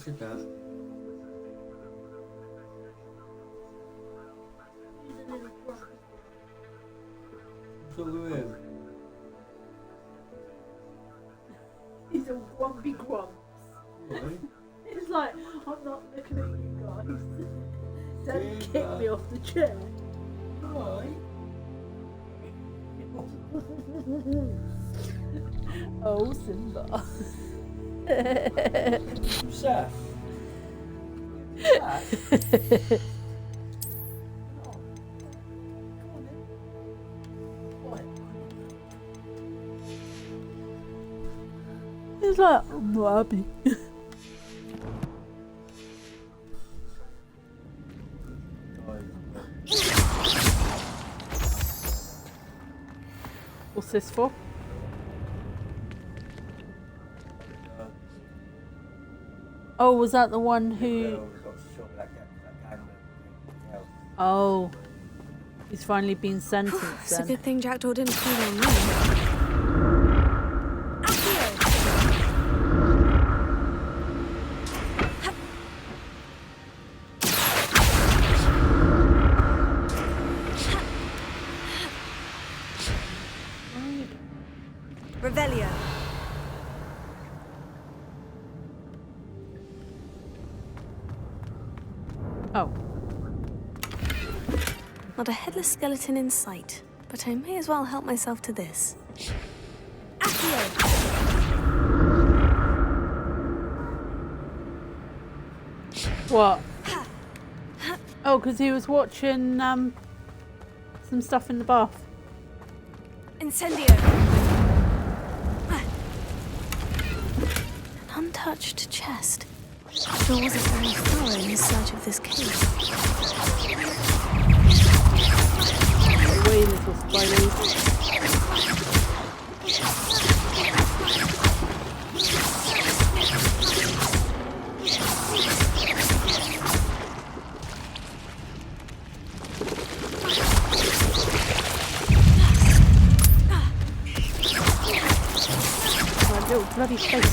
course it does. So weird. He's a grumpy grumps. Right. It's like, I'm not looking at you guys. Don't kick me off the chair. Right. Oh, Simba. Seth. He's like, I'm not happy. What's this for? Oh, was that the one who... Oh. He's finally been sentenced It's a then. good thing Jackdaw didn't feed on me. Revelio. Oh. Not a headless skeleton in sight, but I may as well help myself to this. What? Oh, because he was watching some stuff in the bath. Incendio. An untouched chest. Sure wasn't very thorough in his search of this cave. Away, little spiders. My little bloody face.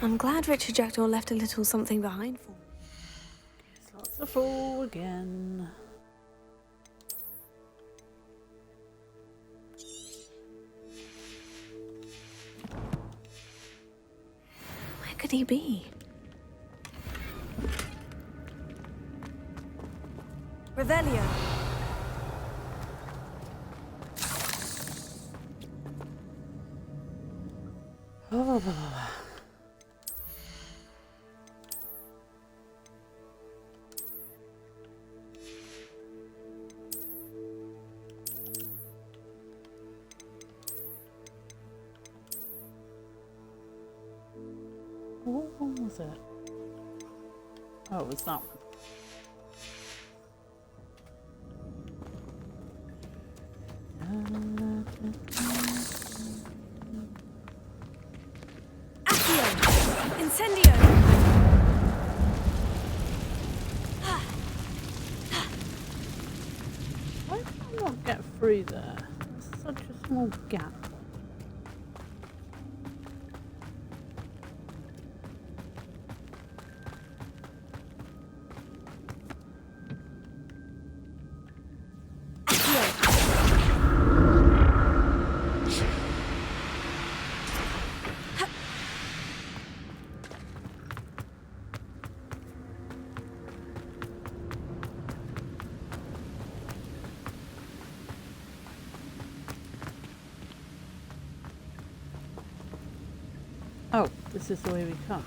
I'm glad Richard Jackdaw left a little something behind for me. Lots of fall again. Where could he be? Revelio. Oh. What one was it? Oh, it was that one. Incendio! Why did I not get through there? It's such a small gap. Oh, this is the way we come.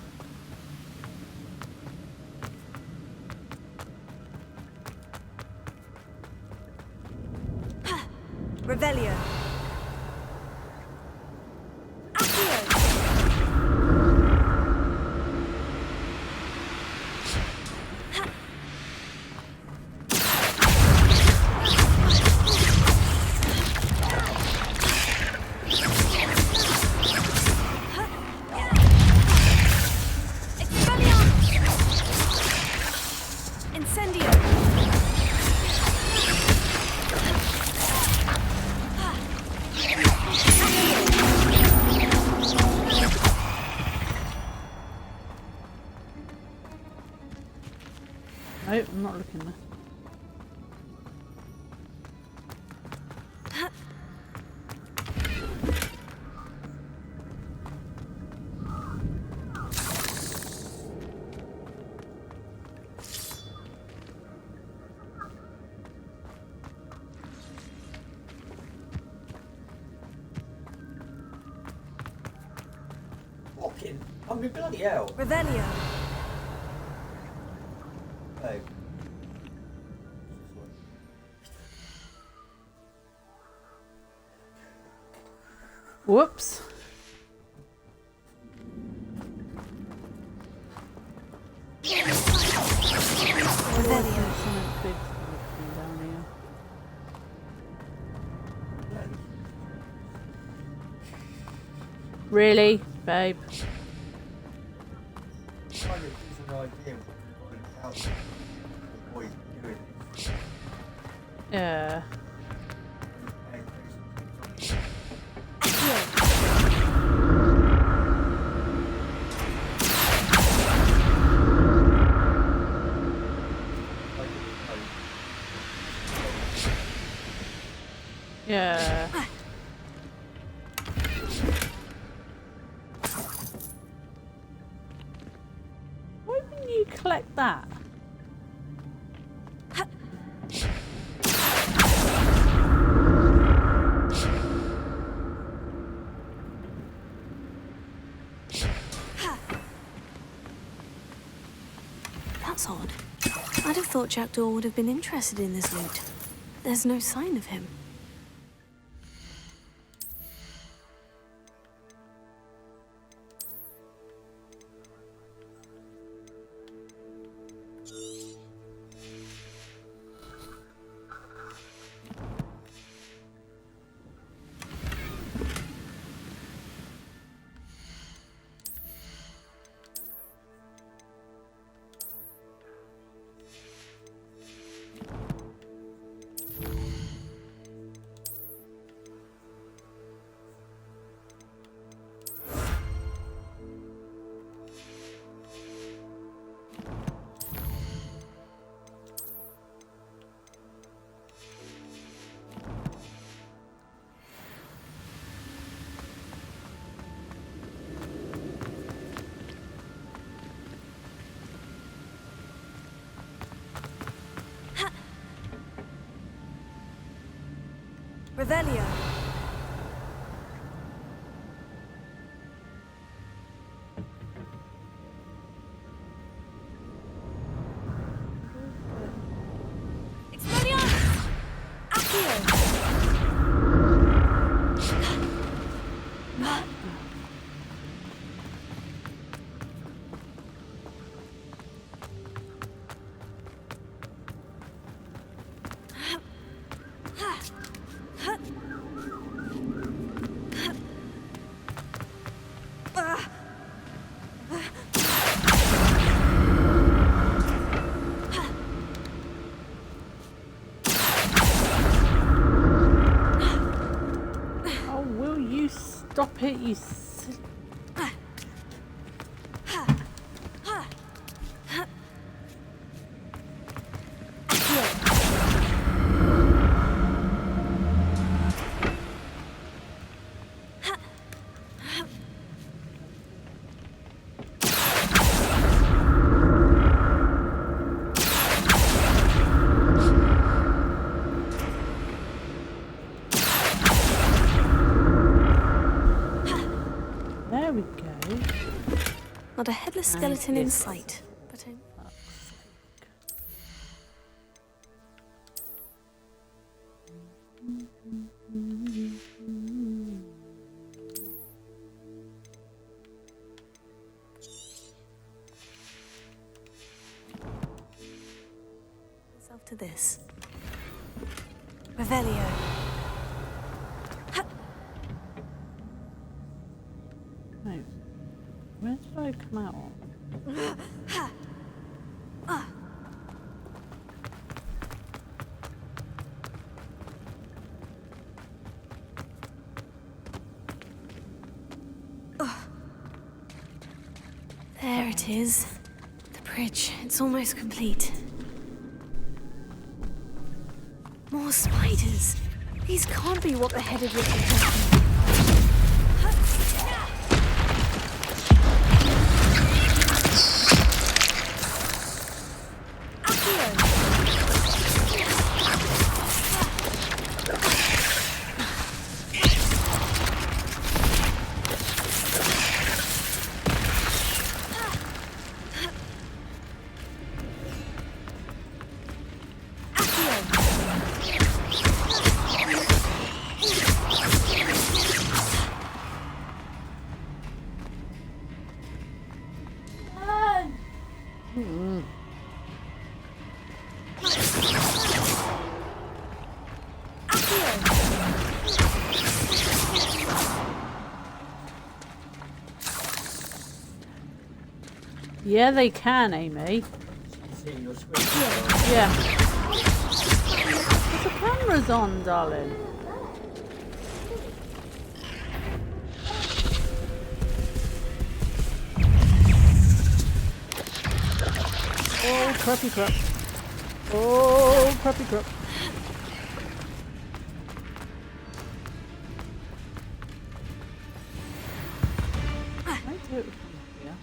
Revelio. Oh, I'm not looking there. Fucking, I mean, bloody hell. Revelio. Hey. Whoops. Really, babe? Yeah. Yeah. Why wouldn't you collect that? That's odd. I'd have thought Jackdaw would have been interested in this loot. There's no sign of him. Revelio. Oh, will you stop it, you silly... There we go. Not a headless skeleton in sight. But myself to this. Revelio. No. Where did I come out on? There it is. The bridge. It's almost complete. More spiders. These can't be what the head of your protection. Yeah, they can, Amy. Yeah. The camera's on, darling. Oh, crappy crap. Oh, crappy crap. I do it from here. Yeah.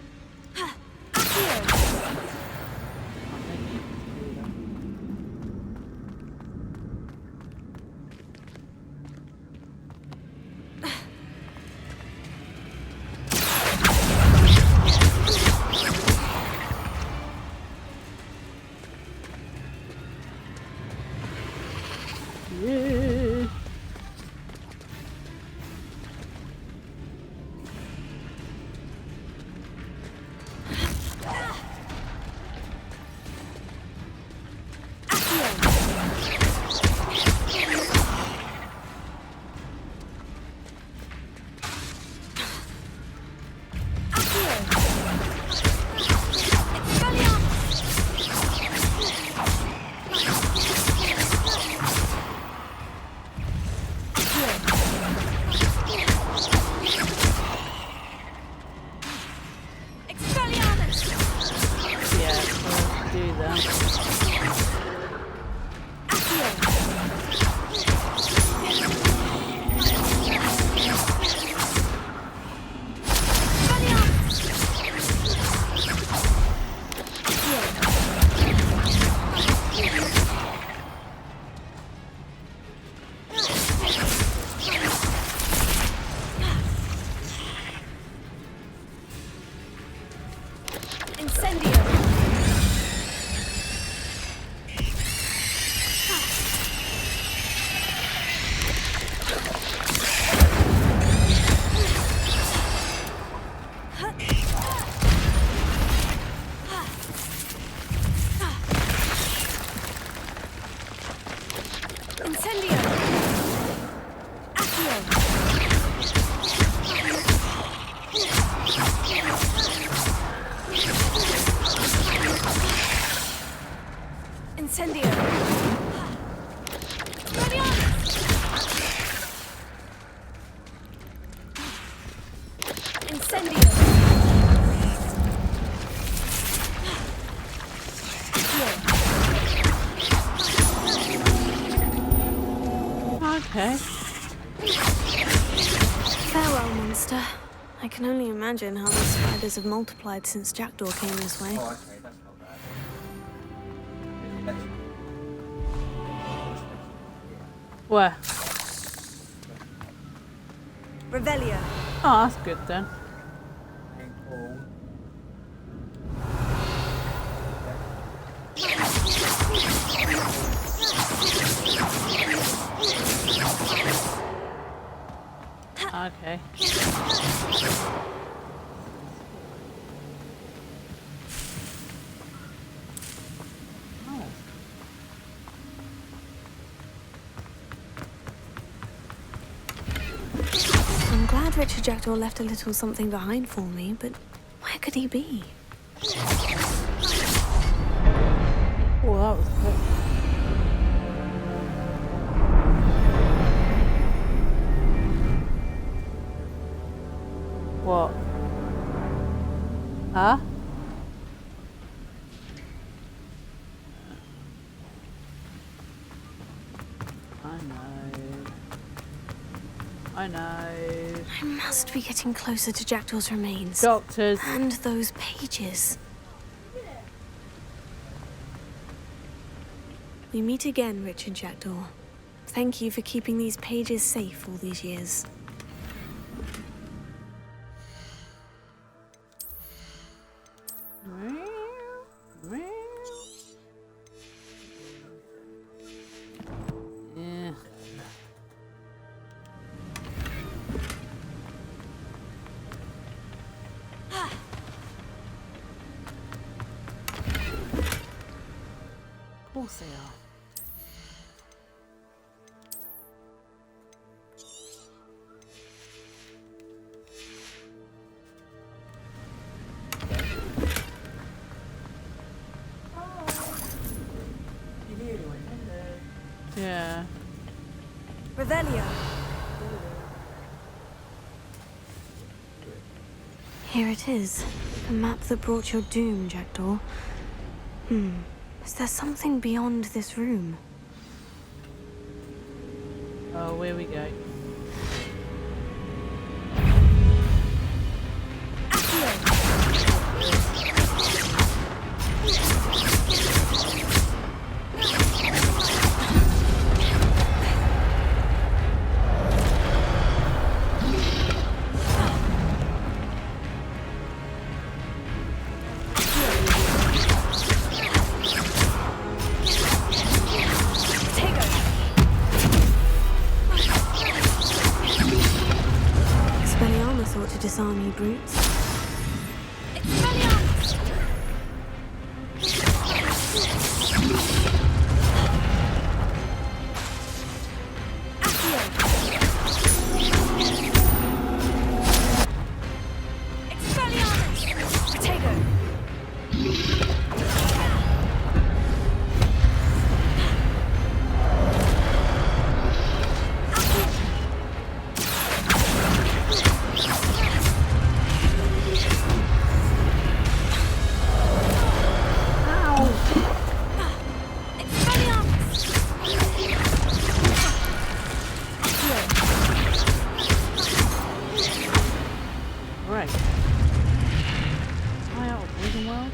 Okay. Farewell, monster. I can only imagine how the spiders have multiplied since Jackdaw came this way. Oh, okay, that's not bad. Where? Revelia. Oh, that's good then. Okay. I'm glad Richard Jackdaw left a little something behind for me, but where could he be? Oh, that was quick. What? Huh? I know. I must be getting closer to Jackdaw's remains. Doctors. And those pages. We meet again, Richard Jackdaw. Thank you for keeping these pages safe all these years. Yeah. Of course they are. Yeah. Revelio. Here it is. The map that brought your doom, Jackdaw. Is there something beyond this room? Oh, here we go. Expelliarmus thought to disarm you brutes. Right. Am I out of Reading Worlds?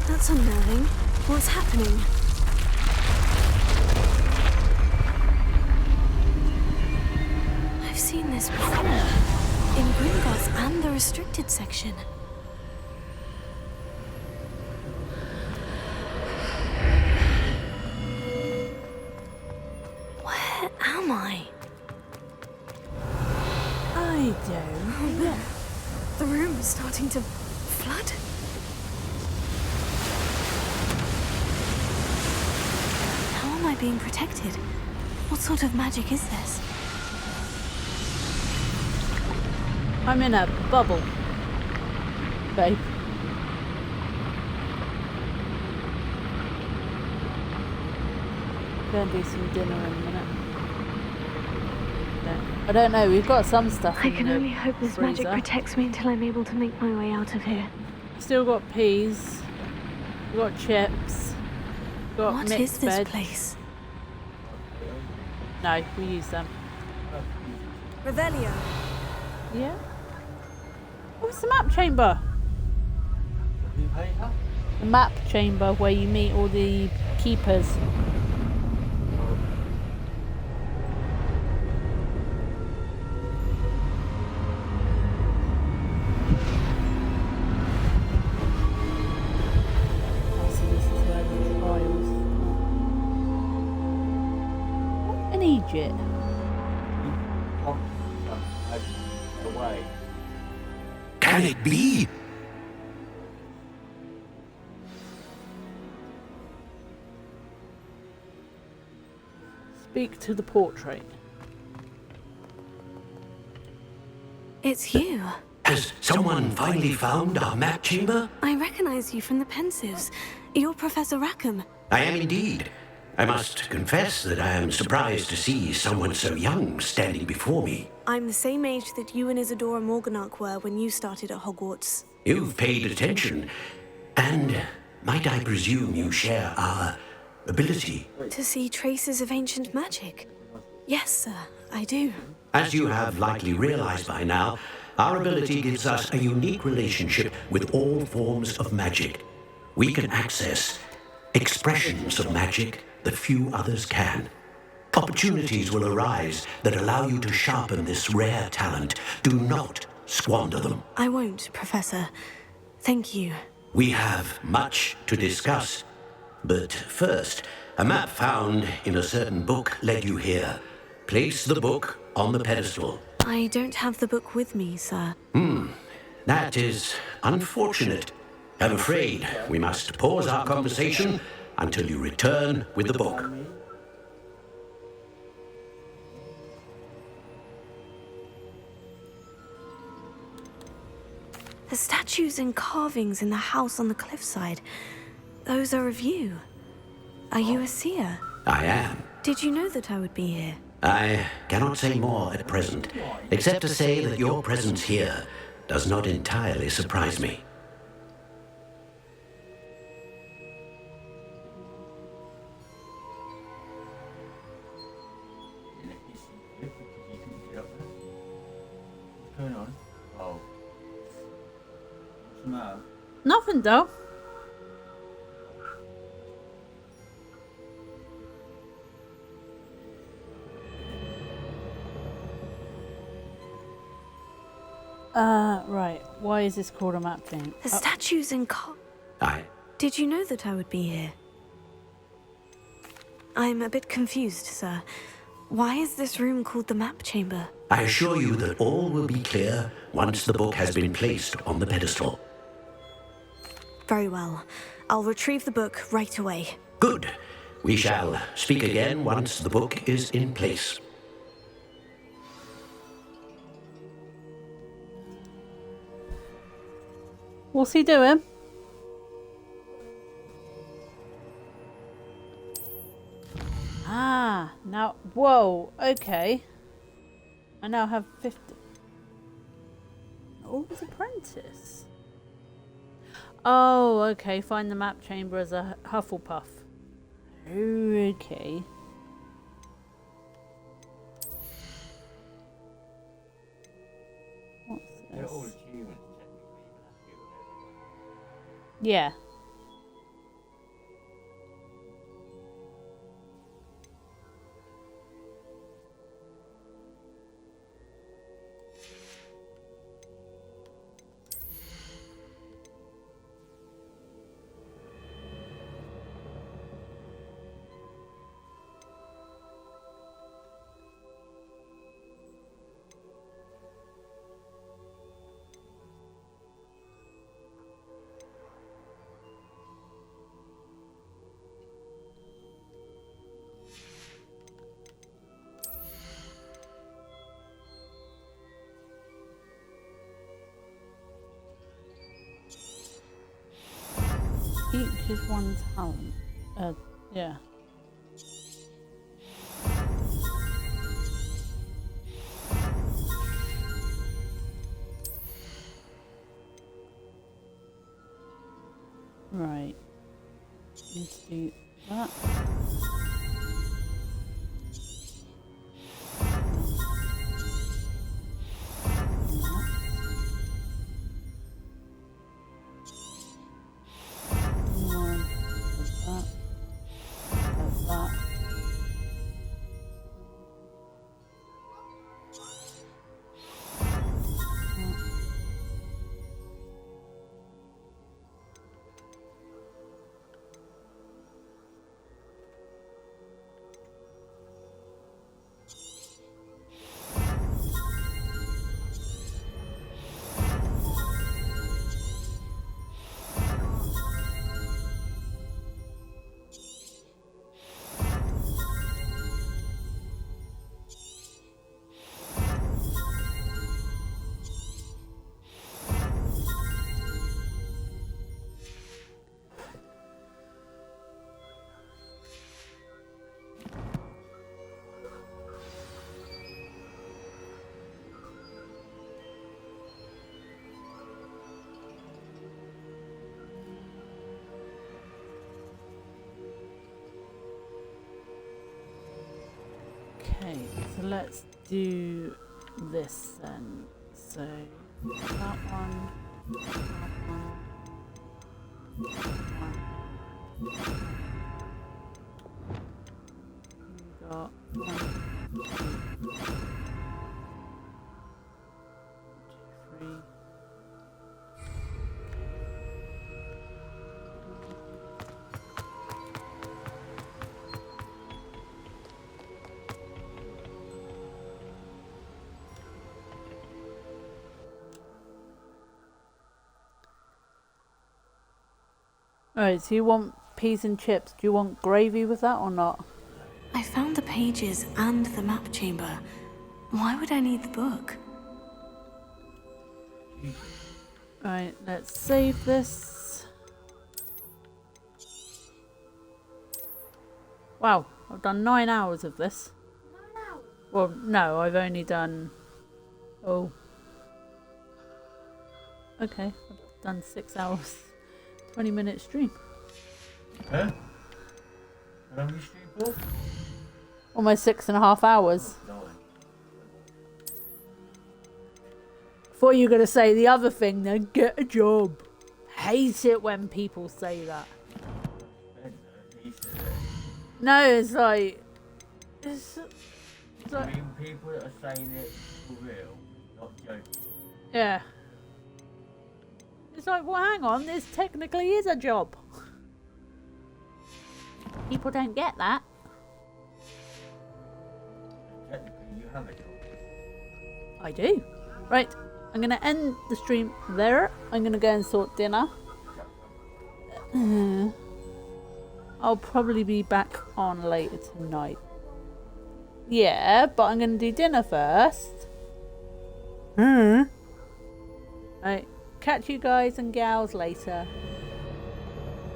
That's unnerving. What's happening? I've seen this before. In Gringotts and the restricted section. Where am I? I don't know. The room is starting to flood. How am I being protected? What sort of magic is this? I'm in a bubble, babe. Gonna do some dinner in a minute. I don't know, we've got some stuff I in can the only hope this magic freezer. protects me until I'm able to make my way out of here. Still got peas. We've got chips. We've got What mixed is this veg. place? No, we use them. Revelio. Yeah? Oh, it's the map chamber. The map chamber where you meet all the keepers. Egypt. Can it be? Speak to the portrait. It's you. Has someone finally found our map chamber? I recognize you from the Pensives. You're Professor Rackham. I am indeed. I must confess that I am surprised to see someone so young standing before me. I'm the same age that you and Isadora Morganach were when you started at Hogwarts. You've paid attention. And might I presume you share our ability? To see traces of ancient magic? Yes, sir, I do. As you have likely realized by now, our ability gives us a unique relationship with all forms of magic. We can access expressions of magic that few others can. Opportunities will arise that allow you to sharpen this rare talent. Do not squander them. I won't, Professor. Thank you. We have much to discuss. But first, a map found in a certain book led you here. Place the book on the pedestal. I don't have the book with me, sir. That is unfortunate. I'm afraid we must pause our conversation until you return with the book. The statues and carvings in the house on the cliffside, those are of you. Are you a seer? I am. Did you know that I would be here? I cannot say more at present, except to say that your presence here does not entirely surprise me. What's going on? Oh. What's the matter? Nothing though. Right. Why is this called a map thing? The statues and Did you know that I would be here? I'm a bit confused, sir. Why is this room called the map chamber? I assure you that all will be clear once the book has been placed on the pedestal. Very well. I'll retrieve the book right away. Good. We shall speak again once the book is in place. What's he doing? Ah, now, whoa, okay. I now have 50. Always apprentice. Oh, okay, find the map chamber as a Hufflepuff. Okay. What's They're all this? achievements, Yeah. Each is one talent. Yeah. Right. Let's do that. Okay, so let's do this then. So that one, that one, that one. We got 1, 2, 3. Alright, so you want peas and chips. Do you want gravy with that or not? I found the pages and the map chamber. Why would I need the book? Alright, let's save this. Wow, I've done 9 hours of this. Well, no, I've only done... Oh. Okay, I've done 6 hours. 20-minute stream. Huh? How long you stream for? Almost 6.5 hours. Thought you were gonna say the other thing, then get a job. Hate it when people say that. No, it's like I mean, people that are saying it for real, not joking. yeah. It's like, well, hang on, this technically is a job. People don't get that. Technically, you have a job. I do. Right, I'm going to end the stream there. I'm going to go and sort dinner. I'll probably be back on later tonight. Yeah, but I'm going to do dinner first. Right, catch you guys and gals later.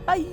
Bye.